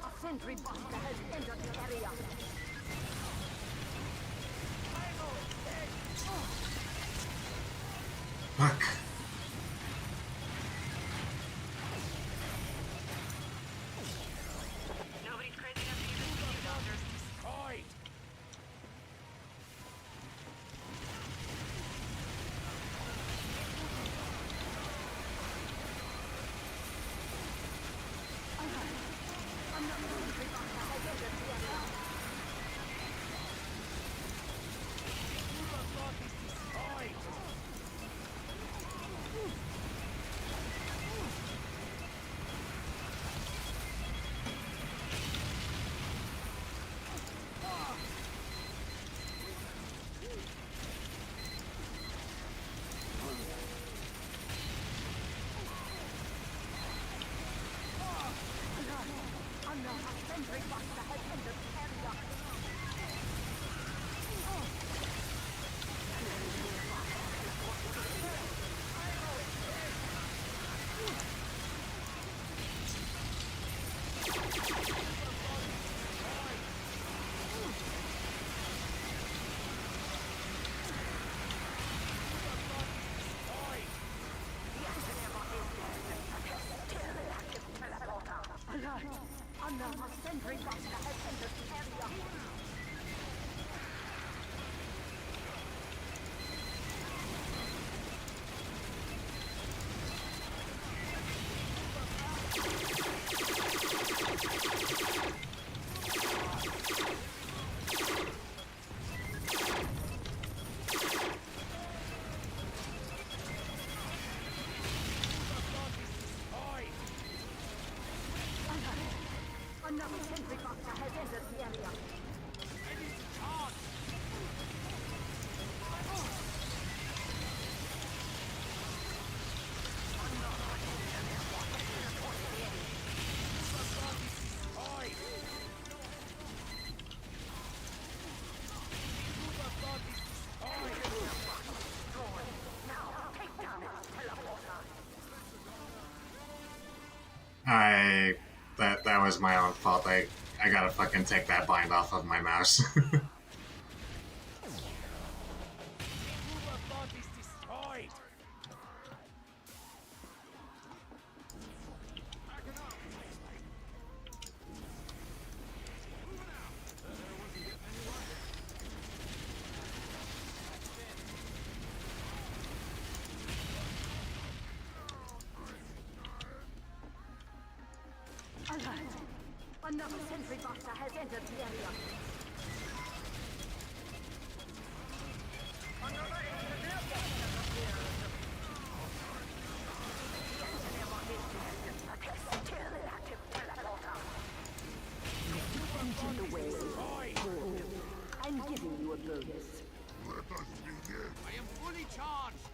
A sentry buster has entered the area. Fuck. Nobody's crazy enough to use a That was my own fault. I gotta fucking take that bind off of my mouse. Another sentry boxer has entered the area. Enter the way. Good. I'm giving you a bonus. Let us begin. I am fully charged.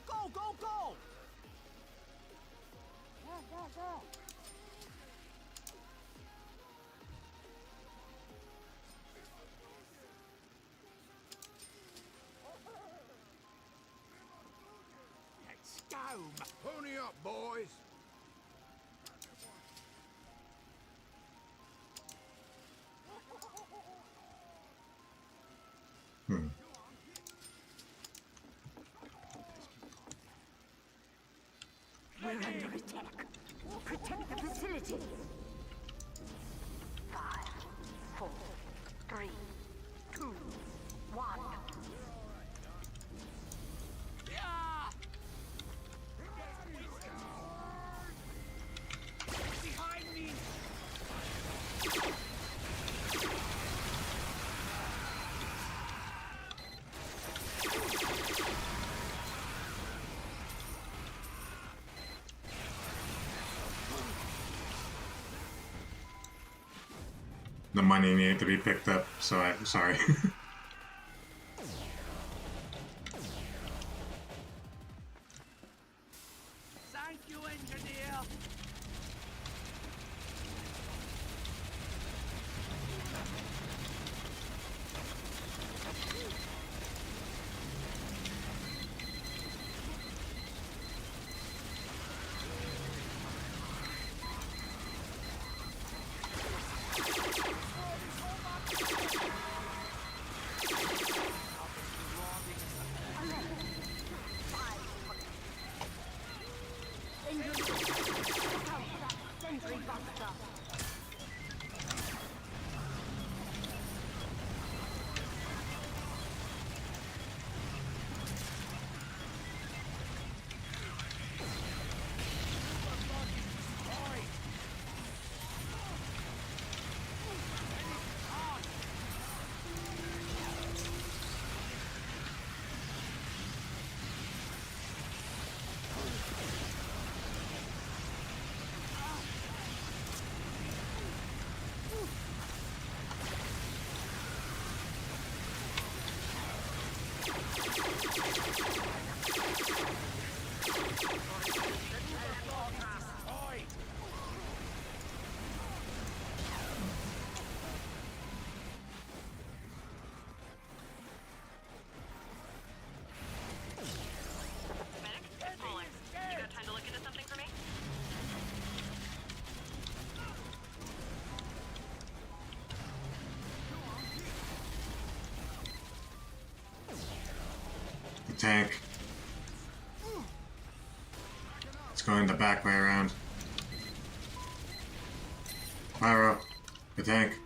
Go, go, go! Let's go! Pony up, boys! We're under attack. Protect the facility. 5, 4, 3, 2, 1. Behind me! The money needed to be picked up, so I'm sorry. Thank you, engineer! Sentry boxer. tank. It's going the back way around. Pyro, the tank.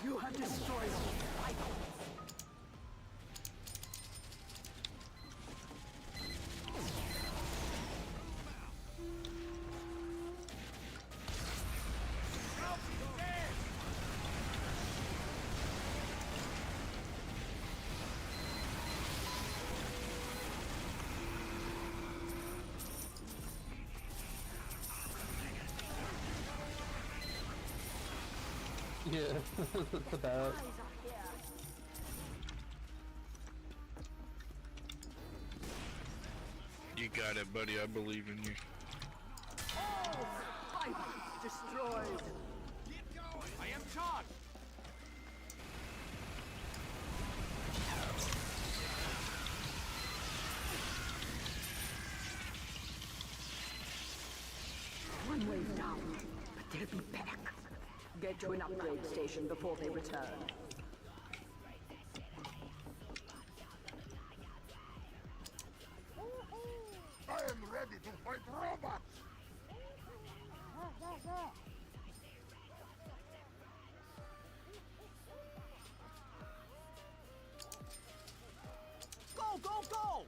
You have destroyed all vitals. Yeah, about. You got it, buddy. I believe in you. Destroyed. Keep going. I am charged. One way down, but they'll be back. Get to an upgrade station before they return. I am ready to fight robots. Go, go, go!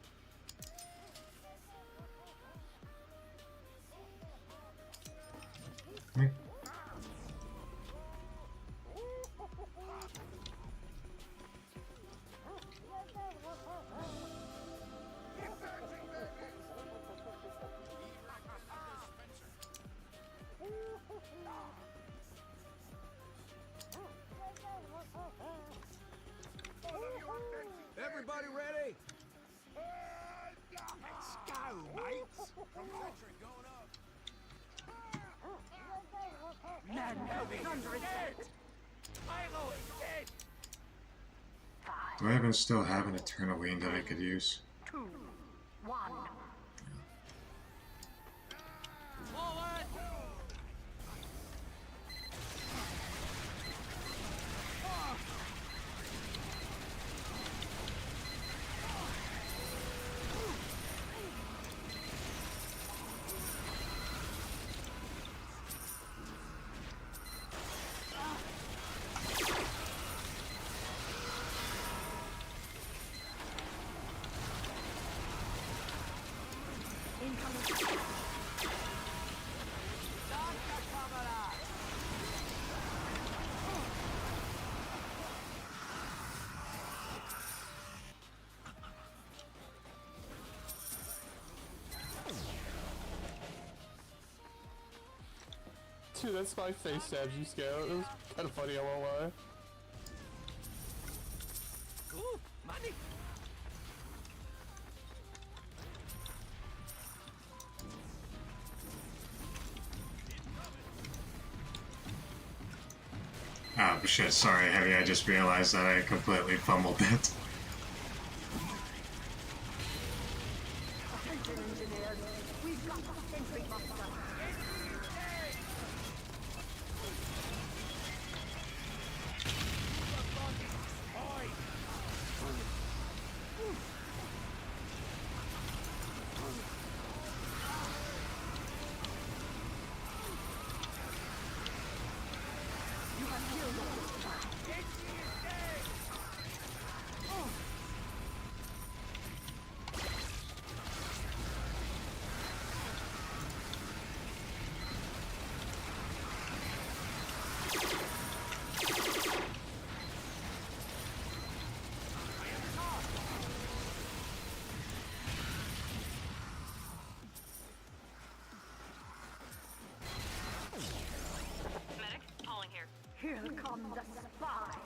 Everybody ready? Let's go, mates. Sentry going up. Man, Thunder is dead. Milo is dead. Do I even still have an Eternal Wing that I could use? 2, 1. Forward! Dude, that's my face stabs you, Scout. It was kind of funny, I won't lie. Ooh, money! Oh shit, sorry Heavy, I just realized that I completely fumbled that. Attention, engineers. We've got the sentry buster. You have killed all this time. come the spies.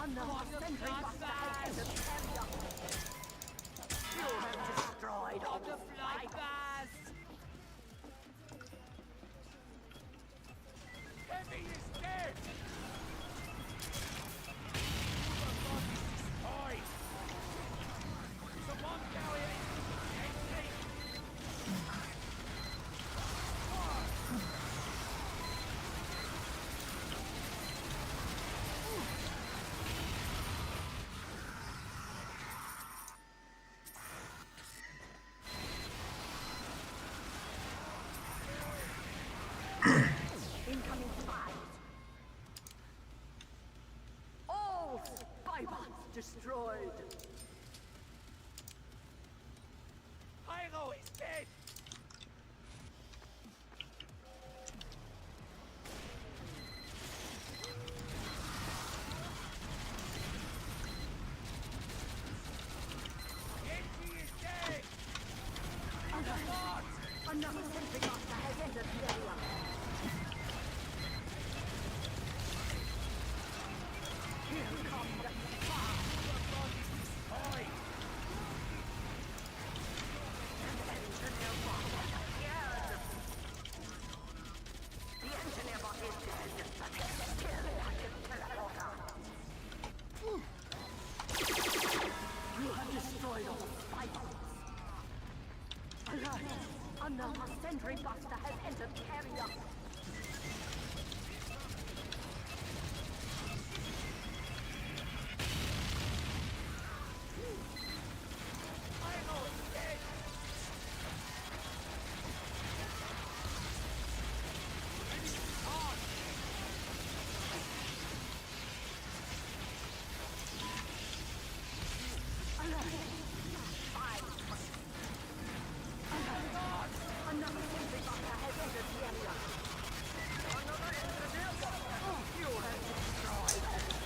Another sentry must have entered the area. You have destroyed all the fighters. Heavy is dead! Incoming spies. All spybots destroyed. Pyro is dead! Enki is dead! Another sentry master has entered the area. Here come the spies. The engineer bot is dead, but still active teleporter. You have destroyed all spiders. Alert! Another sentry buster has entered the area.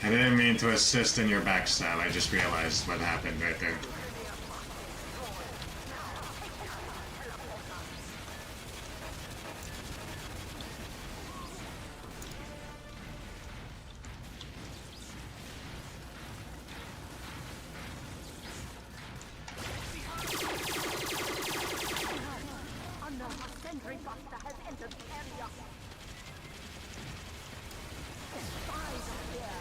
I didn't mean to assist in your backstab. I just realized what happened right there. Another sentry buster has entered the area. The spies are here.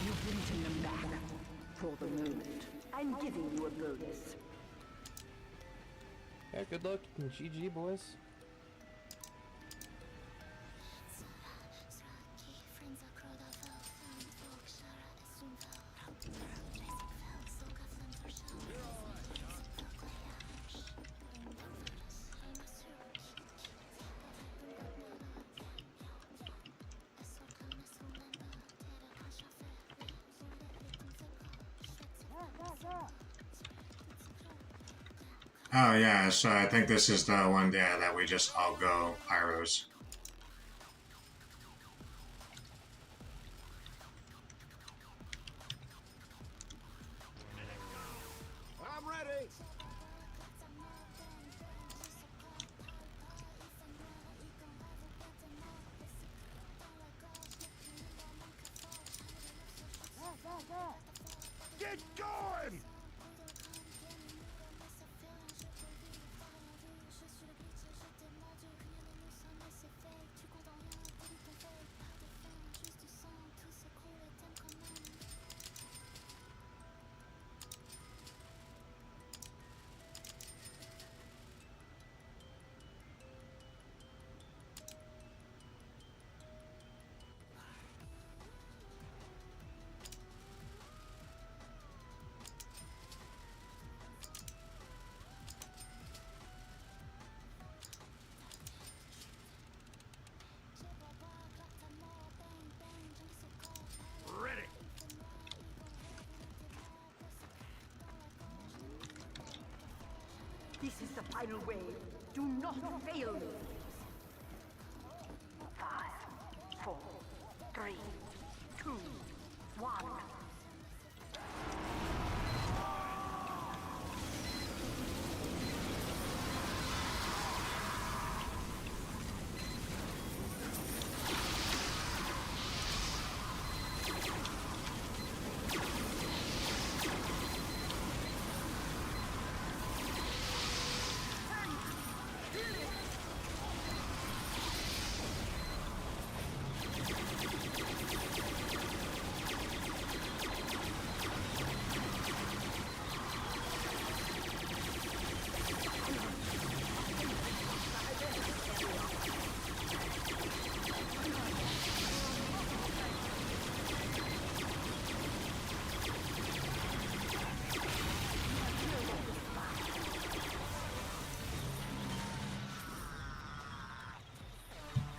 You've beaten them back for the moment. I'm giving you a bonus. Yeah, good luck and GG, boys. Oh yeah, so I think this is the one day that we just all go pyros. I'm ready! Get going! Ready! This is the final wave. Do Do not fail me. 5, 4, 3, 2, 1.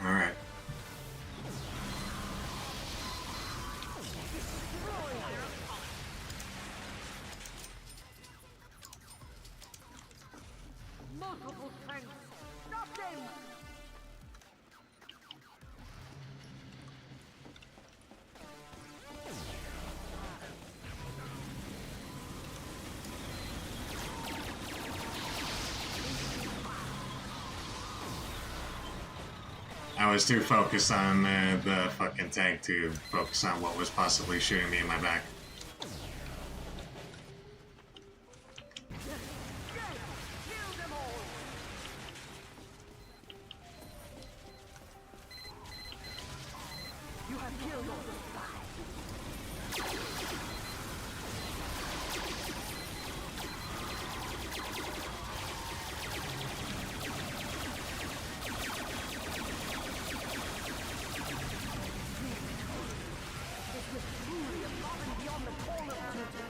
Alright. Multiple strengths. Stop them! I was too focused on the fucking tank to focus on what was possibly shooting me in my back. You have killed all the spies. This was truly above and beyond the call of duty.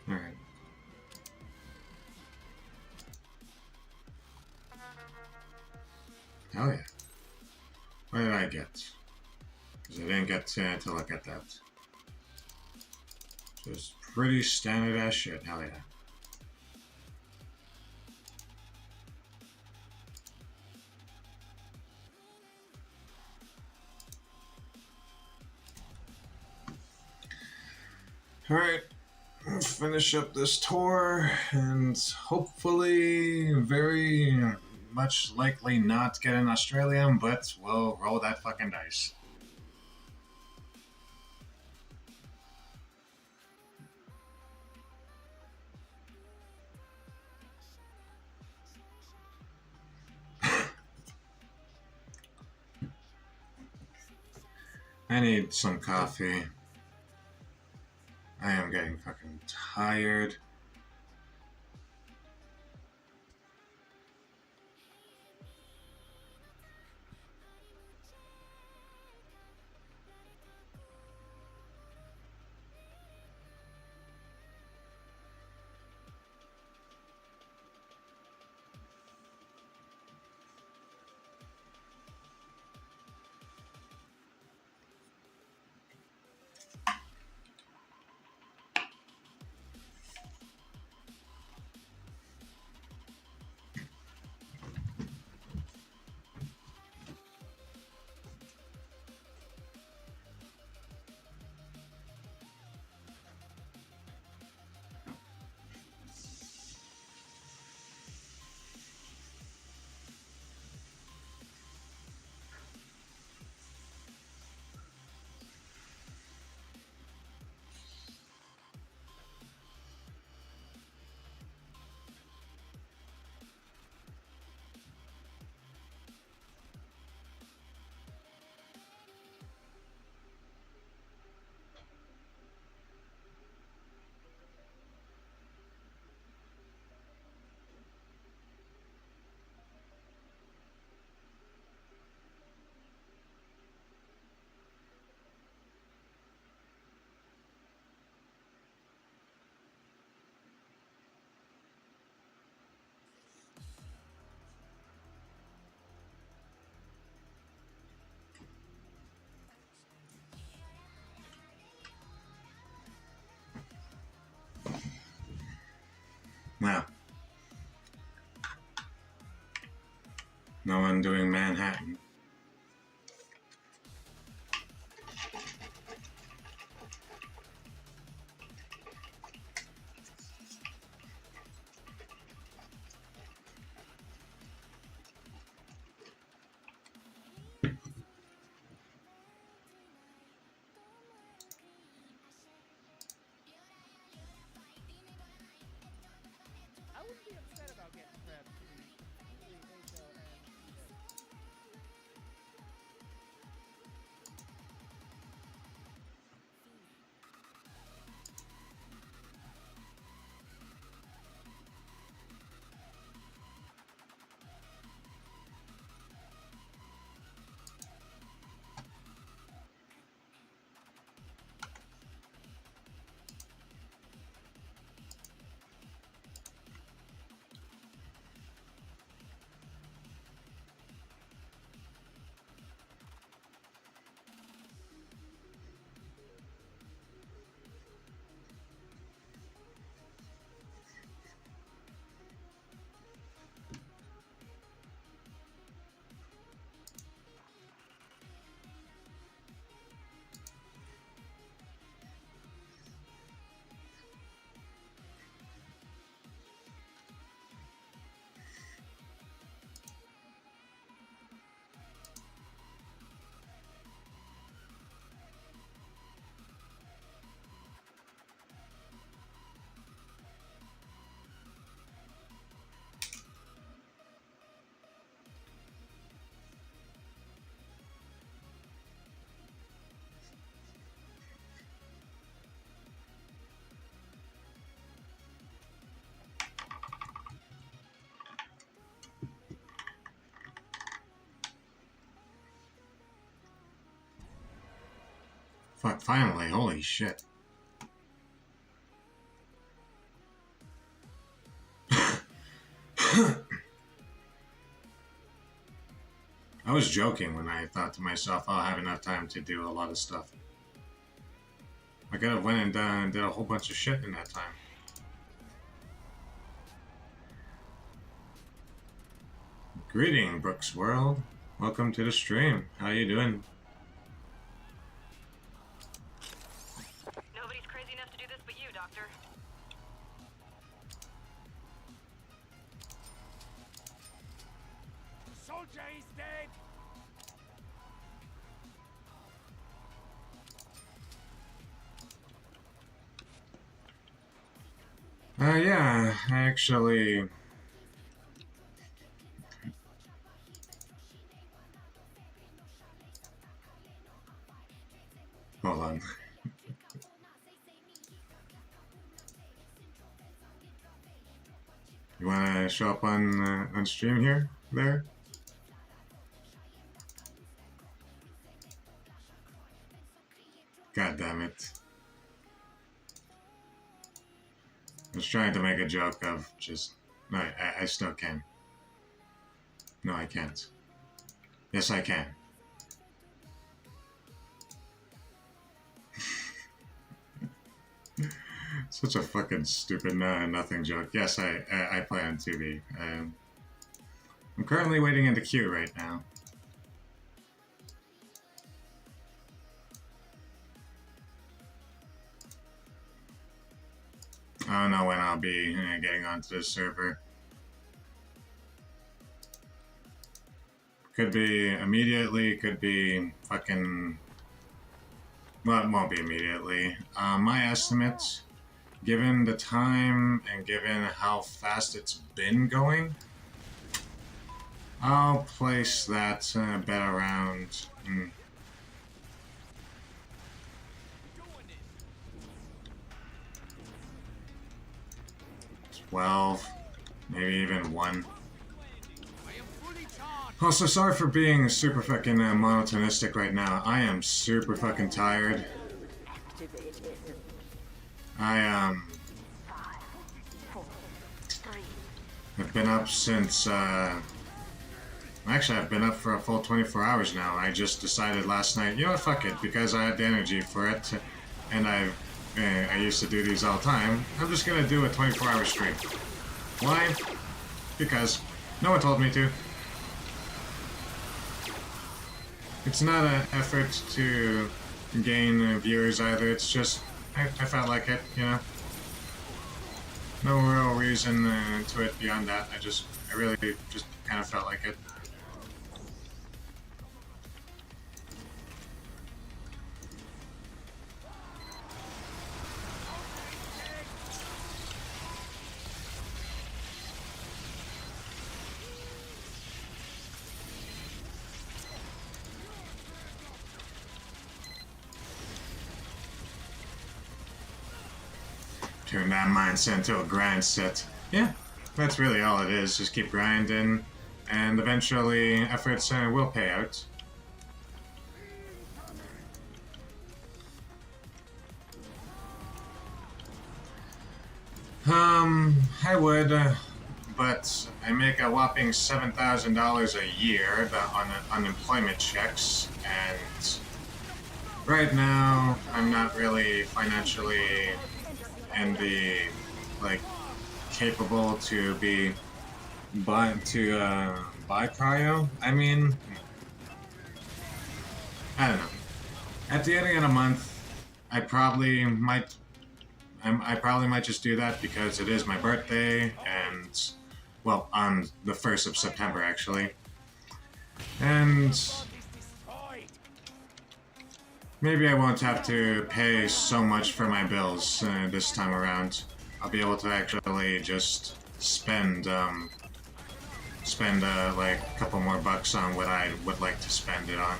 Alright. Oh yeah. What did I get? Because I didn't get to look at that. Just pretty standard ass shit. Hell yeah. Alright. Finish up this tour and hopefully very much likely not get an Australian, but we'll roll that fucking dice. I need some coffee. I am getting fucking tired. Wow. No one doing Manhattan. I wouldn't be upset about getting prepped. Fuck, finally, holy shit. I was joking when I thought to myself, I'll have enough time to do a lot of stuff. I could have went and did a whole bunch of shit in that time. Greeting, Brooks World. Welcome to the stream. How you doing? Nobody's crazy enough to do this but you, Doctor. Soldier is dead! Yeah, actually... Hold on. You wanna show up on stream here? There? God damn it. I was trying to make a joke of just... No, I still can. No, I can't. Yes, I can. Such a fucking stupid nothing joke. Yes, I play on TV. I'm currently waiting in the queue right now. I don't know when I'll be getting onto the server. Could be immediately, could be fucking... Well, it won't be immediately. My estimate, given the time and given how fast it's been going, I'll place that bet around... 12, maybe even 1. Also, sorry for being super fucking monotonistic right now. I am super fucking tired. I've been up since, actually I've been up for a full 24 hours now. I just decided last night, you know what, fuck it, because I had the energy for it, and I used to do these all the time, I'm just gonna do a 24-hour stream. Why? Because no one told me to. It's not an effort to gain viewers either, it's just, I felt like it, you know? No real reason to it beyond that, I really just kind of felt like it. Turn that mindset into a grind set. Yeah, that's really all it is. Just keep grinding, and eventually efforts will pay out. I would, but I make a whopping $7,000 a year on unemployment checks, and right now I'm not really financially and be like capable to buy cryo. I mean, I don't know. At the end of the month, I probably might just do that because it is my birthday, and well, on the 1st of September actually, and maybe I won't have to pay so much for my bills this time around. I'll be able to actually just spend like a couple more bucks on what I would like to spend it on.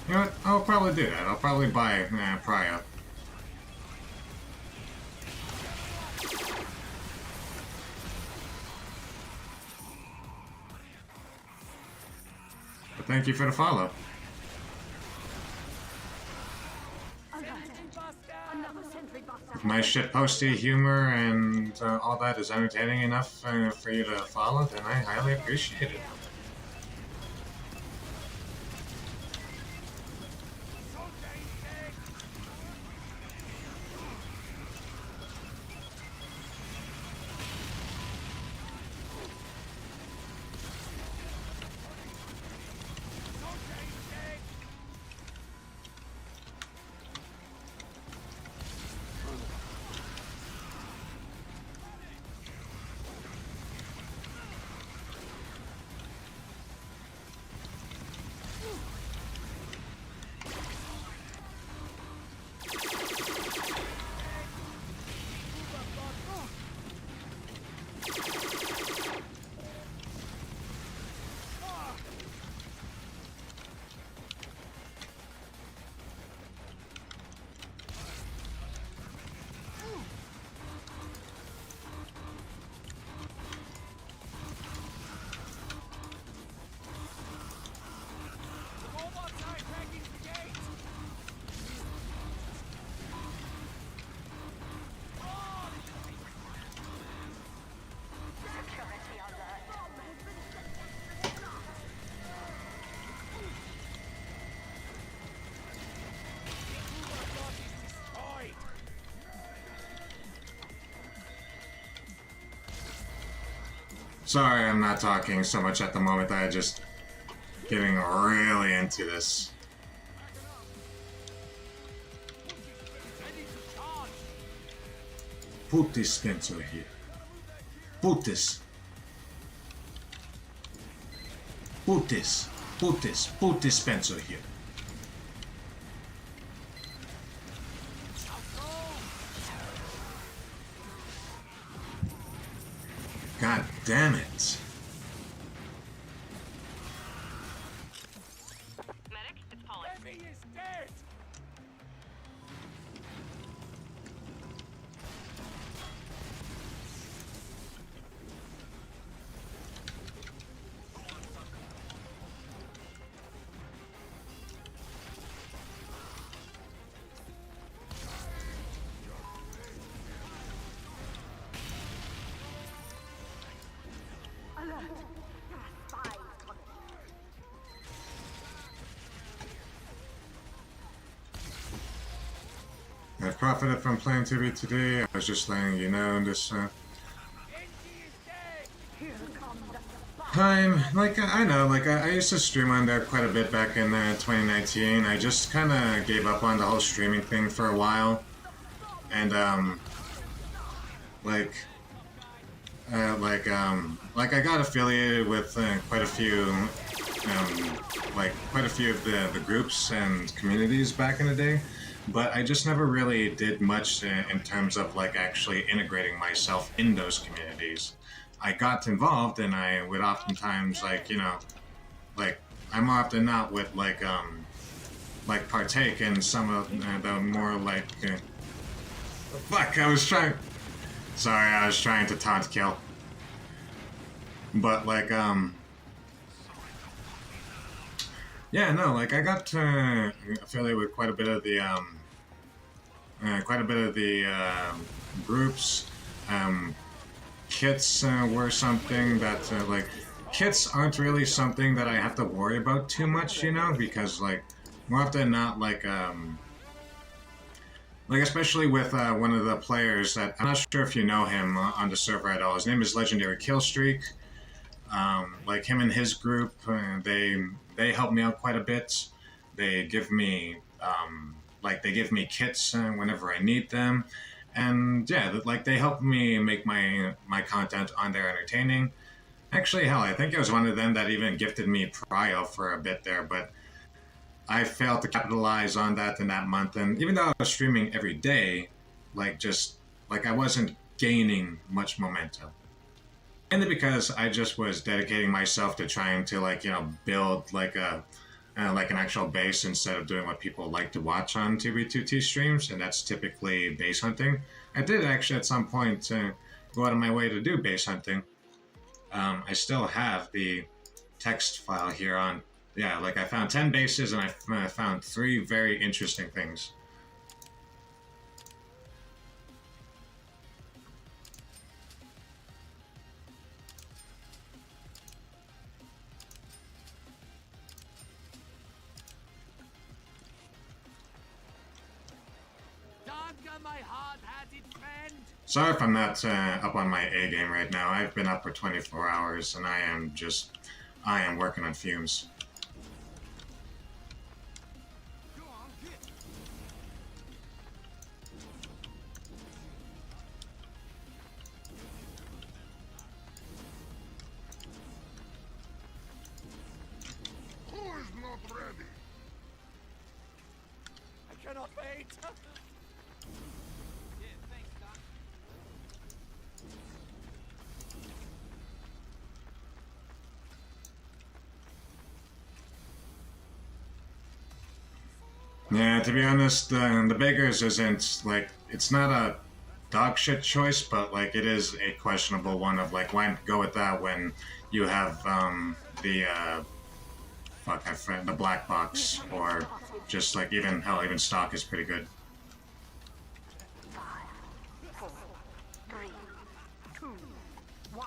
You know what? I'll probably do that. I'll probably buy Pryo. But thank you for the follow. If my shitposty humor and all that is entertaining enough for you to follow, then I highly appreciate it. Sorry, I'm not talking so much at the moment. I'm just getting really into this. Put this Spencer here. Put this. Put this. Put this. Put this Spencer here. God damn it. Medic, it's Polly. Emmy is dead! I've profited from playing TV today. I was just letting you know this. Like, I know, like, I used to stream on there quite a bit back in 2019. I just kind of gave up on the whole streaming thing for a while. And, like, I got affiliated with quite a few, quite a few of the groups and communities back in the day. But I just never really did much in terms of, like, actually integrating myself in those communities. I got involved, and I would oftentimes, like, you know, like, I'm often not would like partake in some of the more like fuck, I was trying to taunt kill, but like yeah, no, like, I got affiliated with quite a bit of the groups. Kits were something that, like, kits aren't really something that I have to worry about too much, you know, because, like, more often than not, like, especially with one of the players that, I'm not sure if you know him on the server at all. His name is Legendary Killstreak. Like, him and his group, they help me out quite a bit. They give me, they give me kits whenever I need them. And yeah, like, they help me make my content on there entertaining. Actually, hell, I think it was one of them that even gifted me Prio for a bit there, but I failed to capitalize on that in that month. And even though I was streaming every day, like, just, like, I wasn't gaining much momentum. Mainly because I just was dedicating myself to trying to, like, you know, build, like, like an actual base instead of doing what people like to watch on TB2T streams, and that's typically base hunting. I did actually at some point go out of my way to do base hunting. I still have the text file here on, yeah, like, I found 10 bases and I found 3 very interesting things. Sorry if I'm not up on my A game right now. I've been up for 24 hours and I am working on fumes. I cannot wait. Yeah, to be honest, the Beggars isn't, like, it's not a dog shit choice, but, like, it is a questionable one of, like, why go with that when you have the black box, or just, like, even stock is pretty good. 5, 4, 3, 2, 1.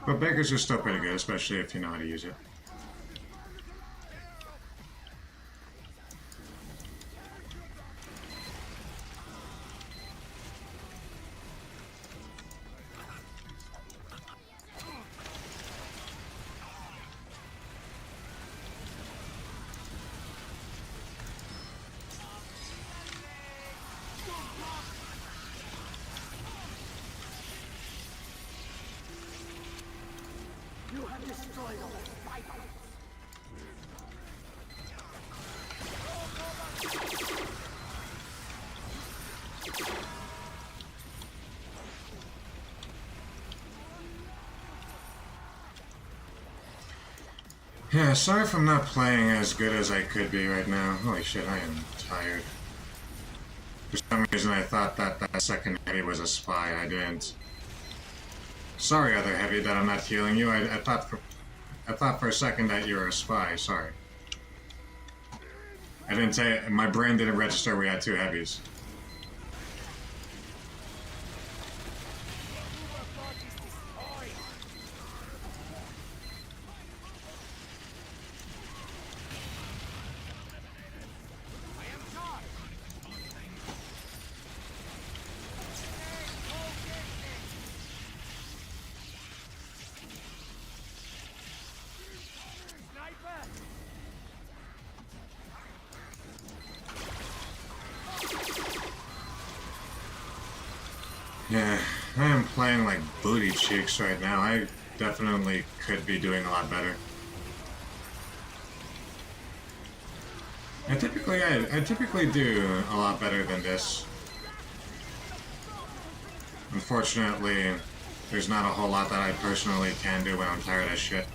But Beggars are still pretty good, especially if you know how to use it. You have destroyed all Vipers. Yeah, sorry if I'm not playing as good as I could be right now. Holy shit, I am tired. For some reason I thought that that second heavy was a spy. I didn't. Sorry, other heavy, that I'm not healing you. I thought for a second that you were a spy. Sorry. I didn't say, my brain didn't register we had 2 heavies. Yeah, I am playing like booty cheeks right now. I definitely could be doing a lot better. I typically do a lot better than this. Unfortunately, there's not a whole lot that I personally can do when I'm tired of shit.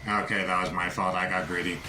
Okay, that was my fault. I got greedy.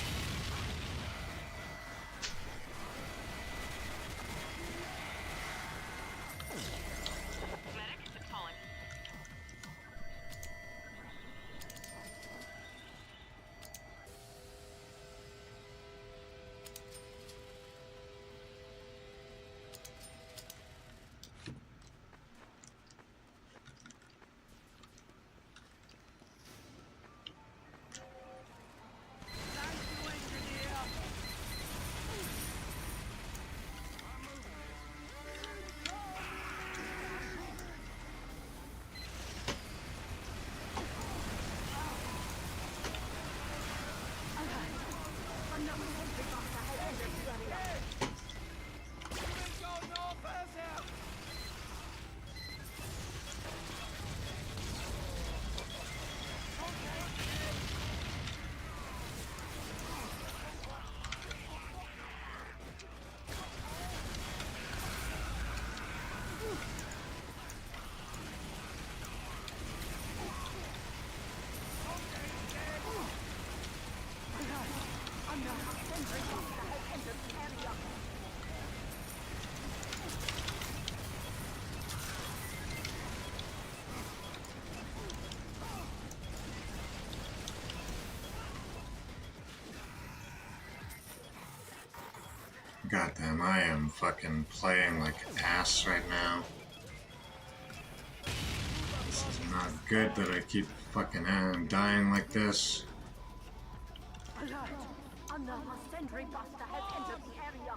Goddamn, I am fucking playing like ass right now. This is not good that I keep fucking dying like this. Alert! Another sentry buster has entered the area.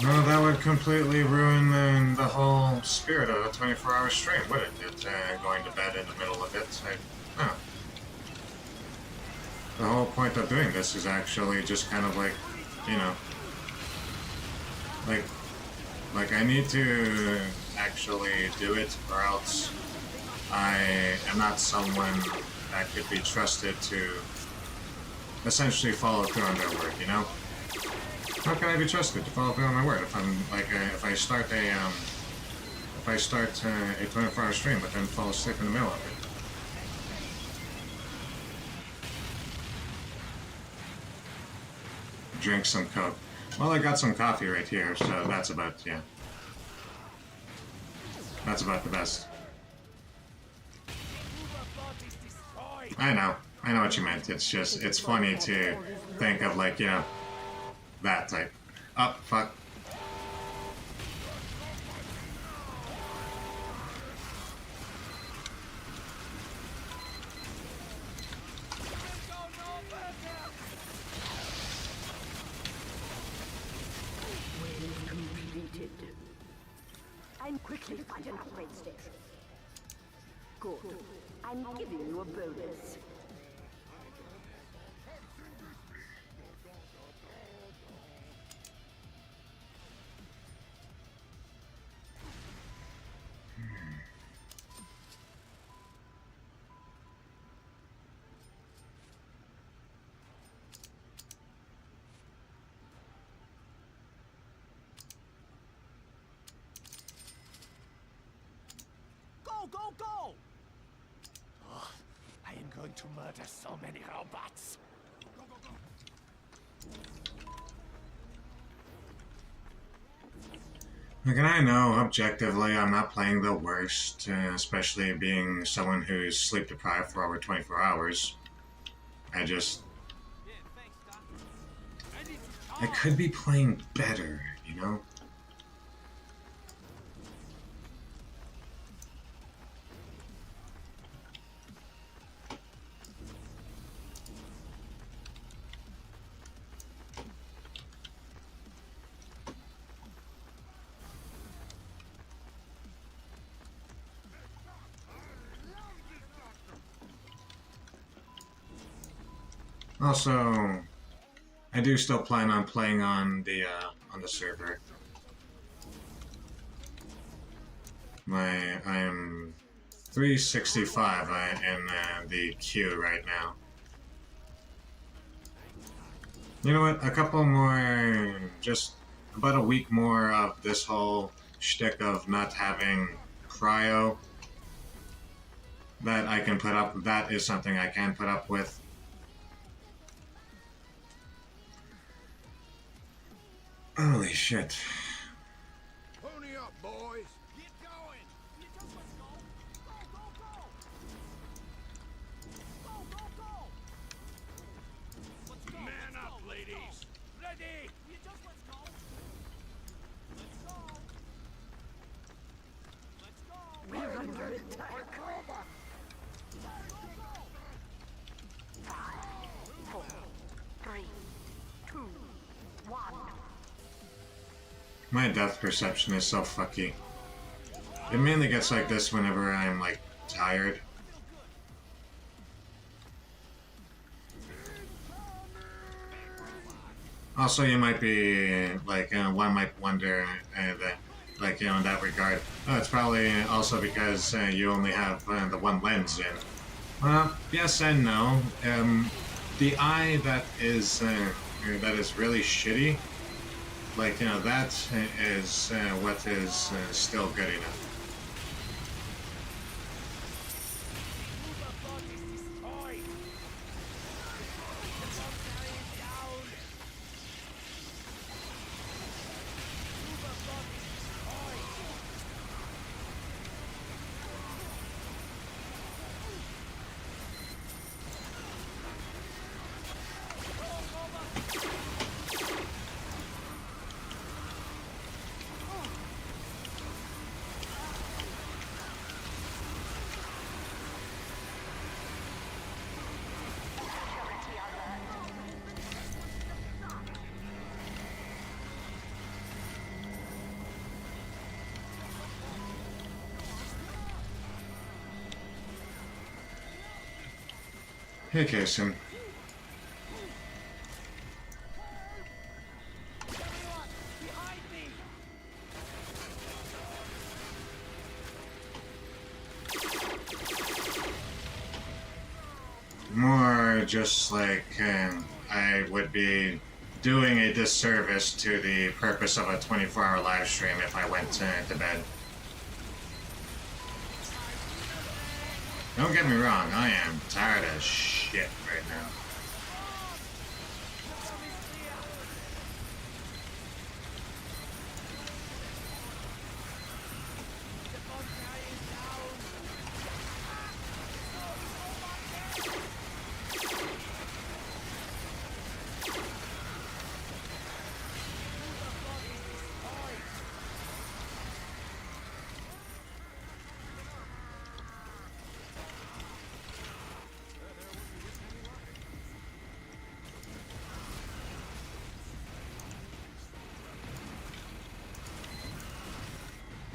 No, that would completely ruin the whole spirit of a 24-hour stream, would it? Going to bed in the middle of it. No. The whole point of doing this is actually just kind of like, you know, like I need to actually do it, or else I am not someone that could be trusted to essentially follow through on their word, you know? How can I be trusted to follow through on my word if I'm like if I start a 24-hour stream but then fall asleep in the middle of it? Drink some Coke. Well, I got some coffee right here, so that's about, yeah. That's about the best. I know what you meant. It's just, it's funny to think of like, you know, that type. Oh, fuck. And quickly find an upgrade station. Good. I'm giving you a bonus. Go, go! Oh, I am going to murder so many robots. Like, and I know objectively I'm not playing the worst, especially being someone who's sleep deprived for over 24 hours. I could be playing better, you know? Also, I do still plan on playing on the server. I'm 365 in the queue right now. You know what? A couple more, just about a week more of this whole shtick of not having cryo that I can put up. That is something I can put up with. Holy shit. Pony up, boys. Get going. Man up, ladies. Ready. We're under attack. My depth perception is so fucky. It mainly gets like this whenever I'm like tired. Also, you might be like, one might wonder that, like, in that regard, oh, it's probably also because you only have the one lens in. Well, yes and no. The eye that is really shitty, like, that is what is still good enough. Hey, Kason. More just like I would be doing a disservice to the purpose of a 24-hour live stream if I went to bed. Don't get me wrong, I am tired as shit right now.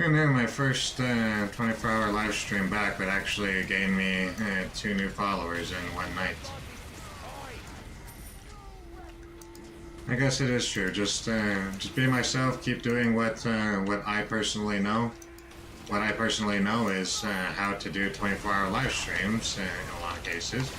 And then my first 24-hour live stream back would actually gain me 2 new followers in one night. I guess it is true. Just be myself. Keep doing what I personally know. What I personally know is how to do 24-hour live streams in a lot of cases.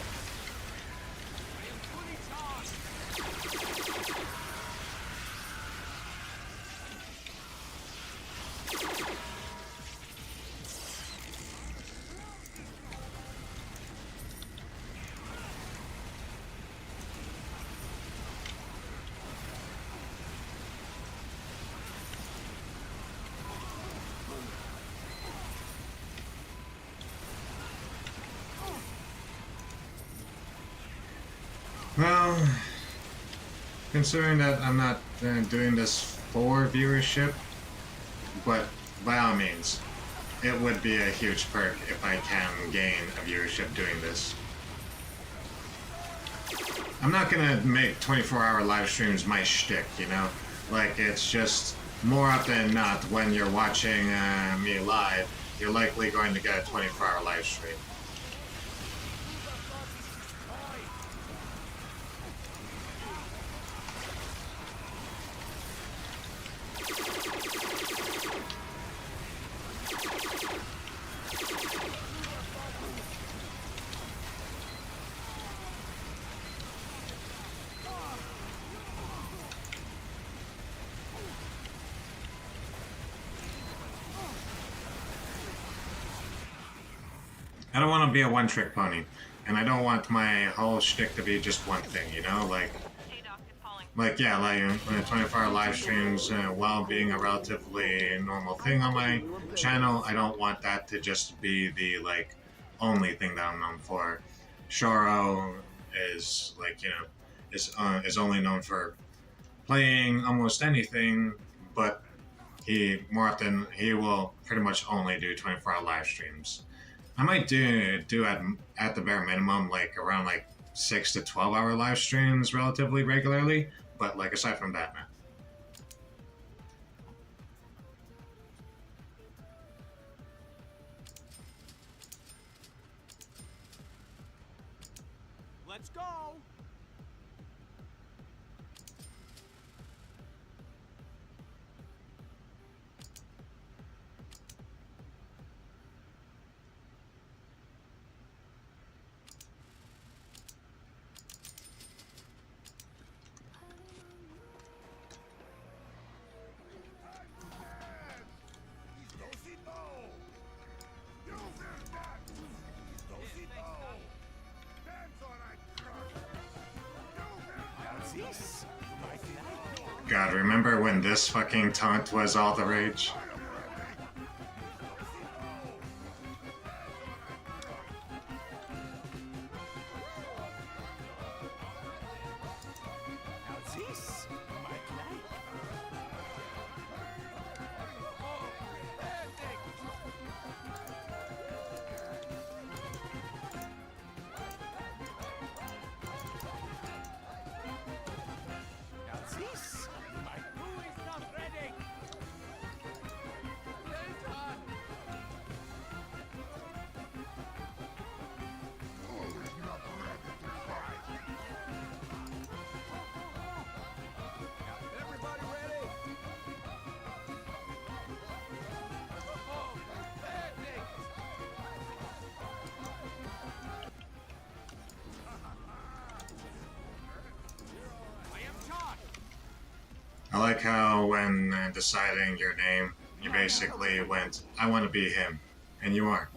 Well, considering that I'm not doing this for viewership, but by all means, it would be a huge perk if I can gain a viewership doing this. I'm not gonna make 24-hour live streams my shtick, you know? Like, it's just more often than not when you're watching me live, you're likely going to get a 24-hour live stream. I don't want to be a one-trick pony, and I don't want my whole shtick to be just one thing, you know? Like yeah, like 24-hour live streams, while being a relatively normal thing on my channel, I don't want that to just be the like only thing that I'm known for. Shoro is like, you know, is only known for playing almost anything, but he will pretty much only do 24-hour live streams. I might do at the bare minimum like around like 6 to 12-hour live streams relatively regularly, but like aside from that, man. Let's go. God, remember when this fucking taunt was all the rage? I like how when deciding your name, you basically went, I want to be him, and you are.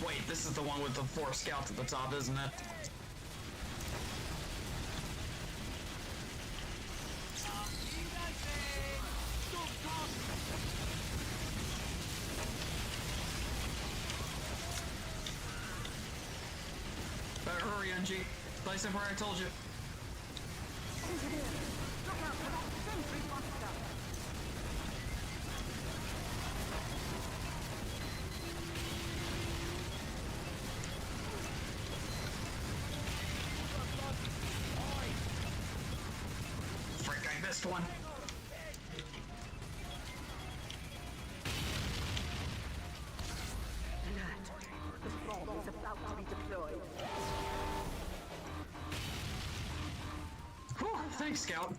Wait, this is the one with the 4 scouts at the top, isn't it? Better hurry, NG. Place it where I told you. One. Whew, thanks, Scout.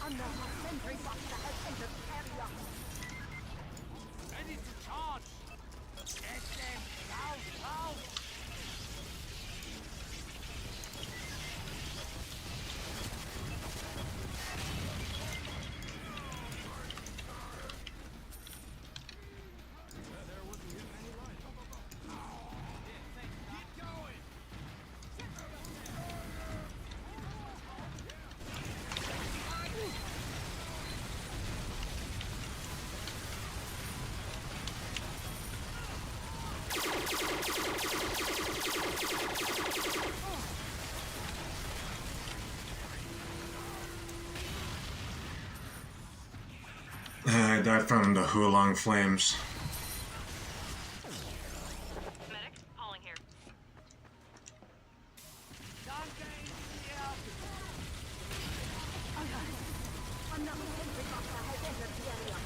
Another sentry buster has entered the area. Ready to charge. Get them. Out. I died from the Hulong flames. Medic, calling here. Another sentry buster has entered the area.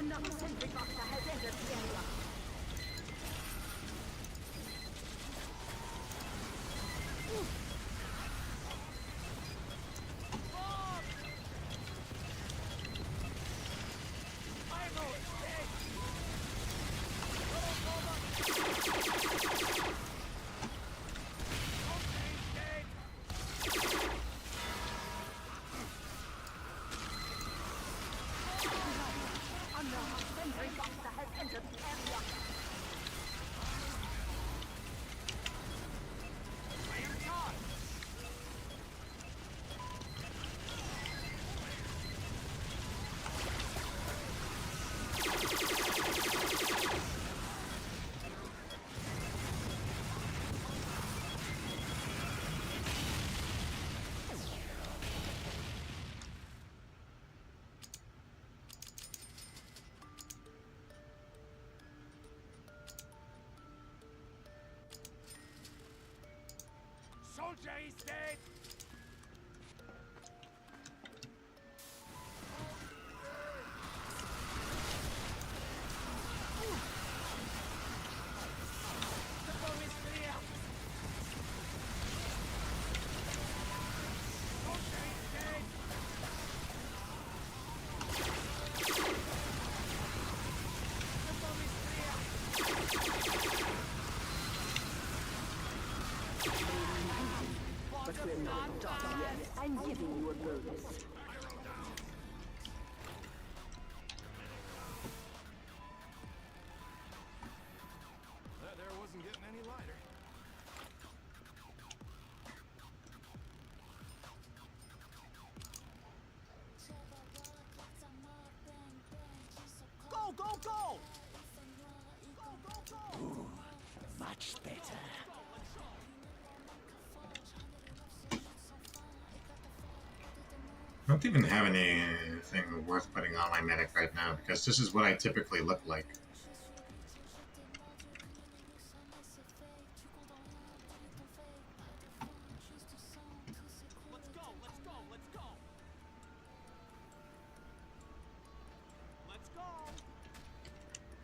Another sentry buster has entered the area. Another sentry buster has entered the area. Soldier is dead. The foe is clear. Soldier is dead. The foe is clear. But we're not done yet. I'm giving you a bonus. That there wasn't getting any lighter. Go, go, go! Much better. I don't even have anything worth putting on my medic right now because this is what I typically look like. Let's go.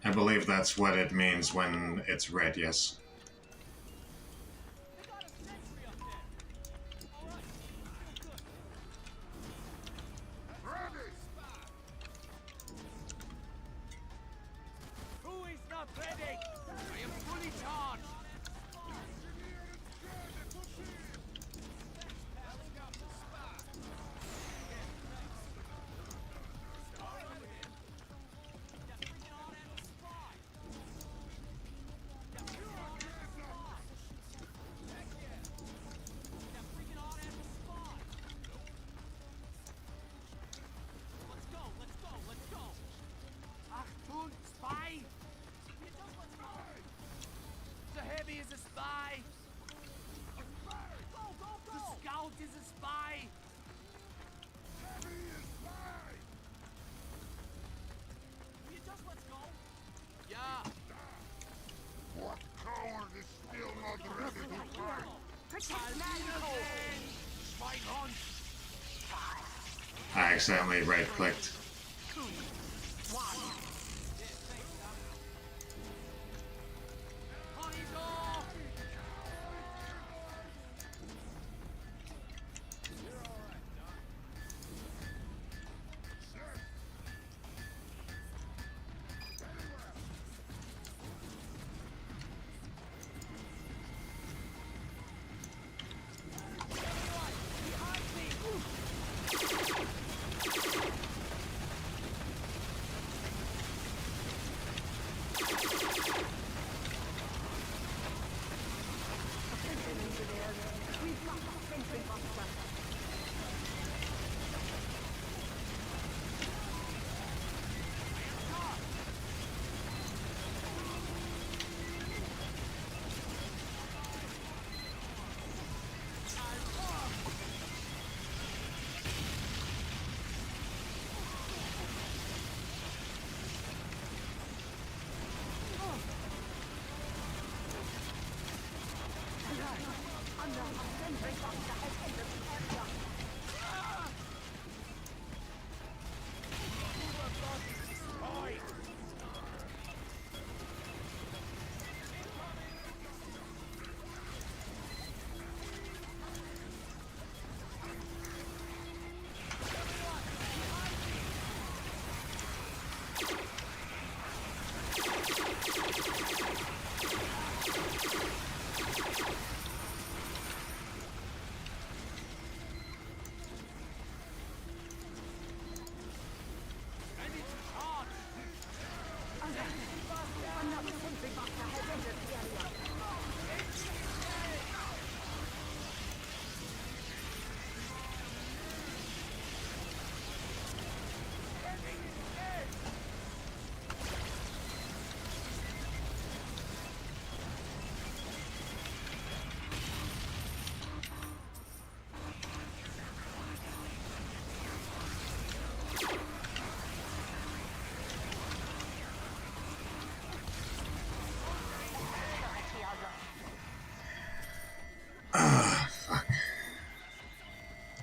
I believe that's what it means when it's red, yes. Who is not ready? I am fully charged. accidentally right-clicked.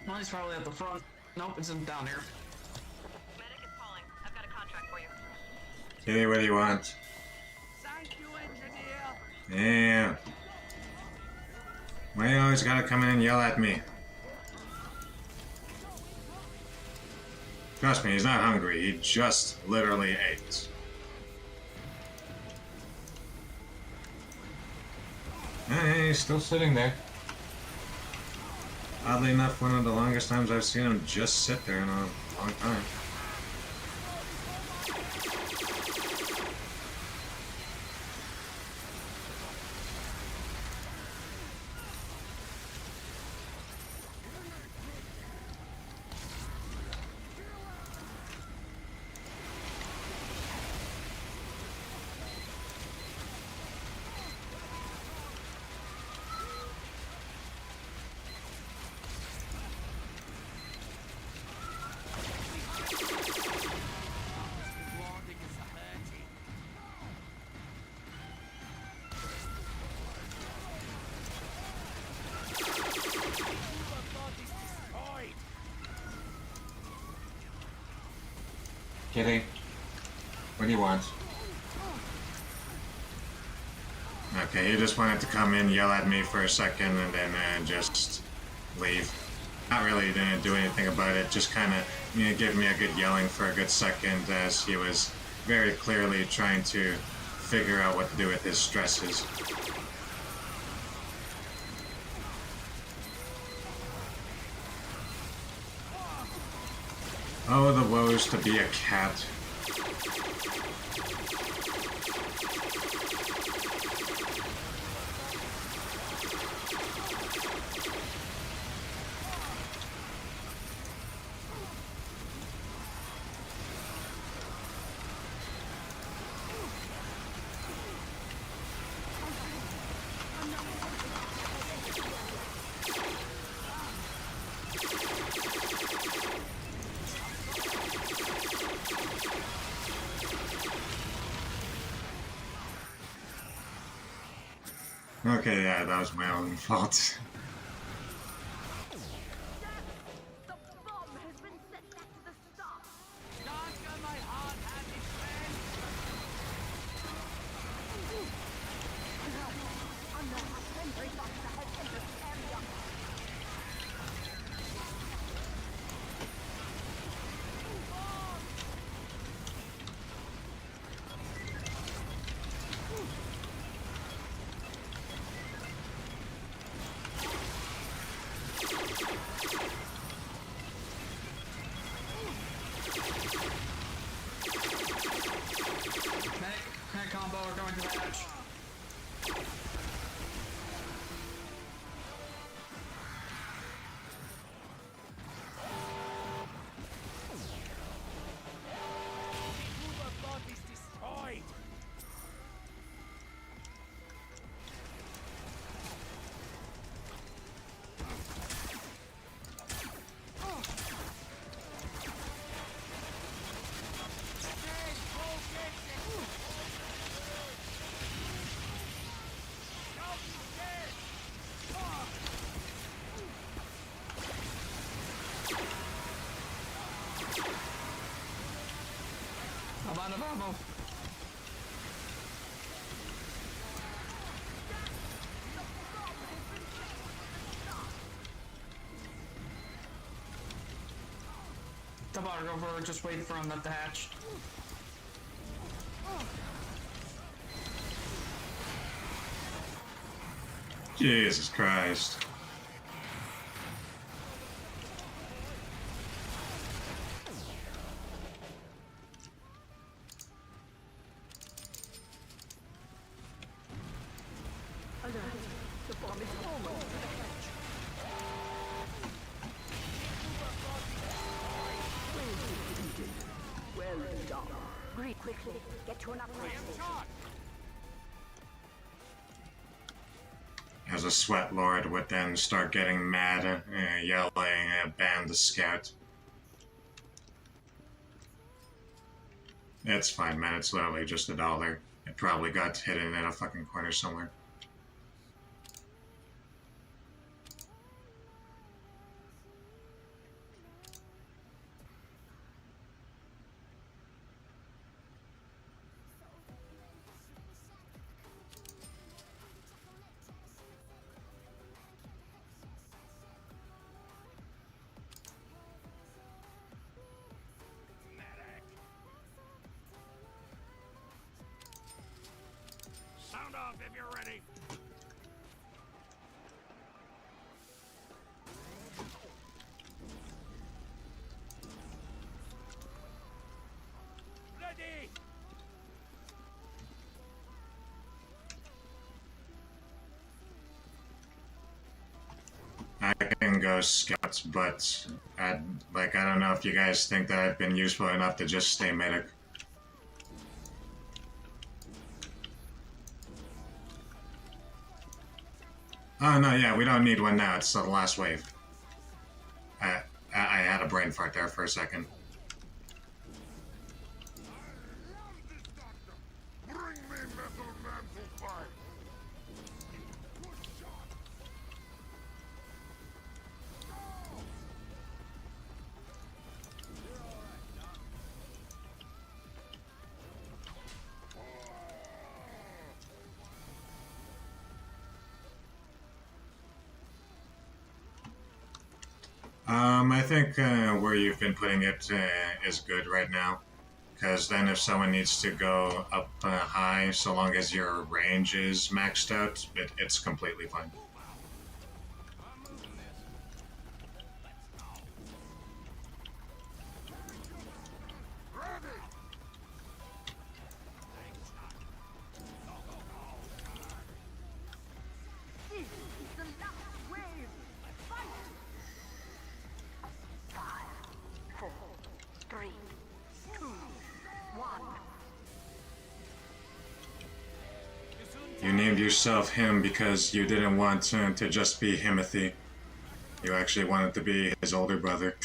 Well, he's probably at the front. Nope, it's down here. Medic is calling. I've got a contract for you. Kitty, what do you want? Thank you, engineer. Yeah. Why you always gotta come in and yell at me? Trust me, he's not hungry. He just literally ate. Hey, he's still sitting there. Oddly enough, one of the longest times I've seen him just sit there in a long time. Kitty, what do you want? Okay, you just wanted to come in, yell at me for a second, and then just leave. Not really didn't do anything about it, just kind of give me a good yelling for a good second as he was very clearly trying to figure out what to do with his stresses. Oh, the woes to be a cat. Okay, yeah, that was my own fault. The bomb has been set back to the out of ammo. The bar over, just wait for him at the hatch. Jesus Christ. The bomb is almost well done. Breathe quickly. Get to an upgrade station. As a sweat lord would then start getting mad, yelling, ban the scout. It's fine, man. It's literally just $1. It probably got hidden in a fucking corner somewhere. Sound off if you're ready. Ready. I can go scouts, but I don't know if you guys think that I've been useful enough to just stay medic. Oh no, yeah, we don't need one now. It's the last wave. I had a brain fart there for a second. I think where you've been putting it is good right now. Because then if someone needs to go up high, so long as your range is maxed out, it's completely fine. You named yourself him because you didn't want to just be Himothy. You actually wanted to be his older brother.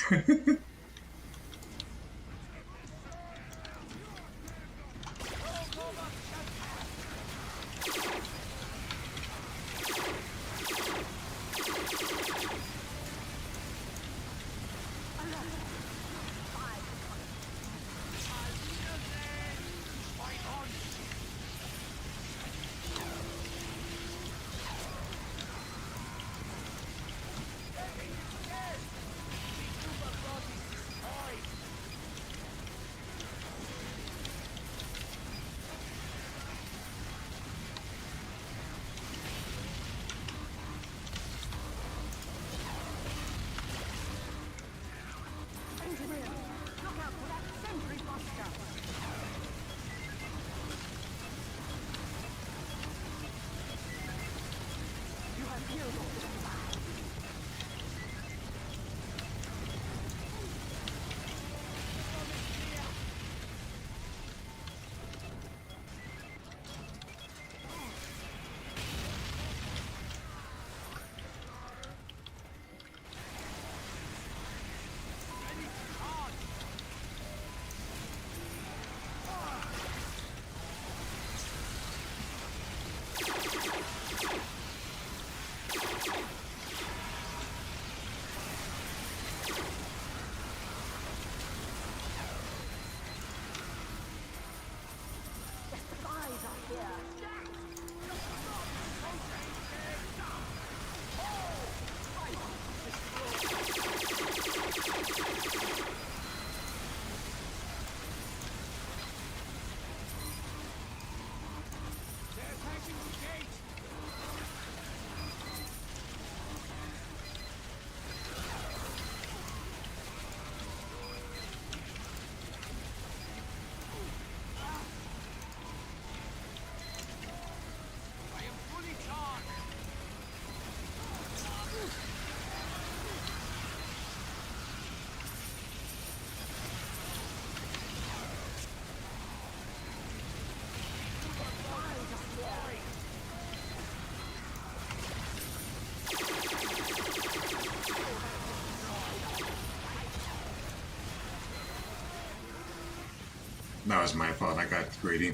That was my fault. I got greedy.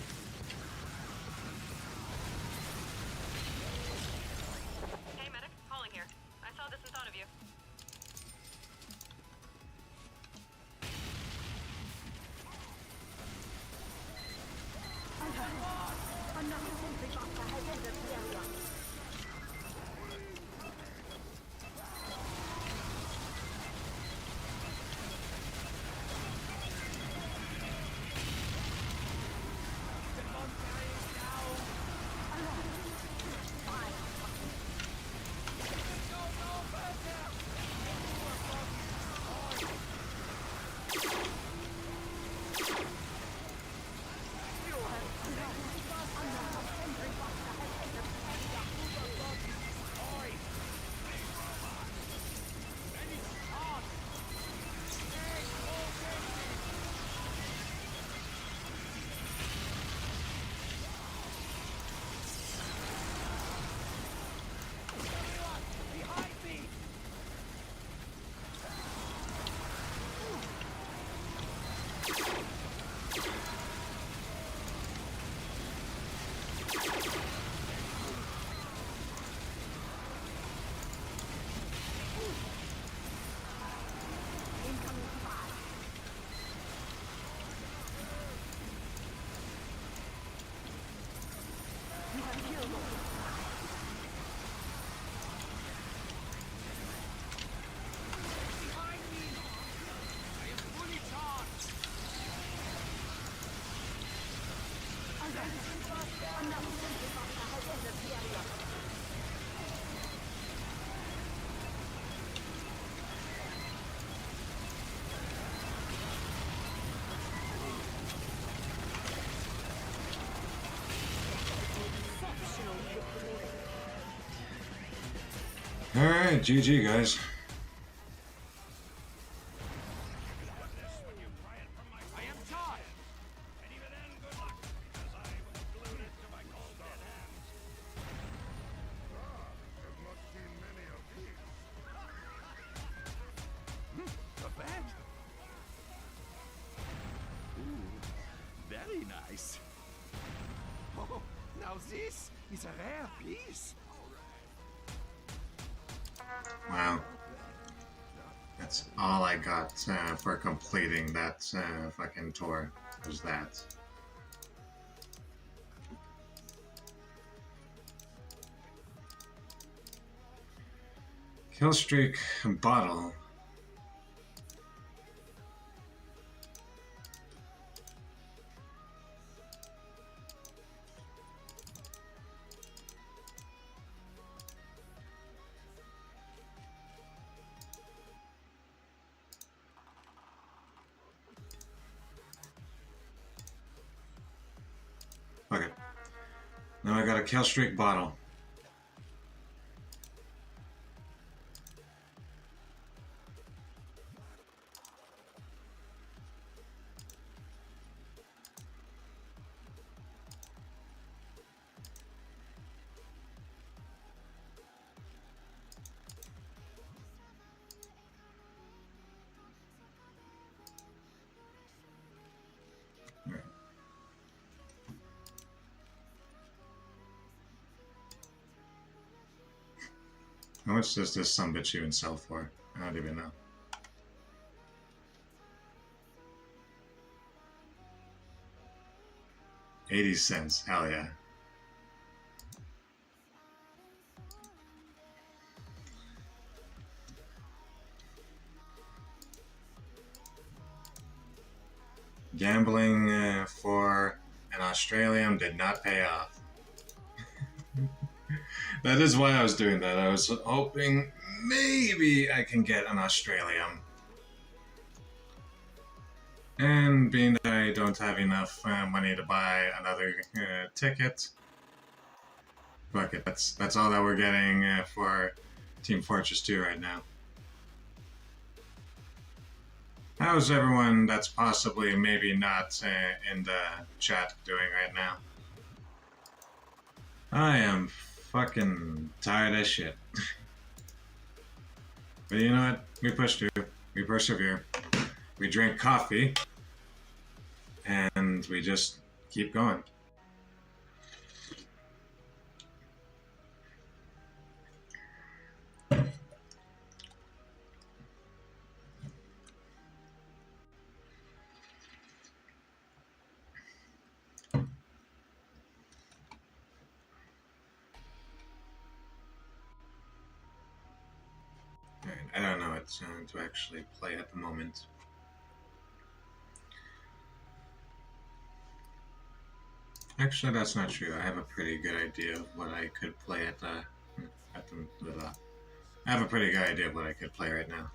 Hey, medic. Calling here. I saw this and thought of you. Alright, GG guys. Very nice. Oh, now this is a rare piece. Wow. That's all I got for completing that fucking tour, was that. Killstreak bottle. Okay. Now I got a Killstreak bottle. How much does this sumbitch even sell for? I don't even know. $0.80, hell yeah. Gambling for an Australian did not pay off. That is why I was doing that. I was hoping maybe I can get an Australian. And being that I don't have enough money to buy another ticket, fuck it. That's all that we're getting for Team Fortress 2 right now. How's everyone that's possibly maybe not in the chat doing right now? I am fucking tired as shit. But you know what? We push through. We persevere. We drink coffee. And and we just keep going. I don't know what to actually play at the moment. Actually, that's not true. I have a pretty good idea of what I could play at the I have a pretty good idea of what I could play right now.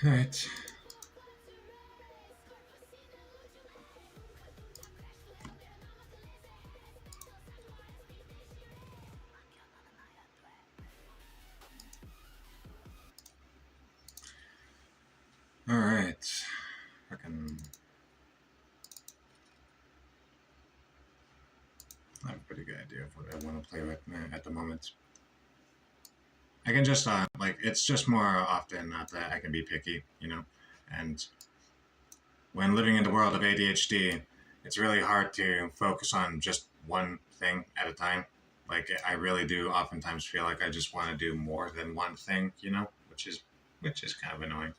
All right. All right. Fucking. I have a pretty good idea of what I want to play with at the moment. I can just, like, it's just more often not that I can be picky, you know? And when living in the world of ADHD, it's really hard to focus on just one thing at a time. Like, I really do oftentimes feel like I just want to do more than one thing, you know? Which is kind of annoying.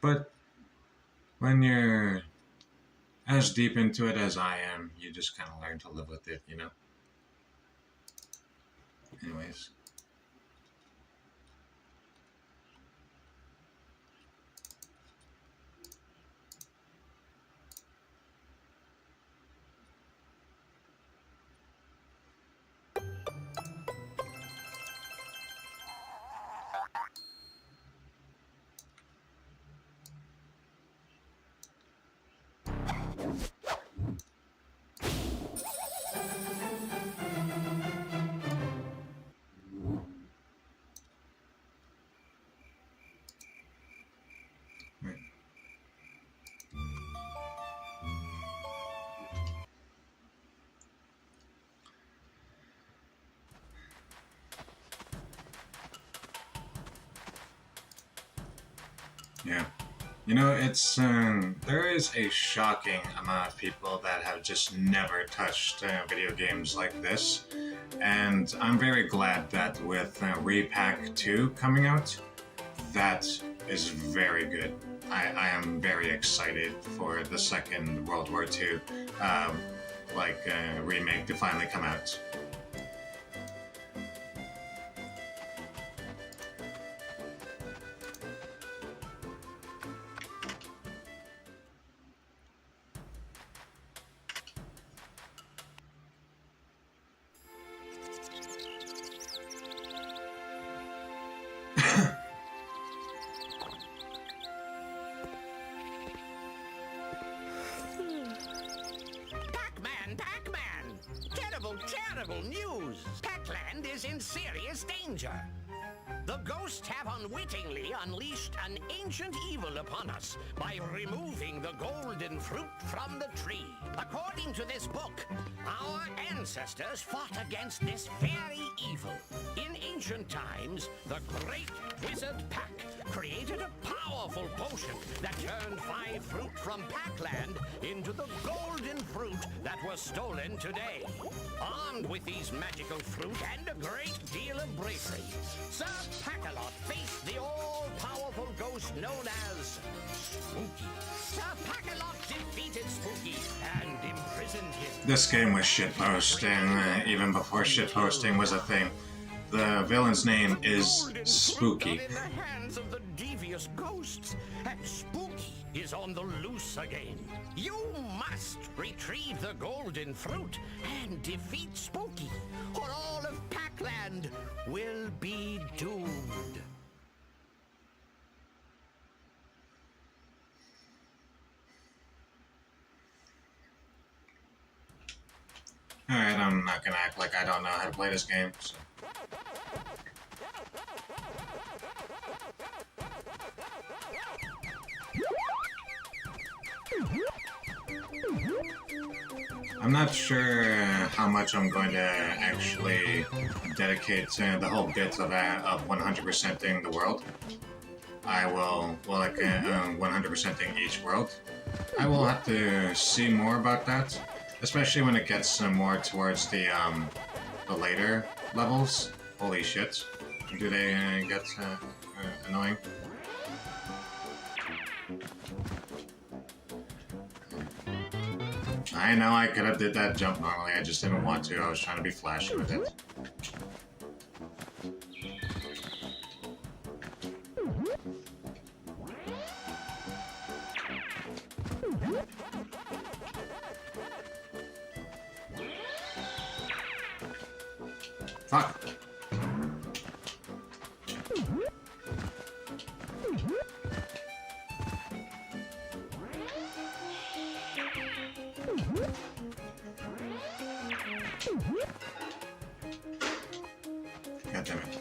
But when you're as deep into it as I am, you just kind of learn to live with it, you know? Anyways. Yeah. You know, it's, there is a shocking amount of people that have just never touched video games like this. And I'm very glad that with Repack 2 coming out, that is very good. I am very excited for the second World War II, remake to finally come out. Terrible news! Pac-Land is in serious danger. The ghosts have unwittingly unleashed an ancient evil upon us by removing the golden fruit from the tree. According to this book, our ancestors fought against this very evil. In ancient times, the great wizard Pac created a powerful potion that turned 5 fruit from Pac-Land into the golden fruit that was stolen today. Armed with these magical fruit and a great deal of bravery, Sir Pac-a-Lot faced the all-powerful ghost known as Spooky. Sir Pac-a-Lot defeated Spooky and imprisoned him. This game was shitposting, even before shitposting was a thing. The villain's name is Spooky. In the hands of the devious ghosts, and Spooky is on the loose again. You must retrieve the golden fruit and defeat Spooky, or all of Pac-Land will be doomed. Alright, I'm not gonna act like I don't know how to play this game, so. I'm not sure how much I'm going to actually dedicate to the whole bit of 100%ing the world. I will, well, like 100%ing each world. I will have to see more about that, especially when it gets more towards the later levels. Holy shit, do they get annoying? I know I could have did that jump normally, I just didn't want to. I was trying to be flashy with it. Fuck. God damn it.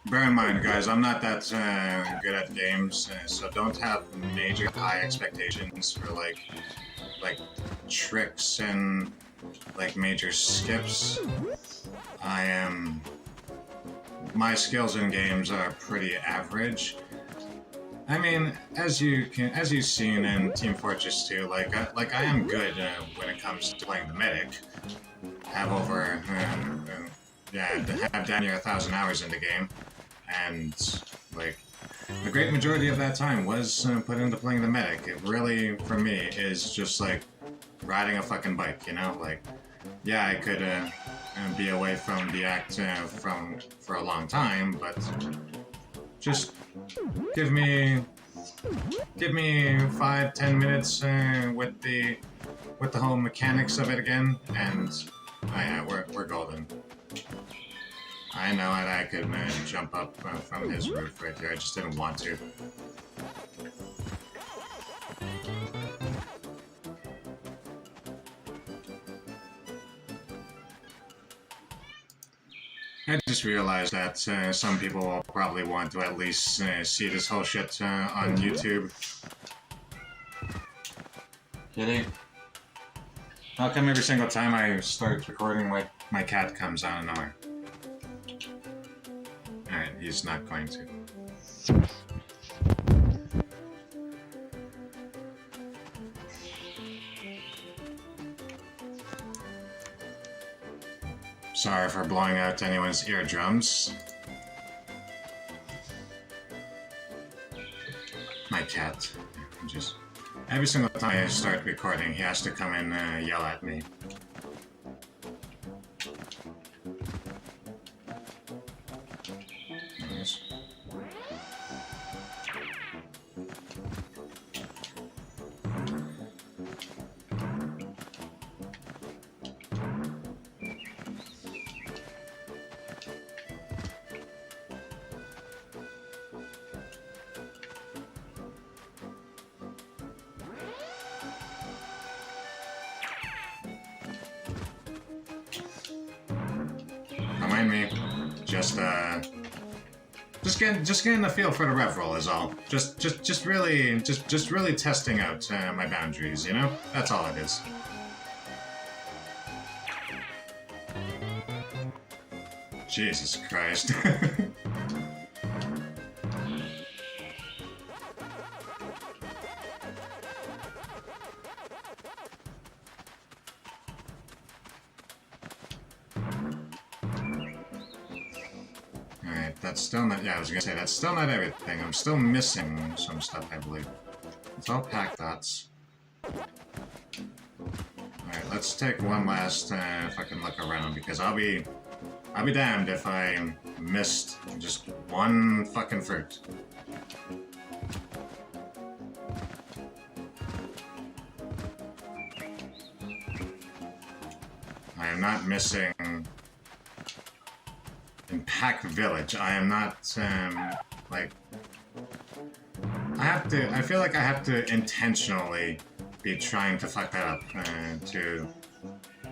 Bear in mind, guys, I'm not that good at games, so don't have major high expectations for like tricks and like major skips. My skills in games are pretty average. I mean, as you've seen in Team Fortress 2, I am good when it comes to playing the medic. Have over, have damn near 1,000 hours in the game, and like the great majority of that time was put into playing the medic. It really, for me, is just like riding a fucking bike, you know? Like, yeah, I could be away from the act for a long time, but just give me 5-10 minutes with the whole mechanics of it again, and yeah, we're golden. I know that I could jump up from his roof right here. I just didn't want to. I just realized that some people will probably want to at least see this whole shit on YouTube. Kitty? How come every single time I start recording, my cat comes out of nowhere? Alright, he's not going to. Sorry for blowing out anyone's eardrums. My cat. Just every single time I start recording, he has to come and yell at me. Nice. Don't mind me. Just getting the feel for the rev roll is all. Just really testing out my boundaries, you know? That's all it is. Jesus Christ. Alright, that's still not, yeah, I was gonna say, that's still not everything. I'm still missing some stuff, I believe. It's all pack dots. Alright, let's take one last fucking look around, because I'll be damned if I missed just one fucking fruit. I am not missing in Pack Village. I am not Like, I feel like I have to intentionally be trying to fuck that up to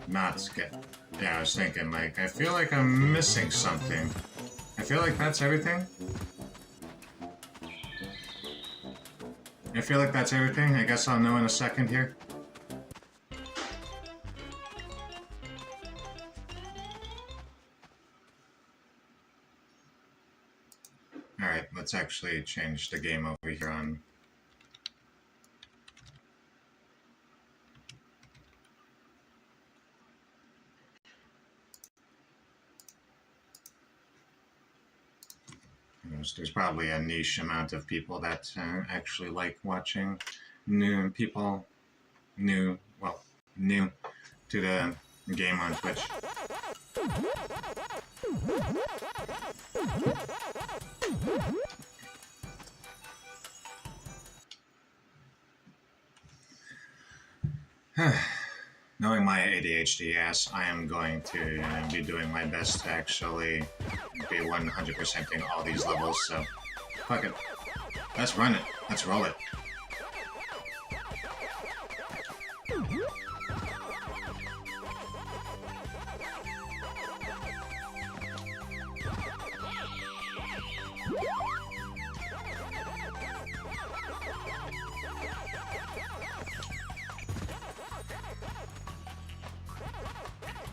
not get. Yeah, I was thinking, like, I feel like I'm missing something. I feel like that's everything. I feel like that's everything. I guess I'll know in a second here. Alright, let's actually change the game over here on. There's probably a niche amount of people that actually like watching new people, new to the game on Twitch. Knowing my ADHD ass, I am going to be doing my best to actually be 100%ing all these levels, so fuck it. Let's run it. Let's roll it.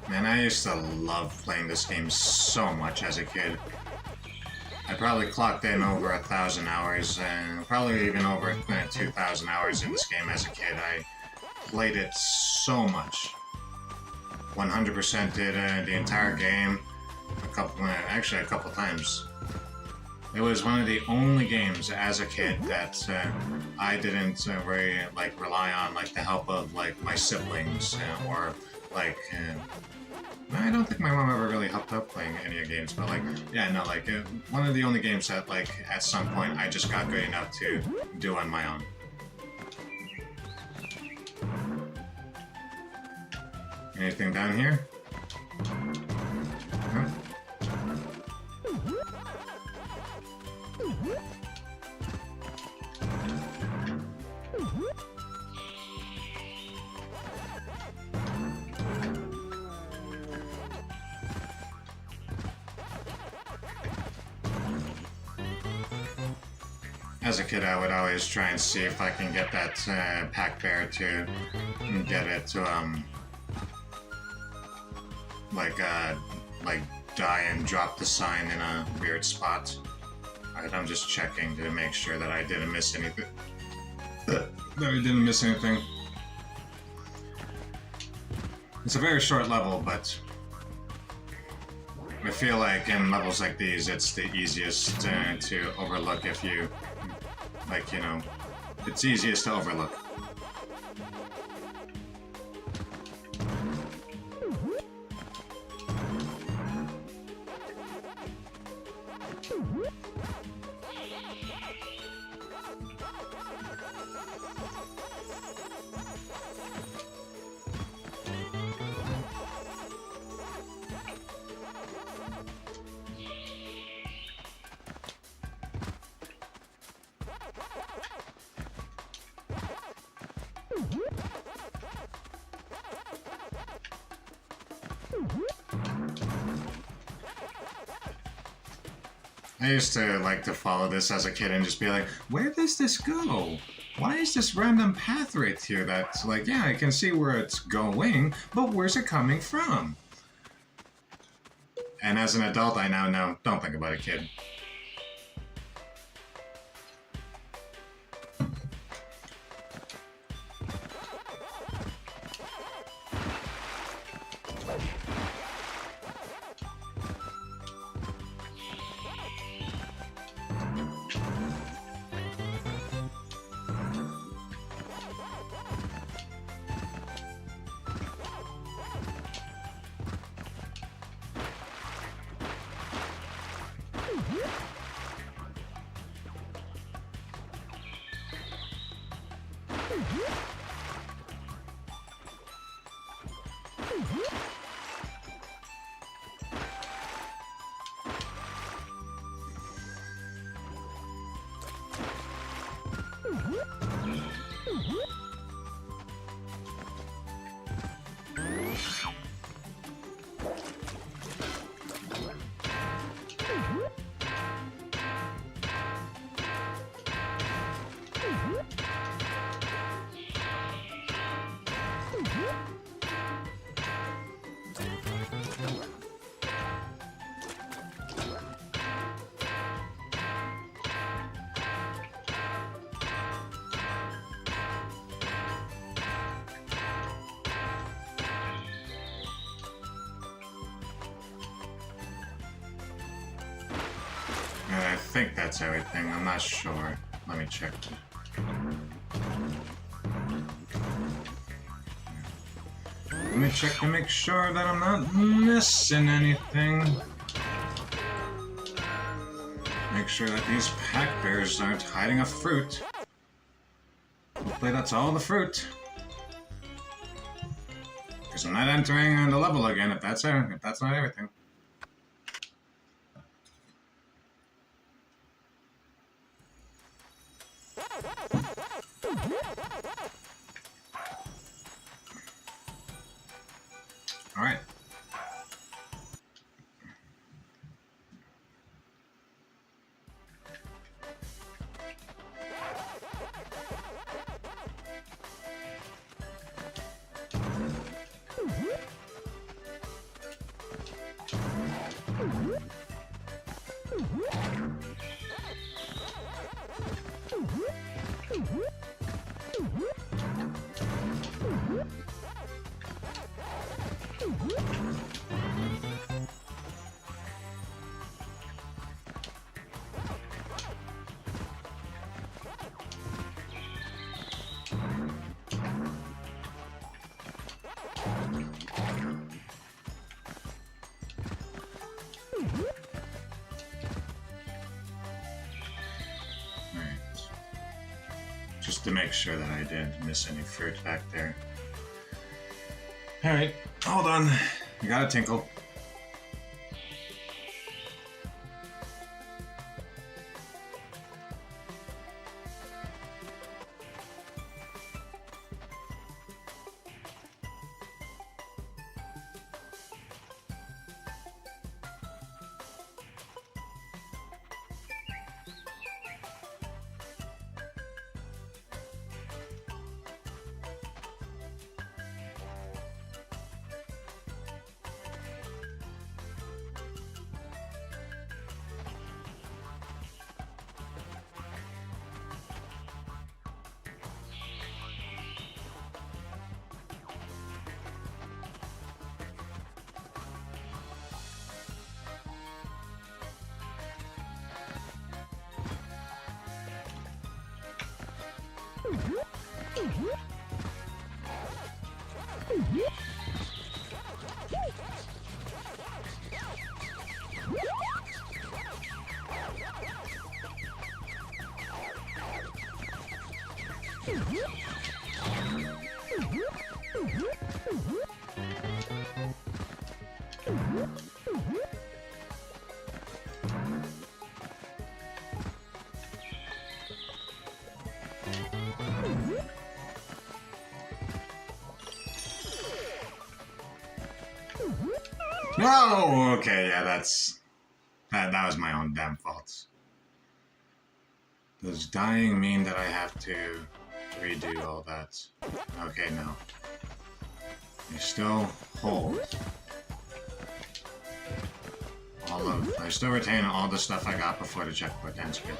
Man, I used to love playing this game so much as a kid. I probably clocked in over 1,000 hours, and probably even over 2,000 hours in this game as a kid. I played it so much. 100% did the entire game actually a couple times. It was one of the only games as a kid that I didn't really rely on the help of my siblings or I don't think my mom ever really helped out playing any of the games, but yeah, no, one of the only games that at some point I just got good enough to do on my own. Anything down here? No? As a kid, I would always try and see if I can get that pack bear to get it to die and drop the sign in a weird spot. Alright, I'm just checking to make sure that I didn't miss anything. It's a very short level, but I feel like in levels like these, it's the easiest to overlook if you, it's easiest to overlook. I used to like to follow this as a kid and just be like, where does this go? Why is this random path right here that's yeah, I can see where it's going, but where's it coming from? And as an adult, I now know, don't think about it, kid. I think that's everything. I'm not sure. Let me check. Let me check to make sure that I'm not missing anything. Make sure that these pack bears aren't hiding a fruit. Hopefully that's all the fruit. Because I'm not entering the level again if that's not everything. All right. Just to make sure that I didn't miss any fruit back there. Alright, hold on. I got a tinkle. Oh, okay, yeah, that was my own damn fault. Does dying mean that I have to redo all that? Okay, no. I still hold I still retain all the stuff I got before the checkpoint ends here.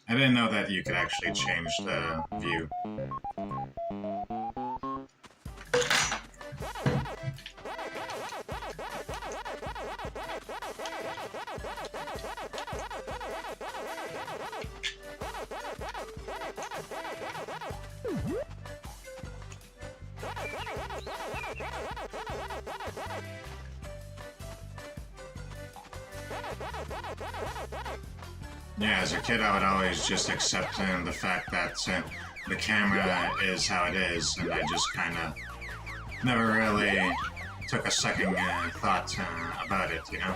I didn't know that you could actually change the view. Yeah, as a kid, I would always just accept the fact that the camera is how it is, and I just kind of never really took a second thought about it, you know?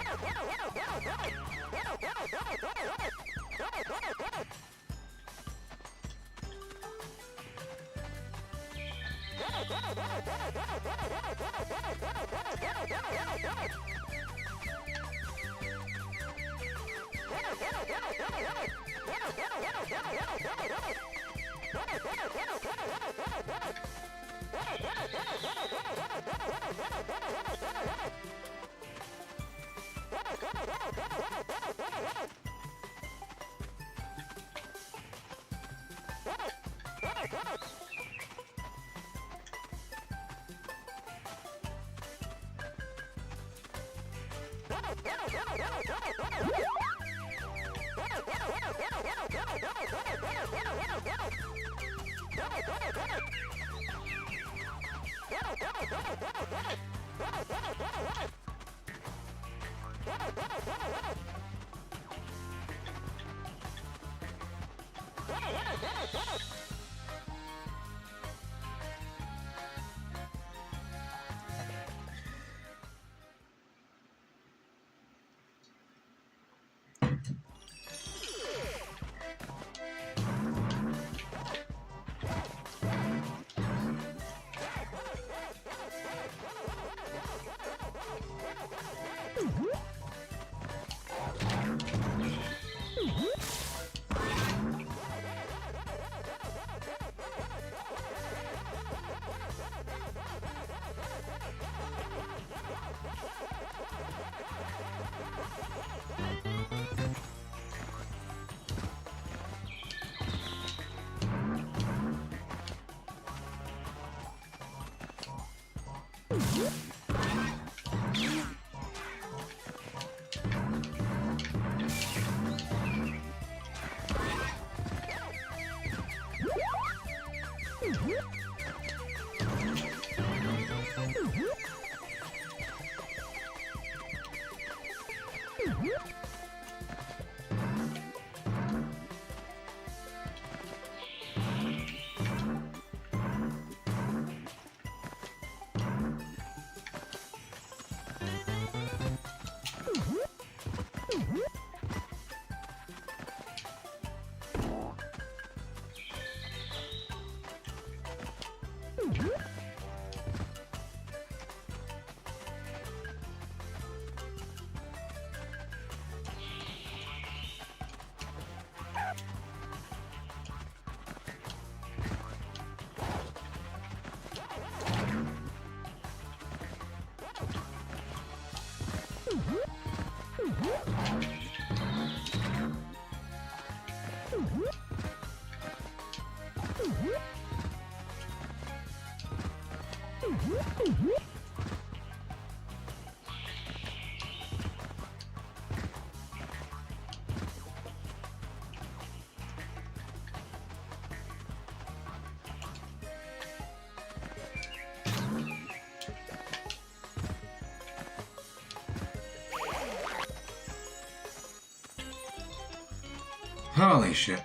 Holy shit.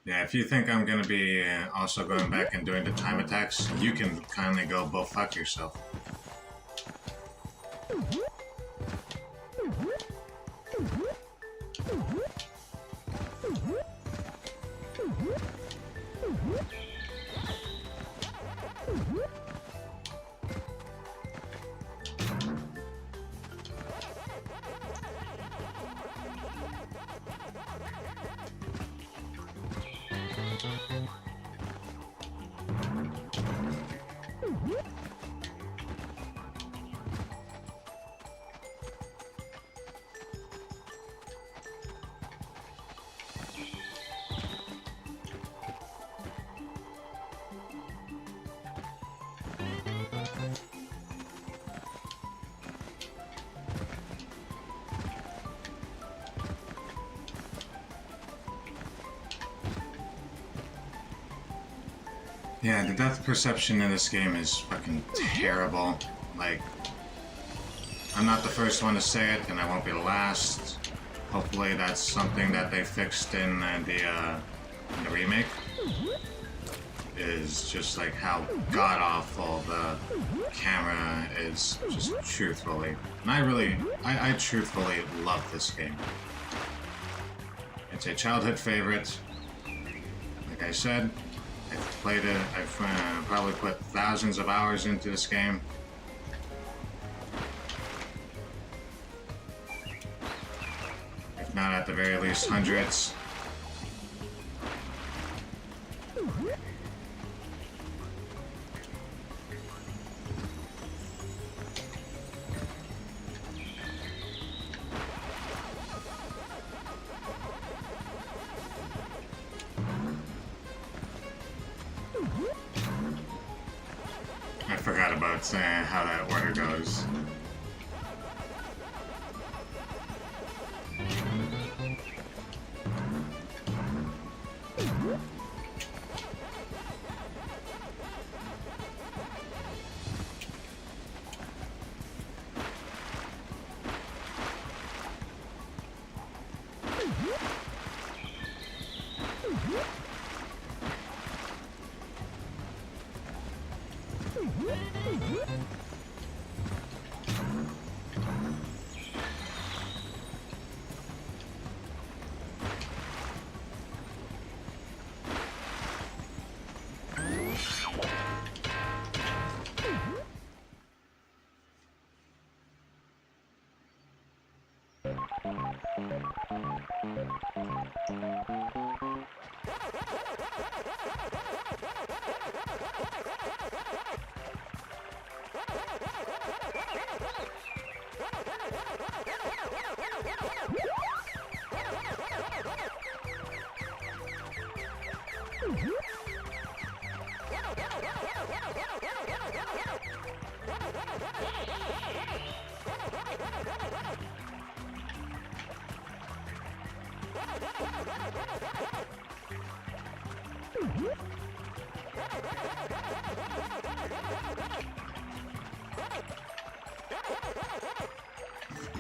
Yeah, if you think I'm gonna be also going back and doing the time attacks, you can kindly go fuck yourself. Yeah, the depth perception in this game is fucking terrible. Like, I'm not the first one to say it, and I won't be the last. Hopefully that's something that they fixed in the remake. Is just like how god-awful the camera is, just truthfully. And I truthfully love this game. It's a childhood favorite. Like I said, I've played it, I've probably put thousands of hours into this game. If not at the very least hundreds. I forgot about how that order goes.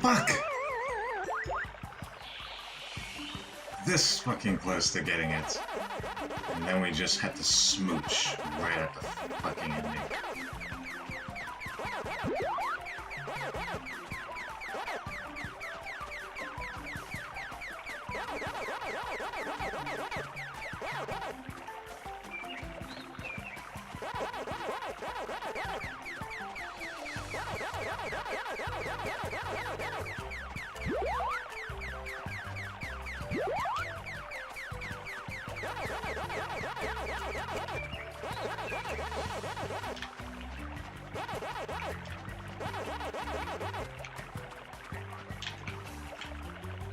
Fuck! This fucking close to getting it. And then we just had to smooch right at the fucking ending.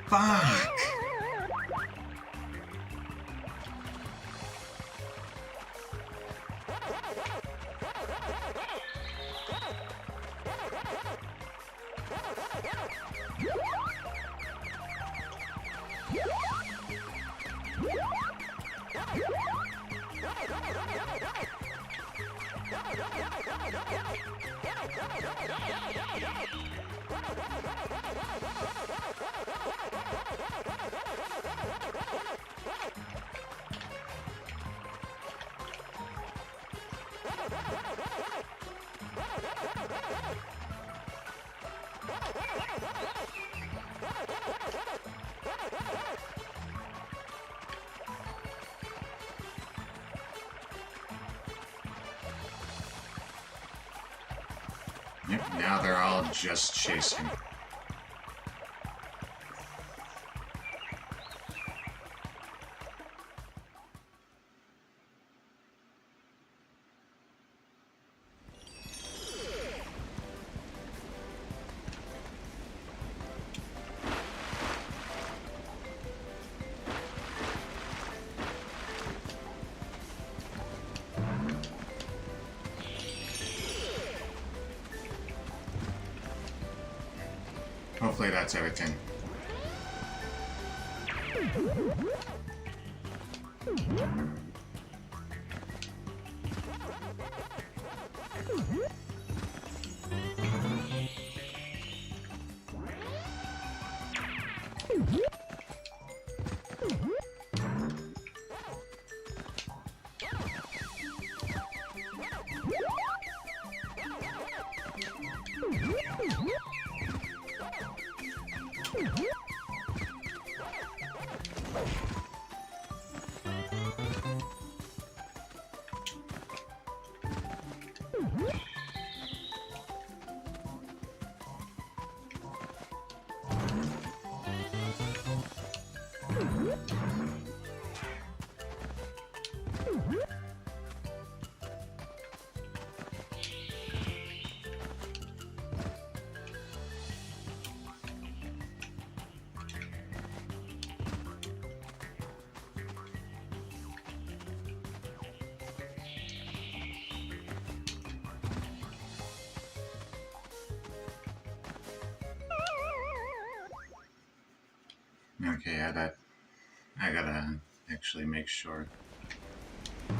Fuck! Yep, now they're all just chasing. Hopefully that's everything. Okay, yeah, I gotta actually make sure. I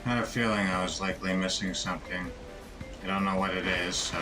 had a feeling I was likely missing something. I don't know what it is, so...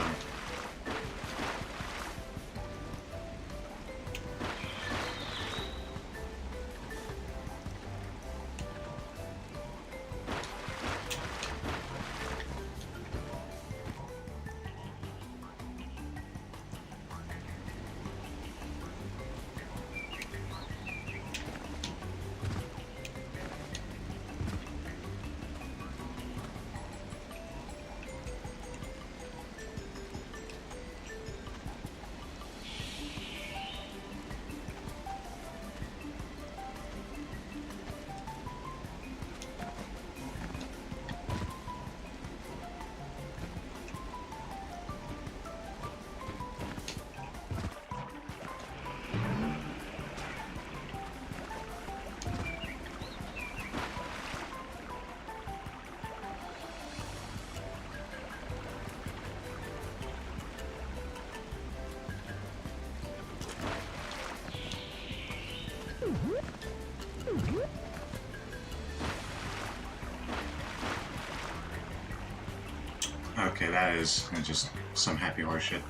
Okay, that is just some happy horse shit.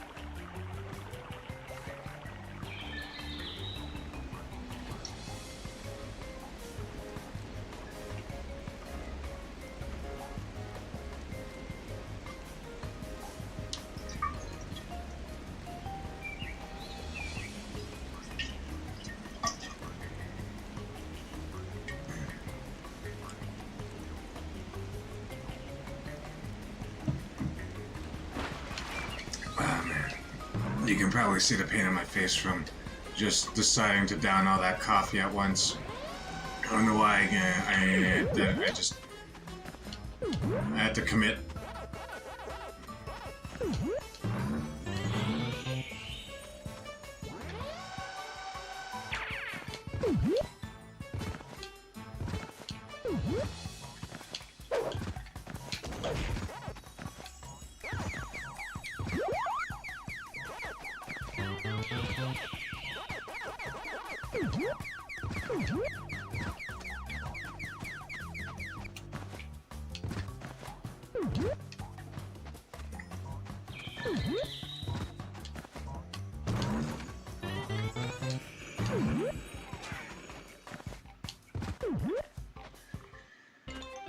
You can probably see the pain on my face from just deciding to down all that coffee at once. I don't know why I had to commit.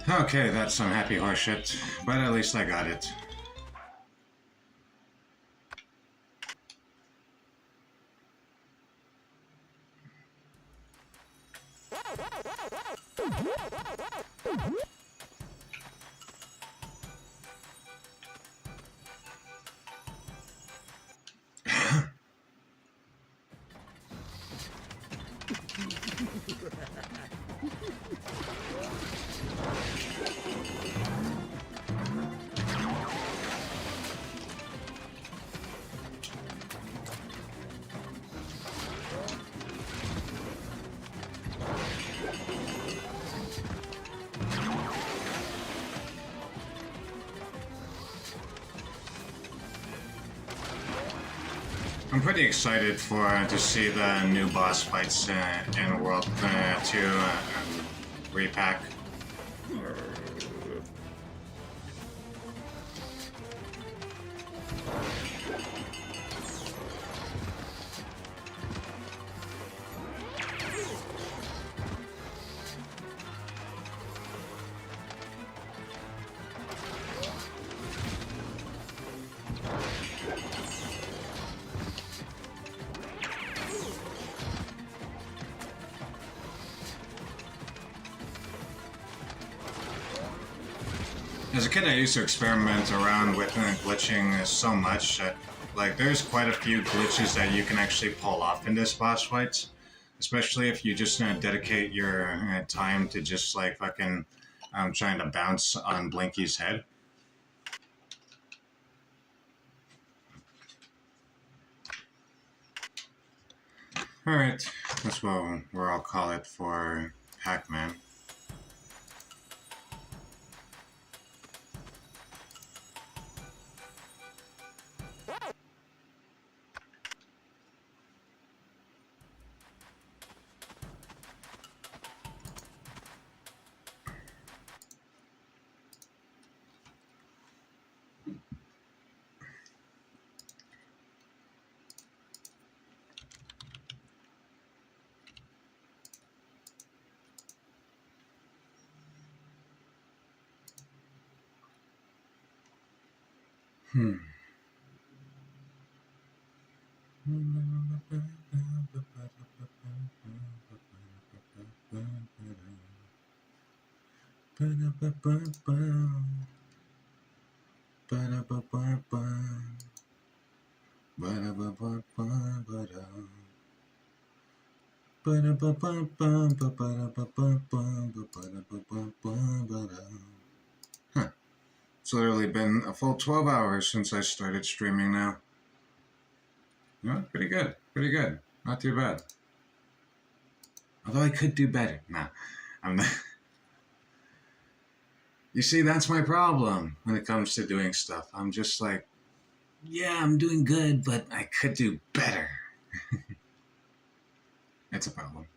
Okay, that's some happy horseshit, but at least I got it. I'm pretty excited to see the new boss fights in World 2 repack. As a kid, I used to experiment around with glitching so much that, like, there's quite a few glitches that you can actually pull off in this boss fights. Especially if you just dedicate your time to just, like, fucking trying to bounce on Blinky's head. Alright, that's what I'll call it for Hackman. Huh. It's literally been a full 12 hours since I started streaming now. You know, pretty good. Pretty good. Not too bad. Although I could do better. Nah, I'm not. You see, that's my problem when it comes to doing stuff. I'm just like, yeah, I'm doing good, but I could do better. It's a problem.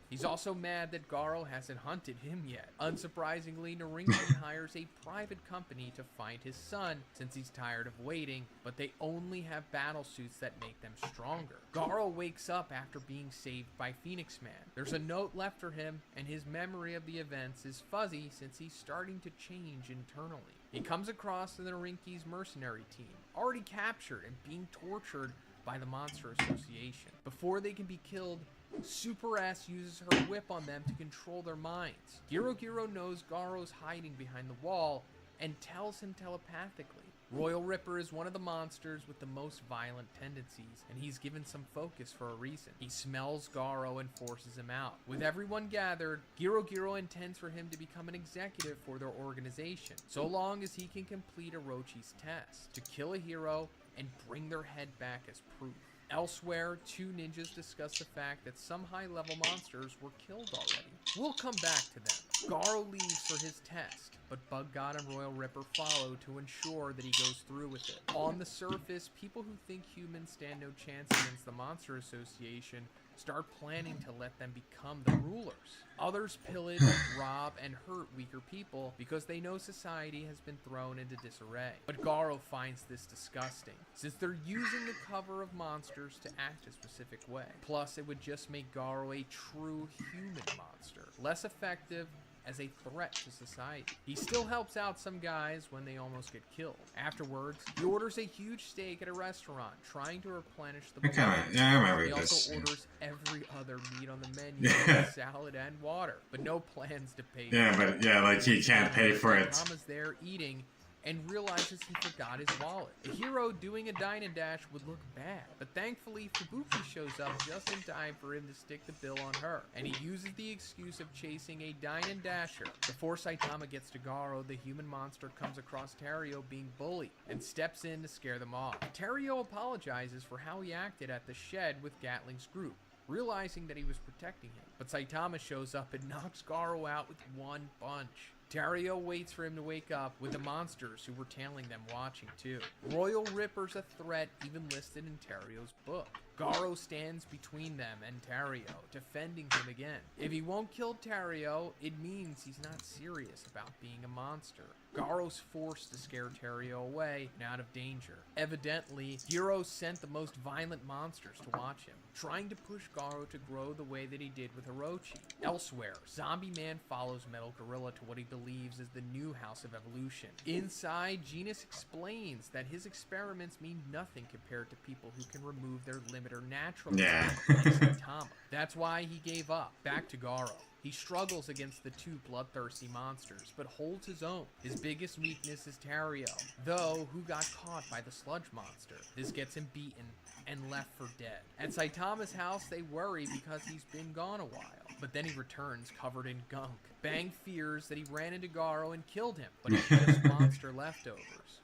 He's also mad that Garo hasn't hunted him yet. Unsurprisingly, Narinki hires a private company to find his son since he's tired of waiting, but they only have battle suits that make them stronger. Garo wakes up after being saved by Phoenix Man. There's a note left for him, and his memory of the events is fuzzy since he's starting to change internally. He comes across the Narinki's mercenary team, already captured and being tortured by the Monster Association. Before they can be killed, Super S uses her whip on them to control their minds. Giro knows Garo's hiding behind the wall and tells him telepathically. Royal Ripper is one of the monsters with the most violent tendencies, and he's given some focus for a reason. He smells Garo and forces him out. With everyone gathered, Giro intends for him to become an executive for their organization, so long as he can complete Orochi's test, to kill a hero and bring their head back as proof. Elsewhere, two ninjas discuss the fact that some high-level monsters were killed already. We'll come back to them. Garo leaves for his test, but Bug God and Royal Ripper follow to ensure that he goes through with it. On the surface, people who think humans stand no chance against the Monster Association start planning to let them become the rulers. Others pillage, rob, and hurt weaker people because they know society has been thrown into disarray. But Garo finds this disgusting, since they're using the cover of monsters to act a specific way. Plus, it would just make Garo a true human monster, less effective as a threat to society. He still helps out some guys when they almost get killed. Afterwards, he orders a huge steak at a restaurant, trying to replenish the budget. Yeah, I remember He this. also orders every other meat on the menu, like salad and water, but no plans to pay. Yeah, but yeah, like he can't pay for it. Tama's there eating and realizes he forgot his wallet. A hero doing a dine and dash would look bad, but thankfully Fubuki shows up just in time for him to stick the bill on her, and he uses the excuse of chasing a dine and dasher. Before Saitama gets to Garo, the human monster comes across Terio being bullied and steps in to scare them off. Terio apologizes for how he acted at the shed with Gatling's group, realizing that he was protecting him, but Saitama shows up and knocks Garo out with one punch. Tario waits for him to wake up, with the monsters who were tailing them watching too. Royal Ripper's a threat even listed in Tario's book. Garo stands between them and Tario, defending him again. If he won't kill Tario, it means he's not serious about being a monster. Garo's forced to scare Tario away and out of danger. Evidently, Hiro sent the most violent monsters to watch him, trying to push Garo to grow the way that he did with Orochi. Elsewhere, Zombie Man follows Metal Gorilla to what he believes is the new House of Evolution. Inside, Genis explains that his experiments mean nothing compared to people who can remove their limiter naturally. Yeah. Like Saitama. That's why he gave up. Back to Garo. He struggles against the two bloodthirsty monsters, but holds his own. His biggest weakness is Tario, though, who got caught by the sludge monster. This gets him beaten and left for dead. At Saitama's house, they worry because he's been gone a while, but then he returns covered in gunk. Bang fears that he ran into Garo and killed him, but it's just monster leftovers.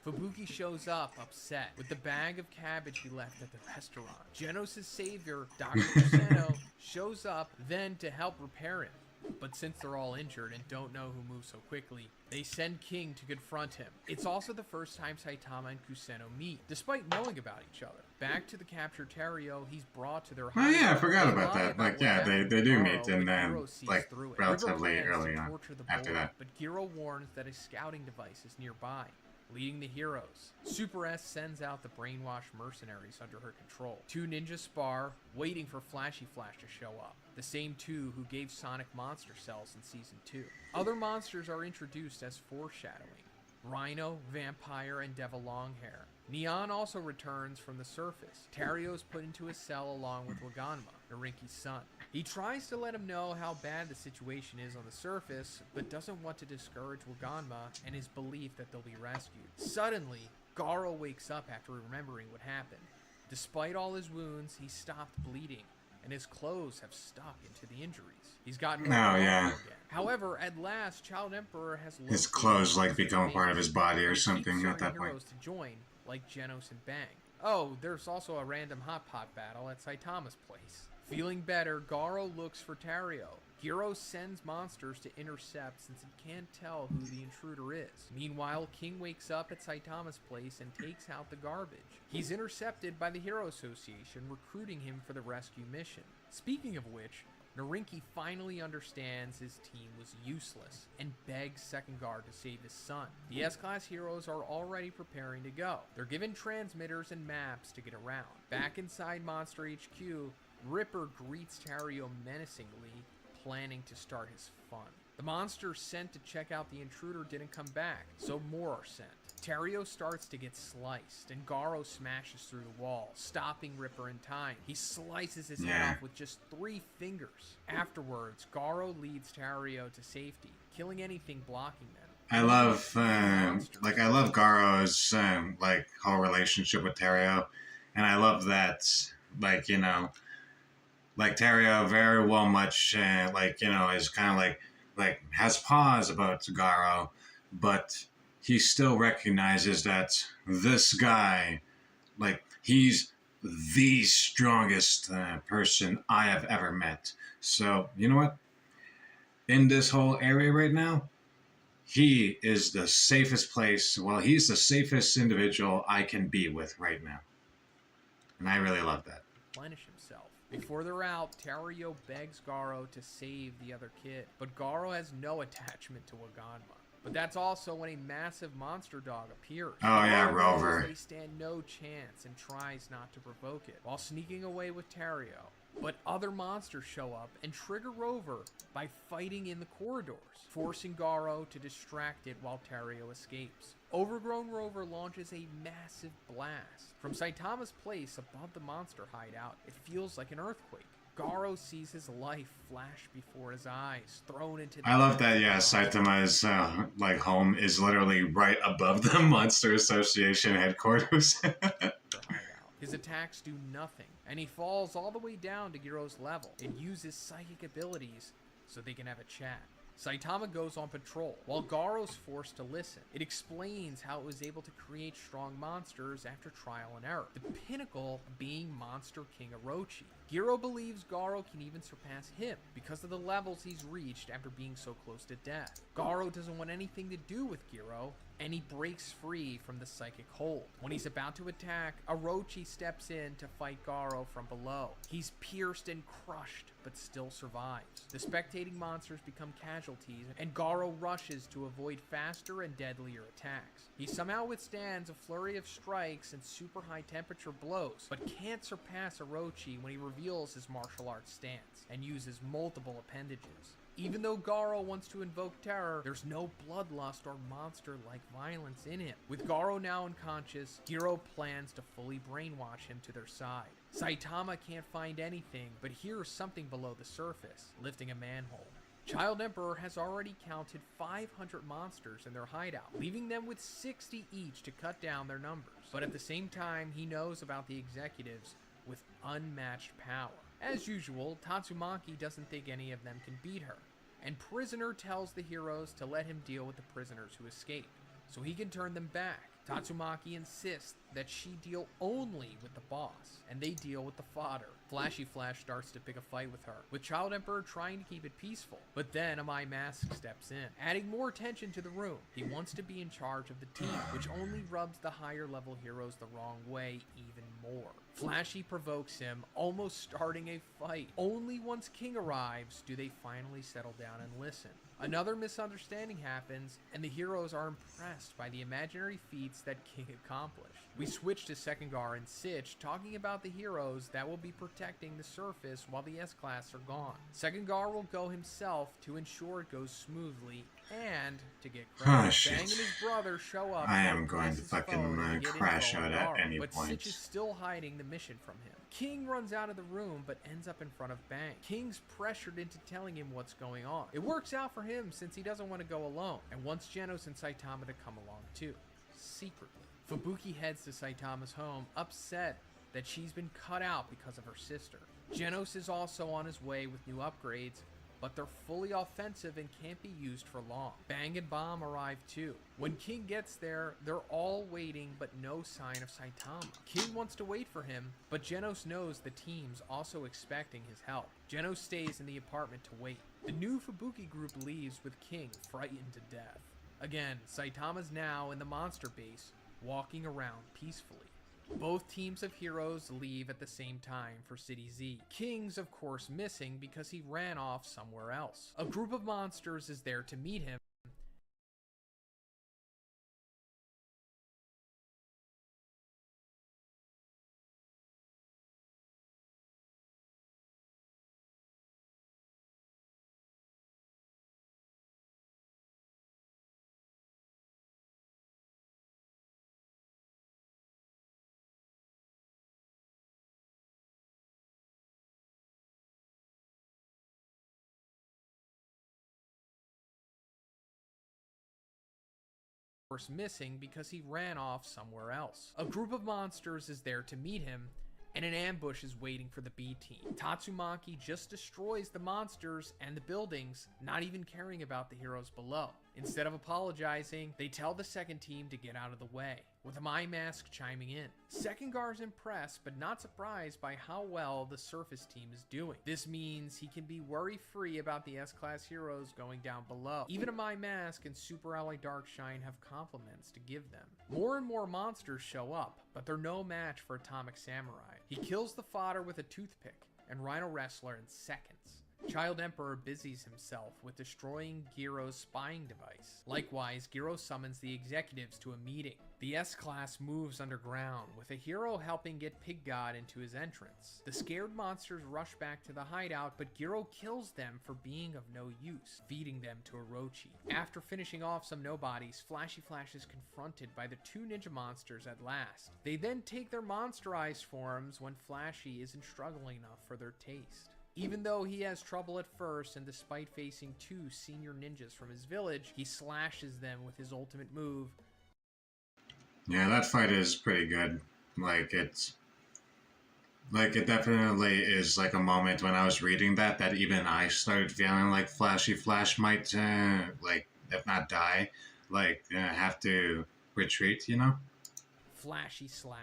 Fubuki shows up, upset, with the bag of cabbage he left at the restaurant. Genos' savior, Dr. Kuseno, shows up then to help repair him. But since they're all injured and don't know who moves so quickly, they send King to confront him. It's also the first time Saitama and Kuseno meet, despite knowing about each other. Back to the captured Tario, he's brought to their Oh yeah, I forgot about that. Like, yeah, they do meet, and then, like, relatively early on after that. But Giro warns that a scouting device is nearby, leading the heroes. Super S sends out the brainwashed mercenaries under her control. Two ninjas spar, waiting for Flashy Flash to show up. The same two who gave Sonic monster cells in Season 2. Other monsters are introduced as foreshadowing. Rhino, Vampire, and Devil Longhair. Neon also returns from the surface. Tario's put into a cell along with Waganma, Narinki's son. He tries to let him know how bad the situation is on the surface, but doesn't want to discourage Waganma and his belief that they'll be rescued. Suddenly, Garo wakes up after remembering what happened. Despite all his wounds, he stopped bleeding, and his clothes have stuck into the injuries. He's gotten yeah. again. However, at last, Child Emperor has His clothes like become part of his body or something at that point. Heroes to join, like Genos and Bang. Oh, there's also a random hot pot battle at Saitama's place. Feeling better, Garo looks for Tario. Giro sends monsters to intercept since he can't tell who the intruder is. Meanwhile, King wakes up at Saitama's place and takes out the garbage. He's intercepted by the Hero Association, recruiting him for the rescue mission. Speaking of which, Narinki finally understands his team was useless and begs Second Guard to save his son. The S-Class heroes are already preparing to go. They're given transmitters and maps to get around. Back inside Monster HQ, Ripper greets Tario menacingly, planning to start his fun. The monsters sent to check out the intruder didn't come back, so more are sent. Tario starts to get sliced, and Garo smashes through the wall, stopping Ripper in time. He slices his head off with just 3 fingers. Afterwards, Garo leads Tario to safety, killing anything blocking them. I love Garo's, like, whole relationship with Tario, and I love that, like, you know, like, Tario very well much, like, you know, is kind of like, has pause about Garo, but he still recognizes that this guy, like, he's the strongest person I have ever met. So, you know what? In this whole area right now, he is the safest place. Well, he's the safest individual I can be with right now. And I really love that. Replenish himself. Before they're out, Tario begs Garo to save the other kid, but Garo has no attachment to Waganma. But that's also when a massive monster dog appears. Oh yeah, Garo Rover. knows they stand no chance and tries not to provoke it, while sneaking away with Tario. But other monsters show up and trigger Rover by fighting in the corridors, forcing Garo to distract it while Tario escapes. Overgrown Rover launches a massive blast. From Saitama's place above the monster hideout, it feels like an earthquake. Garo sees his life flash before his eyes, thrown into the... I love that, yeah, Saitama's, like, home is literally right above the Monster Association headquarters. His attacks do nothing, and he falls all the way down to Giro's level and uses psychic abilities so they can have a chat. Saitama goes on patrol, while Garo's forced to listen. It explains how it was able to create strong monsters after trial and error, the pinnacle being Monster King Orochi. Giro believes Garo can even surpass him because of the levels he's reached after being so close to death. Garo doesn't want anything to do with Giro, and he breaks free from the psychic hold. When he's about to attack, Orochi steps in to fight Garo from below. He's pierced and crushed, but still survives. The spectating monsters become casualties, and Garo rushes to avoid faster and deadlier attacks. He somehow withstands a flurry of strikes and super high temperature blows, but can't surpass Orochi when he reveals his martial arts stance and uses multiple appendages. Even though Garo wants to invoke terror, there's no bloodlust or monster-like violence in him. With Garo now unconscious, Giro plans to fully brainwash him to their side. Saitama can't find anything, but hears something below the surface, lifting a manhole. Child Emperor has already counted 500 monsters in their hideout, leaving them with 60 each to cut down their numbers. But at the same time, he knows about the executives with unmatched power. As usual, Tatsumaki doesn't think any of them can beat her, and Prisoner tells the heroes to let him deal with the prisoners who escaped, so he can turn them back. Tatsumaki insists that she deal only with the boss, and they deal with the fodder. Flashy Flash starts to pick a fight with her, with Child Emperor trying to keep it peaceful. But then Amai Mask steps in, adding more tension to the room. He wants to be in charge of the team, which only rubs the higher level heroes the wrong way even more. Flashy provokes him, almost starting a fight. Only once King arrives do they finally settle down and listen. Another misunderstanding happens, and the heroes are impressed by the imaginary feats that King accomplished. We switch to Sekengar and Sitch talking about the heroes that will be protecting the surface while the S-Class are gone. Sekengar will go himself to ensure it goes smoothly and to get credit. Oh, shit. Bang and his brother show up. I am going to fucking crash out at any but point. Sitch is still hiding the mission from him. King runs out of the room but ends up in front of Bang. King's pressured into telling him what's going on. It works out for him since he doesn't want to go alone and wants Genos and Saitama to come along too, secretly. Fubuki heads to Saitama's home, upset that she's been cut out because of her sister. Genos is also on his way with new upgrades, but they're fully offensive and can't be used for long. Bang and Bomb arrive too. When King gets there, they're all waiting, but no sign of Saitama. King wants to wait for him, but Genos knows the team's also expecting his help. Genos stays in the apartment to wait. The new Fubuki group leaves with King frightened to death. Again, Saitama's now in the monster base, walking around peacefully. Both teams of heroes leave at the same time for City Z. King's of course missing because he ran off somewhere else. A group of monsters is there to meet him. Missing because he ran off somewhere else. A group of monsters is there to meet him, and an ambush is waiting for the B team. Tatsumaki just destroys the monsters and the buildings, not even caring about the heroes below. Instead of apologizing, they tell the second team to get out of the way, with Amai Mask chiming in. Sekengar's impressed, but not surprised by how well the surface team is doing. This means he can be worry-free about the S-Class heroes going down below. Even Amai Mask and Super Ally Darkshine have compliments to give them. More and more monsters show up, but they're no match for Atomic Samurai. He kills the fodder with a toothpick, and Rhino Wrestler in seconds. Child Emperor busies himself with destroying Giro's spying device. Likewise, Giro summons the executives to a meeting. The S-Class moves underground, with a hero helping get Pig God into his entrance. The scared monsters rush back to the hideout, but Giro kills them for being of no use, feeding them to Orochi. After finishing off some nobodies, Flashy Flash is confronted by the two ninja monsters at last. They then take their monsterized forms when Flashy isn't struggling enough for their taste. Even though he has trouble at first, and despite facing two senior ninjas from his village, he slashes them with his ultimate move. Yeah, that fight is pretty good. Like, it definitely is like a moment when I was reading that even I started feeling like Flashy Flash might, like, if not die, like, have to retreat, you know? Flashy Slash.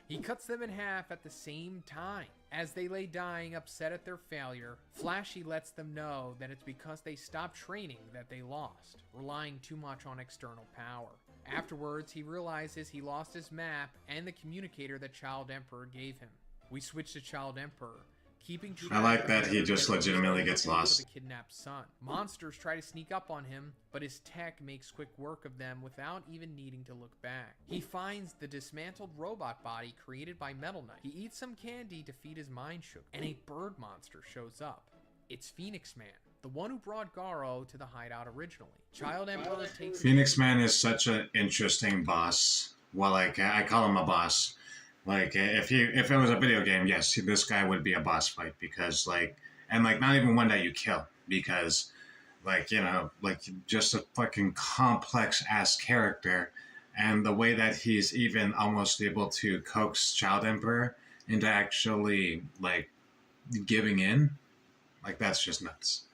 He cuts them in half at the same time. As they lay dying, upset at their failure, Flashy lets them know that it's because they stopped training that they lost, relying too much on external power. Afterwards, he realizes he lost his map and the communicator that Child Emperor gave him. We switch to Child Emperor, keeping I like that he just legitimately gets lost. The kidnapped son. Monsters try to sneak up on him, but his tech makes quick work of them without even needing to look back. He finds the dismantled robot body created by Metal Knight. He eats some candy to feed his mind sugar, and a bird monster shows up. It's Phoenix Man, the one who brought Garo to the hideout originally. Child Emperor takes... Phoenix Man is such an interesting boss. Well, like, I call him a boss. Like, if it was a video game, yes, this guy would be a boss fight because, like, and, like, not even one that you kill because, like, you know, like, just a fucking complex-ass character, and the way that he's even almost able to coax Child Emperor into actually, like, giving in, like, that's just nuts.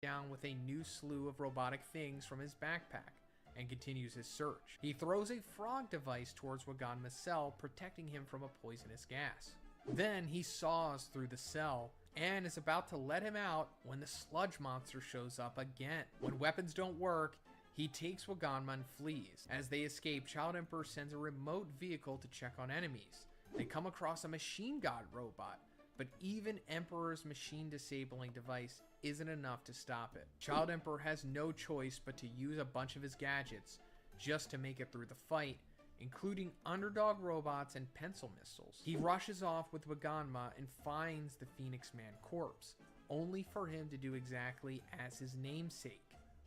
Down with a new slew of robotic things from his backpack and continues his search. He throws a frog device towards Waganma's cell, protecting him from a poisonous gas. Then he saws through the cell and is about to let him out when the sludge monster shows up again. When weapons don't work, he takes Waganma and flees. As they escape, Child Emperor sends a remote vehicle to check on enemies. They come across a machine god robot, but even Emperor's machine disabling device isn't enough to stop it. Child Emperor has no choice but to use a bunch of his gadgets just to make it through the fight, including underdog robots and pencil missiles. He rushes off with Waganma and finds the Phoenix Man corpse, only for him to do exactly as his namesake,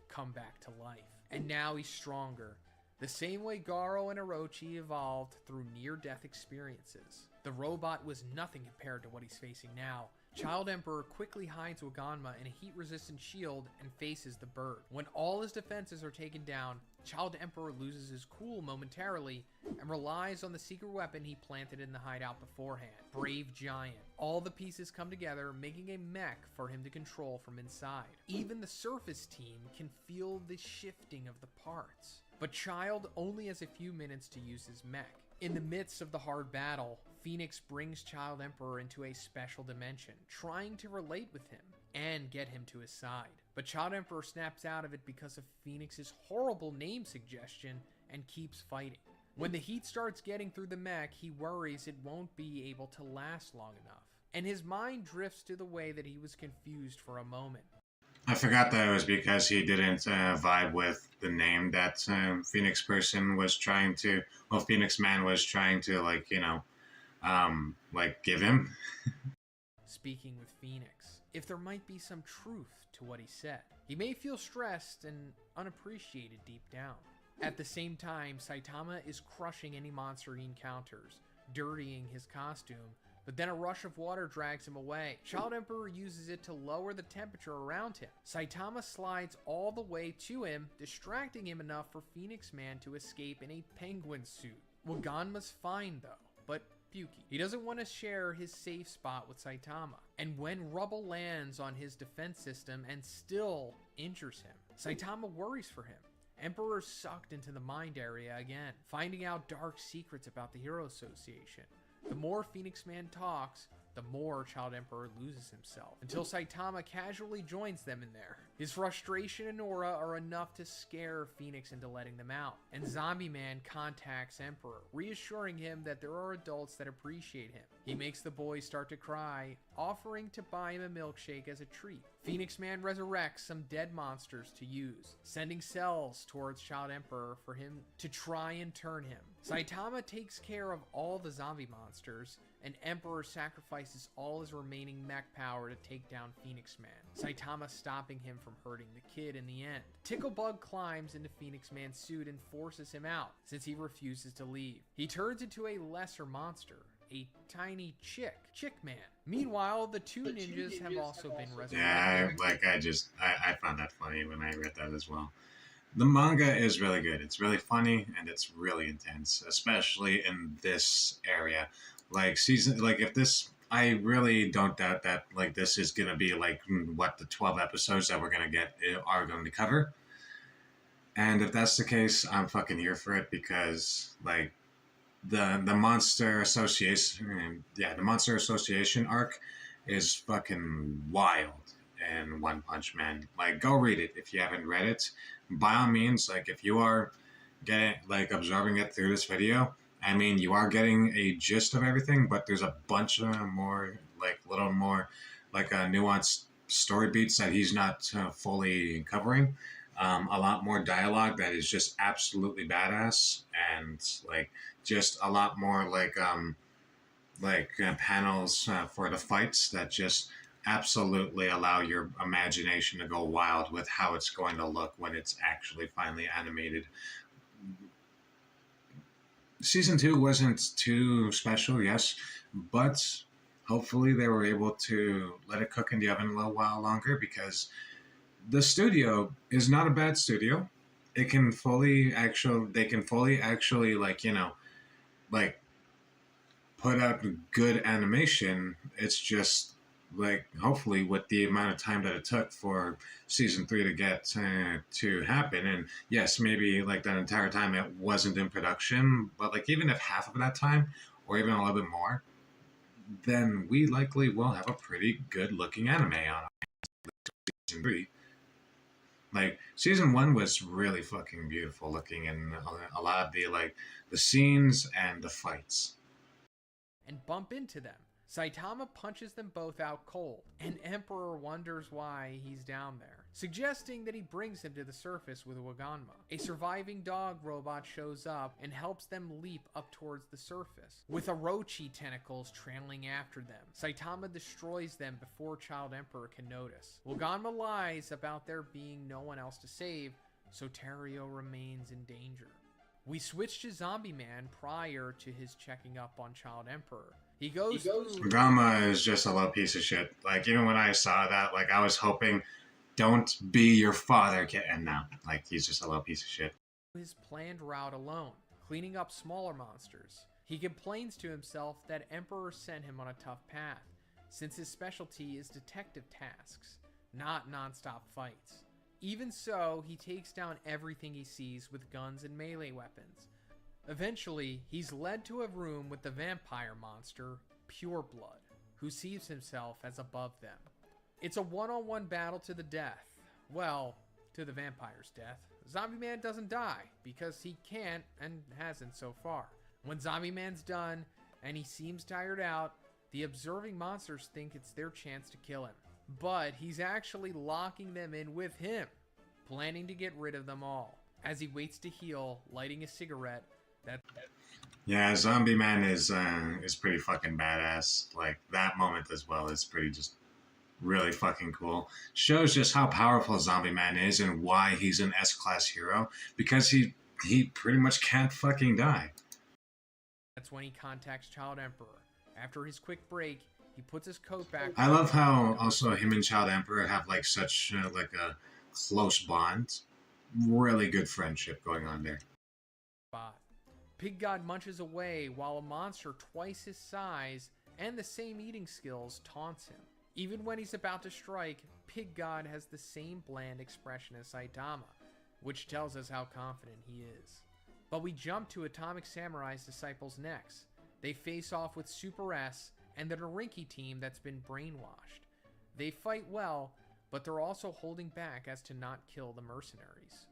come back to life. And now he's stronger, the same way Garo and Orochi evolved through near-death experiences. The robot was nothing compared to what he's facing now. Child Emperor quickly hides Waganma in a heat-resistant shield and faces the bird. When all his defenses are taken down, Child Emperor loses his cool momentarily and relies on the secret weapon he planted in the hideout beforehand, Brave Giant. All the pieces come together, making a mech for him to control from inside. Even the surface team can feel the shifting of the parts. But Child only has a few minutes to use his mech. In the midst of the hard battle, Phoenix brings Child Emperor into a special dimension, trying to relate with him and get him to his side. But Child Emperor snaps out of it because of Phoenix's horrible name suggestion and keeps fighting. When the heat starts getting through the mech, he worries it won't be able to last long enough, and his mind drifts to the way that he was confused for a moment. I forgot that it was because he didn't vibe with the name that Phoenix person was trying to, well, Phoenix Man was trying to, like, you know, like, give him. Speaking with Phoenix, if there might be some truth to what he said. He may feel stressed and unappreciated deep down. At the same time, Saitama is crushing any monster he encounters, dirtying his costume, but then a rush of water drags him away. Child Emperor uses it to lower the temperature around him. Saitama slides all the way to him, distracting him enough for Phoenix Man to escape in a penguin suit. Waganma's fine though, but pukey. He doesn't want to share his safe spot with Saitama, and when rubble lands on his defense system and still injures him, Saitama worries for him. Emperor's sucked into the mind area again, finding out dark secrets about the Hero Association. The more Phoenix Man talks, the more Child Emperor loses himself, until Saitama casually joins them in there. His frustration and aura are enough to scare Phoenix into letting them out, and Zombie Man contacts Emperor, reassuring him that there are adults that appreciate him. He makes the boys start to cry, offering to buy him a milkshake as a treat. Phoenix Man resurrects some dead monsters to use, sending cells towards Child Emperor for him to try and turn him. Saitama takes care of all the zombie monsters, and Emperor sacrifices all his remaining mech power to take down Phoenix Man, Saitama stopping him from hurting the kid in the end. Ticklebug climbs into Phoenix Man's suit and forces him out, since he refuses to leave. He turns into a lesser monster, a tiny chick man. Meanwhile, the two ninjas have also been resurrected. Yeah, I found that funny when I read that as well. The manga is really good. It's really funny and it's really intense, especially in this area. I really don't doubt that, like, this is gonna be like what the 12 episodes that we're gonna get are going to cover. And if that's the case, I'm fucking here for it because like the Monster Association, the Monster Association arc is fucking wild in One Punch Man. Like, go read it if you haven't read it. By all means, like if you are getting like absorbing it through this video, I mean you are getting a gist of everything, but there's a bunch of more like little more like nuanced story beats that he's not fully covering. A lot more dialogue that is just absolutely badass, and like just a lot more like panels for the fights that just absolutely allow your imagination to go wild with how it's going to look when it's actually finally animated. Season 2 wasn't too special, yes, but hopefully they were able to let it cook in the oven a little while longer, because the studio is not a bad studio. They can fully actually like, you know, like put out good animation. It's just like, hopefully with the amount of time that it took for season 3 to get to happen, and yes, maybe like that entire time it wasn't in production, but like even if half of that time or even a little bit more, then we likely will have a pretty good looking anime on season 3. Like season 1 was really fucking beautiful looking in a lot of the like the scenes and the fights. And bump into them. Saitama punches them both out cold, and Emperor wonders why he's down there, suggesting that he brings him to the surface with Waganma. A surviving dog robot shows up and helps them leap up towards the surface, with Orochi tentacles trailing after them. Saitama destroys them before Child Emperor can notice. Waganma lies about there being no one else to save, so Terrio remains in danger. We switch to Zombie Man prior to his checking up on Child Emperor. He goes Gama is just a low piece of shit. Like, even when I saw that, like, I was hoping, don't be your father, kid. And now, like, he's just a low piece of shit. His planned route alone, cleaning up smaller monsters. He complains to himself that Emperor sent him on a tough path, since his specialty is detective tasks, not non-stop fights. Even so, he takes down everything he sees with guns and melee weapons. Eventually, he's led to a room with the vampire monster, Pureblood, who sees himself as above them. It's a one-on-one battle to the death. Well, to the vampire's death. Zombie Man doesn't die, because he can't and hasn't so far. When Zombie Man's done, and he seems tired out, the observing monsters think it's their chance to kill him. But he's actually locking them in with him, planning to get rid of them all. As he waits to heal, lighting a cigarette, yeah, Zombie Man is pretty fucking badass. Like, that moment as well is pretty just really fucking cool. Shows just how powerful Zombie Man is and why he's an S-class hero, because he pretty much can't fucking die. That's when he contacts Child Emperor. After his quick break, he puts his coat back. I love how also him and Child Emperor have like such like a close bond. Really good friendship going on there. Pig God munches away while a monster twice his size and the same eating skills taunts him. Even when he's about to strike, Pig God has the same bland expression as Saitama, which tells us how confident he is. But we jump to Atomic Samurai's disciples next. They face off with Super S and the Narinki team that's been brainwashed. They fight well, but they're also holding back as to not kill the mercenaries.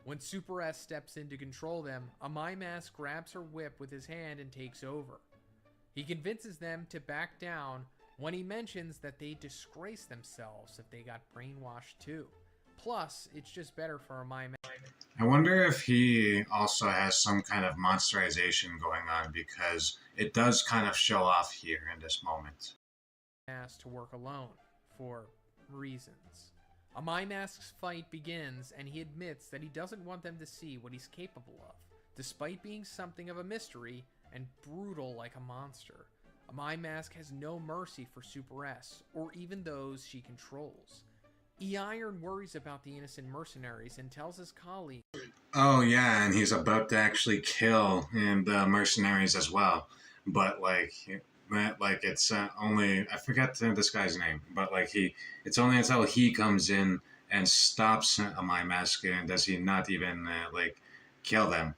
When Super S steps in to control them, Amai Mask grabs her whip with his hand and takes over. He convinces them to back down when he mentions that they disgrace themselves if they got brainwashed too. Plus, it's just better for Amai Mask. I wonder if he also has some kind of monsterization going on, because it does kind of show off here in this moment. To work alone, for reasons. Amai Mask's fight begins, and he admits that he doesn't want them to see what he's capable of, despite being something of a mystery and brutal like a monster. Amai Mask has no mercy for Super S, or even those she controls. E-Iron worries about the innocent mercenaries and tells his colleague, oh yeah, and he's about to actually kill the mercenaries as well. But like it's only, I forget this guy's name, but like it's only until he comes in and stops My Mask, and does he not even like kill them?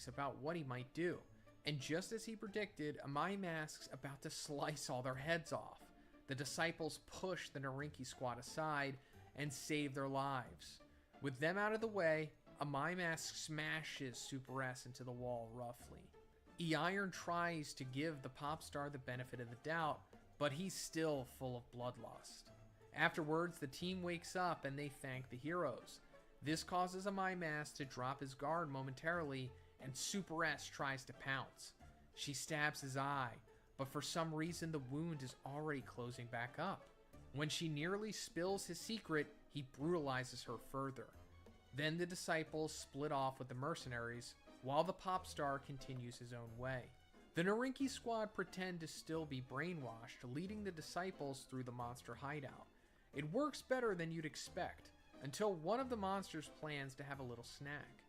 About what he might do, and just as he predicted, My Mask's about to slice all their heads off. The disciples push the Narinki squad aside and save their lives. With them out of the way, My Mask smashes Super S into the wall roughly. E-Iron tries to give the pop star the benefit of the doubt, but he's still full of bloodlust. Afterwards, the team wakes up and they thank the heroes. This causes My Mask to drop his guard momentarily, and Super S tries to pounce. She stabs his eye, but for some reason the wound is already closing back up. When she nearly spills his secret, he brutalizes her further. Then the disciples split off with the mercenaries, while the pop star continues his own way. The Narinki squad pretend to still be brainwashed, leading the disciples through the monster hideout. It works better than you'd expect, until one of the monsters plans to have a little snack.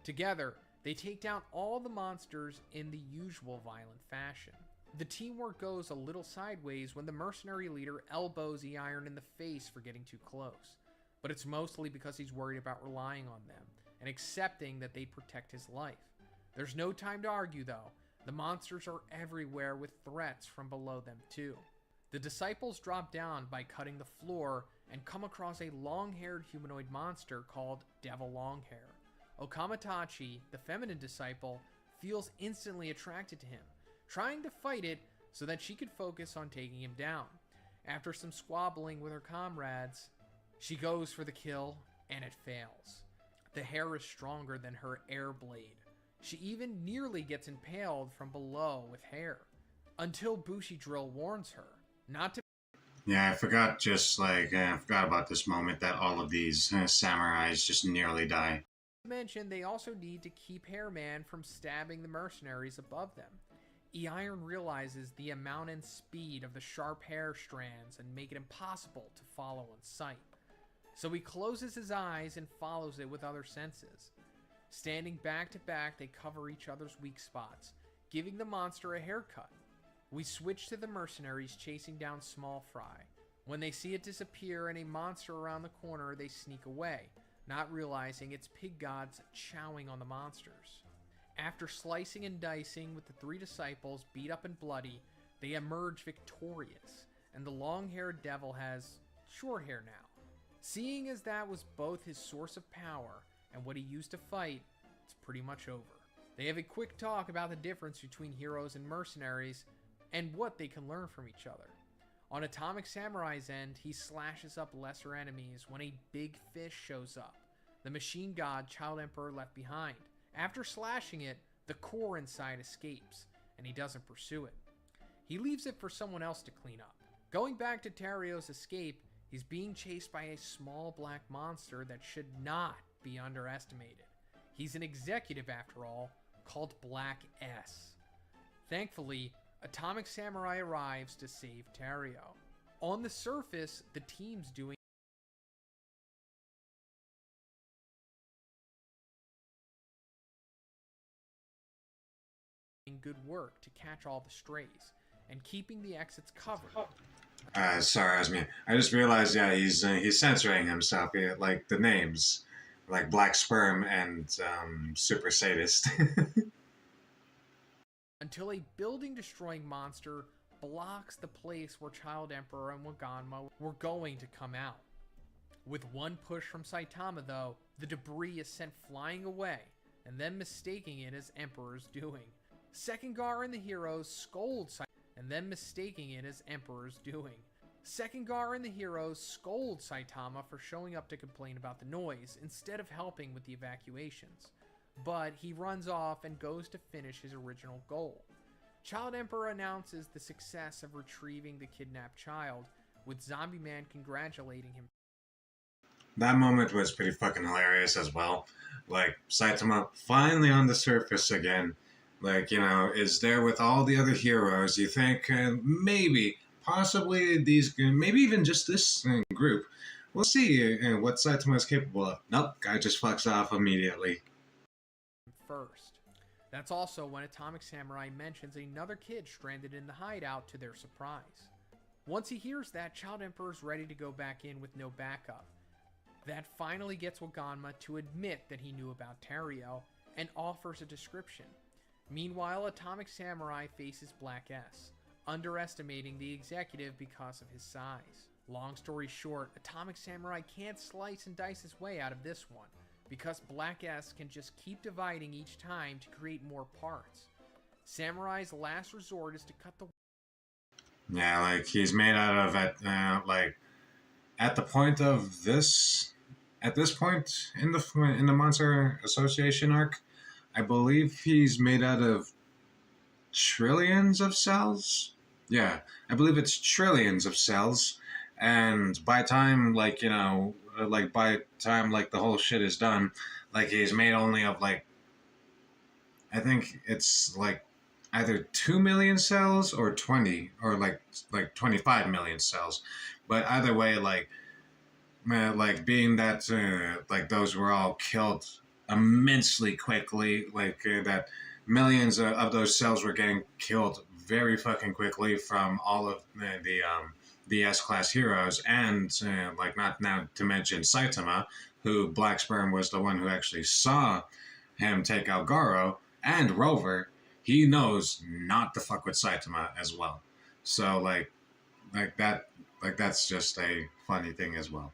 Together, they take down all the monsters in the usual violent fashion. The teamwork goes a little sideways when the mercenary leader elbows E-Iron in the face for getting too close, but it's mostly because he's worried about relying on them and accepting that they protect his life. There's no time to argue though. The monsters are everywhere with threats from below them too. The disciples drop down by cutting the floor and come across a long-haired humanoid monster called Devil Longhair. Okamatachi, the feminine disciple, feels instantly attracted to him, trying to fight it so that she could focus on taking him down. After some squabbling with her comrades, she goes for the kill, and it fails. The hair is stronger than her air blade. She even nearly gets impaled from below with hair, until Bushido warns her not to. Yeah, I forgot I forgot about this moment that all of these samurais just nearly die. Mention they also need to keep Hairman from stabbing the mercenaries above them. E-Iron realizes the amount and speed of the sharp hair strands and make it impossible to follow in sight. So he closes his eyes and follows it with other senses. Standing back to back, they cover each other's weak spots, giving the monster a haircut. We switch to the mercenaries chasing down Small Fry. When they see it disappear and a monster around the corner, they sneak away, not realizing it's pig gods chowing on the monsters. After slicing and dicing with the three disciples beat up and bloody, they emerge victorious, and the long-haired devil has short hair now. Seeing as that was both his source of power and what he used to fight, it's pretty much over. They have a quick talk about the difference between heroes and mercenaries, and what they can learn from each other. On Atomic Samurai's end, he slashes up lesser enemies when a big fish shows up, the machine god Child Emperor left behind. After slashing it, the core inside escapes, and he doesn't pursue it. He leaves it for someone else to clean up. Going back to Terio's escape, he's being chased by a small black monster that should not be underestimated. He's an executive after all, called Black S. Thankfully, Atomic Samurai arrives to save Terio. On the surface, the team's doing good work to catch all the strays and keeping the exits covered. Sorry, Asmi. I just realized, yeah, he's censoring himself. Like the names, like Black Sperm and Super Sadist. Until a building-destroying monster blocks the place where Child Emperor and Waganma were going to come out. With one push from Saitama, though, the debris is sent flying away, and then mistaking it as Emperor's doing. Sekengar and the heroes scold Saitama, and then mistaking it as Emperor's doing. Sekengar and the heroes scold Saitama for showing up to complain about the noise, instead of helping with the evacuations. But he runs off and goes to finish his original goal. Child Emperor announces the success of retrieving the kidnapped child, with Zombie Man congratulating him. That moment was pretty fucking hilarious as well. Like, Saitama finally on the surface again. Like, is there with all the other heroes. You think maybe, possibly these, maybe even just this group. We'll see what Saitama is capable of. Nope, guy just fucks off immediately. First. That's also when Atomic Samurai mentions another kid stranded in the hideout to their surprise. Once he hears that, Child Emperor is ready to go back in with no backup. That finally gets Waganma to admit that he knew about Tariel and offers a description. Meanwhile, Atomic Samurai faces Black S, underestimating the executive because of his size. Long story short, Atomic Samurai can't slice and dice his way out of this one, because Black S can just keep dividing each time to create more parts. Samurai's last resort is to cut the... Yeah, like, he's made out of, like, at the point of this... At this point in the Monster Association arc, I believe he's made out of trillions of cells? Yeah, I believe it's trillions of cells. And by time, like, you know, like, by time, like, the whole shit is done, like, he's made only of, like, I think it's, like, either 2 million cells or 20, or, like 25 million cells. But either way, like, being that, like, those were all killed immensely quickly, like, that millions of those cells were getting killed very fucking quickly from all of the S-Class heroes, and, like, not now to mention Saitama, who Black Sperm was the one who actually saw him take out Garo, and Rover, he knows not to fuck with Saitama as well. So, like that's just a funny thing as well.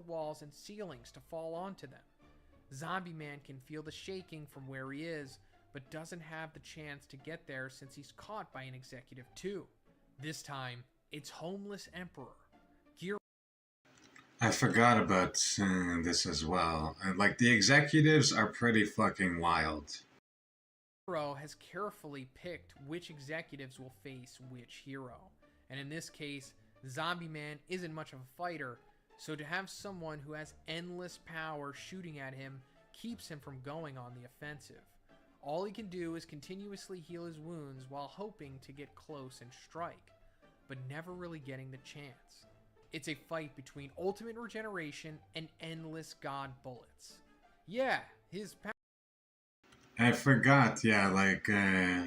Walls and ceilings to fall onto them. Zombie Man can feel the shaking from where he is, but doesn't have the chance to get there since he's caught by an executive too. This time, it's Homeless Emperor. I forgot about this as well. Like, the executives are pretty fucking wild. Hero has carefully picked which executives will face which hero. And in this case, Zombie Man isn't much of a fighter, so to have someone who has endless power shooting at him keeps him from going on the offensive. All he can do is continuously heal his wounds while hoping to get close and strike, but never really getting the chance. It's a fight between ultimate regeneration and endless god bullets. Yeah, his power... I forgot, yeah, like,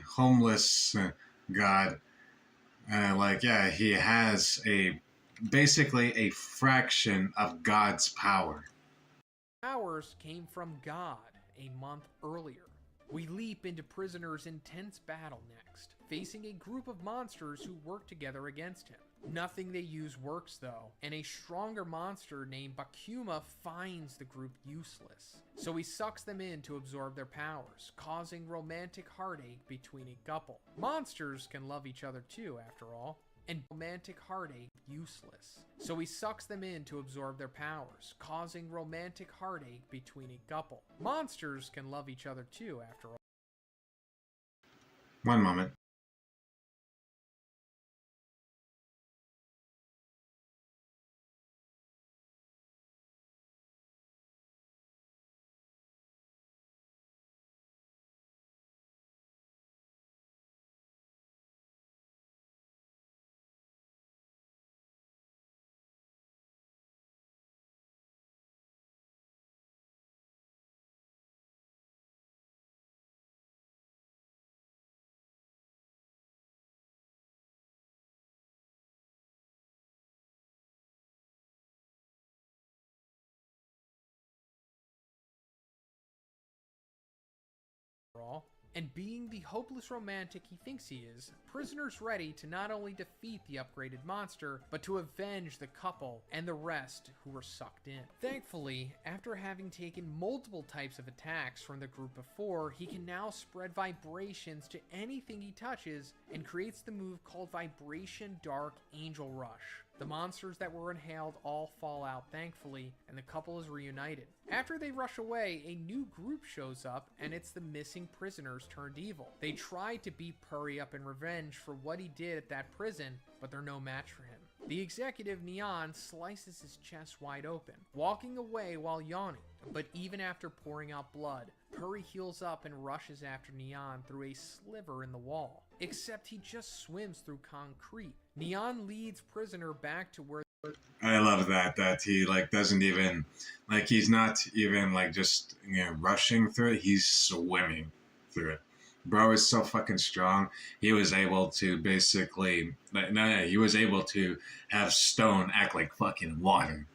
Homeless God, like, yeah, he has basically a fraction of God's power. Powers came from God a month earlier. We leap into Prisoner's intense battle next, facing a group of monsters who work together against him. Nothing they use works though, and a stronger monster named Bakuma finds the group useless. So he sucks them in to absorb their powers, causing romantic heartache between a couple. Monsters can love each other too, after all. And romantic heartache useless. So he sucks them in to absorb their powers, causing romantic heartache between a couple. Monsters can love each other too, after all. One moment. And being the hopeless romantic he thinks he is, Prisoner's ready to not only defeat the upgraded monster, but to avenge the couple and the rest who were sucked in. Thankfully, after having taken multiple types of attacks from the group before, he can now spread vibrations to anything he touches and creates the move called Vibration Dark Angel Rush. The monsters that were inhaled all fall out thankfully, and the couple is reunited. After they rush away, a new group shows up, and it's the missing prisoners turned evil. They try to beat Puri up in revenge for what he did at that prison, but they're no match for him. The executive Neon slices his chest wide open, walking away while yawning. But even after pouring out blood, Puri heals up and rushes after Neon through a sliver in the wall. Except he just swims through concrete. Neon leads Prisoner back to where... I love that he, like, doesn't even, like, he's not even, like, just, you know, rushing through it, he's swimming through it. bro is so fucking strong. He was able to basically, he was able to have stone act like fucking water.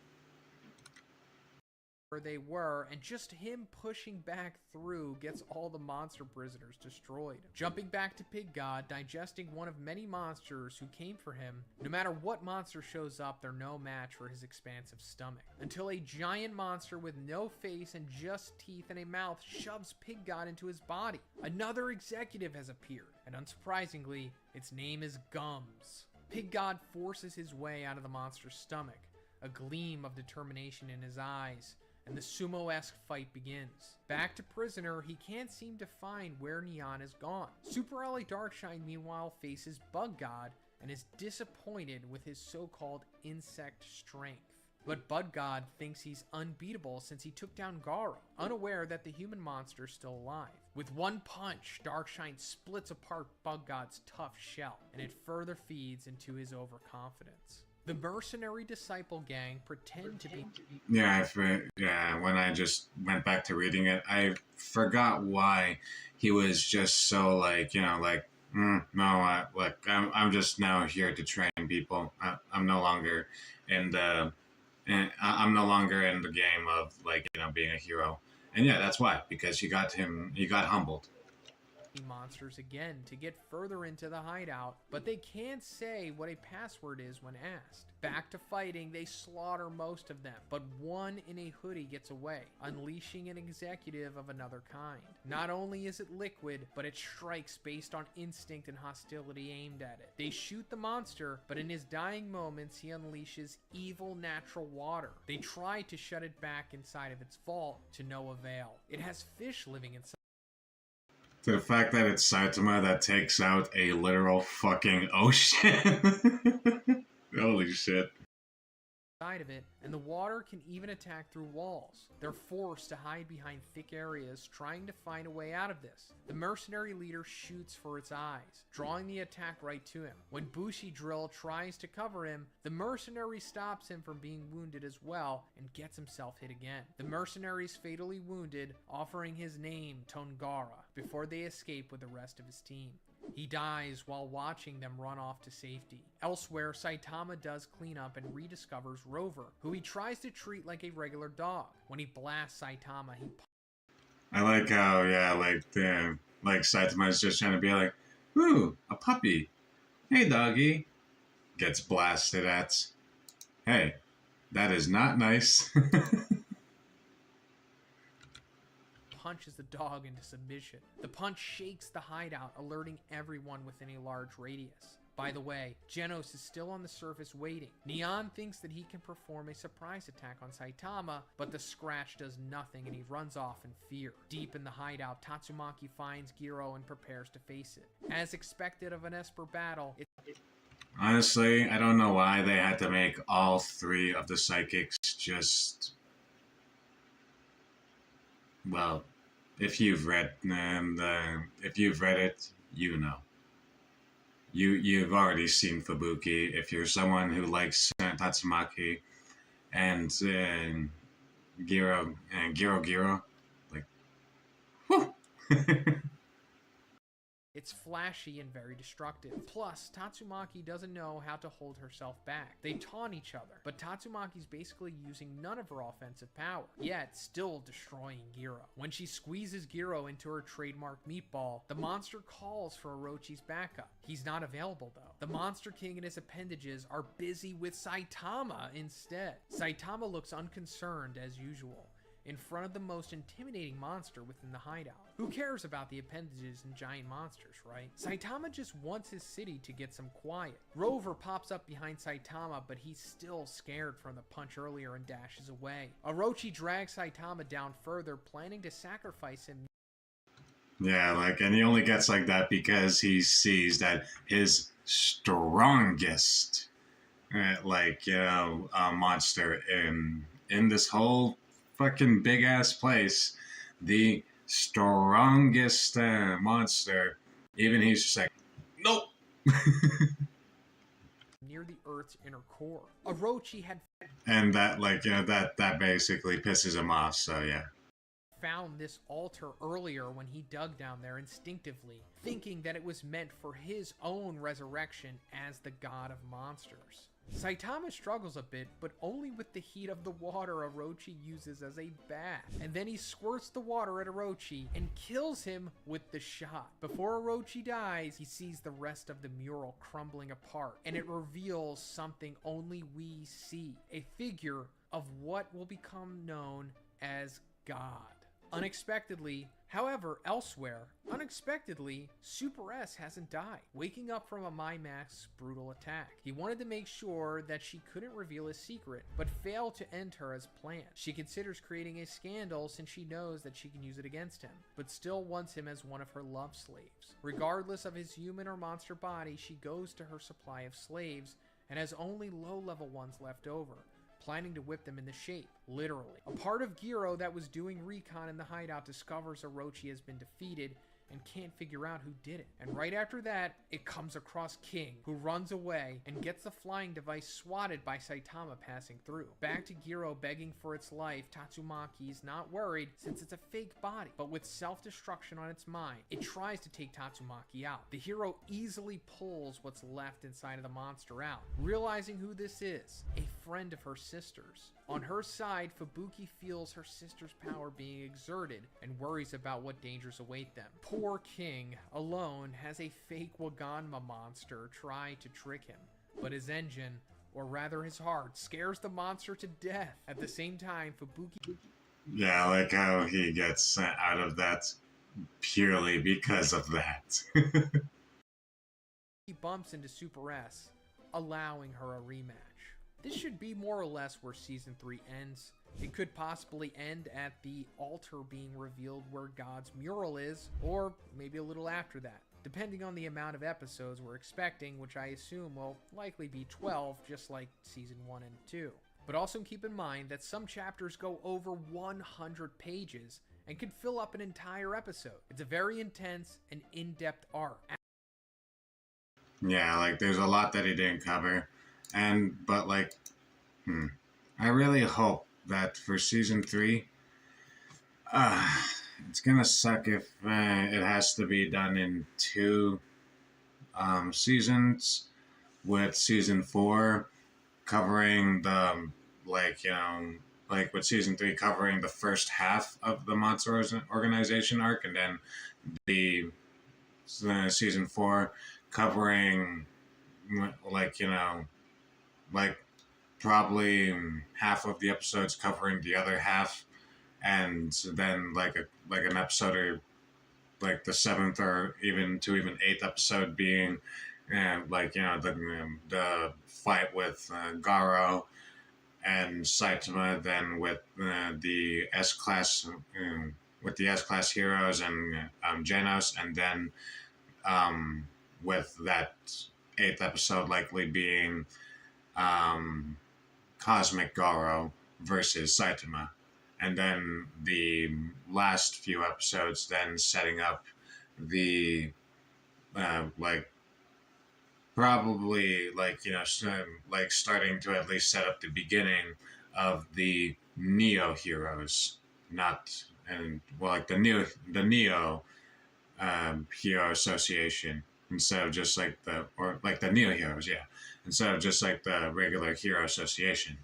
Where they were, and just him pushing back through gets all the monster prisoners destroyed. Jumping back to Pig God, digesting one of many monsters who came for him, no matter what monster shows up, they're no match for his expansive stomach. Until a giant monster with no face and just teeth and a mouth shoves Pig God into his body. Another executive has appeared, and unsurprisingly, its name is Gums. Pig God forces his way out of the monster's stomach, a gleam of determination in his eyes, and the sumo-esque fight begins. Back to Prisoner, he can't seem to find where Neon is gone. Super Ally Darkshine meanwhile faces Bug God and is disappointed with his so-called insect strength. But Bug God thinks he's unbeatable since he took down Garo, unaware that the human monster is still alive. With one punch, Darkshine splits apart Bug God's tough shell, and it further feeds into his overconfidence. The mercenary disciple gang pretend to be... Yeah, when I just went back to reading it, I forgot why he was just so like, no, look, I'm just now here to train people. I'm no longer in the... And I'm no longer in the game of being a hero. And yeah, that's why, because he got humbled. Monsters again to get further into the hideout, but they can't say what a password is when asked. Back to fighting, they slaughter most of them, but one in a hoodie gets away, unleashing an executive of another kind. Not only is it liquid, but it strikes based on instinct and hostility aimed at it. They shoot the monster, but in his dying moments, he unleashes evil natural water. They try to shut it back inside of its vault, to no avail. It has fish living inside. The fact that it's Saitama that takes out a literal fucking ocean. Holy shit. Of it, and the water can even attack through walls. They're forced to hide behind thick areas, trying to find a way out of this. The mercenary leader shoots for its eyes, drawing the attack right to him. When Bushido tries to cover him, the mercenary stops him from being wounded as well and gets himself hit again. The mercenary's fatally wounded, offering his name Tongara before they escape with the rest of his team. He dies while watching them run off to safety. Elsewhere, Saitama does clean up and rediscovers Rover, who he tries to treat like a regular dog. When he blasts Saitama, he... I like how, Saitama is just trying to be like, ooh, a puppy. Hey, doggy. Gets blasted at. Hey, that is not nice. Punches the dog into submission. The punch shakes the hideout, alerting everyone within a large radius. By the way, Genos is still on the surface waiting. Neon thinks that he can perform a surprise attack on Saitama, but the scratch does nothing and he runs off in fear. Deep in the hideout, Tatsumaki finds Giro and prepares to face it. As expected of an Esper battle, Honestly, I don't know why they had to make all three of the psychics just... Well, if you've read it, you know. You've already seen Fubuki. If you're someone who likes Tatsumaki and Giro, like, whew. It's flashy and very destructive. Plus, Tatsumaki doesn't know how to hold herself back. They taunt each other, but Tatsumaki's basically using none of her offensive power, yet still destroying Giro. When she squeezes Giro into her trademark meatball, the monster calls for Orochi's backup. He's not available though. The Monster King and his appendages are busy with Saitama instead. Saitama looks unconcerned as usual, in front of the most intimidating monster within the hideout. Who cares about the appendages and giant monsters, right? Saitama just wants his city to get some quiet. Rover pops up behind Saitama, but he's still scared from the punch earlier and dashes away. Orochi drags Saitama down further, planning to sacrifice him. Yeah, and he only gets like that because he sees that his strongest, monster in this whole fucking big ass place, the strongest monster, even he's just like, nope. Near the Earth's inner core. Orochi had and that that basically pisses him off, so yeah. found this altar earlier when he dug down there instinctively, thinking that it was meant for his own resurrection as the god of monsters. Saitama struggles a bit, but only with the heat of the water Orochi uses as a bath. And then he squirts the water at Orochi and kills him with the shot. Before Orochi dies, he sees the rest of the mural crumbling apart, and it reveals something only we see, a figure of what will become known as God. Unexpectedly, however, elsewhere, Super S hasn't died, waking up from a Mimax's brutal attack. He wanted to make sure that she couldn't reveal his secret, but failed to end her as planned. She considers creating a scandal since she knows that she can use it against him, but still wants him as one of her love slaves. Regardless of his human or monster body, she goes to her supply of slaves and has only low-level ones left over, planning to whip them into shape, literally. A part of Giro that was doing recon in the hideout discovers Orochi has been defeated and can't figure out who did it. And right after that, it comes across King, who runs away and gets the flying device swatted by Saitama passing through. Back to Giro begging for its life, Tatsumaki is not worried since it's a fake body, but with self-destruction on its mind, it tries to take Tatsumaki out. The hero easily pulls what's left inside of the monster out, realizing who this is, a friend of her sister's. On her side, Fubuki feels her sister's power being exerted and worries about what dangers await them. Poor King, alone, has a fake Waganma monster try to trick him, but his engine, or rather his heart, scares the monster to death. At the same time, Fubuki... Yeah, I like how he gets sent out of that purely because of that. He bumps into Super S, allowing her a rematch. This should be more or less where Season 3 ends. It could possibly end at the altar being revealed where God's mural is, or maybe a little after that, depending on the amount of episodes we're expecting, which I assume will likely be 12, just like Season 1 and 2. But also keep in mind that some chapters go over 100 pages and can fill up an entire episode. It's a very intense and in-depth arc. Yeah, like there's a lot that he didn't cover. But like, I really hope that for Season 3, it's gonna suck if it has to be done in 2 seasons, with Season 4 covering the, with Season 3 covering the first half of the Monster Organization arc, and then the Season 4 covering, probably half of the episodes covering the other half, and then an episode or the 7th or even 8th episode being the fight with Garo and Saitama, then with the S-Class heroes and Genos, and then with that 8th episode likely being Cosmic Garo versus Saitama, and then the last few episodes then setting up the starting to at least set up the beginning of the Neo heroes, the Neo Hero Association, instead of just the Neo Heroes, yeah. Instead of just the regular Hero Association.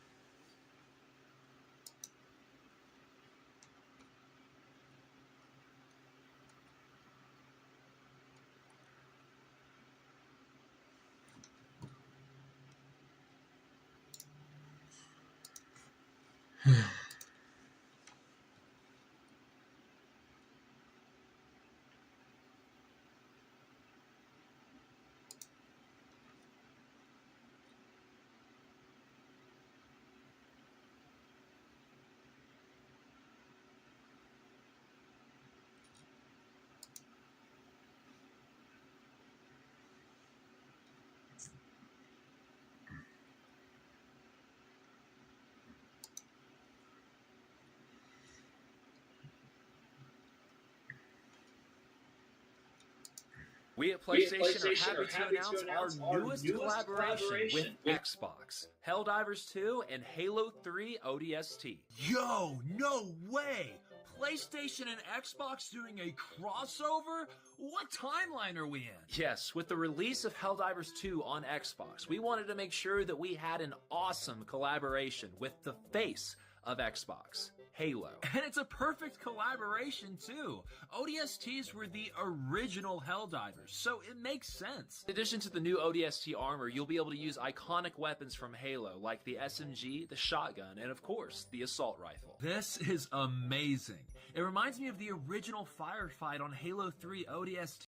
We at PlayStation are happy to announce our newest collaboration with Xbox, Helldivers 2 and Halo 3 ODST. Yo, no way! PlayStation and Xbox doing a crossover? What timeline are we in? Yes, with the release of Helldivers 2 on Xbox, we wanted to make sure that we had an awesome collaboration with the face of Xbox, Halo. And it's a perfect collaboration, too. ODSTs were the original Helldivers, so it makes sense. In addition to the new ODST armor, you'll be able to use iconic weapons from Halo, like the SMG, the shotgun, and of course, the assault rifle. This is amazing. It reminds me of the original firefight on Halo 3 ODST.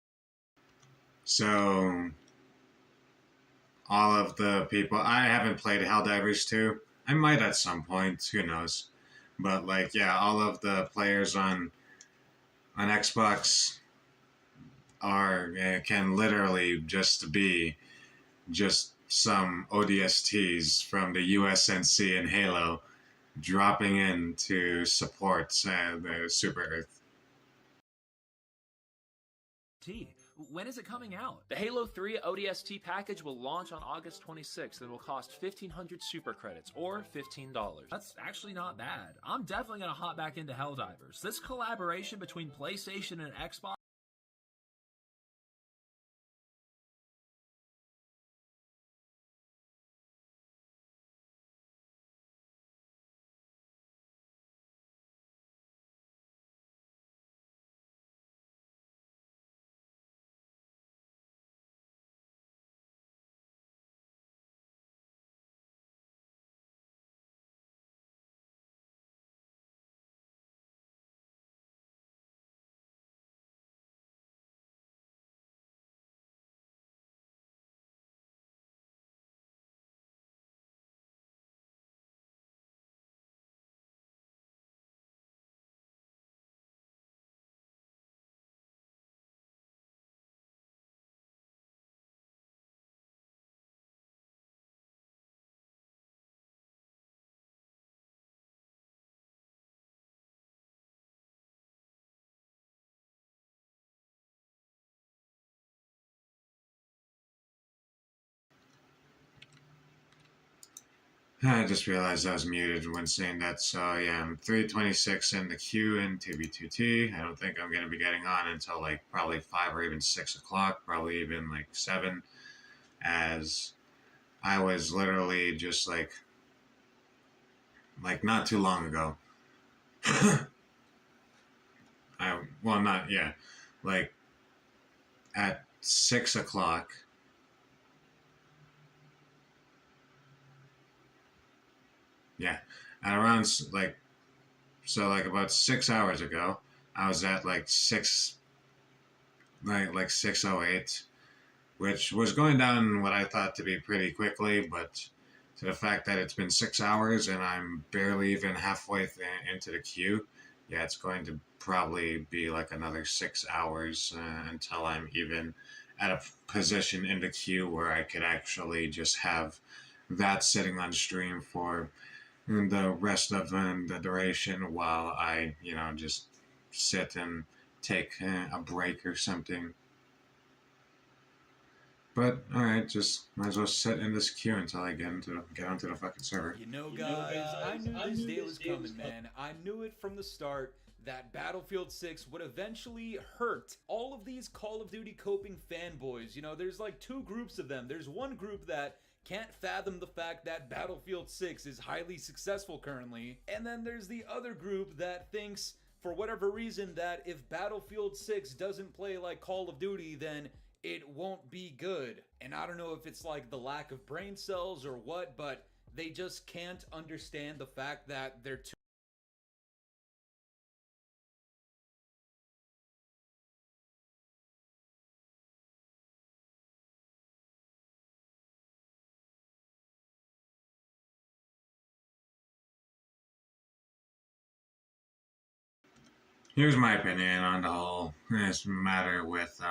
So, all of the people, I haven't played Helldivers 2. I might at some point, who knows. But like, yeah, all of the players on Xbox can literally just be just some ODSTs from the USNC and Halo dropping in to support the Super Earth. When is it coming out? The Halo 3 ODST package will launch on August 26th and will cost 1,500 super credits, or $15. That's actually not bad. I'm definitely gonna hop back into Helldivers. This collaboration between PlayStation and Xbox. I just realized I was muted when saying that, so yeah, I'm 326 in the queue in 2B2T. I don't think I'm going to be getting on until like probably 5 or even 6 o'clock, probably even like 7, as I was literally just like not too long ago. Like at 6 o'clock. Yeah, at around about 6 hours ago, I was at like 6:08, which was going down what I thought to be pretty quickly, but to the fact that it's been 6 hours and I'm barely even halfway into the queue, yeah, it's going to probably be like another 6 hours until I'm even at a position in the queue where I could actually just have that sitting on stream for the rest of the duration while I, just sit and take a break or something. But alright, just might as well sit in this queue until I get onto the fucking server. You know, guys, I knew this day was coming, man. I knew it from the start that Battlefield 6 would eventually hurt all of these Call of Duty coping fanboys. You know, there's like two groups of them. There's one group that can't fathom the fact that Battlefield 6 is highly successful currently, and then there's the other group that thinks, for whatever reason, that if Battlefield 6 doesn't play like Call of Duty, then it won't be good. And I don't know if it's like the lack of brain cells or what, but they just can't understand the fact that they're too Here's my opinion on the whole this matter with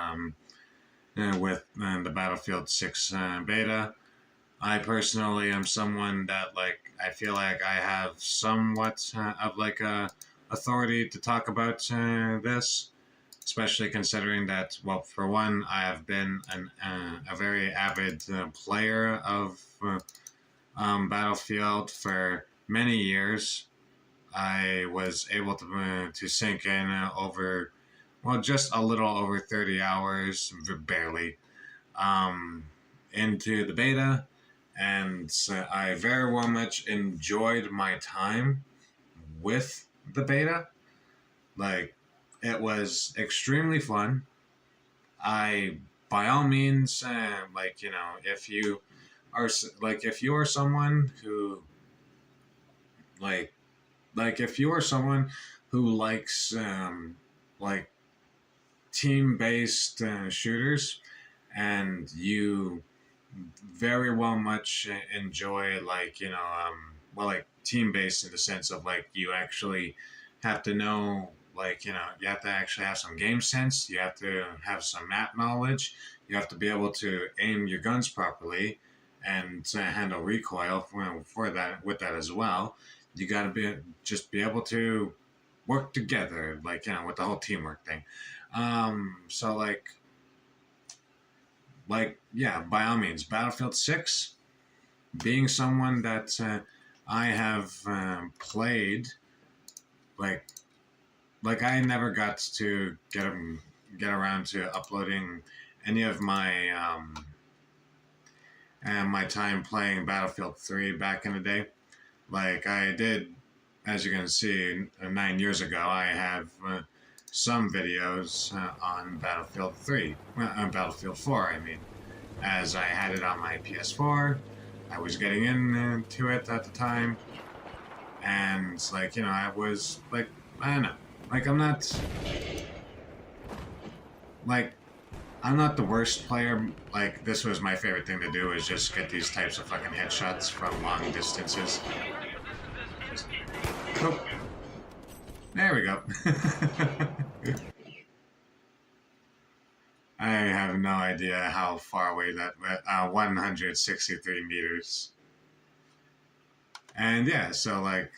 the Battlefield 6 beta. I personally am someone that I feel like I have somewhat of a authority to talk about this, especially considering that, well, for one, I have been a very avid player of Battlefield for many years. I was able to sink in over, well, just a little over 30 hours, barely, into the beta, and I very well much enjoyed my time with the beta. Like, it was extremely fun. I, by all means, like, you know, if you are someone who, like if you are someone who likes like team-based shooters, and you very well much enjoy, like, you know, well, like team-based in the sense of like you actually have to know, like, you know, you have to actually have some game sense, you have to have some map knowledge, you have to be able to aim your guns properly and handle recoil for that, with that as well. You got to be able to work together, like, you know, with the whole teamwork thing. So like yeah, by all means, Battlefield 6, being someone that I have played, like I never got to get around to uploading any of my my time playing Battlefield 3 back in the day. Like I did, as you can see, 9 years ago, I have some videos on Battlefield 3, on Battlefield 4, I mean, as I had it on my PS4. I was getting into it at the time, and, like, you know, I was, like, I don't know, like, I'm not the worst player. Like, this was my favorite thing to do, is just get these types of fucking headshots from long distances. Oh. There we go. I have no idea how far away that went. 163 meters. And yeah, so like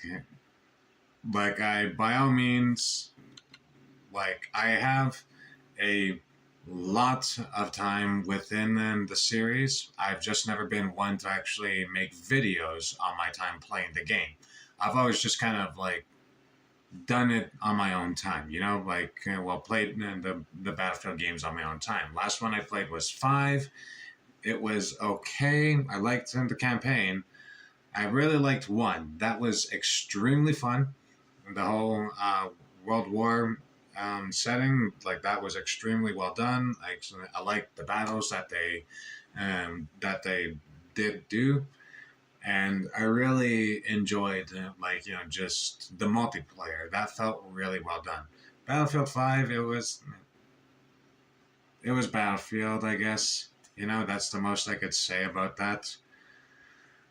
I, by all means, like I have a lot of time within the series. I've just never been one to actually make videos on my time playing the game. I've always just kind of like done it on my own time, you know, like, well, played the Battlefield games on my own time. Last one I played was 5. It was okay. I liked the campaign. I really liked 1. That was extremely fun. The whole World War setting, like, that was extremely well done. I liked the battles that they did do. And I really enjoyed, like, you know, just the multiplayer. That felt really well done. Battlefield 5, it was Battlefield, I guess. You know, that's the most I could say about that.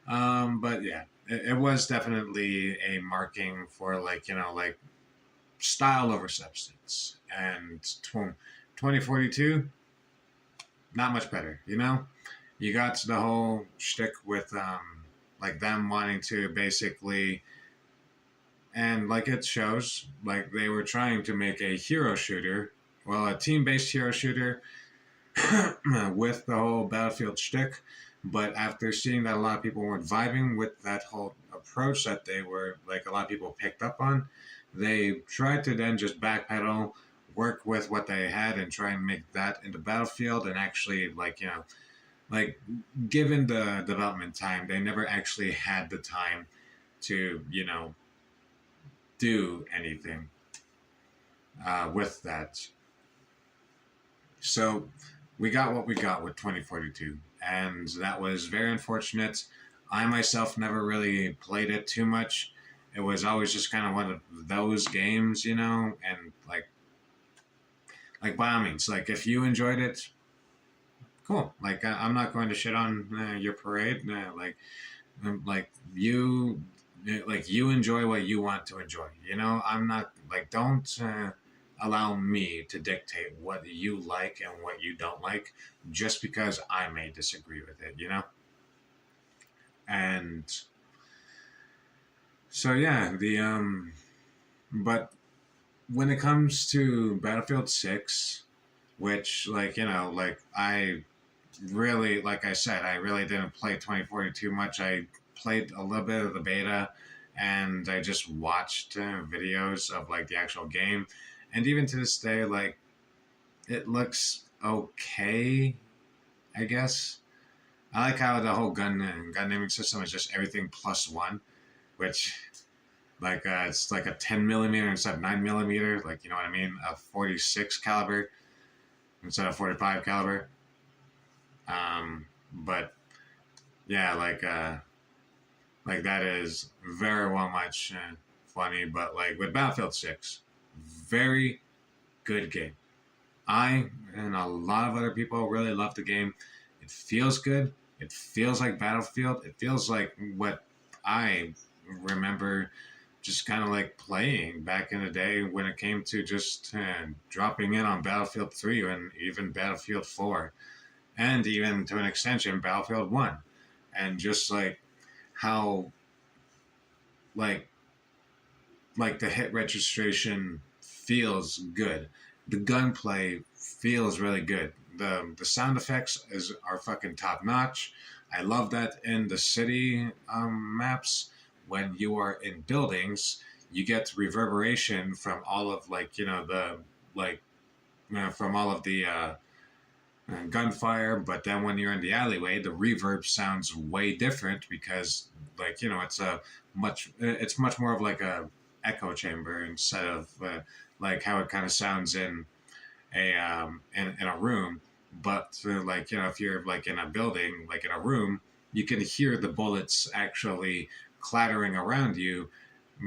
But yeah, it was definitely a marking for, like, you know, like, style over substance. And 2042, not much better, you know? You got the whole shtick with, like, them wanting to basically, and like it shows, like they were trying to make a hero shooter, well, a team-based hero shooter with the whole Battlefield shtick, but after seeing that a lot of people weren't vibing with that whole approach that they were, like, a lot of people picked up on, they tried to then just backpedal, work with what they had, and try and make that into Battlefield, and actually, like, you know, like, given the development time, they never actually had the time to, you know, do anything with that. So we got what we got with 2042, and that was very unfortunate. I myself never really played it too much. It was always just kind of one of those games, you know, and like by all means, like, if you enjoyed it, cool. Like, I'm not going to shit on your parade. Like you enjoy what you want to enjoy. You know, I'm not, like, don't allow me to dictate what you like and what you don't like just because I may disagree with it, you know? And so yeah, but when it comes to Battlefield 6, which, like, you know, like, I really, like I said, I really didn't play 2042 much. I played a little bit of the beta, and I just watched videos of like the actual game, and even to this day, like it looks okay, I guess. I like how the whole gun naming system is just everything +1, which like it's like a 10mm instead of 9mm, like, you know what I mean, a 46 caliber instead of 45 caliber. But yeah, like that is very well much funny. But like with Battlefield 6, very good game. I and a lot of other people really love the game. It feels good. It feels like Battlefield. It feels like what I remember just kind of like playing back in the day when it came to just dropping in on Battlefield 3 and even Battlefield 4. And even to an extension, Battlefield 1. And just like how like the hit registration feels good. The gunplay feels really good. The sound effects are fucking top notch. I love that in the city maps, when you are in buildings, you get reverberation from all of like, you know, from all of the gunfire. But then when you're in the alleyway, the reverb sounds way different because, like, you know, it's much more of like a echo chamber instead of like how it kind of sounds in a room. But like, you know, if you're like in a building, like in a room, you can hear the bullets actually clattering around you,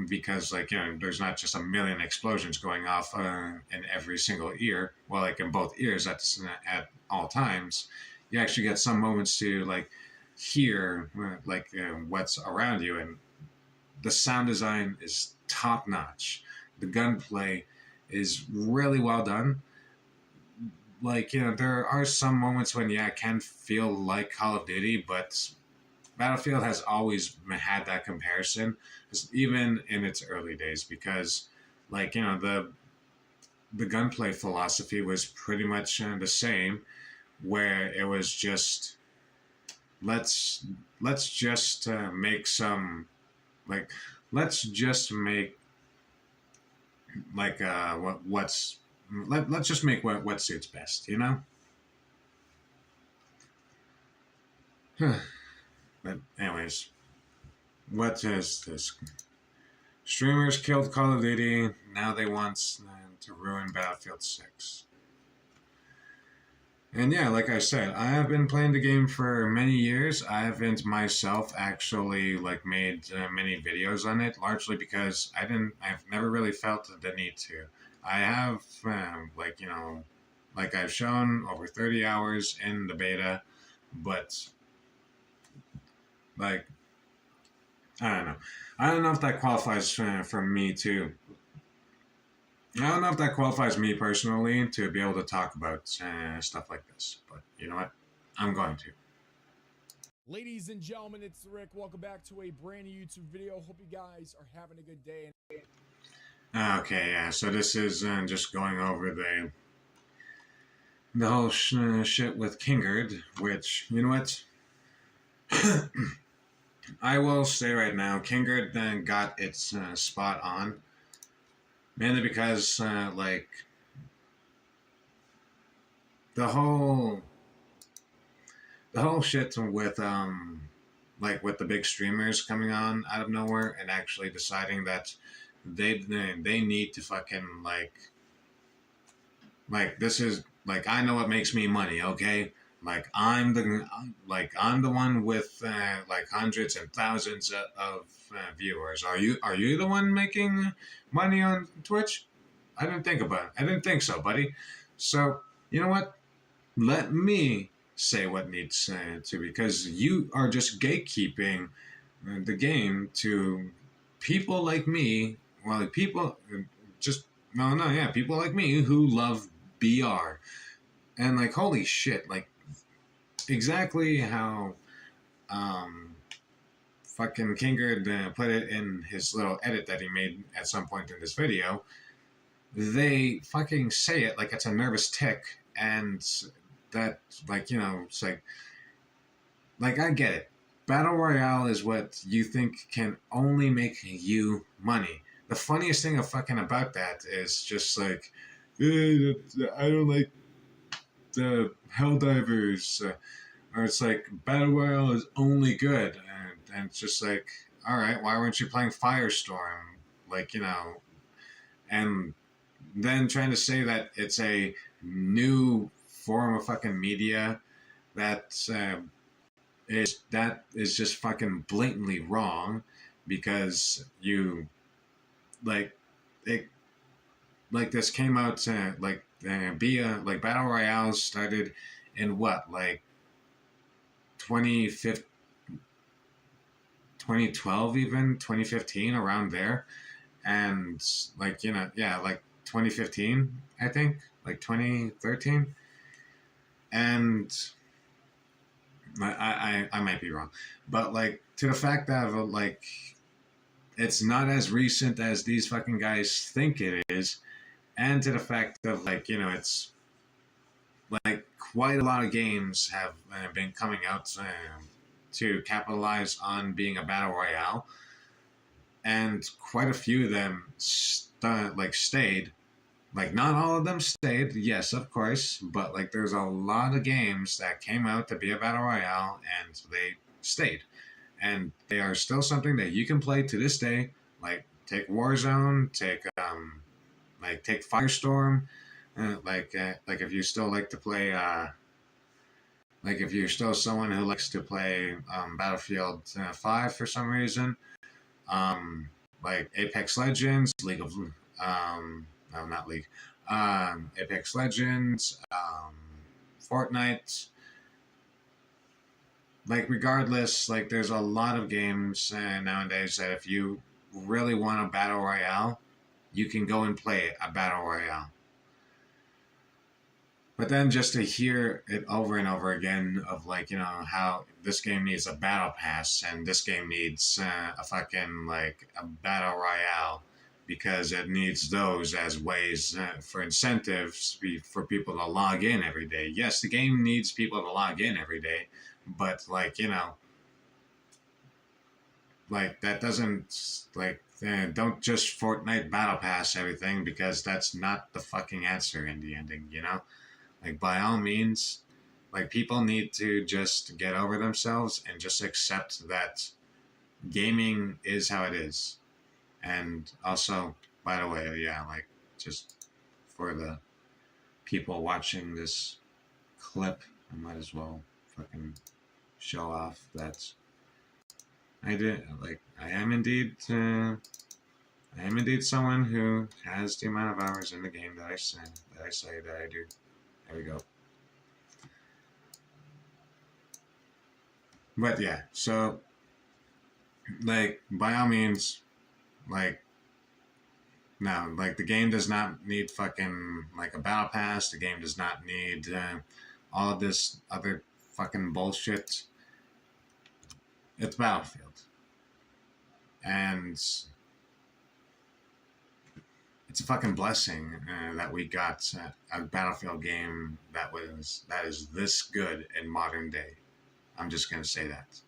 because like, you know, there's not just a million explosions going off in every single ear. Well, like in both ears at all times. You actually get some moments to like hear like what's around you, and the sound design is top notch. The gunplay is really well done. Like, you know, there are some moments when, yeah, it can feel like Call of Duty, but Battlefield has always had that comparison, even in its early days, because, like, you know, the gunplay philosophy was pretty much the same, where it was just let's just make some like let's just make like let's just make what suits best, you know. But anyways, what is this? Streamers killed Call of Duty. Now they want to ruin Battlefield 6. And yeah, like I said, I have been playing the game for many years. I haven't myself actually like made many videos on it, largely because I've never really felt the need to. I have like, you know, like I've shown over 30 hours in the beta, but like, I don't know. I don't know if that qualifies for me too. I don't know if that qualifies me personally to be able to talk about stuff like this, but you know what? I'm going to. Ladies and gentlemen, it's Rick. Welcome back to a brand new YouTube video. Hope you guys are having a good day. Okay, yeah, so this is just going over the whole shit with Kingard, which, you know what? I will say right now, Kingard then got its spot on, mainly because, like, the whole shit with, like, with the big streamers coming on out of nowhere and actually deciding that they need to fucking like this is like, I know what makes me money, okay? Like I'm the one with like hundreds and thousands of viewers. Are you the one making money on Twitch? I didn't think about it. I didn't think so, buddy. So you know what? Let me say what needs to, because you are just gatekeeping the game to people like me. Well, people just people like me who love BR, and like, holy shit, like exactly how fucking Kingard put it in his little edit that he made at some point in this video. They fucking say it like it's a nervous tick, and that, like, you know, it's like I get it. Battle Royale is what you think can only make you money. The funniest thing about that is just like, I don't like the Helldivers. Or it's like, Battle Royale is only good. And it's just like, all right, why weren't you playing Firestorm? Like, and then trying to say that it's a new form of fucking media that is just fucking blatantly wrong, because you like this came out Battle Royale started in what, like 2012, even 2015, around there. And like 2015, I think, like 2013. And I might be wrong, but like, to the fact that like it's not as recent as these fucking guys think it is, and to the fact of like, it's like quite a lot of games have been coming out to capitalize on being a battle royale, and quite a few of them stayed. Like, not all of them stayed, yes, of course, but like there's a lot of games that came out to be a battle royale and they stayed, and they are still something that you can play to this day. Like, take Warzone, take Firestorm, like if you still like to play, like if you're still someone who likes to play Battlefield 5 for some reason, like Apex Legends, League of no, not League, Apex Legends, Fortnite. Like, regardless, like there's a lot of games nowadays that if you really want a battle royale, you can go and play a battle royale. But then just to hear it over and over again of like, how this game needs a battle pass and this game needs a fucking like a battle royale, because it needs those as ways for incentives for people to log in every day. Yes, the game needs people to log in every day, but like, like that doesn't, like, don't just Fortnite battle pass everything, because that's not the fucking answer in the ending, Like, by all means, like, people need to just get over themselves and just accept that gaming is how it is. And also, by the way, yeah, like, just for the people watching this clip, I might as well fucking show off that I am indeed someone who has the amount of hours in the game that I say that I do. There we go. But yeah, so like, by all means, like, no, like, the game does not need fucking like a battle pass. The game does not need all of this other fucking bullshit. It's Battlefield, and it's a fucking blessing that we got a Battlefield game that is this good in modern day. I'm just gonna say that.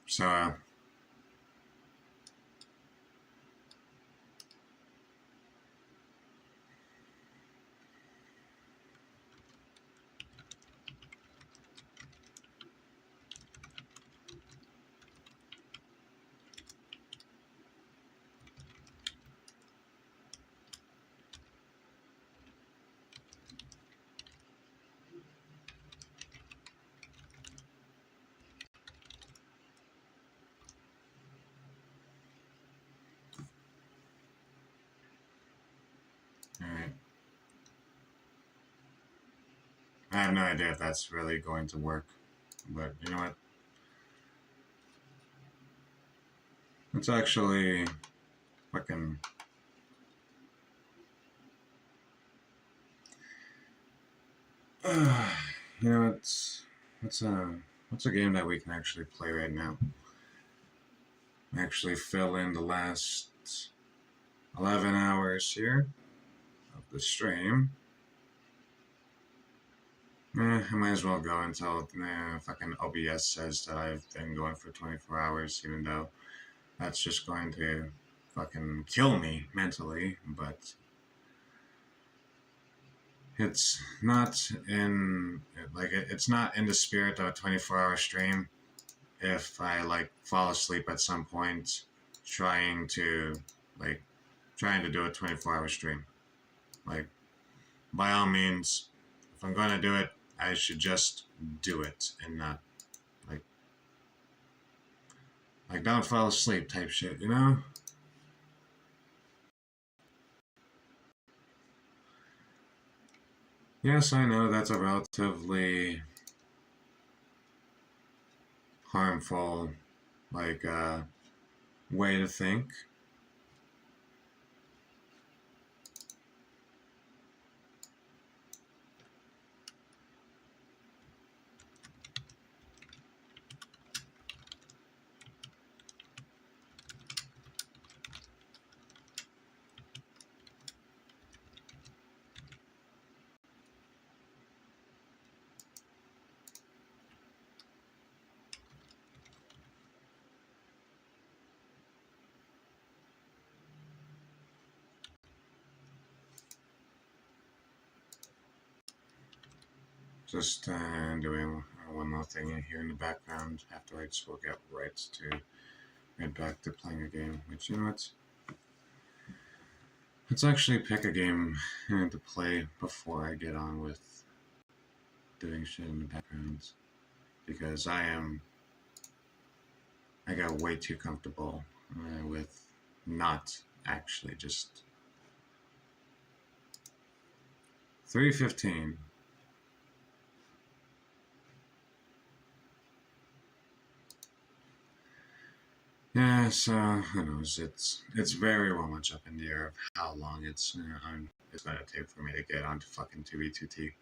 So I have no idea if that's really going to work, but you know what? It's actually fucking. You know, what's a game that we can actually play right now? Actually fill in the last 11 hours here of the stream. I might as well go until fucking OBS says that I've been going for 24 hours, even though that's just going to fucking kill me mentally, but it's not in, like, it's not in the spirit of a 24-hour stream if I, like, fall asleep at some point trying to do a 24-hour stream. Like, by all means, if I'm going to do it, I should just do it and not, like don't fall asleep type shit, you know? Yes, I know that's a relatively harmful, like, way to think. Just doing one more thing here in the background. Afterwards, we'll get right back to playing a game. Which, you know what? Let's actually pick a game to play before I get on with doing shit in the background, because I got way too comfortable with not actually just 3:15. Yeah, so who knows? It's very well much up in the air of how long it's gonna take for me to get onto fucking 2v2T.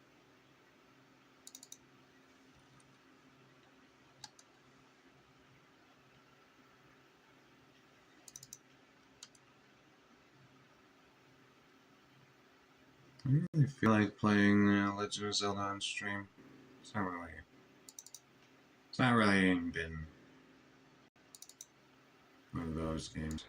I don't really feel like playing Legend of Zelda on stream. It's not really been one of those games.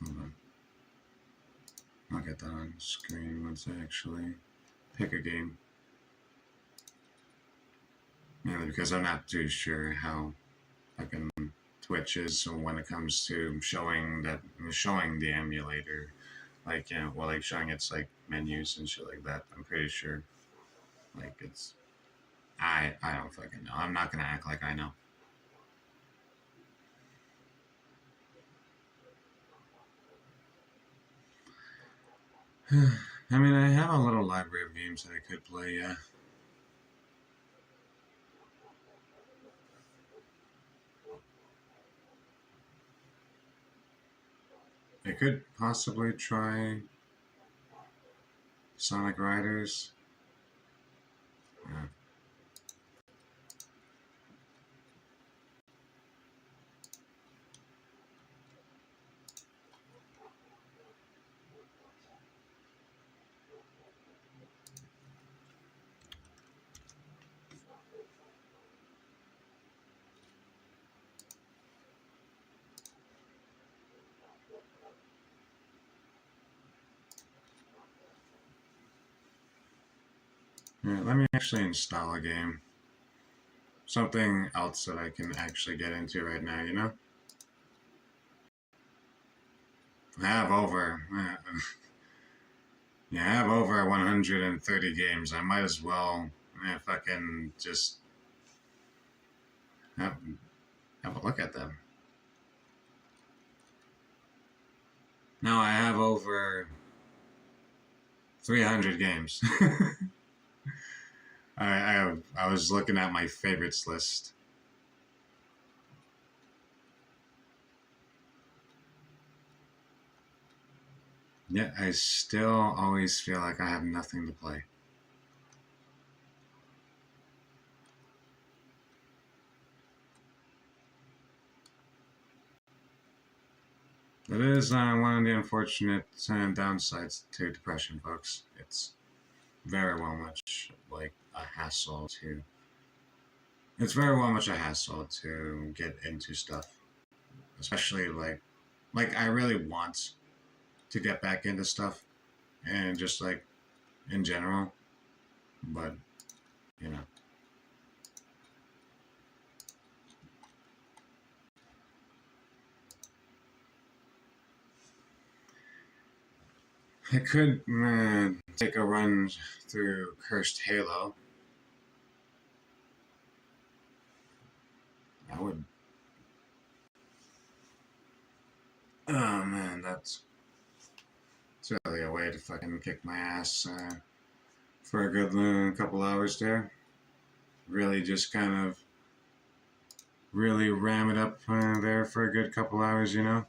Hold on. I'll get that on screen once I actually pick a game. Mainly because I'm not too sure how fucking Twitch is when it comes to showing the emulator, like, you know, well, like showing its like menus and shit like that. I'm pretty sure, like, it's I don't fucking know. I'm not gonna act like I know. I mean, I have a little library of games that I could play, yeah. I could possibly try Sonic Riders. Yeah. Yeah, let me actually install a game. Something else that I can actually get into right now, you know? I have over... yeah, I have over 130 games. I might as well fucking just have a look at them. Now I have over 300 games. I was looking at my favorites list. Yet I still always feel like I have nothing to play. That is one of the unfortunate downsides to depression, folks. It's very well much like a hassle to... It's very well much a hassle to get into stuff. Especially like I really want to get back into stuff. And just like, in general. But, you know. I could take a run through Cursed Halo. I would. Oh man, that's really a way to fucking kick my ass for a good couple hours there. Really just kind of really ram it up there for a good couple hours, you know?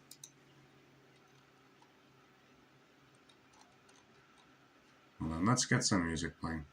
Hold on, let's get some music playing.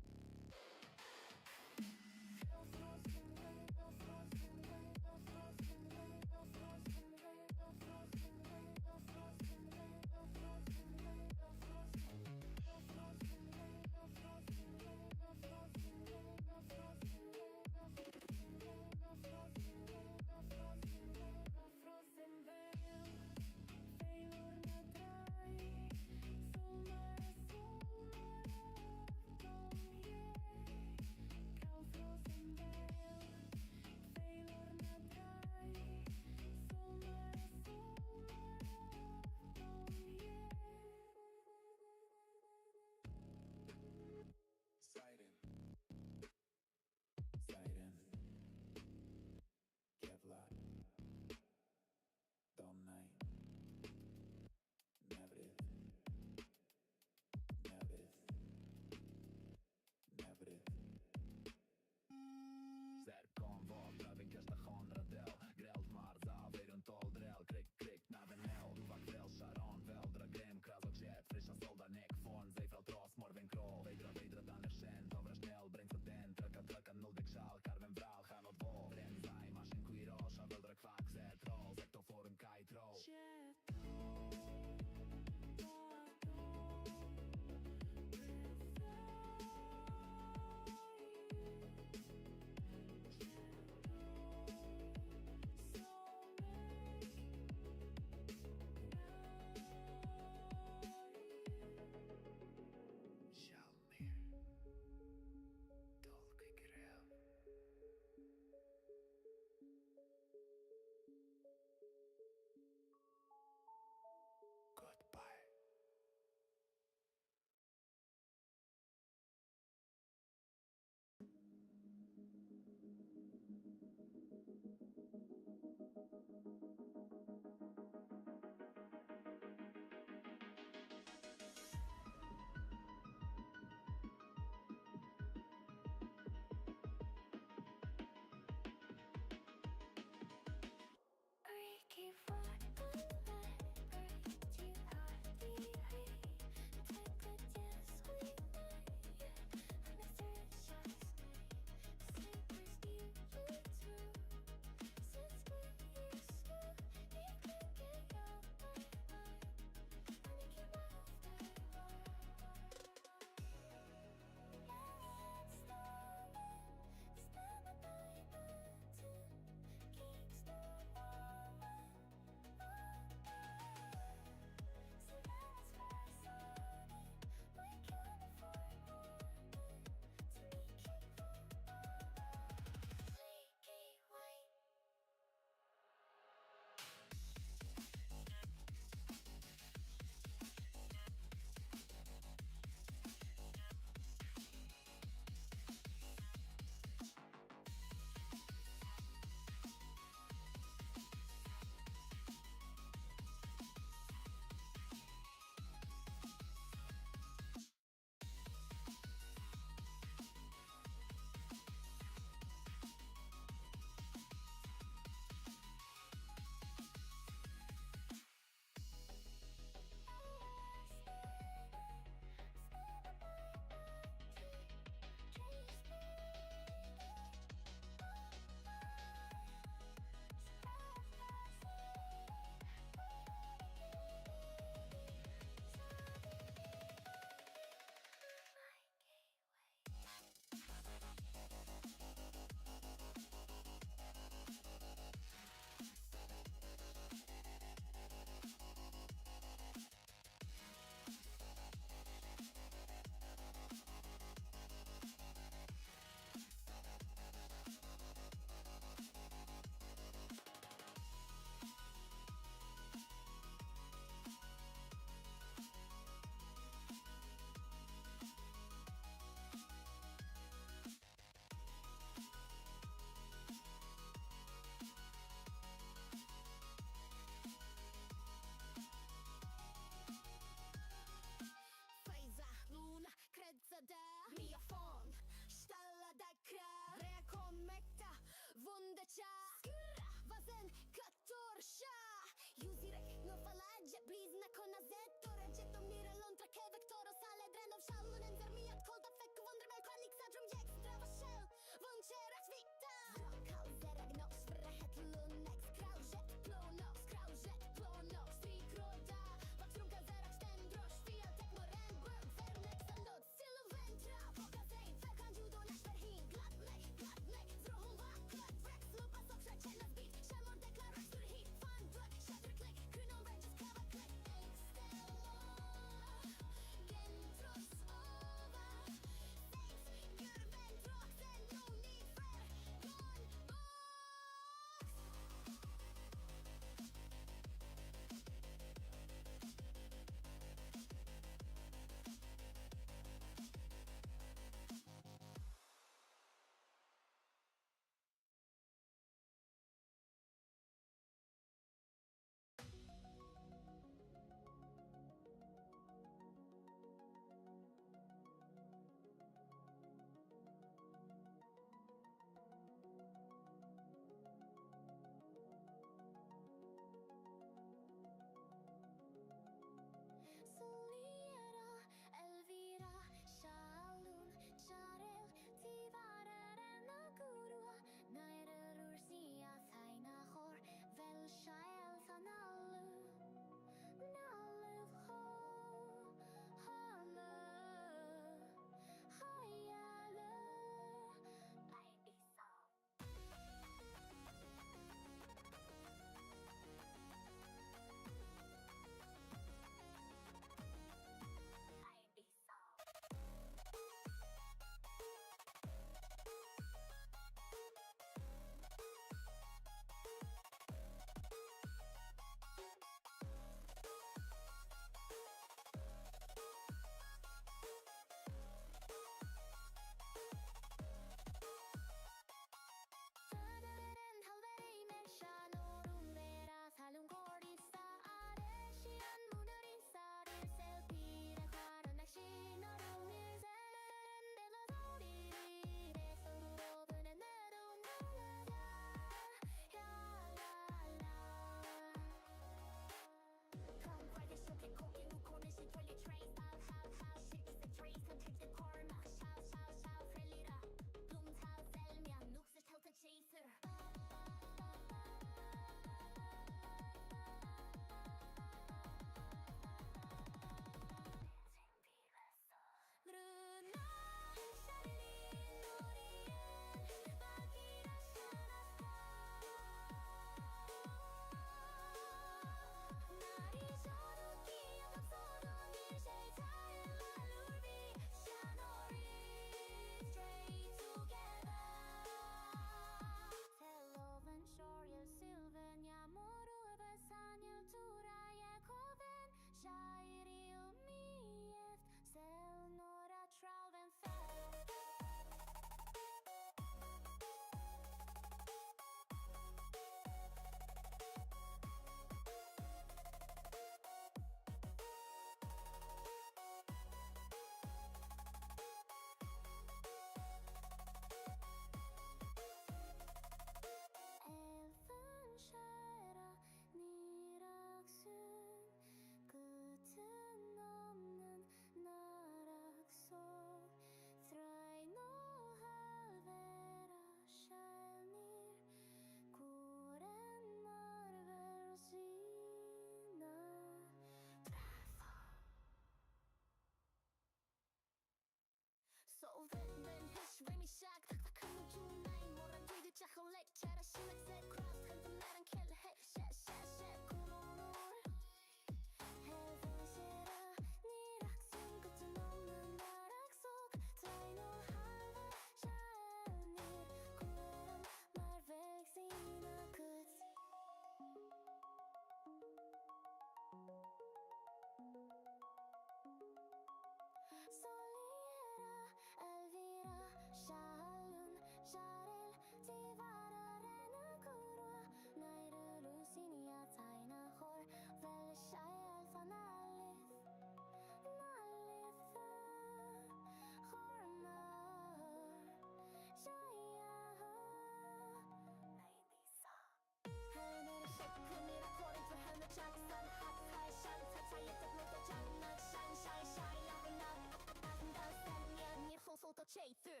Chaser.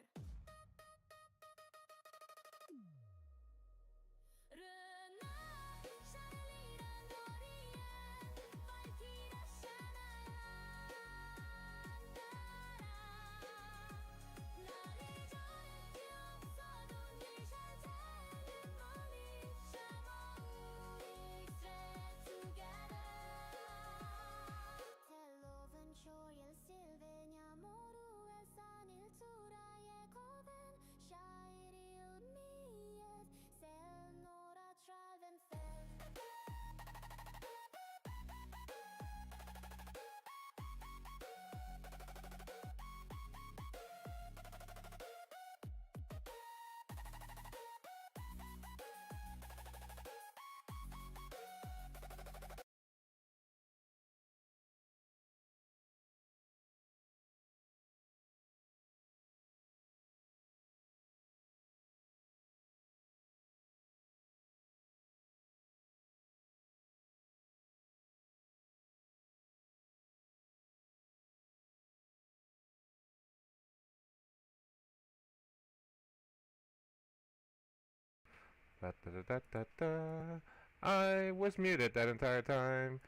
I was muted that entire time.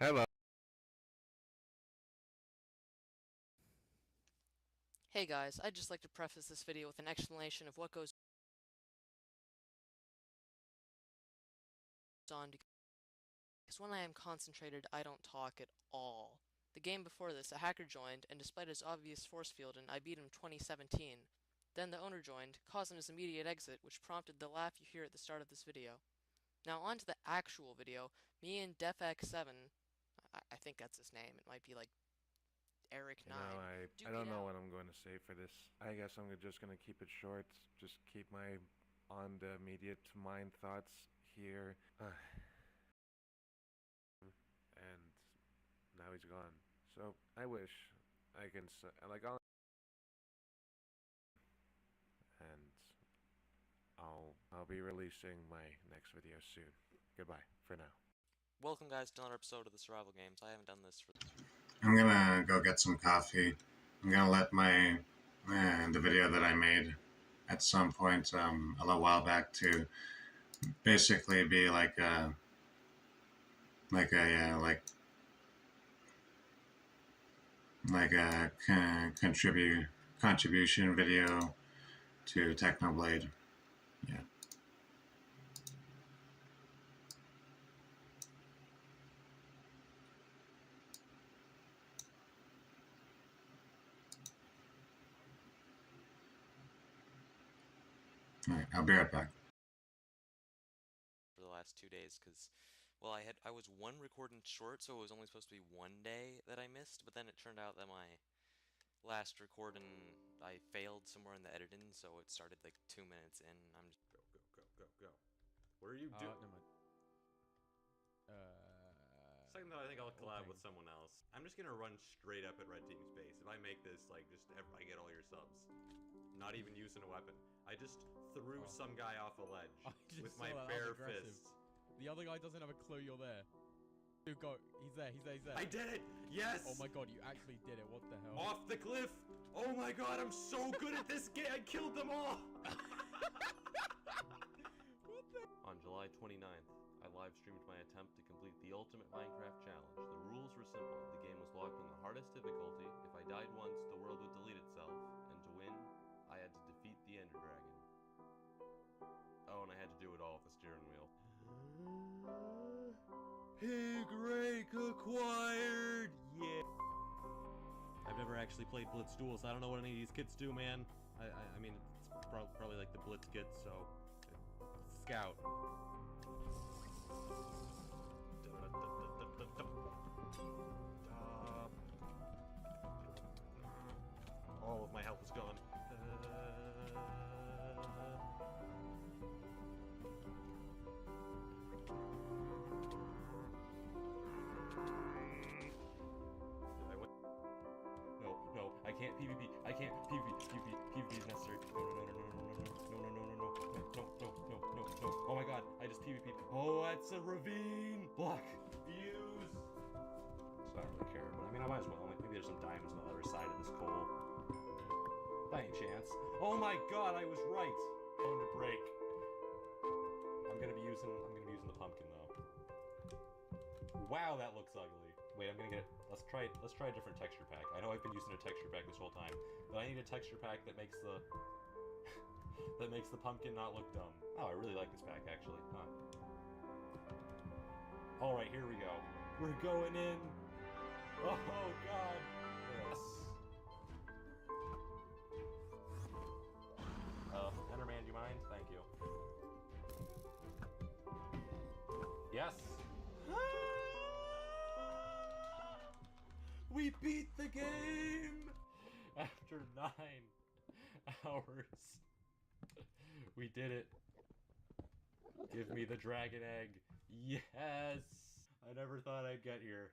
Hello. Hey guys, I'd just like to preface this video with an explanation of what goes on because when I am concentrated, I don't talk at all. The game before this, a hacker joined, and despite his obvious force fielding, I beat him 2017. Then the owner joined, causing his immediate exit, which prompted the laugh you hear at the start of this video. Now on to the actual video. Me and DefX7, I think that's his name, it might be like Eric9. I don't know what I'm going to say for this. I guess I'm just going to keep it short. Just keep my on the immediate mind thoughts here. And now he's gone. So I wish I can I'll be releasing my next video soon. Goodbye for now. Welcome guys to another episode of the Survival Games. I haven't done this for I'm gonna go get some coffee. I'm gonna let my the video that I made at some point a little while back to basically be like a contribution video to Technoblade. Yeah. Alright, I'll be right back. for the last 2 days because, well, I was one recording short, so it was only supposed to be 1 day that I missed, but then it turned out that my last recording, I failed somewhere in the editing, so it started like 2 minutes in. I'm just Go. What are you doing? Never mind. Second thought, I think I'll collab with someone else. I'm just gonna run straight up at Red Team's base. If I make this, like, I get all your subs. Not even using a weapon. I just threw some guy off a ledge with my bare fists. The other guy doesn't have a clue you're there. Dude, go. He's there. I did it! Yes! Oh my god, you actually did it. What the hell? Off the cliff! Oh my god, I'm so good at this game! I killed them all! On July 29th, I live-streamed my attempt to complete the Ultimate Minecraft Challenge. The rules were simple. The game was locked on the hardest difficulty. If I died once, the world would delete itself. And to win, I had to defeat the Ender Dragon. Oh, and I had to do it all with the steering wheel. Pig rake acquired! Yeah! I've never actually played Blitz Duels. I don't know what any of these kits do, man. I mean, it's probably like the Blitz kits, so... Scout. All of my health is gone. No, I can't PvP. I can't PvP. PvP is necessary. No. Oh my god, I just PvP'd. Oh, that's a ravine! Block! Fuse! So I don't really care, but I mean, I might as well. Maybe there's some diamonds on the other side of this coal. by any chance. Oh my god, I was right. Going to break. I'm gonna be using the pumpkin though. Wow, that looks ugly. Wait, I'm gonna get it. Let's try a different texture pack. I know I've been using a texture pack this whole time, but I need a texture pack that makes the that makes the pumpkin not look dumb. Oh, I really like this pack actually. Huh. All right, here we go. We're going in. Oh god. Yes. Enderman, do you mind? Thank you. Yes. We beat the game after 9 hours. We did it. Give me the dragon egg. Yes. I never thought I'd get here.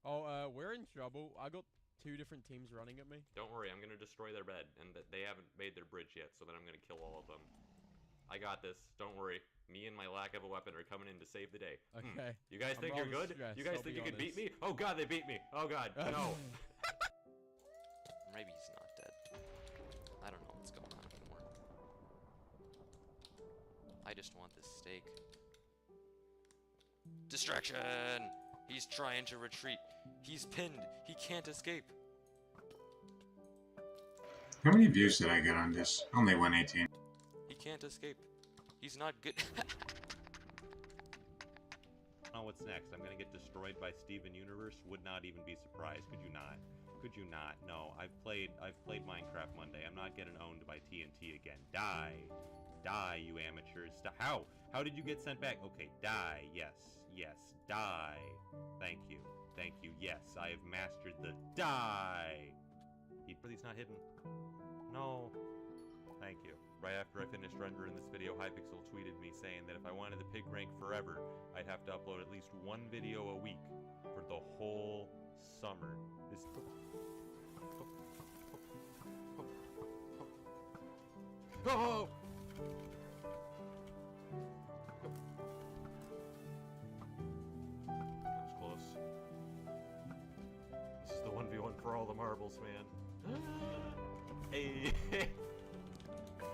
Oh, we're in trouble. I got 2 different teams running at me. Don't worry, I'm gonna destroy their bed, and they haven't made their bridge yet, so then I'm gonna kill all of them. I got this. Don't worry. Me and my lack of a weapon are coming in to save the day. Okay. You guys I'm think you're rather good? stressed, You guys I'll think be you can beat me? honest. Oh god, they beat me. Oh god, no. Maybe he's not dead. I don't know what's going on anymore. I just want this steak. Distraction! He's trying to retreat. He's pinned. He can't escape. How many views did I get on this? Only 118. He can't escape. He's not good. Oh, what's next? I'm gonna get destroyed by Steven Universe? Would not even be surprised. Could you not? Could you not? No, I've played Minecraft Monday. I'm not getting owned by TNT again. Die. Die, you amateurs. How? How did you get sent back? Okay, die. Yes. Yes. Die. Thank you. Thank you. Yes, I have mastered the die. But he's not hidden. No. Thank you. Right after I finished rendering this video, Hypixel tweeted me saying that if I wanted the pig rank forever, I'd have to upload at least 1 video a week for the whole summer. This... Oh! That was close. This is the 1v1 for all the marbles, man. Hey!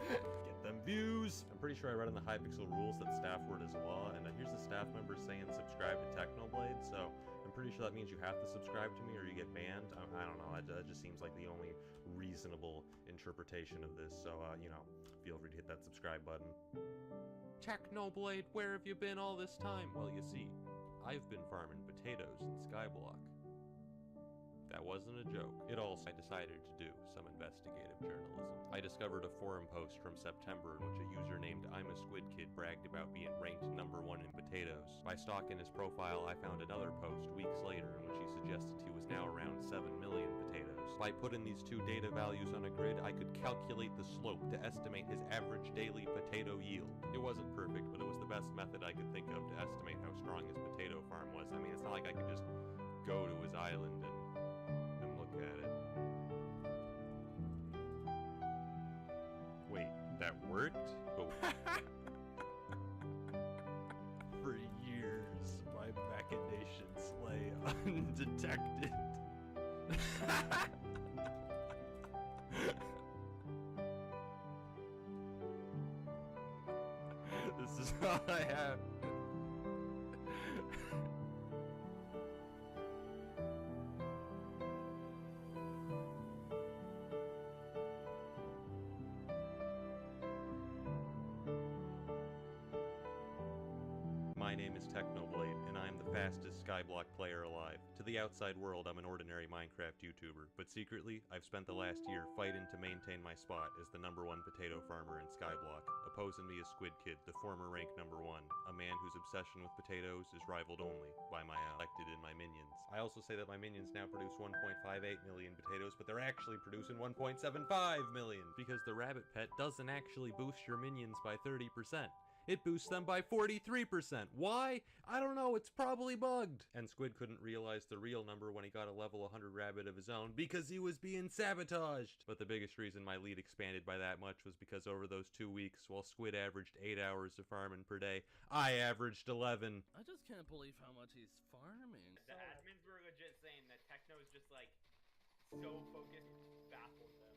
Get them views! I'm pretty sure I read in the Hypixel rules that staff word is law, and here's a staff member saying subscribe to Technoblade, so I'm pretty sure that means you have to subscribe to me or you get banned. I don't know, that just seems like the only reasonable interpretation of this, so, you know, feel free to hit that subscribe button. Technoblade, where have you been all this time? Well, you see, I've been farming potatoes in Skyblock. That wasn't a joke. I decided to do some investigative journalism. I discovered a forum post from September in which a user named I'm a Squid Kid bragged about being ranked #1 in potatoes. By stalking his profile, I found another post weeks later in which he suggested he was now around 7 million potatoes. By putting these 2 data values on a grid, I could calculate the slope to estimate his average daily potato yield. It wasn't perfect, but it was the best method I could think of to estimate how strong his potato farm was. I mean, it's not like I could just go to his island and look at it. Wait, that worked? Oh. For years, my machinations lay undetected. This is all I have. My name is Technoblade, and I am the fastest Skyblock player alive. To the outside world, I'm an ordinary Minecraft YouTuber, but secretly, I've spent the last year fighting to maintain my spot as the #1 potato farmer in Skyblock. Opposing me is Squid Kid, the former rank #1, a man whose obsession with potatoes is rivaled only by my elected and my minions. I also say that my minions now produce 1.58 million potatoes, but they're actually producing 1.75 million, because the rabbit pet doesn't actually boost your minions by 30%. It boosts them by 43%. Why? I don't know, it's probably bugged. And Squid couldn't realize the real number when he got a level 100 rabbit of his own because he was being sabotaged. But the biggest reason my lead expanded by that much was because over those 2 weeks, while Squid averaged 8 hours of farming per day, I averaged 11. I just can't believe how much he's farming. The admins were legit saying that Techno's just like so focused, baffled them.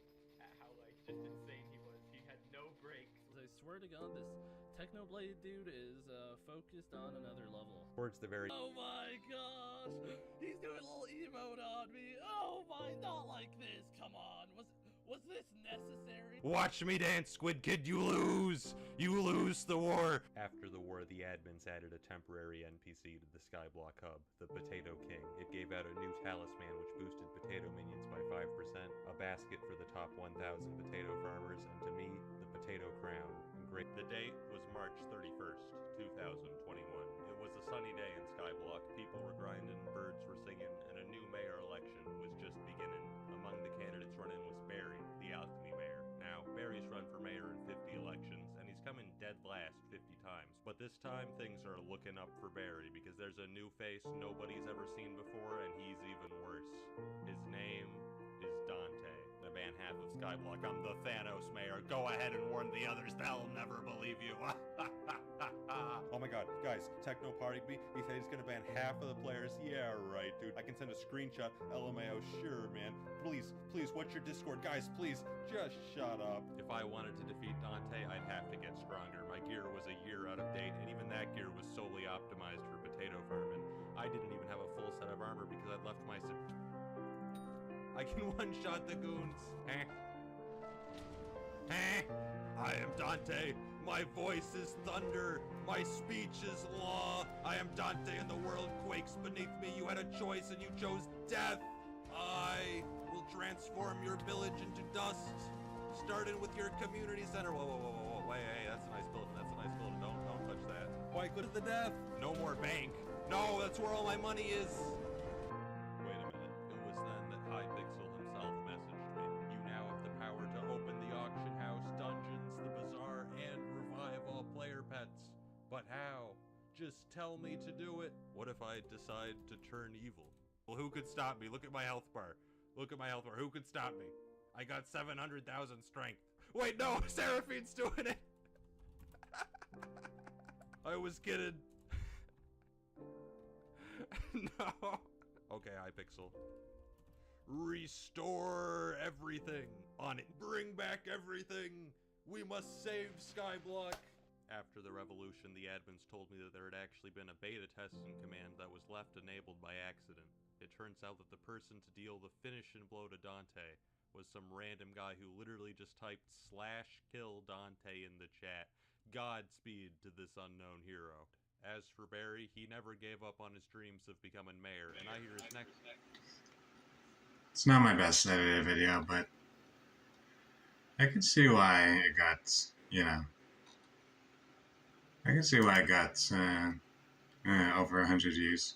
just insane he was. He had no breaks. I swear to God, this Technoblade dude is focused on another level. Towards the very Oh my gosh! He's doing a little emote on me. Oh my, not like this. Come on. Was this necessary? Watch me dance, Squid Kid, you lose! You lose the war! After the war, the admins added a temporary NPC to the Skyblock hub, the Potato King. It gave out a new talisman which boosted potato minions by 5%, a basket for the top 1,000 potato farmers, and to me, the Potato Crown. The date was March 31st, 2021. It was a sunny day in Skyblock, people were grinding, birds were singing, and a new mayor election was just beginning. Among the candidates running was Barry, the Alchemy Mayor. Now, Barry's run for mayor in 50 elections, and he's coming dead last 50 times. But this time, things are looking up for Barry, because there's a new face nobody's ever seen before, and he's even worse. His name is Dante. I ban half of Skyblock. I'm the Thanos Mayor. Go ahead and warn the others. They'll never believe you. Oh my god, guys, Techno partied me. He said he's gonna ban half of the players. Yeah, right, dude. I can send a screenshot. LMAO, sure, man. Please, what's your Discord? Guys, please, just shut up. If I wanted to defeat Dante, I'd have to get stronger. My gear was a year out of date, and even that gear was solely optimized for potato farming. I didn't even have a full set of armor because I'd left my... I can one-shot the goons. I am Dante. My voice is thunder. My speech is law. I am Dante and the world quakes beneath me. You had a choice and you chose death. I will transform your village into dust. Starting with your community center. Whoa. Wait, hey, that's a nice building. Don't touch that. Why go to the death? No more bank. No, that's where all my money is. Wait a minute. It was then that Hypixel himself messaged me. You now have the power to open the auction house, dungeons, the bazaar, and revive all player pets. But how? Just tell me to do it. What if I decide to turn evil? Well, who could stop me? Look at my health bar. Who could stop me? I got 700,000 strength. Wait, no! Seraphine's doing it! I was kidding. No. Okay, Hypixel. Restore everything on it. Bring back everything. We must save Skyblock. After the revolution, the admins told me that there had actually been a beta testing command that was left enabled by accident. It turns out that the person to deal the finishing blow to Dante was some random guy who literally just typed /kill Dante in the chat. Godspeed to this unknown hero. As for Barry, he never gave up on his dreams of becoming mayor, and I hear his next... It's not my best edited video, but I can see why it got, I can see why it got over 100 views.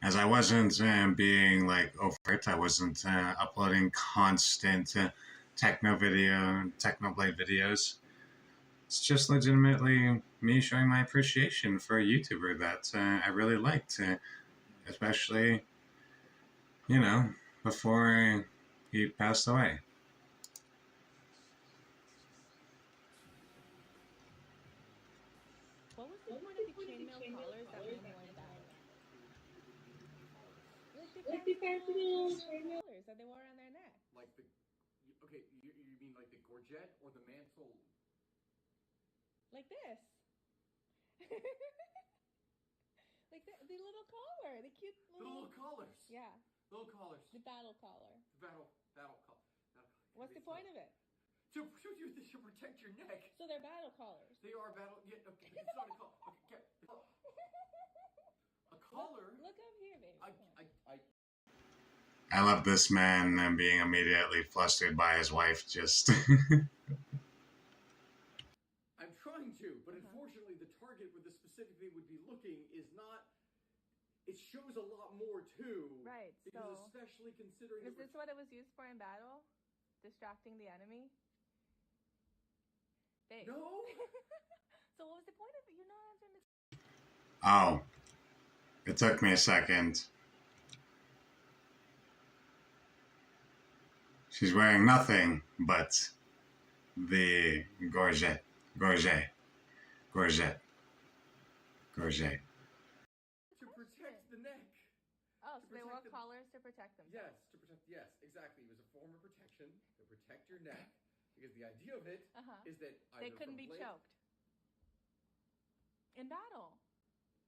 As I wasn't being overt, I wasn't uploading constant Technoblade videos. It's just legitimately me showing my appreciation for a YouTuber that I really liked, especially, before he passed away. What was the point of the chainmail collars that were worn down? Like the fancy little collars that they wore around their neck. Like the... Okay, you mean like the gorget or the mantle? Like this. Like the little collar, the cute little... The little collars. Yeah. Little collars. The battle collar. Battle collar. What's the point of it? To protect your neck. So they're battle collars. They are battle... Yeah, okay, it's not a collar. Okay, a collar? Look up here, baby. I love this man being immediately flustered by his wife just... I'm trying to, but unfortunately the target where the specific thing would be looking is not... It shows a lot more too. Right, because so... especially considering... Is this what it was used for in battle? Distracting the enemy? Babe. No! So what was the point of it? You're not answering the... Oh. It took me a second. She's wearing nothing but the gorget. To protect the neck. Oh, so they wore collars to protect themselves. Yes, to protect... Yes, exactly. It was a form of protection to protect your neck, because the idea of it is that They either couldn't from be blade- choked. In battle.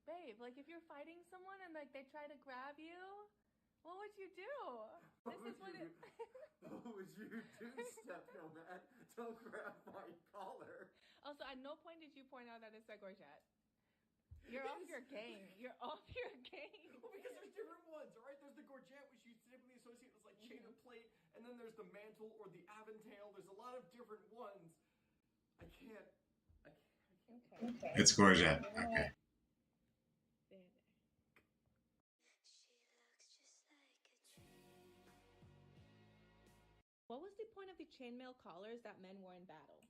Babe, like if you're fighting someone and like they try to grab you, what would you do? This is what it What would you do, Steph Nomad? Don't grab my collar. Also, at no point did you point out that it's a gorget. You're off your game. You're off your game. Well, because there's different ones, all right? There's the gorget, which you typically associate with like chain of plate, and then there's the mantle or the aventail. There's a lot of different ones. I can't. Okay. It's Gorget. Okay. What was the point of the chainmail collars that men wore in battle?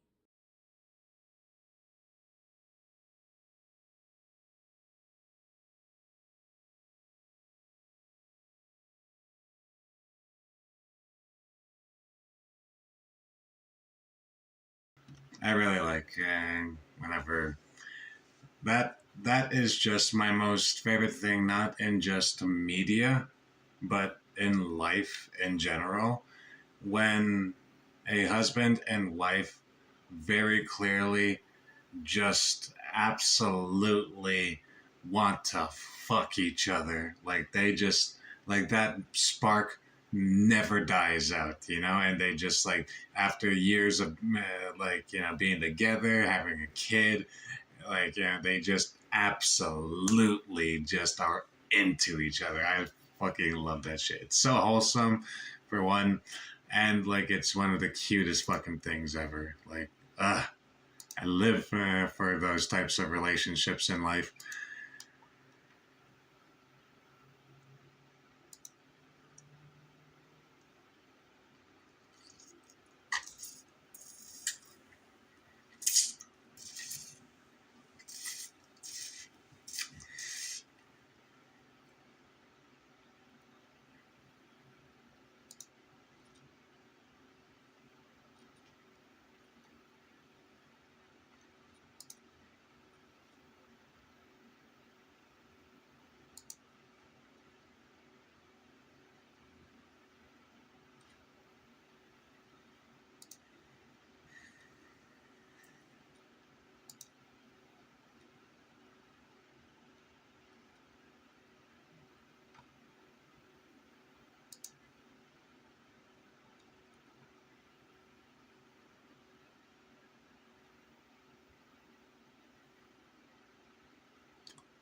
I really like whenever that is just my most favorite thing, not in just media, but in life in general. When a husband and wife very clearly just absolutely want to fuck each other, like they just like that spark never dies out, you know, and they just like after years of being together, having a kid, like they just absolutely just are into each other. I fucking love that shit. It's so wholesome for one, and like it's one of the cutest fucking things ever. Like I live for those types of relationships in life.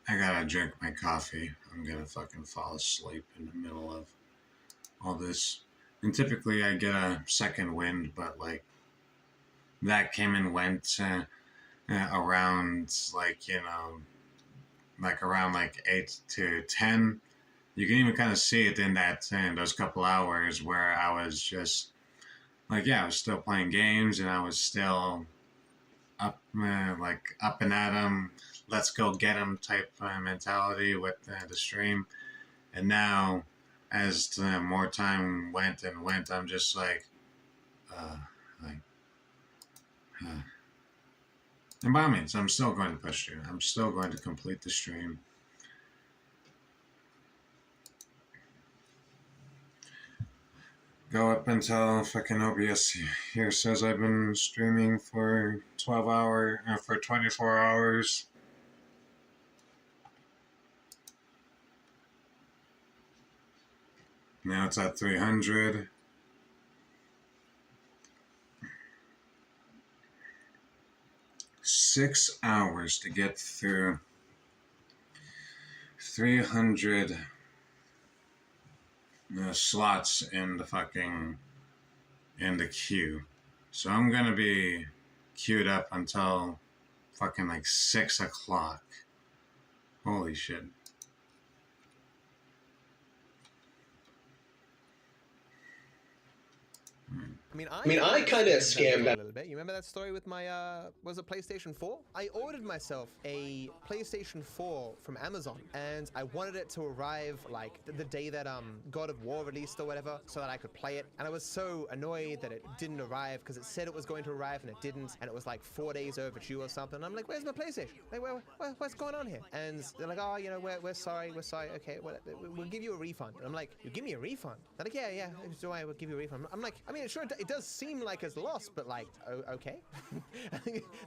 I gotta drink my coffee. I'm gonna fucking fall asleep in the middle of all this. And typically I get a second wind, but like that came and went around around 8 to 10. You can even kind of see it in those couple hours where I was just like, I was still playing games and I was still up and at 'em, let's go get 'em type mentality with the stream. And now, as more time went and went, I'm just like, and by all means, I'm still going to push through. I'm still going to complete the stream. Go up until fucking OBS here says I've been streaming for 24 hours. Now it's at 300. Six hours to get through 300 slots in the queue. So I'm gonna be queued up until fucking 6 o'clock. Holy shit. I mean, I kind of scammed that a little bit. You remember that story with my, was it PlayStation 4? I ordered myself a PlayStation 4 from Amazon, and I wanted it to arrive, like, the day that, God of War released or whatever, so that I could play it. And I was so annoyed that it didn't arrive, because it said it was going to arrive, and it didn't, and it was, like, 4 days overdue or something. And I'm like, where's my PlayStation? Like, what's going on here? And they're like, oh, you know, we're sorry, okay, we'll give you a refund. And I'm like, you give me a refund? They're like, yeah, so I will give you a refund. I'm like, I mean, sure, it does seem like it's lost, but like, okay.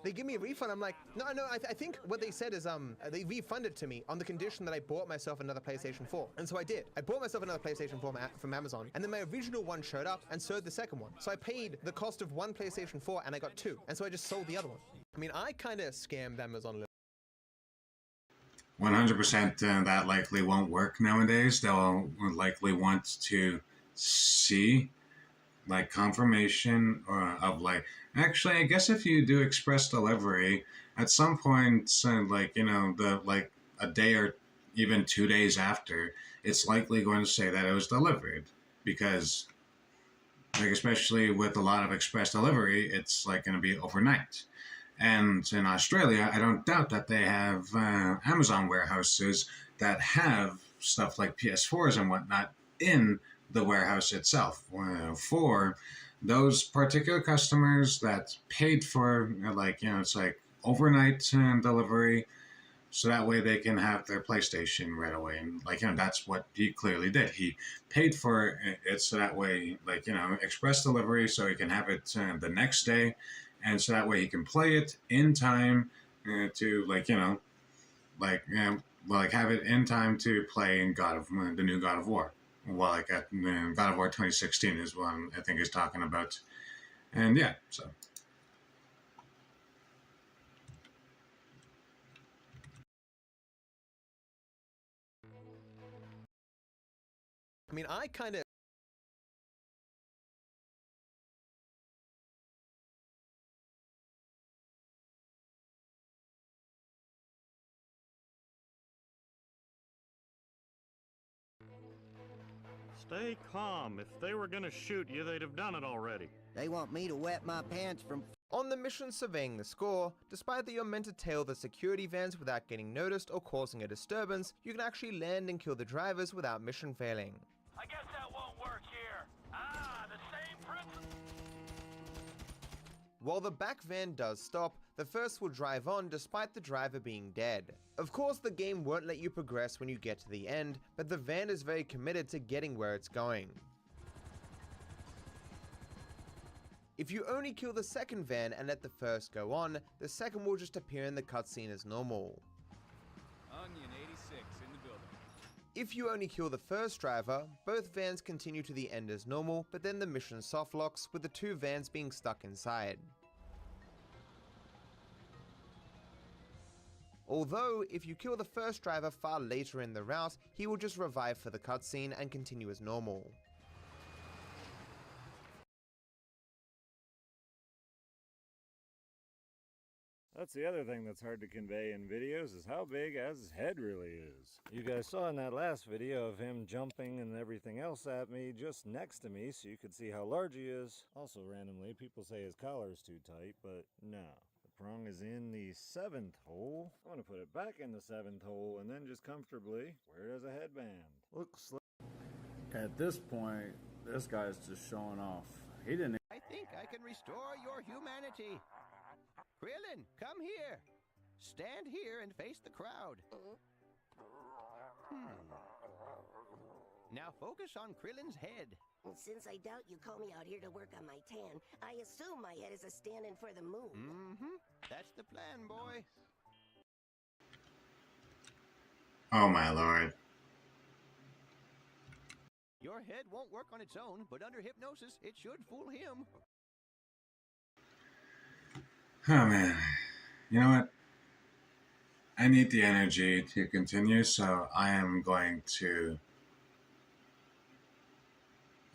They give me a refund. I'm like, no, I think what they said is, they refunded to me on the condition that I bought myself another PlayStation 4. And so I did. I bought myself another PlayStation 4 from Amazon, and then my original one showed up, and so did the second one. So I paid the cost of one PlayStation 4, and I got two. And so I just sold the other one. I mean, I kind of scammed Amazon a little. 100% that likely won't work nowadays. They'll likely want to see like confirmation of like, actually, I guess if you do express delivery at some point, like, you know, like a day or even 2 days after, it's likely going to say that it was delivered, because like, especially with a lot of express delivery, it's like going to be overnight. And in Australia, I don't doubt that they have Amazon warehouses that have stuff like PS4s and whatnot in the warehouse itself. For those particular customers that paid for, like, you know, it's like overnight delivery, so that way they can have their PlayStation right away. And, like, you know, that's what he clearly did. He paid for it so that way, like, you know, express delivery, so he can have it the next day. And so that way he can play it in time to, like, you know, like have it in time to play in the new God of War. Well, like God of War 2016 is what I think he's talking about. And yeah, so. I mean, I kind of. Stay calm. If they were gonna shoot you, they'd have done it already. They want me to wet my pants from... On the mission surveying the score, despite that you're meant to tail the security vans without getting noticed or causing a disturbance, you can actually land and kill the drivers without mission failing. I guess that won't work here. Ah, the same principle. While the back van does stop, the first will drive on despite the driver being dead. Of course, the game won't let you progress when you get to the end, but the van is very committed to getting where it's going. If you only kill the second van and let the first go on, the second will just appear in the cutscene as normal. Onion 86 in the building. If you only kill the first driver, both vans continue to the end as normal, but then the mission soft locks with the two vans being stuck inside. Although, if you kill the first driver far later in the route, he will just revive for the cutscene and continue as normal. That's the other thing that's hard to convey in videos, is how big Az's head really is. You guys saw in that last video of him jumping and everything else at me just next to me, so you could see how large he is. Also, randomly, people say his collar's too tight, but no. The prong is in the 7th hole. I'm gonna put it back in the 7th hole and then just comfortably wear it as a headband. Looks like at this point, this guy's just showing off. He didn't. I think I can restore your humanity. Krillin, come here. Stand here and face the crowd. Now focus on Krillin's head. Since I doubt you call me out here to work on my tan, I assume my head is a stand-in for the moon. Mm-hmm. That's the plan, boy. Oh my lord. Your head won't work on its own, but under hypnosis, it should fool him. Oh man. You know what? I need the energy to continue, so I'm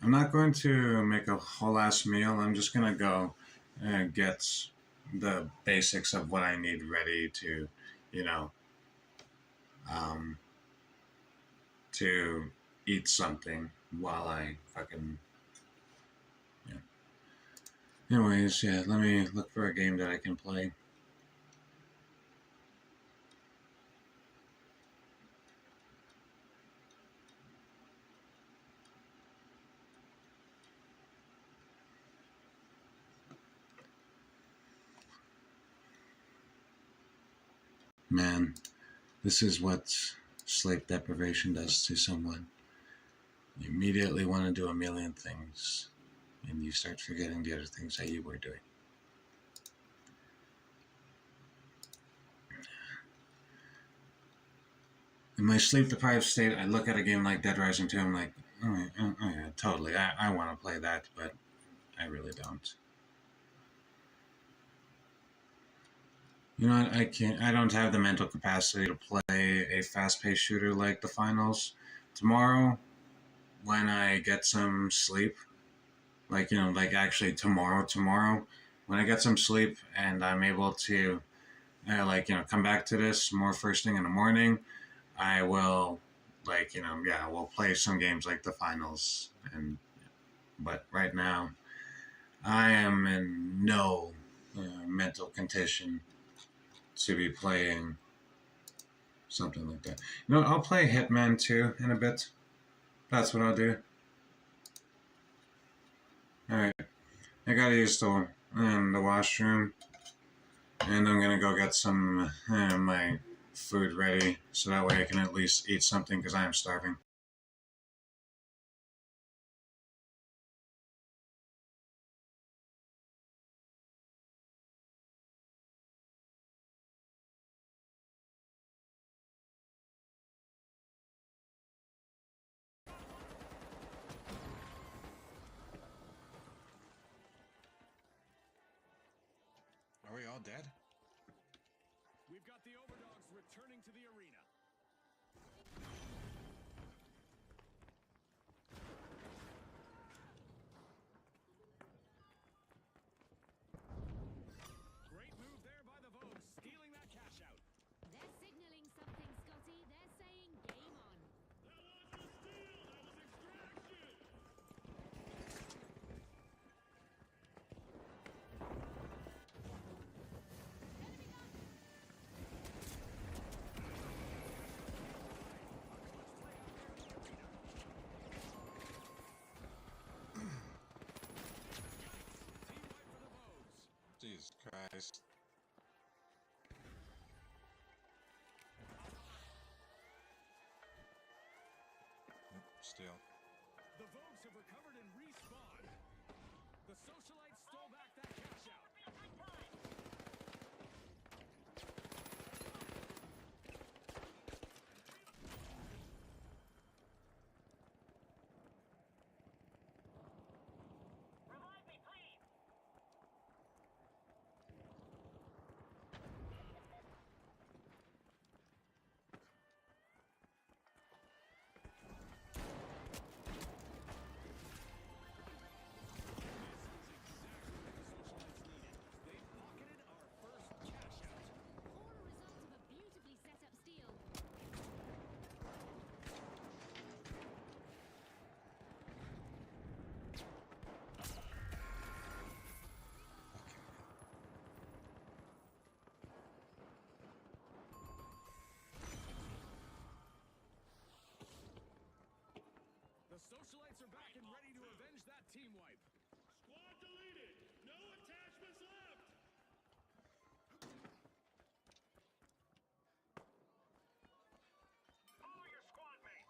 not going to make a whole ass meal. I'm just gonna go and get the basics of what I need ready to, you know, to eat something while I fucking, yeah. Anyways, yeah, let me look for a game that I can play. Man, this is what sleep deprivation does to someone. You immediately want to do a million things, and you start forgetting the other things that you were doing. In my sleep-deprived state, I look at a game like Dead Rising 2, I'm like, oh yeah, totally, I want to play that, but I really don't. You know what, I don't have the mental capacity to play a fast-paced shooter like the finals. Tomorrow, when I get some sleep, like, like actually tomorrow, when I get some sleep and I'm able to, come back to this more first thing in the morning, I will, we'll play some games like the finals. But right now, I am in no mental condition to be playing something like that. I'll play Hitman 2 in a bit. That's what I'll do. Alright, I gotta use the washroom, and I'm gonna go get some my food ready, so that way I can at least eat something, because I am starving. Are we all dead? We've got the Overdogs returning to the arena. Great move there by the Vogues, stealing that cash out. They're signaling something, Scotty. They're saying game on. That wasn't a steal, that was extraction. Jesus Christ. Steal. The Vogues have recovered and respawned. The Socialites stole back that cash out. The Socialites are back and ready to avenge that team wipe. Squad deleted. No attachments left. Follow your squad mate.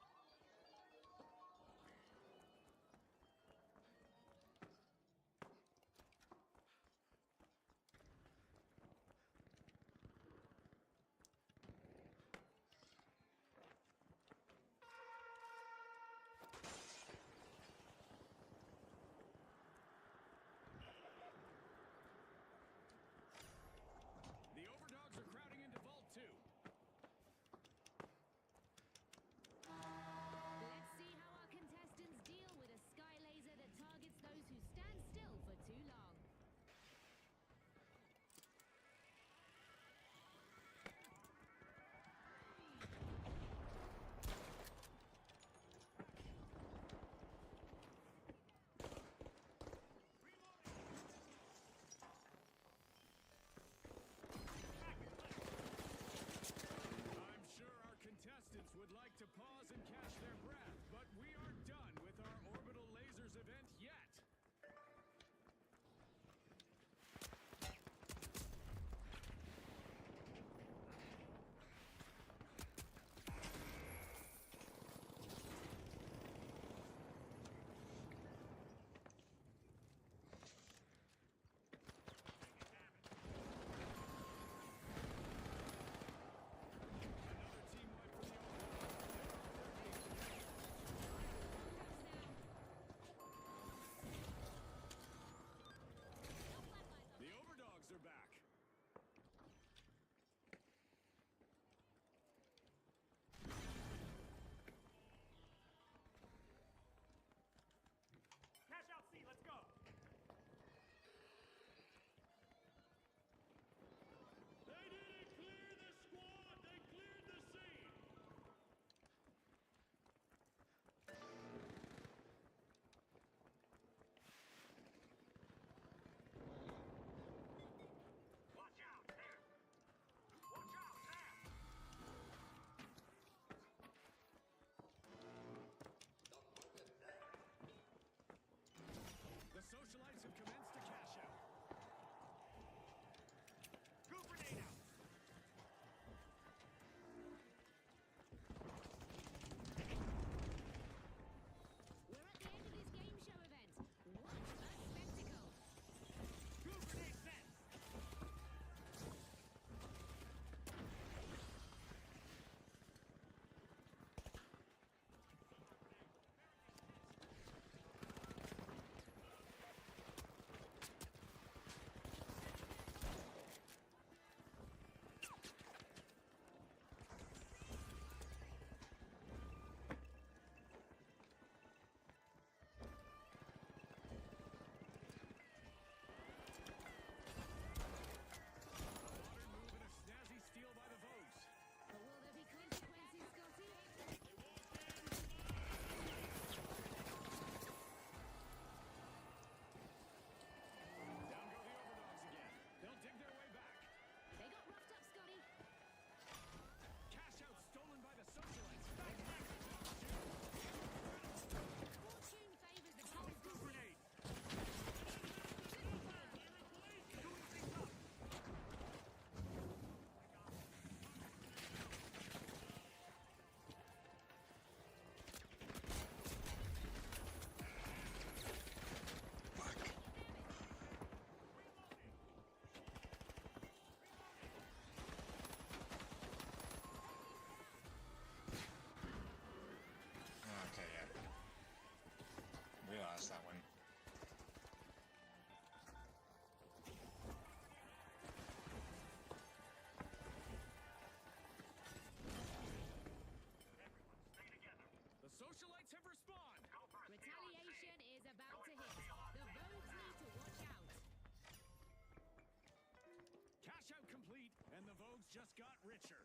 just got richer.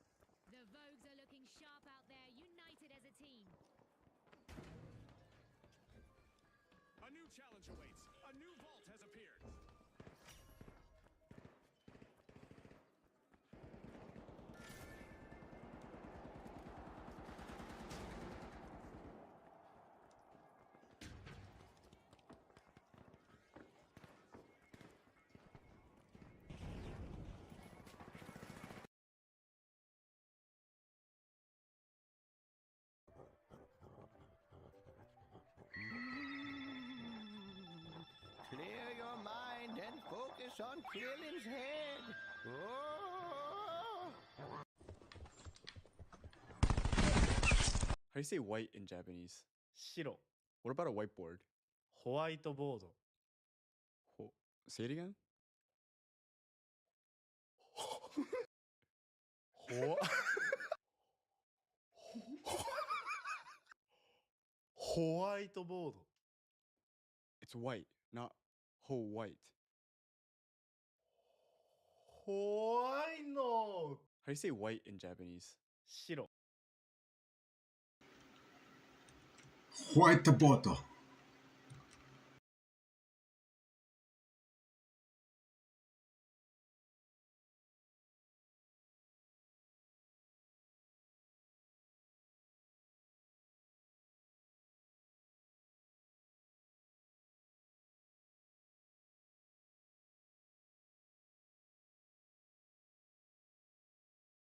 The Vogues are looking sharp out there, united as a team. A new challenge awaits. A new vault has appeared. Clear your mind and focus on Krillin's head. Oh! How do you say white in Japanese? 白 What about a whiteboard? ホワイトボード Say it again? ホワイトボード It's white, not whole white. ホワイノ How do you say white in Japanese? 白 ホワイトボード。